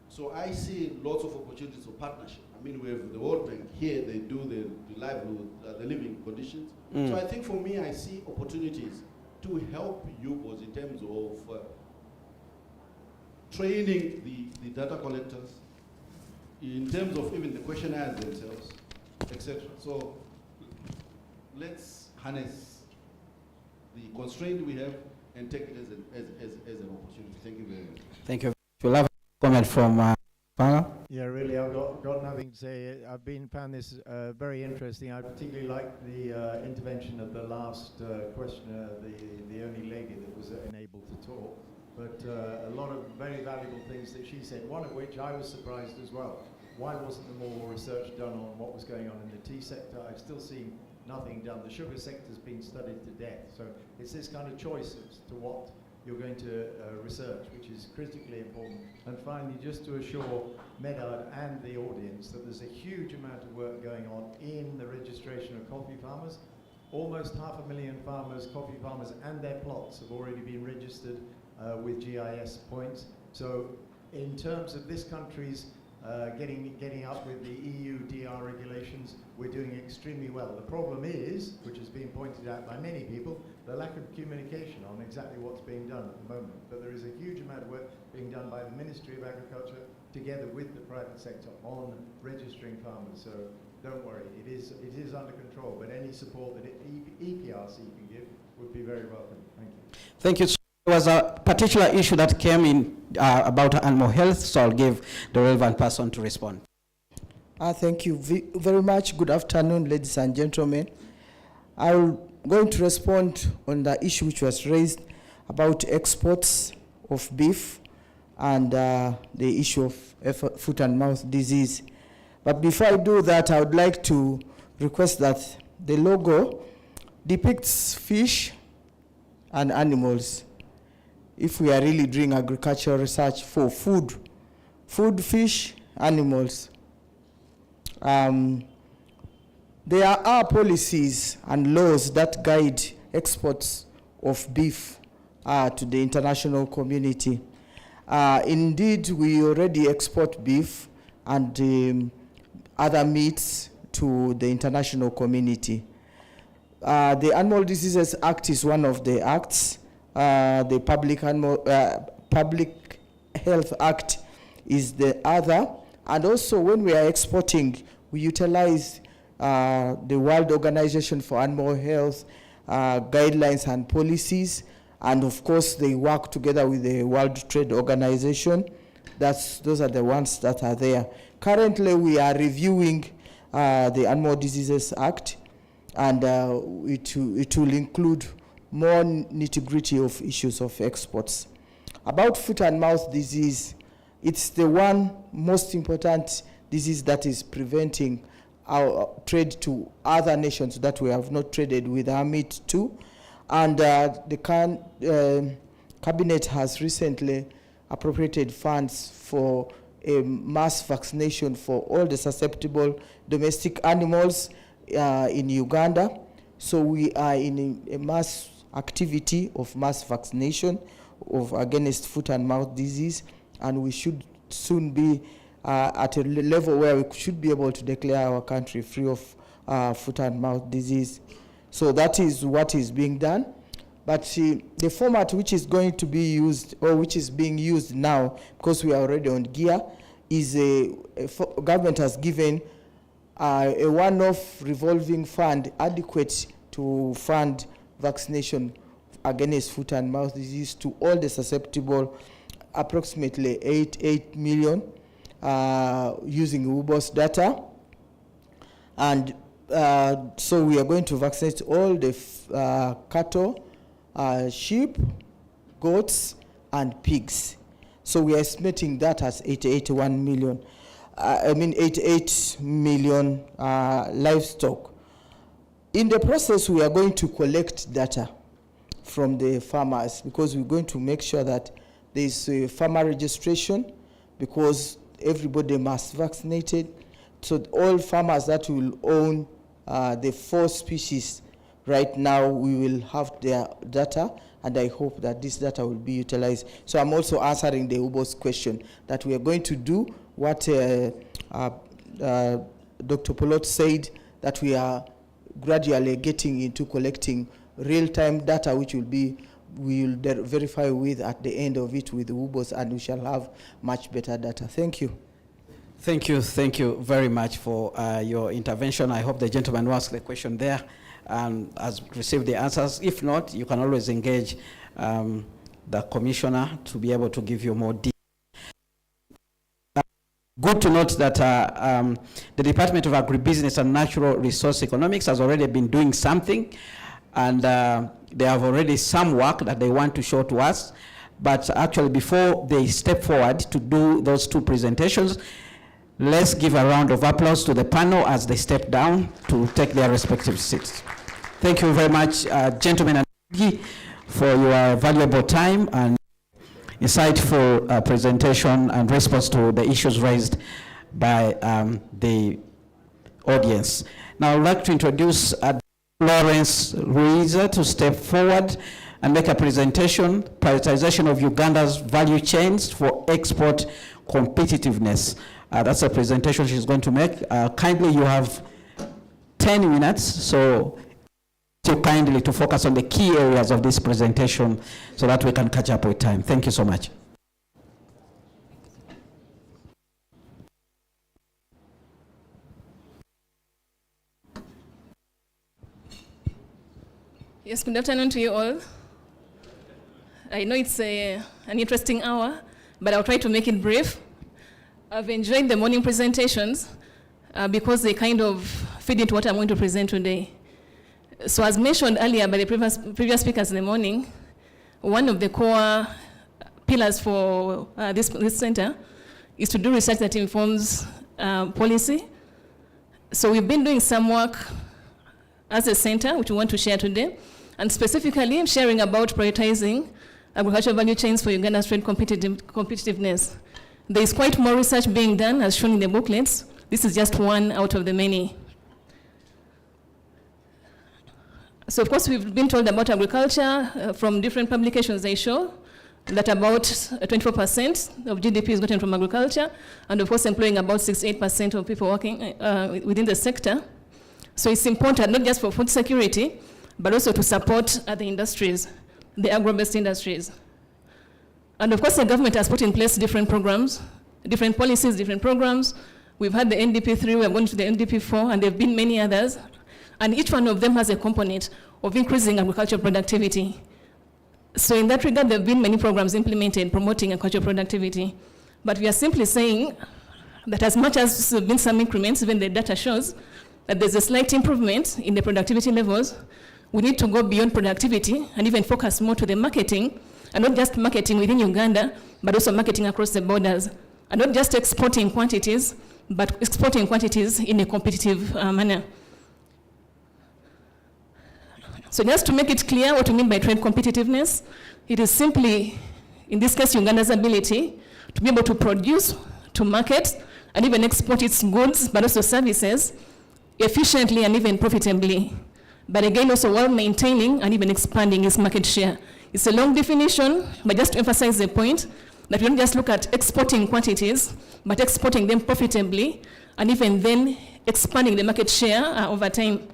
So I see lots of opportunities for partnership. I mean, we have the World Bank here, they do the livelihood, the living conditions. So I think for me, I see opportunities to help UBOS in terms of training the data collectors, in terms of even the questionnaires themselves, etc. So let's harness the constraint we have and take it as an opportunity. Thank you very much. Thank you. We'll have a comment from Fanga. Yeah, really, I've got nothing to say. Found this very interesting. I particularly liked the intervention of the last questioner, the only lady that was unable to talk. But a lot of very valuable things that she said, one of which I was surprised as well. Why wasn't there more research done on what was going on in the tea sector? I've still seen nothing done. The sugar sector's been studied to death. So it's this kind of choice as to what you're going to research, which is critically important. And finally, just to assure Medard and the audience that there's a huge amount of work going on in the registration of coffee farmers. Almost 500,000 farmers, coffee farmers, and their plots have already been registered. with GIS points. So in terms of this country's getting up with the EU DR regulations, we're doing extremely well. The problem is, which has been pointed out by many people, the lack of communication on exactly what's being done at the moment. But there is a huge amount of work being done by the Ministry of Agriculture together with the private sector on registering farmers. So don't worry, it is under control, but any support that APRC can give would be very welcome. Thank you. Thank you. There was a particular issue that came in about animal health, so I'll give the relevant person to respond. Thank you very much. Good afternoon, ladies and gentlemen. I'm going to respond on the issue which was raised about exports of beef and the issue of foot and mouth disease. But before I do that, I would like to request that the logo depicts fish and animals. If we are really doing agricultural research for food, fish, animals. There are policies and laws that guide exports of beef to the international community. Indeed, we already export beef and other meats to the international community. The Animal Diseases Act is one of the acts. The Public Health Act is the other. And also when we are exporting, we utilize the World Organization for Animal Health guidelines and policies. And of course, they work together with the World Trade Organization. Those are the ones that are there. Currently, we are reviewing the Animal Diseases Act, and it will include more nitty-gritty of issues of exports. About foot and mouth disease, it's the one most important disease that is preventing our trade to other nations that we have not traded with our meat to. And the Cabinet has recently appropriated funds for a mass vaccination for all the susceptible domestic animals in Uganda. So we are in a mass activity of mass vaccination against foot and mouth disease, and we should soon be at a level where we should be able to declare our country free of foot and mouth disease. So that is what is being done. But the format which is going to be used, or which is being used now, because we are already on gear, is government has given a one-off revolving fund adequate to fund vaccination against foot and mouth disease to all the susceptible, approximately 8 million, using UBOS data. And so we are going to vaccinate all the cattle, sheep, goats, and pigs. So we are estimating that as 88 million livestock. In the process, we are going to collect data from the farmers, because we're going to make sure that there is a farmer registration, because everybody must be vaccinated. So all farmers that will own the 4 species right now, we will have their data, and I hope that this data will be utilized. So I'm also answering the UBOS question, that we are going to do what Dr. Polot said, that we are gradually getting into collecting real-time data, which we will verify with at the end of it with the UBOS, and we shall have much better data. Thank you. Thank you very much for your intervention. I hope the gentleman who asked the question there has received the answers. If not, you can always engage the commissioner to be able to give you more details. Good to note that the Department of Agribusiness and Natural Resource Economics has already been doing something, and they have already some work that they want to show to us. But actually, before they step forward to do those 2 presentations, let's give a round of applause to the panel as they step down to take their respective seats. Thank you very much, gentlemen and ladies, for your valuable time and insightful presentation and response to the issues raised by the audience. Now I'd like to introduce Lawrence Ruiz to step forward and make a presentation, prioritization of Uganda's value chains for export competitiveness. That's a presentation she's going to make. Kindly, you have 10 minutes, so kindly to focus on the key areas of this presentation so that we can catch up with time. Thank you so much. Yes, good afternoon to you all. I know it's an interesting hour, but I'll try to make it brief. I've enjoyed the morning presentations because they kind of feed into what I'm going to present today. So as mentioned earlier by the previous speakers in the morning, one of the core pillars for this center is to do research that informs policy. So we've been doing some work as a center, which we want to share today, and specifically sharing about prioritizing agricultural value chains for Uganda's trade competitiveness. There is quite more research being done, as shown in the booklets. This is just one out of the many. So of course, we've been told about agriculture from different publications. They show that about 24% of GDP is gotten from agriculture, and of course employing about 68% of people working within the sector. So it's important not just for food security, but also to support the industries, the agro-based industries. And of course, the government has put in place different programs, different policies, different programs. We've had the NDP3, we're going to the NDP4, and there have been many others. And each one of them has a component of increasing agricultural productivity. So in that regard, there have been many programs implemented promoting agricultural productivity. But we are simply saying that as much as there have been some increments, even the data shows that there's a slight improvement in the productivity levels, we need to go beyond productivity and even focus more to the marketing, and not just marketing within Uganda, but also marketing across the borders. And not just exporting quantities, but exporting quantities in a competitive manner. So just to make it clear what we mean by trade competitiveness, it is simply, in this case, Uganda's ability to be able to produce, to market, and even export its goods, but also services, efficiently and even profitably. But again, also while maintaining and even expanding its market share. It's a long definition, but just to emphasize the point that we don't just look at exporting quantities, but exporting them profitably, and even then expanding the market share over time.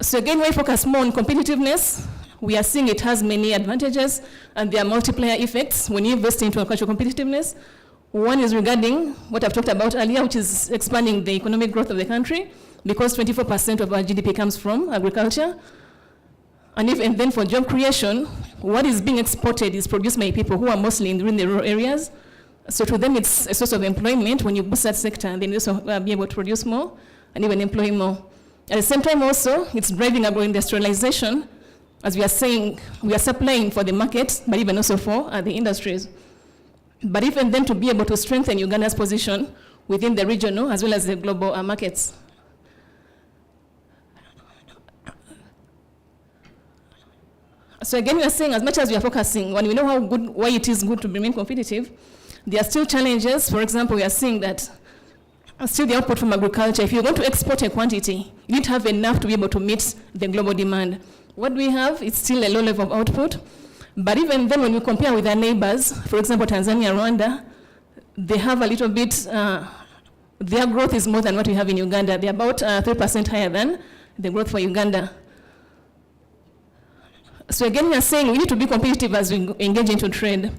So again, when we focus more on competitiveness, we are seeing it has many advantages, and there are multiplier effects when you invest into agricultural competitiveness. One is regarding what I've talked about earlier, which is expanding the economic growth of the country, because 24% of our GDP comes from agriculture. And even then for job creation, what is being exported is produced by people who are mostly in the rural areas. So to them, it's a source of employment. When you boost that sector, then you also be able to produce more and even employ more. At the same time also, it's driving agro-industrialization. As we are saying, we are supplying for the market, but even also for the industries. But even then to be able to strengthen Uganda's position within the regional as well as the global markets. So again, we are saying as much as we are focusing, when we know how good, why it is good to remain competitive, there are still challenges. For example, we are seeing that still the output from agriculture, if you're going to export a quantity, you need to have enough to be able to meet the global demand. What we have is still a low level of output. But even then, when we compare with our neighbors, for example, Tanzania, Rwanda, they have a little bit, their growth is more than what we have in Uganda. They're about 3% higher than the growth for Uganda. So again, we are saying we need to be competitive as we engage into trade.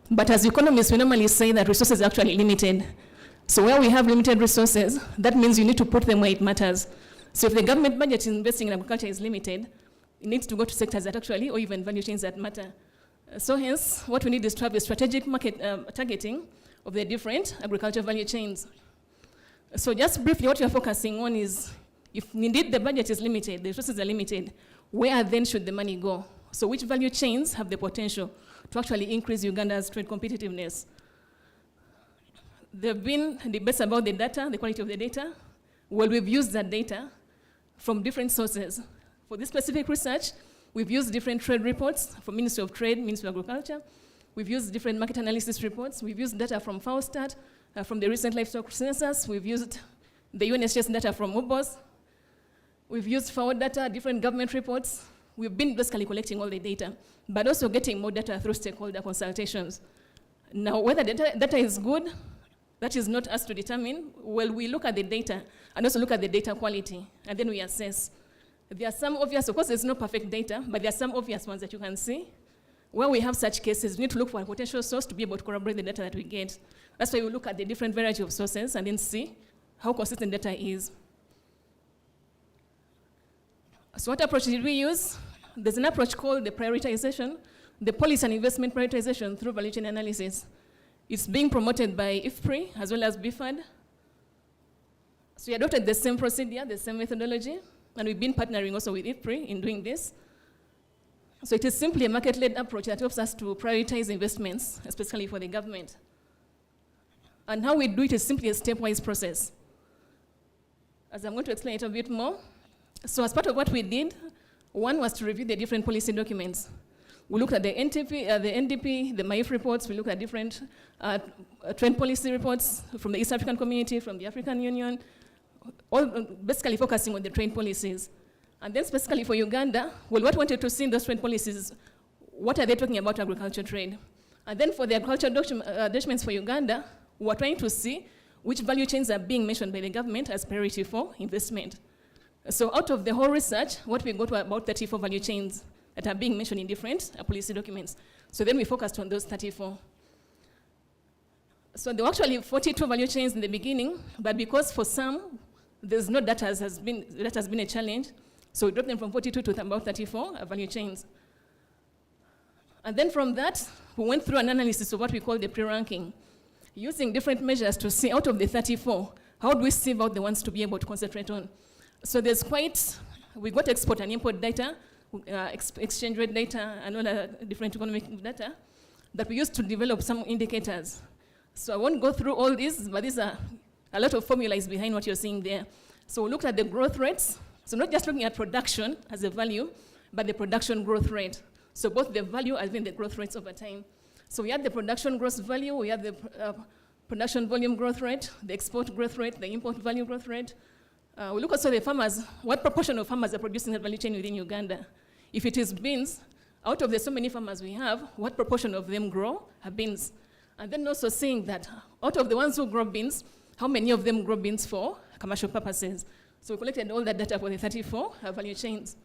But as economists, we normally say that resources are actually limited. So where we have limited resources, that means you need to put them where it matters. So if the government budget investing in agriculture is limited, it needs to go to sectors that actually, or even value chains that matter. So hence, what we need is to have a strategic market targeting of the different agricultural value chains. So just briefly, what you're focusing on is, if indeed the budget is limited, the resources are limited, where then should the money go? So which value chains have the potential to actually increase Uganda's trade competitiveness? There have been debates about the data, the quality of the data. Well, we've used that data from different sources. For this specific research, we've used different trade reports from Ministry of Trade, Ministry of Agriculture. We've used different market analysis reports. We've used data from FAOSTAT, from the recent livestock census. We've used the UNHCS data from UBOS. We've used forward data, different government reports. We've been basically collecting all the data, but also getting more data through stakeholder consultations. Now, whether data is good, that is not us to determine. Well, we look at the data and also look at the data quality, and then we assess. There are some obvious, of course, there's no perfect data, but there are some obvious ones that you can see. Where we have such cases, we need to look for a potential source to be able to corroborate the data that we get. That's why we look at the different variety of sources and then see how consistent data is. So what approach did we use? There's an approach called the prioritization, the policy and investment prioritization through value chain analysis. It's being promoted by IFPRI as well as BIFAD. So we adopted the same procedure, the same methodology, and we've been partnering also with IFPRI in doing this. So it is simply a market-led approach that helps us to prioritize investments, especially for the government. And how we do it is simply a stepwise process. As I'm going to explain it a bit more. So as part of what we did, one was to review the different policy documents. We looked at the NDP, the MAIF reports. We looked at different trade policy reports from the East African Community, from the African Union, all basically focusing on the trade policies. And then specifically for Uganda, well, what we wanted to see in those trade policies, what are they talking about agriculture trade? And then for the agriculture documents for Uganda, we're trying to see which value chains are being mentioned by the government as priority for investment. So out of the whole research, what we got were about 34 value chains that are being mentioned in different policy documents. So then we focused on those 34. So there were actually 42 value chains in the beginning, but because for some, there's no data has been a challenge, so we dropped them from 42 to about 34 value chains. And then from that, we went through an analysis of what we call the pre-ranking, using different measures to see out of the 34, how do we sieve out the ones to be able to concentrate on? So there's we got export and import data, exchange rate data, and other different economic data that we used to develop some indicators. So I won't go through all these, but these are a lot of formulas behind what you're seeing there. So we looked at the growth rates. So not just looking at production as a value, but the production growth rate. So both the value as well as the growth rates over time. So we had the production gross value, we had the production volume growth rate, the export growth rate, the import value growth rate. We look also at the farmers, what proportion of farmers are producing the value chain within Uganda? If it is beans, out of the so many farmers we have, what proportion of them grow beans? And then also seeing that out of the ones who grow beans, how many of them grow beans for commercial purposes? So we collected all that data for the 34 value chains.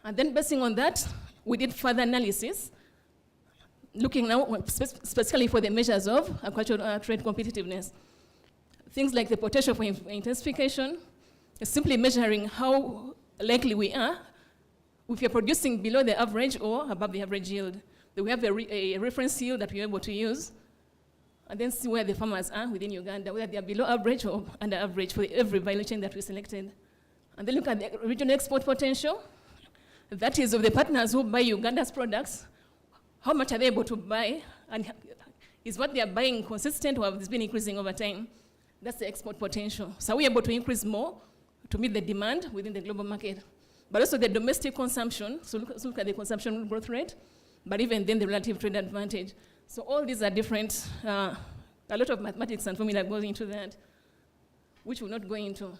And then basing on that, we did further analysis, looking now specifically for the measures of agricultural trade competitiveness. Things like the potential for intensification, simply measuring how likely we are if you're producing below the average or above the average yield. Then we have a reference yield that we're able to use, and then see where the farmers are within Uganda, whether they are below average or under average for every value chain that we selected. And then look at the regional export potential. That is of the partners who buy Uganda's products, how much are they able to buy, and is what they are buying consistent or has it been increasing over time? That's the export potential. So are we able to increase more to meet the demand within the global market? But also the domestic consumption, so look at the consumption growth rate, but even then the relative trade advantage. So all these are different, a lot of mathematics and formula goes into that, which we'll not go into.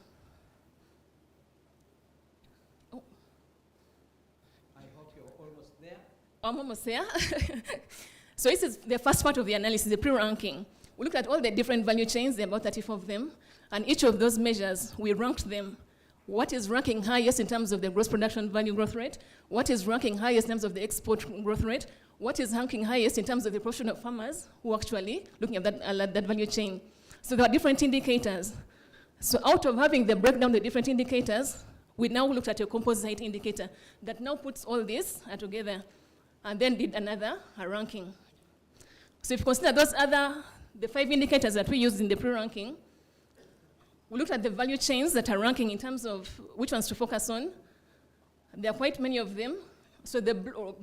Oh. I hope you're almost there. I'm almost there. So this is the first part of the analysis, the pre-ranking. We looked at all the different value chains, there are about 34 of them, and each of those measures, we ranked them. What is ranking highest in terms of the gross production value growth rate? What is ranking highest in terms of the export growth rate? What is ranking highest in terms of the proportion of farmers who are actually looking at that value chain? So there are different indicators. So out of having the breakdown of the different indicators, we now looked at a composite indicator that now puts all this together and then did another ranking. So if you consider the 5 indicators that we used in the pre-ranking, we looked at the value chains that are ranking in terms of which ones to focus on. There are quite many of them. So the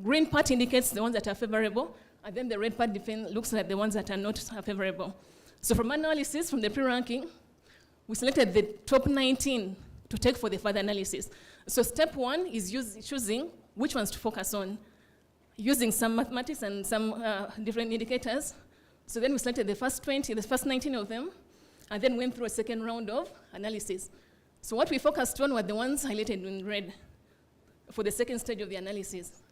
green part indicates the ones that are favorable, and then the red part looks like the ones that are not favorable. So from analysis, from the pre-ranking, we selected the top 19 to take for the further analysis. So step 1 is choosing which ones to focus on, using some mathematics and some different indicators. So then we selected the first 19 of them, and then went through a second round of analysis. So what we focused on were the ones highlighted in red for the second stage of the analysis.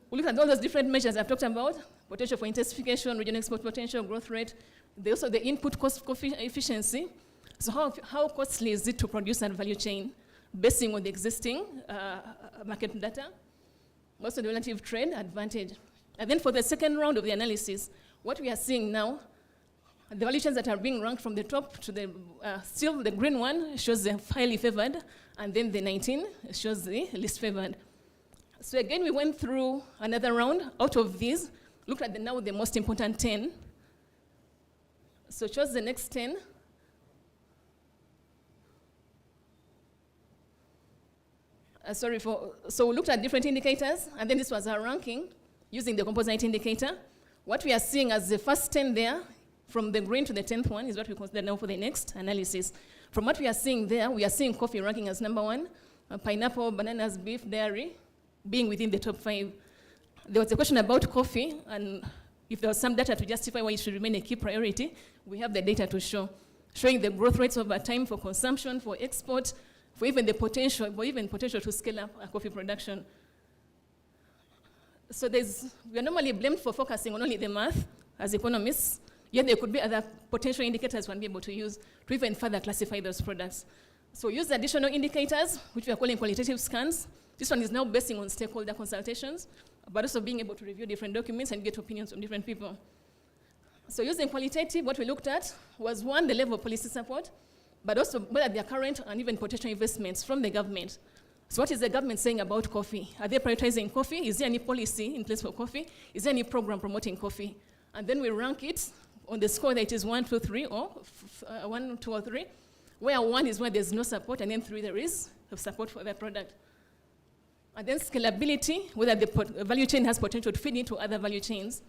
We looked at all those different measures I've talked about: potential for intensification, regional export potential, growth rate. There's also the input cost efficiency. So how costly is it to produce that value chain, basing on the existing market data? Also the relative trade advantage. And then for the second round of the analysis, what we are seeing now, the value chains that are being ranked from the top to the, still the green one shows the highly favored, and then the 19 shows the least favored. So again, we went through another round. Out of these, look at now the most important 10. So chose the next 10. So we looked at different indicators, and then this was our ranking using the composite indicator. What we are seeing as the first 10 there, from the green to the 10th one, is what we consider now for the next analysis. From what we are seeing there, we are seeing coffee ranking as number 1, pineapple, bananas, beef, dairy, being within the top 5. There was a question about coffee, and if there was some data to justify why it should remain a key priority, we have the data to show, showing the growth rates over time for consumption, for export, for even the potential, to scale up coffee production. So we are normally blamed for focusing on only the math as economists, yet there could be other potential indicators one be able to use to even further classify those products. So use additional indicators, which we are calling qualitative scans. This one is now basing on stakeholder consultations, but also being able to review different documents and get opinions from different people. So using qualitative, what we looked at was, 1, the level of policy support, but also whether there are current and even potential investments from the government. So what is the government saying about coffee? Are they prioritizing coffee? Is there any policy in place for coffee? Is there any program promoting coffee? And then we rank it on the score that it is 1, 2, 3, or 1, 2, or 3, where 1 is where there's no support, and then 3 there is support for that product. And then scalability, whether the value chain has potential to feed into other value chains.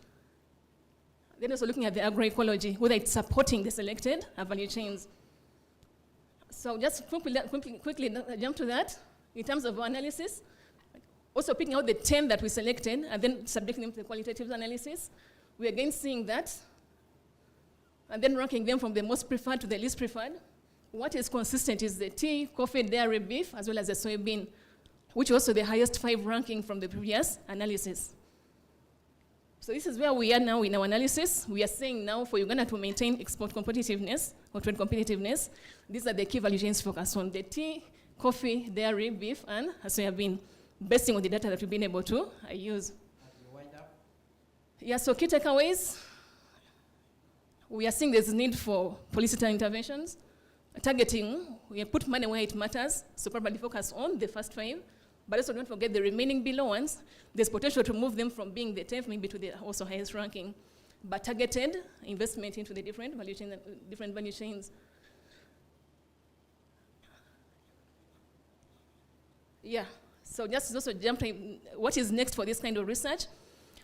Then also looking at the agroecology, whether it's supporting the selected value chains. So just quickly jump to that. In terms of our analysis, also picking out the 10 that we selected and then subjecting them to the qualitative analysis, we're again seeing that, and then ranking them from the most preferred to the least preferred. What is consistent is the tea, coffee, dairy, beef, as well as the soybean, which was also the highest 5 ranking from the previous analysis. So this is where we are now in our analysis. We are saying now for Uganda to maintain export competitiveness or trade competitiveness, these are the key value chains focused on: the tea, coffee, dairy, beef, and soybean, basing on the data that we've been able to use. Yeah, so key takeaways. We are seeing there's a need for policy interventions. Targeting, we put money where it matters, so probably focus on the first 5, but also don't forget the remaining below ones. There's potential to move them from being the 10th maybe to the also highest ranking, but targeted investment into the different value chains. Yeah, so just also jumping, what is next for this kind of research?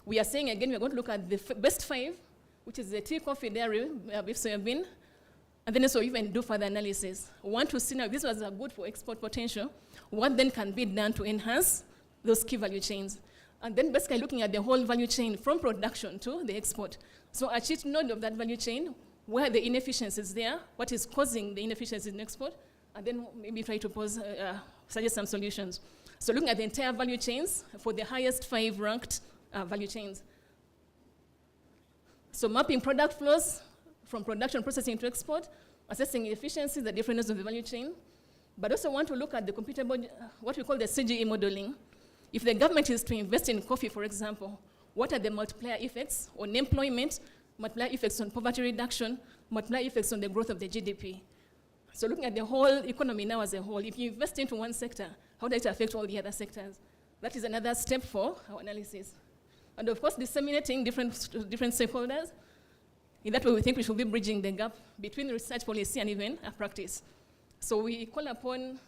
We are saying again, we're going to look at the best 5, which is the tea, coffee, dairy, beef, soybean, and then also even do further analysis. We want to see now, this was good for export potential, what then can be done to enhance those key value chains? And then basically looking at the whole value chain from production to the export. So a cheat node of that value chain, where the inefficiencies there, what is causing the inefficiencies in export, and then maybe try to suggest some solutions. So looking at the entire value chains for the highest 5 ranked value chains. So mapping product flows from production processing to export, assessing efficiencies, the different nodes of the value chain, but also want to look at the computable, what we call the CGE modeling. If the government is to invest in coffee, for example, what are the multiplier effects on employment, multiplier effects on poverty reduction, multiplier effects on the growth of the GDP? So looking at the whole economy now as a whole, if you invest into one sector, how does it affect all the other sectors? That is another step for our analysis. And of course, disseminating different stakeholders. In that way, we think we should be bridging the gap between research policy and even practice. So we call upon,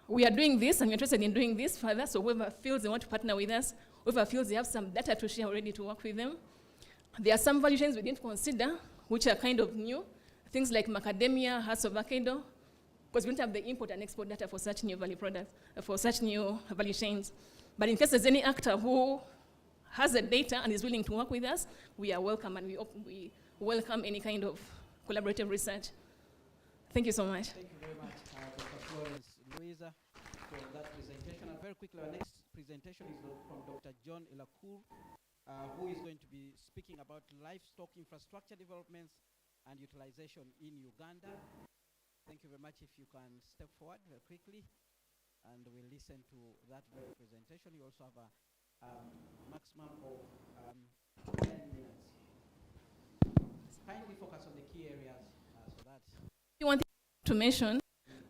we are doing this and we're interested in doing this further, so whoever feels they want to partner with us, whoever feels they have some data to share already to work with them. There are some value chains we didn't consider, which are kind of new. Things like macadamia, hearts of avocado, because we don't have the import and export data for such new value products, for such new value chains. But in case there's any actor who has the data and is willing to work with us, we are welcome, and we welcome any kind of collaborative research. Thank you so much. Thank you very much, Dr. Florence Louisa, for that presentation. And very quickly, our next presentation is from Dr. John Elacour, who is going to be speaking about livestock infrastructure developments and utilization in Uganda. Thank you very much. If you can step forward very quickly, and we'll listen to that very presentation. You also have a maximum of 10 minutes. Kindly focus on the key areas so that... We want to mention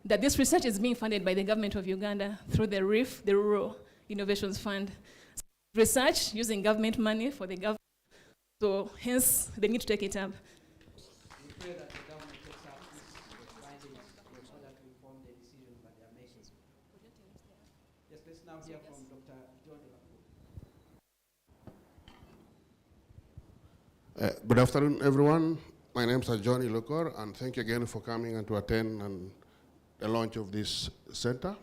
that this research is being funded by the government of Uganda through the RIF, the Rural Innovations Fund. Research using government money for the government, so hence they need to take it up. We pray that the government takes up these findings in order to inform the decisions that they are making. Yes, let's now hear from Dr. John Elacour. Good afternoon, everyone. My name is John Elacour, and thank you again for coming and to attend the launch of this center.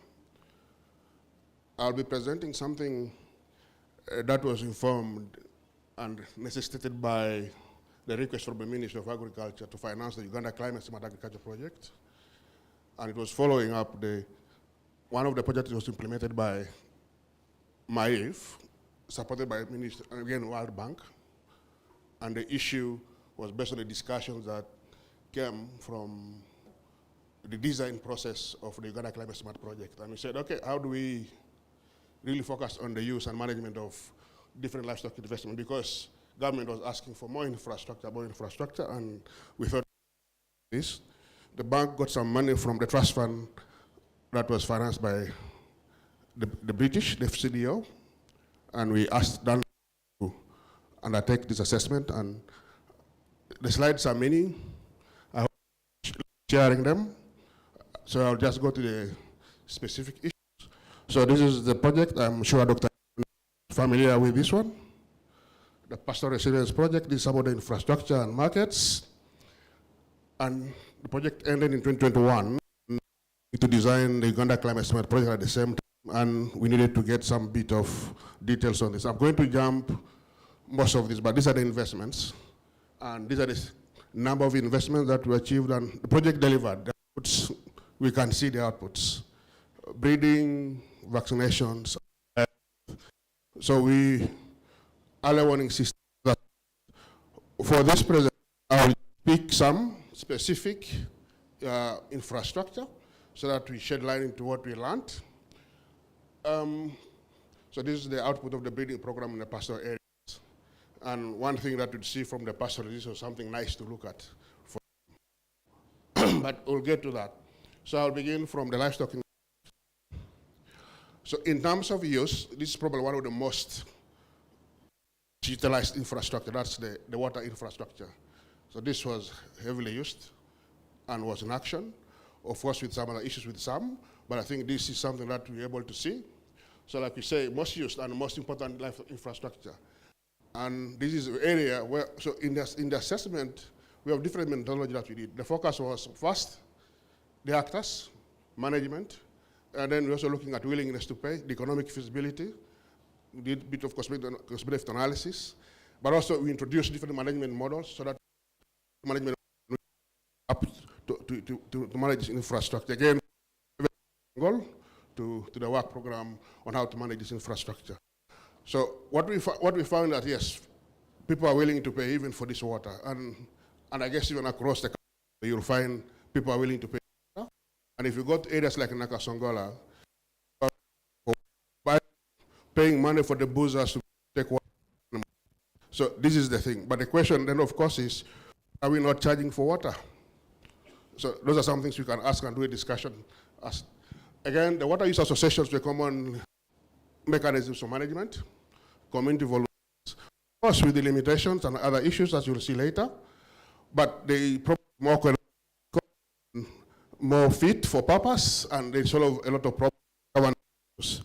I'll be presenting something that was informed and necessitated by the request from the Ministry of Agriculture to finance the Uganda Climate Smart Agriculture Project. And it was following up one of the projects was implemented by MAIF, supported by again World Bank. And the issue was based on the discussions that came from the design process of the Uganda Climate Smart Project. And we said, okay, how do we really focus on the use and management of different livestock investment, because government was asking for more infrastructure, and we thought this. The bank got some money from the trust fund that was financed by the British, the FCDO, and we asked them to undertake this assessment, and the slides are many. I hope sharing them, so I'll just go to the specific issues. So this is the project. I'm sure Dr. is familiar with this one. The Pastoral Resilience Project is about the infrastructure and markets. And the project ended in 2021 to design the Uganda Climate Smart Project at the same time, and we needed to get some bit of details on this. I'm going to jump most of this, but these are the investments. And these are the number of investments that we achieved, and the project delivered. The outputs, we can see the outputs. Breeding, vaccinations. So we early warning system. For this present, I will pick some specific infrastructure so that we shed light into what we learned. So this is the output of the breeding program in the pastoral areas. And one thing that you'd see from the pastoral is something nice to look at. But we'll get to that. So I'll begin from the livestock. So in terms of use, this is probably one of the most utilized infrastructure. That's the water infrastructure. So this was heavily used and was in action. Of course, with some other issues with some, but I think this is something that we're able to see. So like we say, most used and most important life infrastructure. And this is the area where, so in the assessment, we have different methodology that we did. The focus was first, the actors, management, and then we're also looking at willingness to pay, the economic feasibility. We did a bit of cost-benefit analysis, but also we introduced different management models so that management up to manage this infrastructure. Again, goal to the work program on how to manage this infrastructure. So what we found that yes, people are willing to pay even for this water, and I guess even across the country you'll find people are willing to pay. And if you go to areas like Nakasongola, by paying money for the boozers to take water. So this is the thing. But the question then, of course, is, are we not charging for water? So those are some things we can ask and do a discussion. Again, the water use associations were common mechanisms for management, community volunteers, of course with the limitations and other issues that you'll see later, but they probably more fit for purpose, and they solve a lot of problems.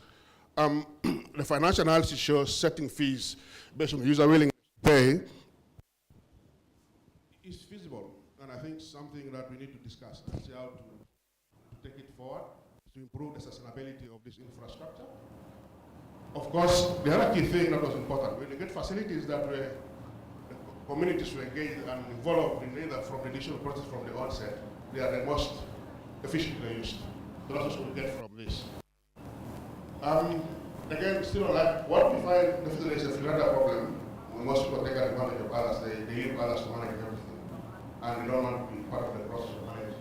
The financial analysis shows setting fees based on the user willingness to pay is feasible, and I think something that we need to discuss and see how to take it forward to improve the sustainability of this infrastructure. Of course, the other key thing that was important, when you get facilities that were, the communities were engaged and involved in either from the initial process from the onset, they are the most efficiently used. So that's what we get from this. Again, still on that, what we find definitely is a filter problem. When most people take advantage of others, they leave others to manage everything. And they don't want to be part of the process of management.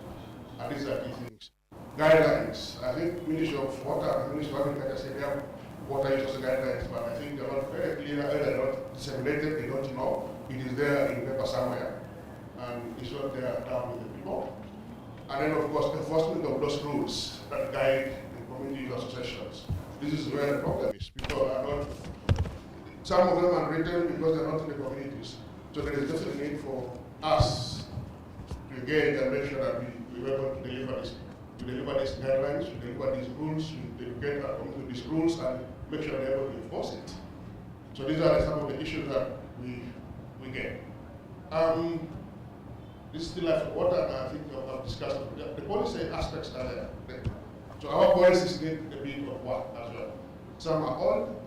And these are key things. Guidelines. I think Ministry of Water, Ministry of Agriculture said they have water use guidelines, but I think they're not very clear, they're not disseminated, they don't know. It is there in paper somewhere, and it's not there down with the people. And then, of course, enforcement of those rules that guide the community associations. This is where the problem is. People are not, some of them are written because they're not in the communities. So there is definitely a need for us to engage and make sure that we're able to deliver this. To deliver these guidelines, to deliver these rules, to educate our community these rules, and make sure they're able to enforce it. So these are some of the issues that we get. This is still life for water, and I think I've discussed it. The policy aspects are there. So our policies need a bit of work as well. Some are old,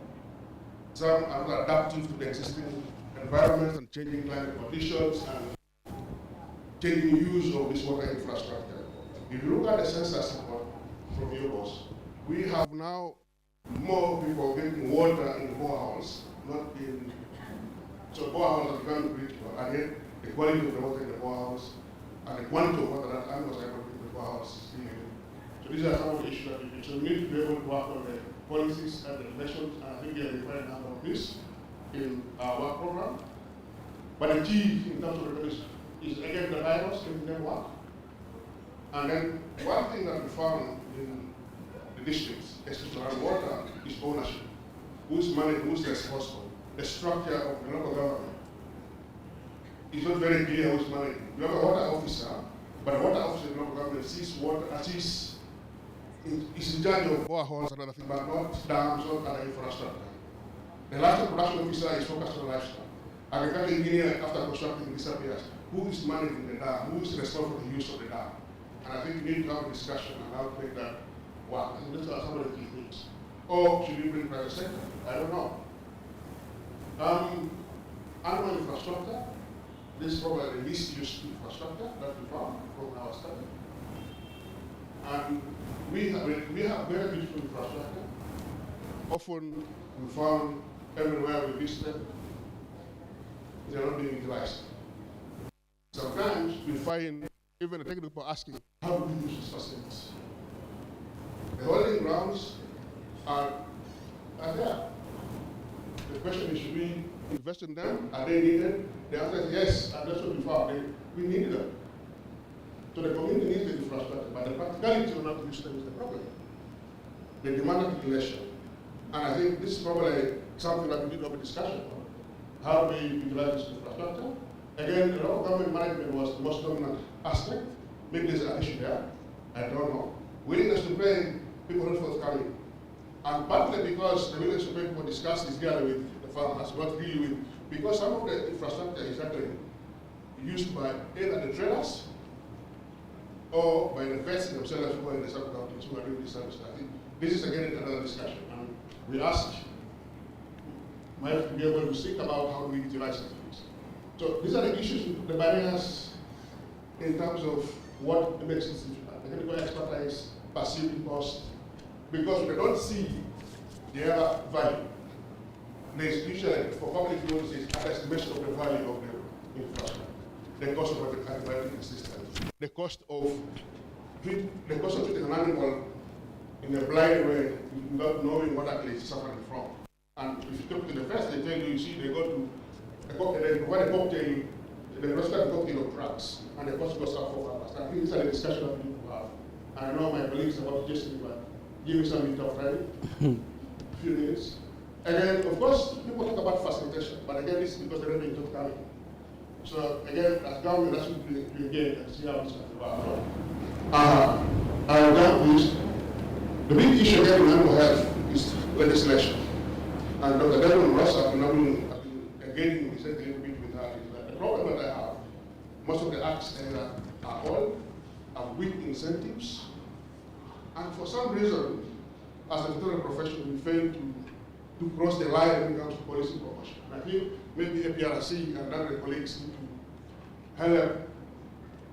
some are not adaptive to the existing environment and changing climate conditions and changing use of this water infrastructure. If you look at the census report from UBOS, we have now more people getting water in boreholes, not in. So boreholes have become critical, and yet the quality of the water in the boreholes and the quantity of water that animals are able to get in the boreholes is still limited. So these are some of the issues that we need. So we need to be able to work on the policies and the regulations, and I think there is a quite number of this in our work program. But the key in terms of regulation is again the virus in the work. And then one thing that we found in the districts, especially around water, is ownership. Who's managing, who's responsible? The structure of the local government is not very clear who's managing. You have a water officer, but the water officer in the local government sees water, is in charge of boreholes and other things, but not dams or other infrastructure. The livestock production officer is focused on livestock. Agricultural engineer, after constructing, disappears. Who is managing the dam? Who is responsible for the use of the dam? And I think we need to have a discussion on how to make that work. I think those are some of the key things. Or should we bring private sector? I don't know. Animal infrastructure, this is probably the least used infrastructure that we found from our study. And we have very beautiful infrastructure. Often we found everywhere we visit, they are not being utilized. Sometimes we find even the technical people asking, how do we use these facilities? The holding grounds are there. The question is, should we invest in them? Are they needed? The answer is yes, and that's what we found. We need them. So the community needs the infrastructure, but the practicality of not to use them is the problem. They demand articulation. And I think this is probably something that we need to have a discussion on. How do we utilize this infrastructure? Again, the local government management was the most dominant aspect. Maybe there's an issue there. I don't know. Willingness to pay, people not forthcoming. And partly because the willingness to pay people discuss this together with the farmers, not really with, because some of the infrastructure is actually used by either the traders or by the vets themselves who are in the sub-counties who are doing this service. I think this is again another discussion. And we ask Mike to be able to think about how we utilize things. So these are the issues, the barriers in terms of what makes it technical expertise, perceived cost, because we don't see the other value. There's usually, for public use, is an estimation of the value of the infrastructure, the cost of the antibiotic system, the cost of treating an animal in a blind way without knowing what actually it's suffering from. And if you talk to the first, they tell you, see, they go to they provide a cocktail, they prescribe a cocktail of drugs, and the cost goes up for farmers. I think these are the discussion that we need to have. I know my colleagues are about to just give me some minutes of time, a few minutes. Again, of course, people talk about facilitation, but again, this is because the revenue is not coming. So again, as government, that's what we engage and see how this can work. The big issue again in animal health is legislation. And Dr. Devon Ross have been engaging a little bit with that. Is that the problem that I have, most of the acts are old, have weak incentives, and for some reason, as a veterinary professional, we fail to cross the line when it comes to policy promotion. And I think maybe APRC and other colleagues need to help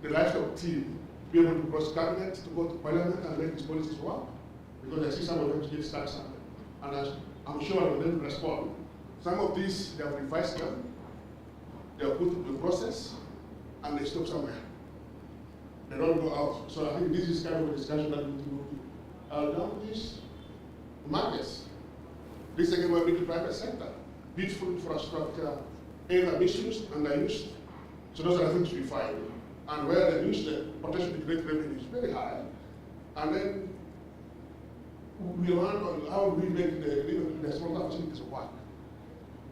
the livestock team be able to cross cabinet, to go to parliament and make these policies work, because I see some of them still stuck somewhere. And I'm sure when they respond, some of these, they have revised them, they are put into the process, and they stop somewhere. They don't go out. So I think this is kind of a discussion that we need to move to. Now this, markets. This again will be the private sector. Beautiful infrastructure, either misused and unused. So those are the things we find. And where they're used, the potential to create revenue is very high. And then we learn on how we make the smaller facilities work.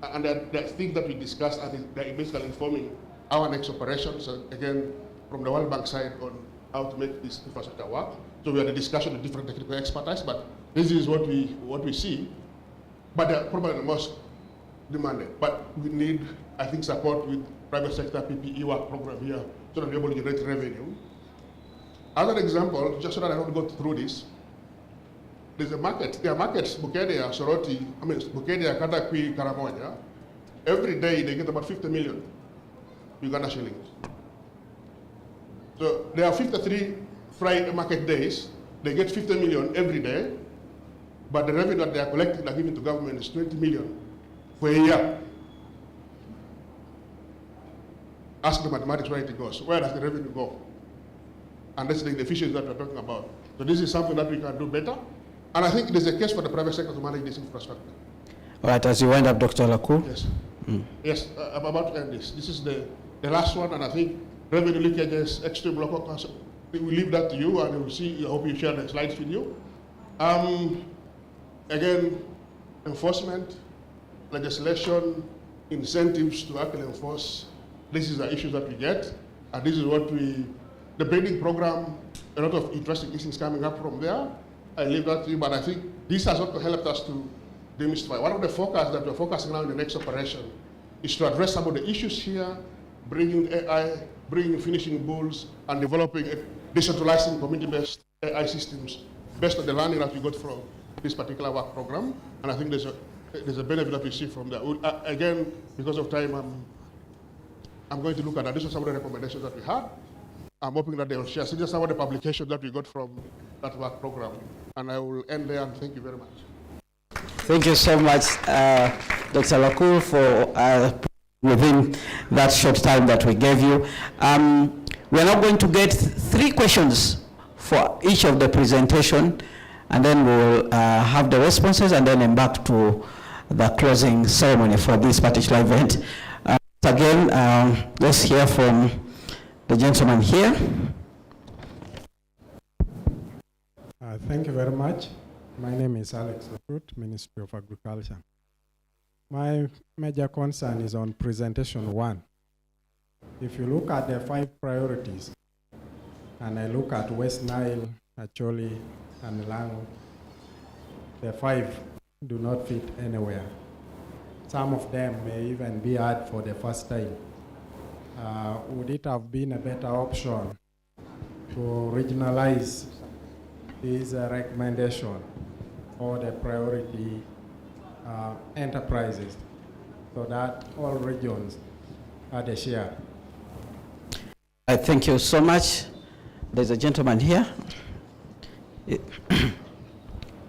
And there are things that we discuss, and they're basically informing our next operations. So again, from the World Bank side on how to make this infrastructure work. So we had a discussion with different technical expertise, but this is what we see. But they're probably the most demanded. But we need, I think, support with private sector PPE work program here so that we're able to generate revenue. Other example, just so that I don't go through this, there's a market. There are markets, Bukedia, Soroti, Bukedia, Katakwi, Karamoja. Every day they get about 50 million Uganda shillings. So there are 53 Friday market days. They get 50 million every day, but the revenue that they are collecting and giving to government is 20 million for a year. Ask the mathematics where it goes. Where does the revenue go? And that's the efficiency that we're talking about. So this is something that we can do better. And I think there's a case for the private sector to manage this infrastructure. All right, as you wind up, Dr. Lacour. Yes. Yes, I'm about to end this. This is the last one, and I think revenue leakages, extreme local council. We will leave that to you, and we'll see. I hope you share the slides with you. Again, enforcement, legislation, incentives to actually enforce. This is the issues that we get, and this is what the breeding program, a lot of interesting issues coming up from there. I leave that to you, but I think this has also helped us to demystify. One of the focus that we're focusing on in the next operation is to address some of the issues here, bringing AI, bringing finishing bulls, and developing decentralizing community-based AI systems based on the learning that we got from this particular work program. And I think there's a benefit that we see from that. Again, because of time, I'm going to look at additional some of the recommendations that we had. I'm hoping that they will share just some of the publications that we got from that work program. And I will end there, and thank you very much. Thank you so much, Dr. Lacour, for within that short time that we gave you. We're now going to get 3 questions for each of the presentation, and then we'll have the responses and then embark to the closing ceremony for this particular event. Again, let's hear from the gentleman here. Thank you very much. My name is Alex Lacour, Ministry of Agriculture. My major concern is on presentation 1. If you look at the 5 priorities, and I look at West Nile, Acholi, and Lango, the 5 do not fit anywhere. Some of them may even be had for the first time. Would it have been a better option to regionalize this recommendation for the priority enterprises so that all regions had a share? Thank you so much. There's a gentleman here.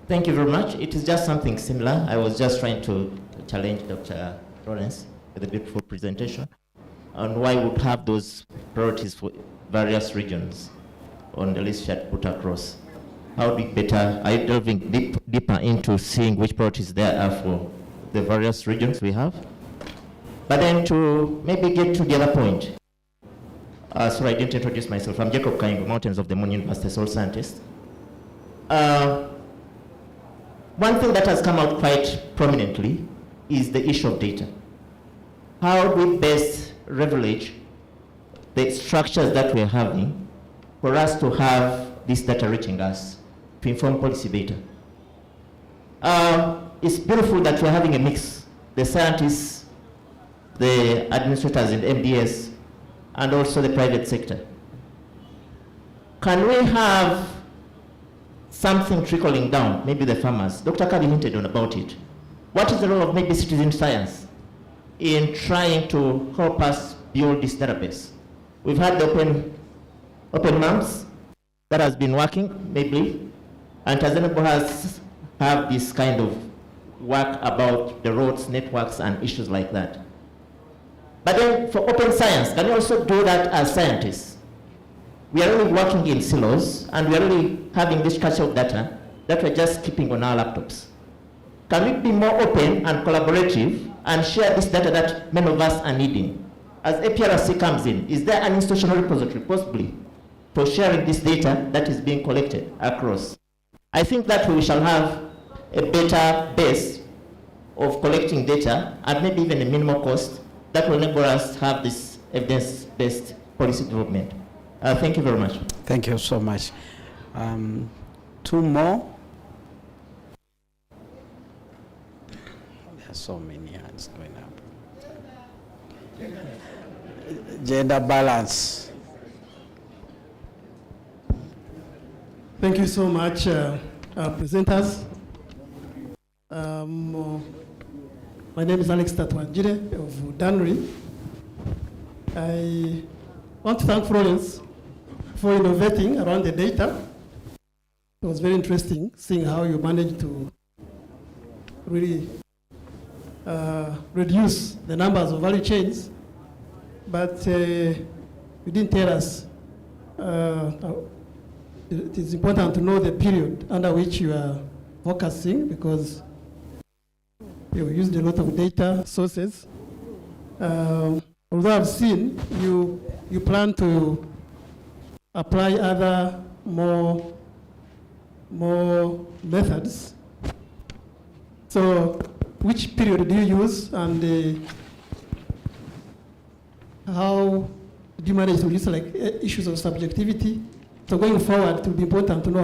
Thank you very much. It is just something similar. I was just trying to challenge Dr. Lawrence with a beautiful presentation on why we would have those priorities for various regions on the list she had put across. How do we better, are you delving deeper into seeing which priorities there are for the various regions we have? But then to maybe get to the other point. Sorry, I didn't introduce myself. I'm Jacob Kaingo, Mountains of the Moon University, soil scientist. One thing that has come out quite prominently is the issue of data. How do we best leverage the structures that we're having for us to have this data reaching us to inform policy data? It's beautiful that we're having a mix. The scientists, the administrators in MDS, and also the private sector. Can we have something trickling down, maybe the farmers? Dr. Kadi hinted on about it. What is the role of maybe citizen science in trying to help us build this database? We've had the open months, that has been working, maybe? And does anybody have this kind of work about the roads, networks, and issues like that? But then for open science, can you also do that as scientists? We are really working in silos, and we are really having this culture of data that we're just keeping on our laptops. Can we be more open and collaborative and share this data that many of us are needing? As APRC comes in, is there an institutional repository possibly for sharing this data that is being collected across? I think that we shall have a better base of collecting data at maybe even a minimal cost that will enable us to have this evidence-based policy development. Thank you very much. Thank you so much. Two more. There are so many hands going up. Gender balance. Thank you so much, presenters. My name is Alex Tatwajire of Danri. I want to thank Florence for innovating around the data. It was very interesting seeing how you managed to really reduce the numbers of value chains, but you didn't tell us. It is important to know the period under which you are focusing, because you used a lot of data sources. Although I've seen you plan to apply other more methods. So which period do you use, and how do you manage to use issues of subjectivity? So going forward, it will be important to know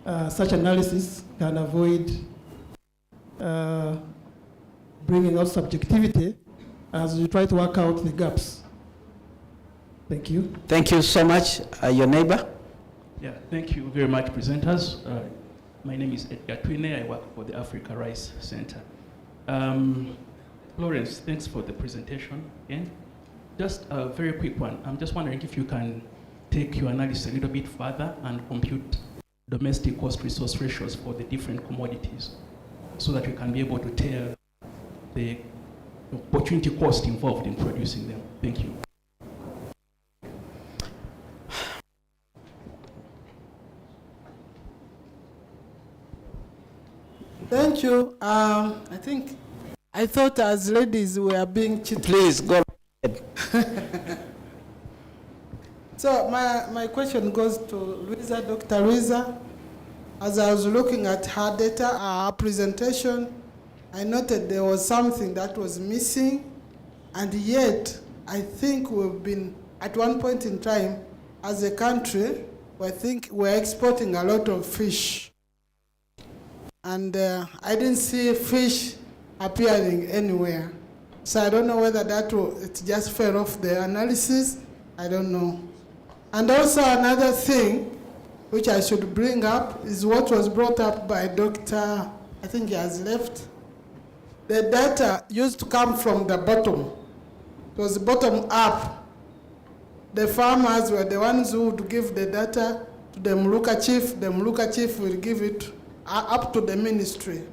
how such analysis can avoid bringing out subjectivity as you try to work out the gaps. Thank you. Thank you so much. Your neighbor? Yeah, thank you very much, presenters. My name is Edgar Twine. I work for the Africa Rice Center. Lawrence, thanks for the presentation again. Just a very quick one. I'm just wondering if you can take your analysis a little bit further and compute domestic cost resource ratios for the different commodities so that we can be able to tell the opportunity cost involved in producing them. Thank you. Thank you. I thought as ladies we are being cheated. Please go ahead. So my question goes to Luisa, Dr. Luisa. As I was looking at her data, her presentation, I noted there was something that was missing, and yet I think we've been, at one point in time, as a country, I think we're exporting a lot of fish. And I didn't see fish appearing anywhere. So I don't know whether it just fell off the analysis. I don't know. And also another thing which I should bring up is what was brought up by Dr. I think he has left. The data used to come from the bottom. It was bottom up. The farmers were the ones who would give the data to the Muluka chief. The Muluka chief will give it up to the ministry.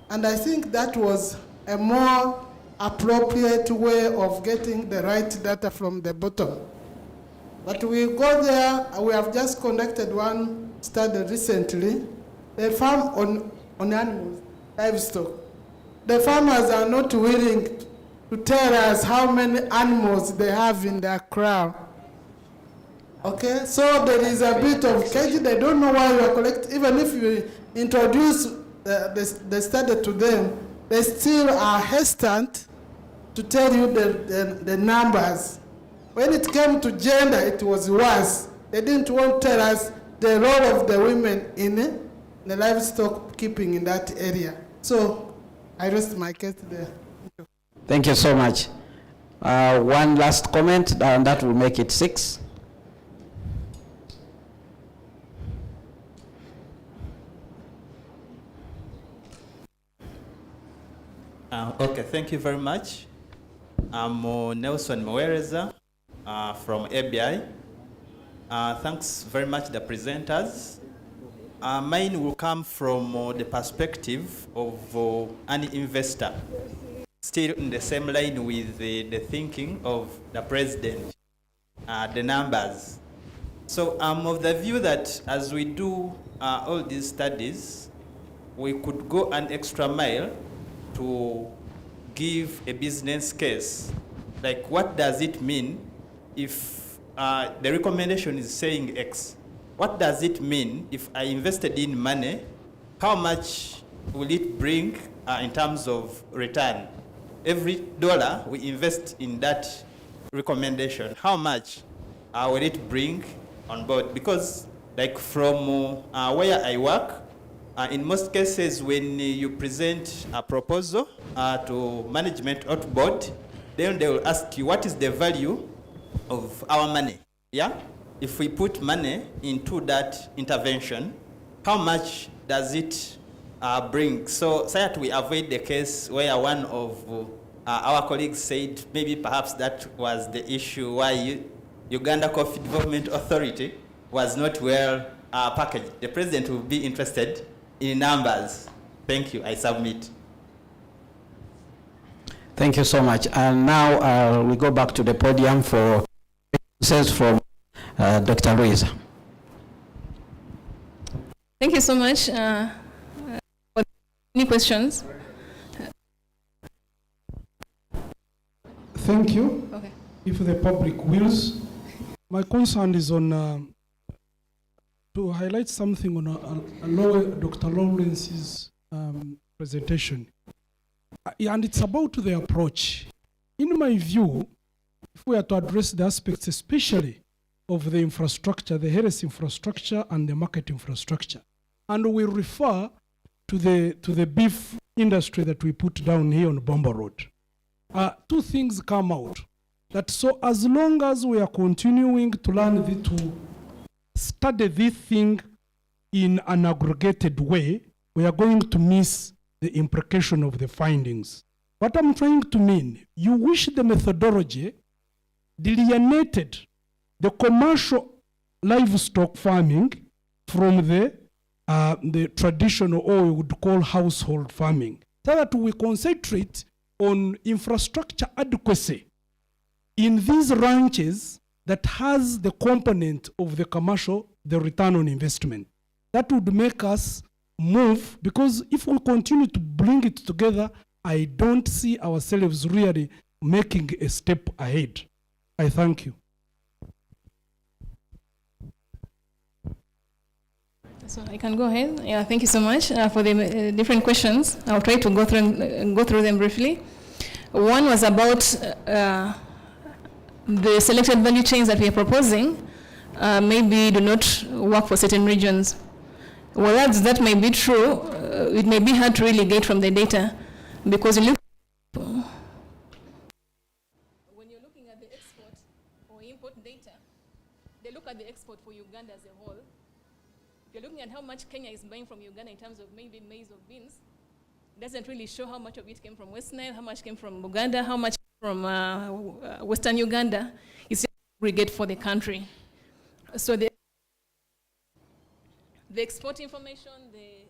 And I think that was a more appropriate way of getting the right data from the bottom. But we go there, we have just conducted one study recently. They farm on animals, livestock. The farmers are not willing to tell us how many animals they have in their kraal. Okay, so there is a bit of cage. They don't know why you are collecting. Even if you introduce the study to them, they still are hesitant to tell you the numbers. When it came to gender, it was worse. They didn't want to tell us the role of the women in the livestock keeping in that area. So I rest my case there. Thank you so much. One last comment, and that will make it 6. Okay, thank you very much. I'm Nelson Mwereza from ABI. Thanks very much, the presenters. Mine will come from the perspective of an investor, still in the same line with the thinking of the president, the numbers. So I'm of the view that as we do all these studies, we could go an extra mile to give a business case. Like, what does it mean if the recommendation is saying X? What does it mean if I invested in money? How much will it bring in terms of return? Every dollar we invest in that recommendation, how much will it bring on board? Because like from where I work, in most cases when you present a proposal to management or to board, then they will ask you what is the value of our money, yeah? If we put money into that intervention, how much does it bring? So that we avoid the case where one of our colleagues said maybe perhaps that was the issue why Uganda Coffee Development Authority was not well packaged. The president will be interested in numbers. Thank you, I submit. Thank you so much. And now we go back to the podium for questions from Dr. Luisa. Thank you so much for any questions. Thank you. Okay. If the public wills, my concern is on to highlight something on Dr. Lawrence's presentation. And it's about the approach. In my view, if we are to address the aspects especially of the infrastructure, the health infrastructure and the market infrastructure, and we refer to the beef industry that we put down here on Bomba Road, two things come out. That so as long as we are continuing to learn to study this thing in an aggregated way, we are going to miss the implication of the findings. What I'm trying to mean, you wish the methodology delineated the commercial livestock farming from the traditional, or we would call household farming, so that we concentrate on infrastructure adequacy in these ranches that has the component of the commercial, the return on investment. That would make us move, because if we continue to bring it together, I don't see ourselves really making a step ahead. I thank you. So I can go ahead. Yeah, thank you so much for the different questions. I'll try to go through them briefly. One was about the selected value chains that we are proposing maybe do not work for certain regions. Whereas that may be true, it may be hard to really get from the data, because when you're looking at the export or import data, they look at the export for Uganda as a whole. If you're looking at how much Kenya is buying from Uganda in terms of maybe maize or beans, it doesn't really show how much of it came from West Nile, how much came from Uganda, how much from Western Uganda. It's just aggregate for the country. So the export information, the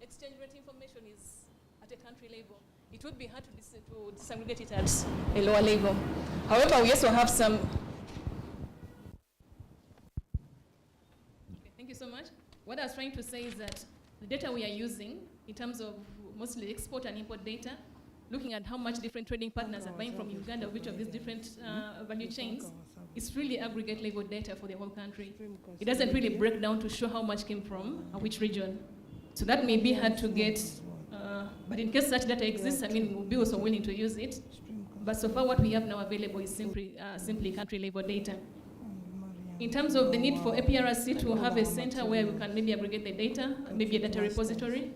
exchange rate information is at a country level. It would be hard to disaggregate it at a lower level. However, we also have some. Okay, thank you so much. What I was trying to say is that the data we are using in terms of mostly export and import data, looking at how much different trading partners are buying from Uganda, which of these different value chains, it's really aggregate level data for the whole country. It doesn't really break down to show how much came from which region. So that may be hard to get, but in case such data exists, I mean, we'll be also willing to use it. But so far what we have now available is simply country level data. In terms of the need for APRC to have a center where we can maybe aggregate the data, maybe a data repository,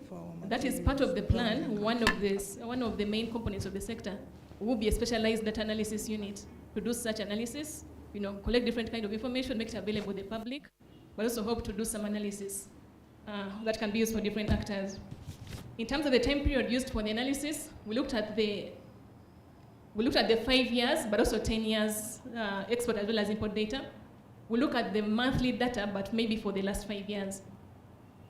that is part of the plan. One of the main components of the sector will be a specialized data analysis unit to do such analysis, collect different kind of information, make it available to the public, but also hope to do some analysis that can be used for different actors. In terms of the time period used for the analysis, we looked at the 5 years, but also 10 years export as well as import data. we look at the monthly data, but maybe for the last 5 years.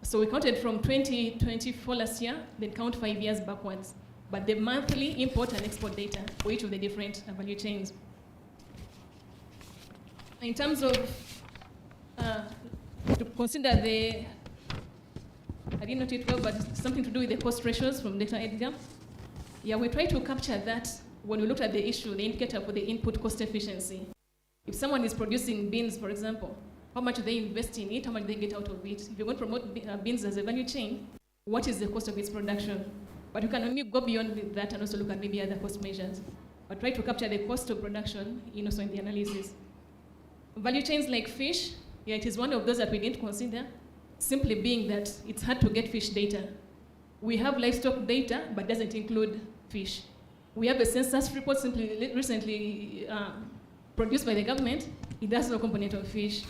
So we counted from 2024 last year, then count 5 years backwards. But the monthly import and export data for each of the different value chains. In terms of, to consider the, I didn't note it well, but it's something to do with the cost ratios from Dr. Edgar. Yeah, we try to capture that when we looked at the issue, the indicator for the input cost efficiency. If someone is producing beans, for example, how much do they invest in it, how much do they get out of it? If you're going to promote beans as a value chain, what is the cost of its production? But you can only go beyond that and also look at maybe other cost measures. But try to capture the cost of production also in the analysis. Value chains like fish, yeah, it is one of those that we didn't consider, simply being that it's hard to get fish data. We have livestock data, but doesn't include fish. We have a census report simply recently produced by the government. It has no component of fish.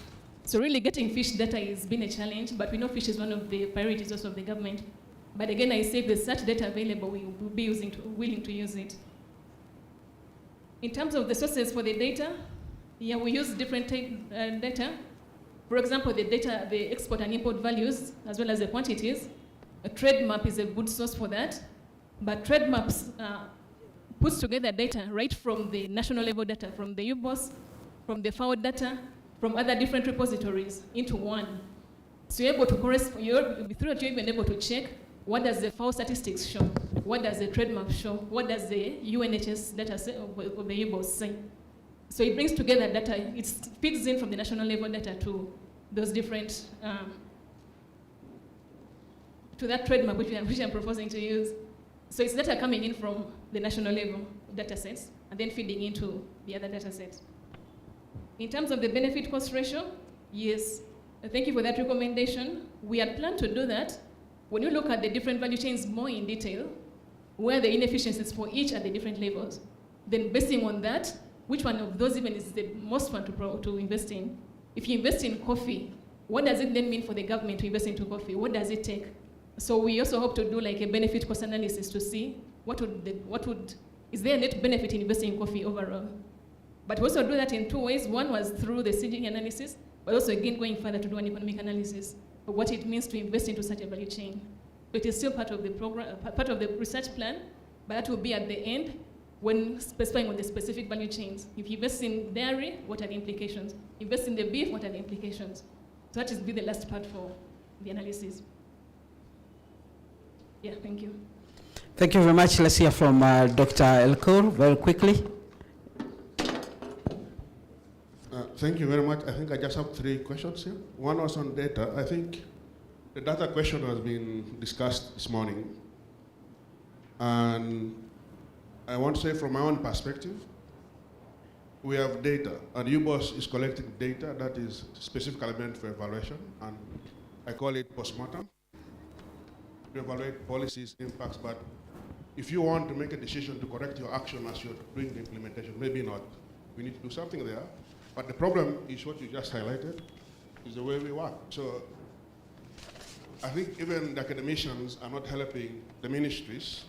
So really getting fish data has been a challenge, but we know fish is one of the priorities also of the government. But again, I say if there's such data available, we will be willing to use it. In terms of the sources for the data, yeah, we use different data. For example, the data, the export and import values, as well as the quantities. A trade map is a good source for that. But trade maps puts together data right from the national level data, from the UBOS, from the FAO data, from other different repositories into one. So you're able to correspond, through that you're even able to check what does the FAO statistics show, what does the trade map show, what does the UNHS data say, or the UBOS say. So it brings together data, it feeds in from the national level data to those different, to that trade map which I'm proposing to use. So it's data coming in from the national level data sets and then feeding into the other data sets. In terms of the benefit cost ratio, yes, thank you for that recommendation. We had planned to do that. When you look at the different value chains more in detail, where the inefficiencies for each at the different levels, then basing on that, which one of those even is the most fun to invest in? If you invest in coffee, what does it then mean for the government to invest into coffee? What does it take? So we also hope to do like a benefit cost analysis to see is there a net benefit in investing in coffee overall? But we also do that in two ways. One was through the CGE analysis, but also again going further to do an economic analysis of what it means to invest into such a value chain. So it is still part of the program, part of the research plan, but that will be at the end when specifying on the specific value chains. If you invest in dairy, what are the implications? Invest in the beef, what are the implications? So that will be the last part for the analysis. Yeah, thank you. Thank you very much. Let's hear from Dr. Elkour very quickly. Thank you very much. I think I just have 3 questions here. One was on data. I think the data question has been discussed this morning. And I want to say from my own perspective, we have data, and UBOS is collecting data that is specifically meant for evaluation, and I call it postmortem, to evaluate policies, impacts, but if you want to make a decision to correct your action as you're doing the implementation, maybe not. We need to do something there. But the problem is what you just highlighted, is the way we work. So I think even the academicians are not helping the ministries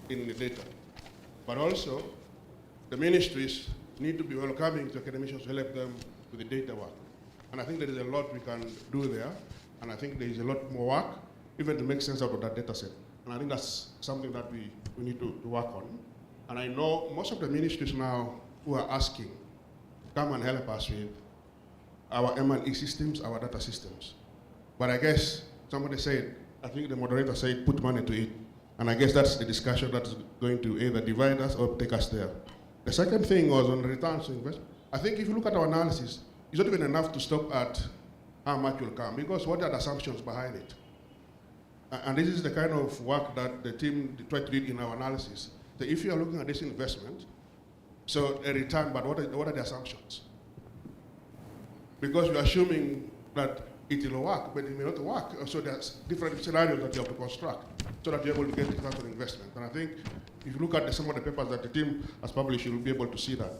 in the data. But also, the ministries need to be welcoming to academicians to help them with the data work. And I think there is a lot we can do there, and I think there is a lot more work, even to make sense out of that data set. And I think that's something that we need to work on. And I know most of the ministries now who are asking, come and help us with our M&E systems, our data systems. But I guess somebody said, I think the moderator said, put money to it. And I guess that's the discussion that's going to either divide us or take us there. The second thing was on returns to investment. I think if you look at our analysis, it's not even enough to stop at how much will come, because what are the assumptions behind it? And this is the kind of work that the team tried to do in our analysis. So if you are looking at this investment, so a return, but what are the assumptions? Because you're assuming that it will work, but it may not work. So there's different scenarios that you have to construct so that you're able to get return on investment. And I think if you look at some of the papers that the team has published, you'll be able to see that.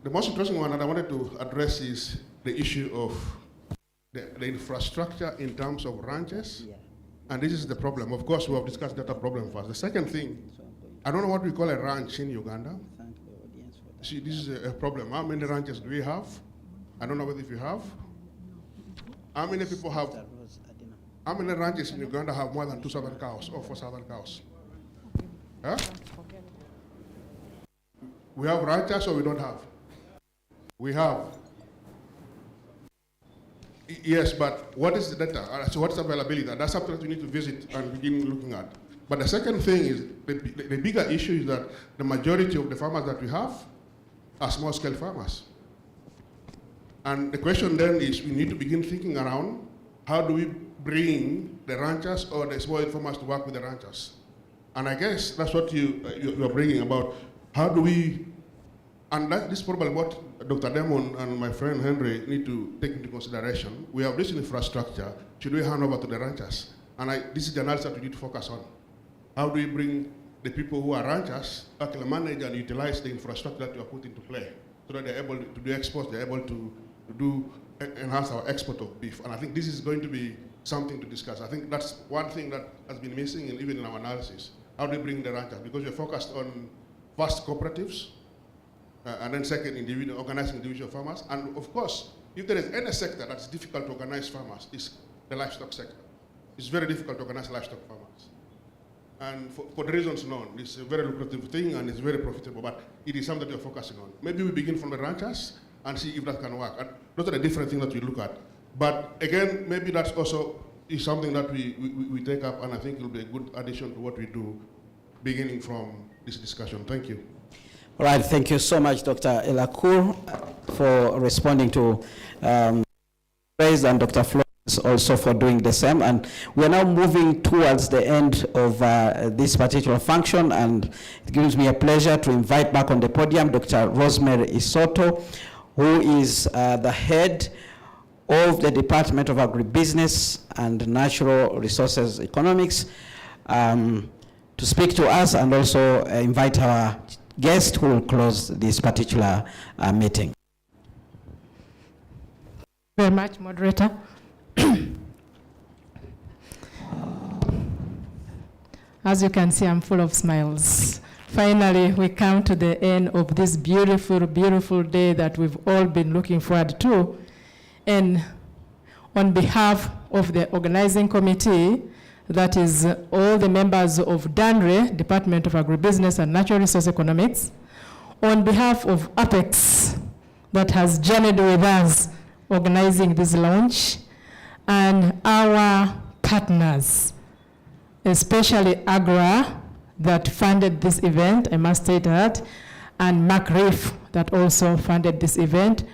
The most interesting one that I wanted to address is the issue of the infrastructure in terms of ranches. Yeah. And this is the problem. Of course, we have discussed that problem first. The second thing, I don't know what we call a ranch in Uganda. see, this is a problem. How many ranches do we have? I don't know whether if you have. How many people have? How many ranches in Uganda have more than 2,000 cows or 4,000 cows? Huh? We have ranchers or we don't have? We have. Yes, but what is the data? So what's the availability? That's something that we need to visit and begin looking at. But the second thing is, the bigger issue is that the majority of the farmers that we have are small-scale farmers. And the question then is, we need to begin thinking around, how do we bring the ranchers or the small farmers to work with the ranchers? And I guess that's what you're bringing about. How do we, and this is probably what Dr. Demon and my friend Henry need to take into consideration. We have this infrastructure. Should we hand over to the ranchers? And this is the analysis that we need to focus on. How do we bring the people who are ranchers actually manage and utilize the infrastructure that we have put into play so that they're able to do exports, they're able to enhance our export of beef. And I think this is going to be something to discuss. I think that's one thing that has been missing even in our analysis. How do we bring the ranchers? Because we're focused on first cooperatives, and then second, organizing individual farmers. And of course, if there is any sector that's difficult to organize farmers, it's the livestock sector. It's very difficult to organize livestock farmers. And for the reasons known, it's a very lucrative thing and it's very profitable, but it is something that we're focusing on. Maybe we begin from the ranchers and see if that can work. And those are the different things that we look at. But again, maybe that's also is something that we take up, and I think it will be a good addition to what we do, beginning from this discussion. Thank you. All right, thank you so much, Dr. Elakur, for responding to praise, and Dr. Flores also for doing the same. And we're now moving towards the end of this particular function, and it gives me a pleasure to invite back on the podium Dr. Rosemary Isoto, who is the head of the Department of Agribusiness and Natural Resources Economics, to speak to us, and also invite our guest who will close this particular meeting. Very much, moderator. As you can see, I'm full of smiles. Finally, we come to the end of this beautiful, beautiful day that we've all been looking forward to. And on behalf of the organizing committee, that is all the members of DANRE, Department of Agribusiness and Natural Resource Economics, on behalf of APEX, that has journeyed with us organizing this launch, and our partners, especially AGRA, that funded this event, I must state that, and MacRiff, that also funded this event.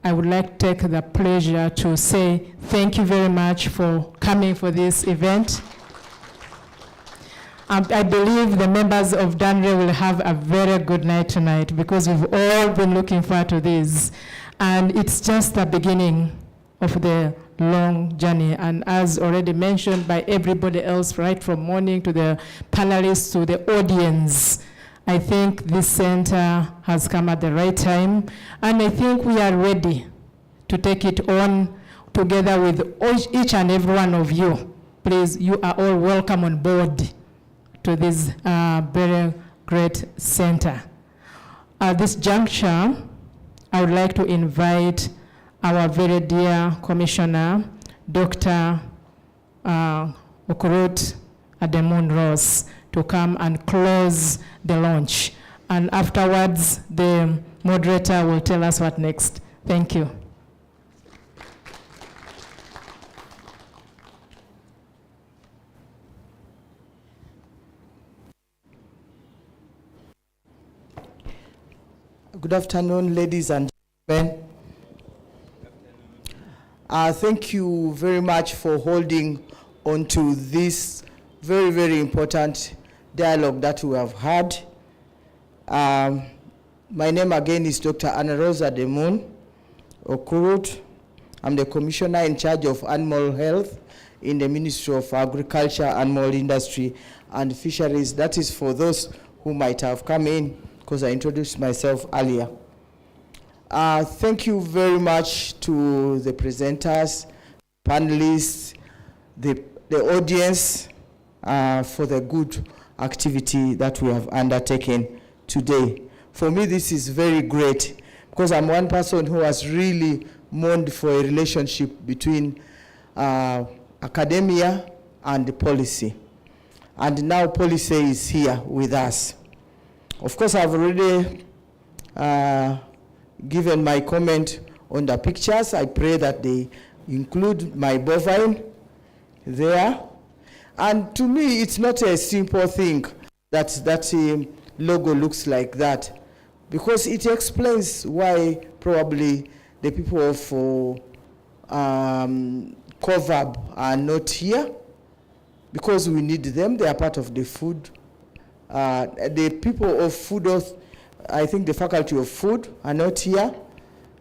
I would like to take the pleasure to say thank you very much for coming for this event. I believe the members of DANRE will have a very good night tonight, because we've all been looking forward to this. And it's just the beginning of the long journey. And as already mentioned by everybody else, right from morning to the panelists to the audience, I think this center has come at the right time, and I think we are ready to take it on together with each and every one of you. Please, you are all welcome on board to this very great center. At this juncture, I would like to invite our very dear Commissioner, Dr. Okurut Ademun Ross, to come and close the launch. And afterwards, the moderator will tell us what next. Thank you. Good afternoon, ladies and gentlemen. Thank you very much for holding on to this very, very important dialogue that we have had. My name again is Dr. Anna Rosa Demun Okurut. I'm the Commissioner in charge of Animal Health in the Ministry of Agriculture, Animal Industry and Fisheries. That is for those who might have come in, because I introduced myself earlier. Thank you very much to the presenters, panelists, the audience, for the good activity that we have undertaken today. for me this is very great, because I'm one person who has really mourned for a relationship between academia and the policy. And now policy is here with us. Of course, I've already given my comment on the pictures. I pray that they include my bovine there. And to me, it's not a simple thing that that logo looks like that, because it explains why probably the people of COVAB are not here, because we need them. They are part of the food. The people of food, I think the faculty of food are not here,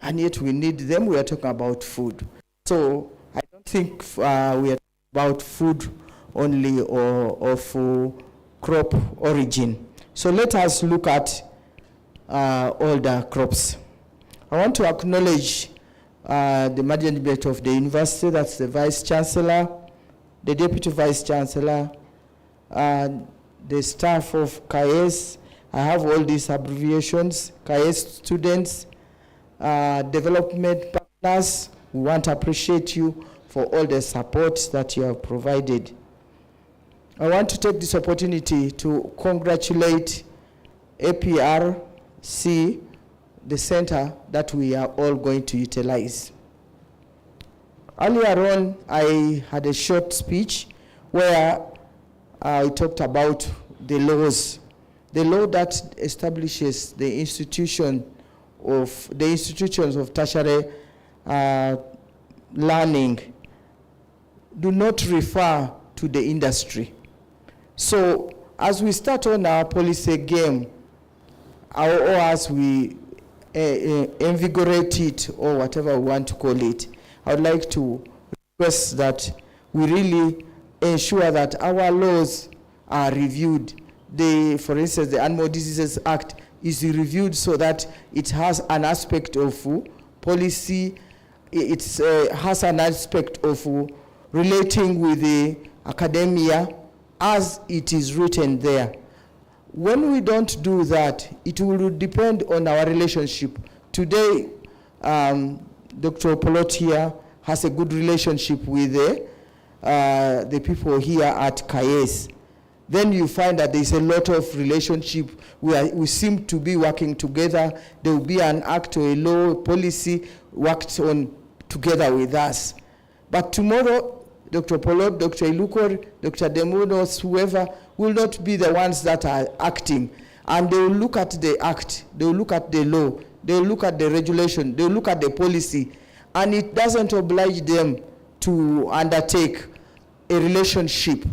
and yet we need them. We are talking about food. So I don't think we are talking about food only or of crop origin. So let us look at all the crops. I want to acknowledge the management of the university, that's the Vice Chancellor, the Deputy Vice Chancellor, the staff of CAES. I have all these abbreviations: CAES students, development partners. We want to appreciate you for all the support that you have provided. I want to take this opportunity to congratulate APRC, the center that we are all going to utilize. Earlier on, I had a short speech where I talked about the laws. The law that establishes the institutions of tertiary learning do not refer to the industry. So as we start on our policy game, or as we invigorate it, or whatever we want to call it, I would like to request that we really ensure that our laws are reviewed. For instance, the Animal Diseases Act is reviewed so that it has an aspect of policy, it has an aspect of relating with the academia as it is written there. When we don't do that, it will depend on our relationship. Today, Dr. Polot here has a good relationship with the people here at CAES. Then you find that there's a lot of relationship. We seem to be working together. There will be an act or a law policy worked on together with us. But tomorrow, Dr. Polot, Dr. Ilukor, Dr. Demunos, whoever, will not be the ones that are acting. And they will look at the act, they will look at the law, they will look at the regulation, they will look at the policy. And it doesn't oblige them to undertake a relationship.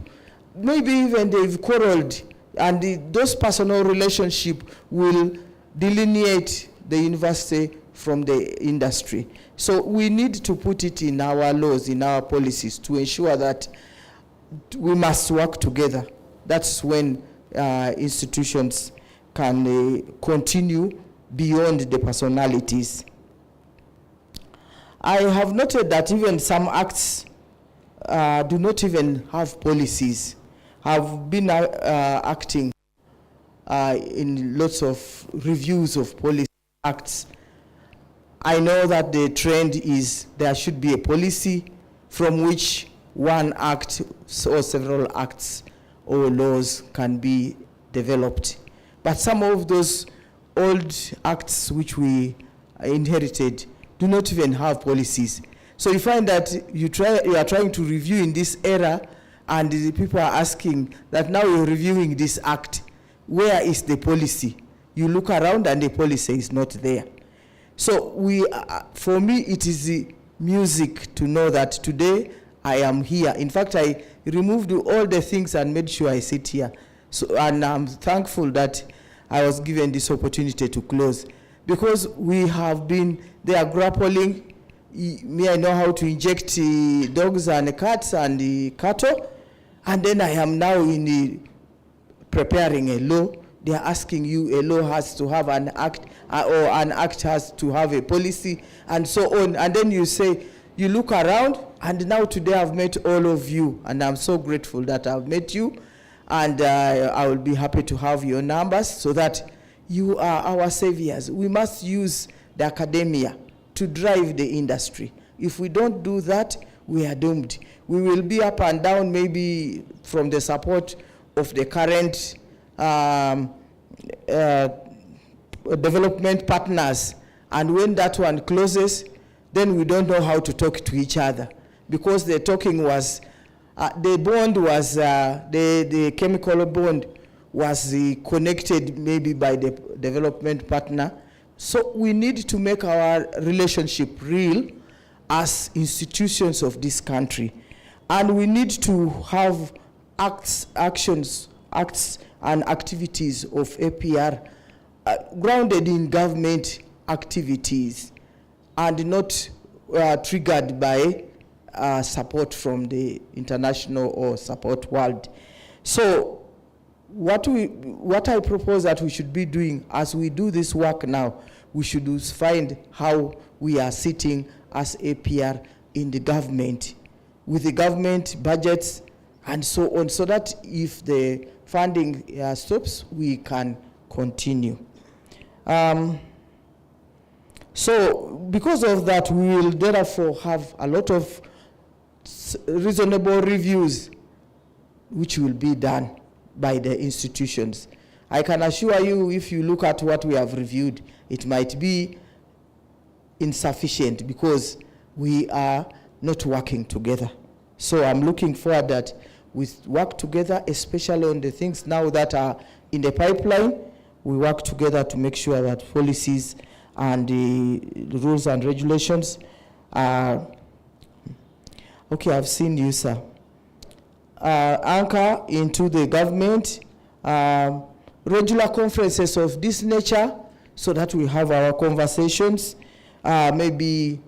Maybe even they've quarreled, and those personal relationship will delineate the university from the industry. So we need to put it in our laws, in our policies, to ensure that we must work together. That's when institutions can continue beyond the personalities. I have noted that even some acts do not even have policies, have been acting in lots of reviews of policy acts. I know that the trend is there should be a policy from which one act or several acts or laws can be developed. But some of those old acts which we inherited do not even have policies. So you find that you are trying to review in this era, and the people are asking that now you're reviewing this act. Where is the policy? You look around and the policy is not there. So for me, it is the music to know that today I am here. In fact, I removed all the things and made sure I sit here. So, and I'm thankful that I was given this opportunity to close, because we have been there grappling. Me, I know how to inject dogs and cats and cattle, and then I am now in preparing a law. They are asking you, a law has to have an act, or an act has to have a policy, and so on. And then you say, you look around, and now today I've met all of you, and I'm so grateful that I've met you, and I will be happy to have your numbers so that you are our saviors. We must use the academia to drive the industry. If we don't do that, we are doomed. We will be up and down maybe from the support of the current development partners. And when that one closes, then we don't know how to talk to each other, because the talking was, the bond was, the chemical bond was connected maybe by the development partner. So we need to make our relationship real as institutions of this country. And we need to have acts and activities of APR grounded in government activities and not triggered by support from the international or support world. So what I propose that we should be doing as we do this work now, we should find how we are sitting as APR in the government, with the government budgets and so on, so that if the funding stops, we can continue. So because of that, we will therefore have a lot of reasonable reviews which will be done by the institutions. I can assure you, if you look at what we have reviewed, it might be insufficient because we are not working together. So I'm looking forward that we work together, especially on the things now that are in the pipeline. We work together to make sure that policies and the rules and regulations are, okay, I've seen you, sir. Anchor into the government, regular conferences of this nature, so that we have our conversations, maybe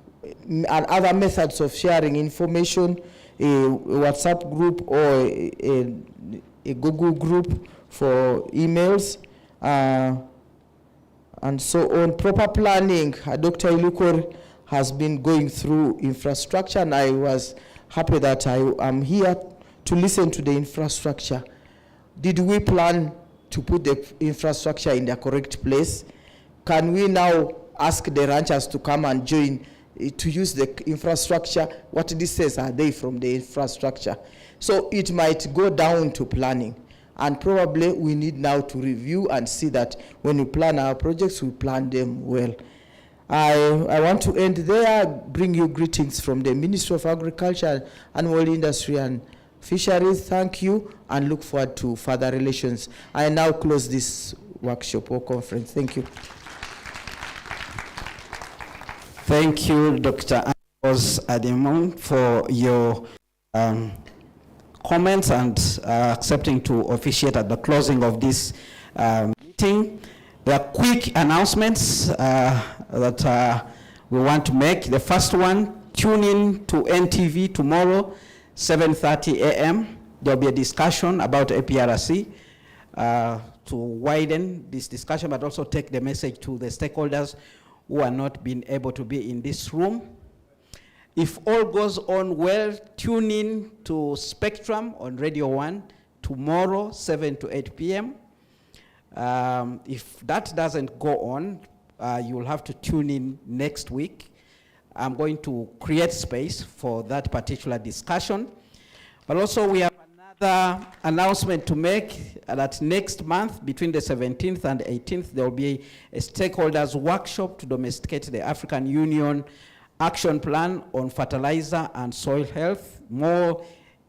and other methods of sharing information, a WhatsApp group or a Google group for emails, and so on. Proper planning. Dr. Ilukor has been going through infrastructure, and I was happy that I am here to listen to the infrastructure. Did we plan to put the infrastructure in the correct place? Can we now ask the ranchers to come and join to use the infrastructure? What distance are they from the infrastructure? So it might go down to planning. And probably we need now to review and see that when we plan our projects, we plan them well. I want to end there, bring you greetings from the Ministry of Agriculture, Animal Industry and Fisheries. Thank you, and look forward to further relations. I now close this workshop or conference. Thank you. Thank you, Dr. Ambrose Ademong, for your comments and accepting to officiate at the closing of this meeting. There are quick announcements that we want to make. The first one, tune in to NTV tomorrow, 7:30 a.m. There'll be a discussion about APRC to widen this discussion, but also take the message to the stakeholders who are not being able to be in this room. If all goes on well, tune in to Spectrum on Radio 1 tomorrow, 7 to 8 p.m. If that doesn't go on, you will have to tune in next week. I'm going to create space for that particular discussion. But also we have another announcement to make that next month, between the 17th and 18th, there will be a stakeholders workshop to domesticate the African Union Action Plan on fertilizer and soil health. More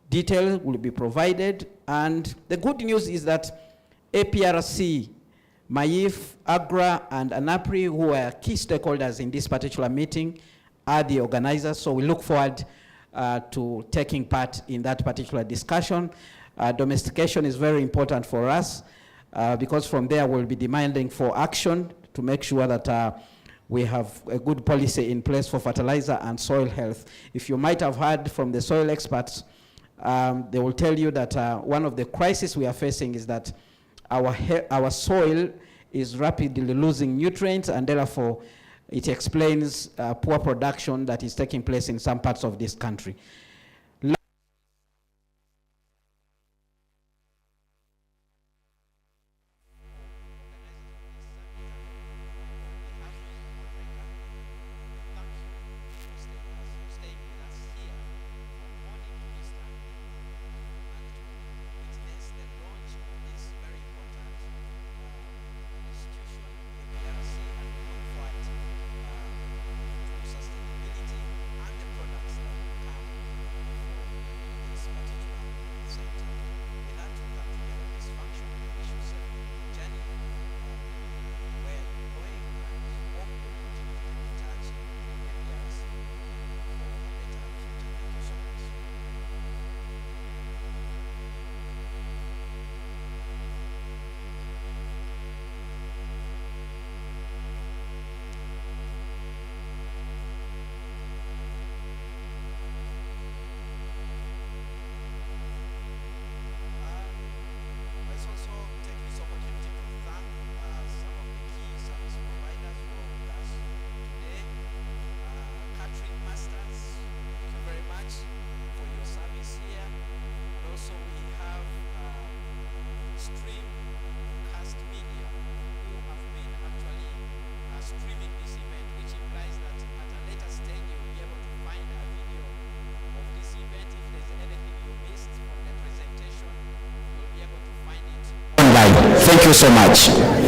detail will be provided. And the good news is that APRC, MAIF, AGRA, and ANAPRI, who are key stakeholders in this particular meeting, are the organizers. So we look forward to taking part in that particular discussion. Domestication is very important for us because from there we'll be demanding for action to make sure that we have a good policy in place for fertilizer and soil health. If you might have heard from the soil experts, they will tell you that one of the crises we are facing is that our soil is rapidly losing nutrients, and therefore it explains poor production that is taking place in some parts of this country. line. Thank you so much.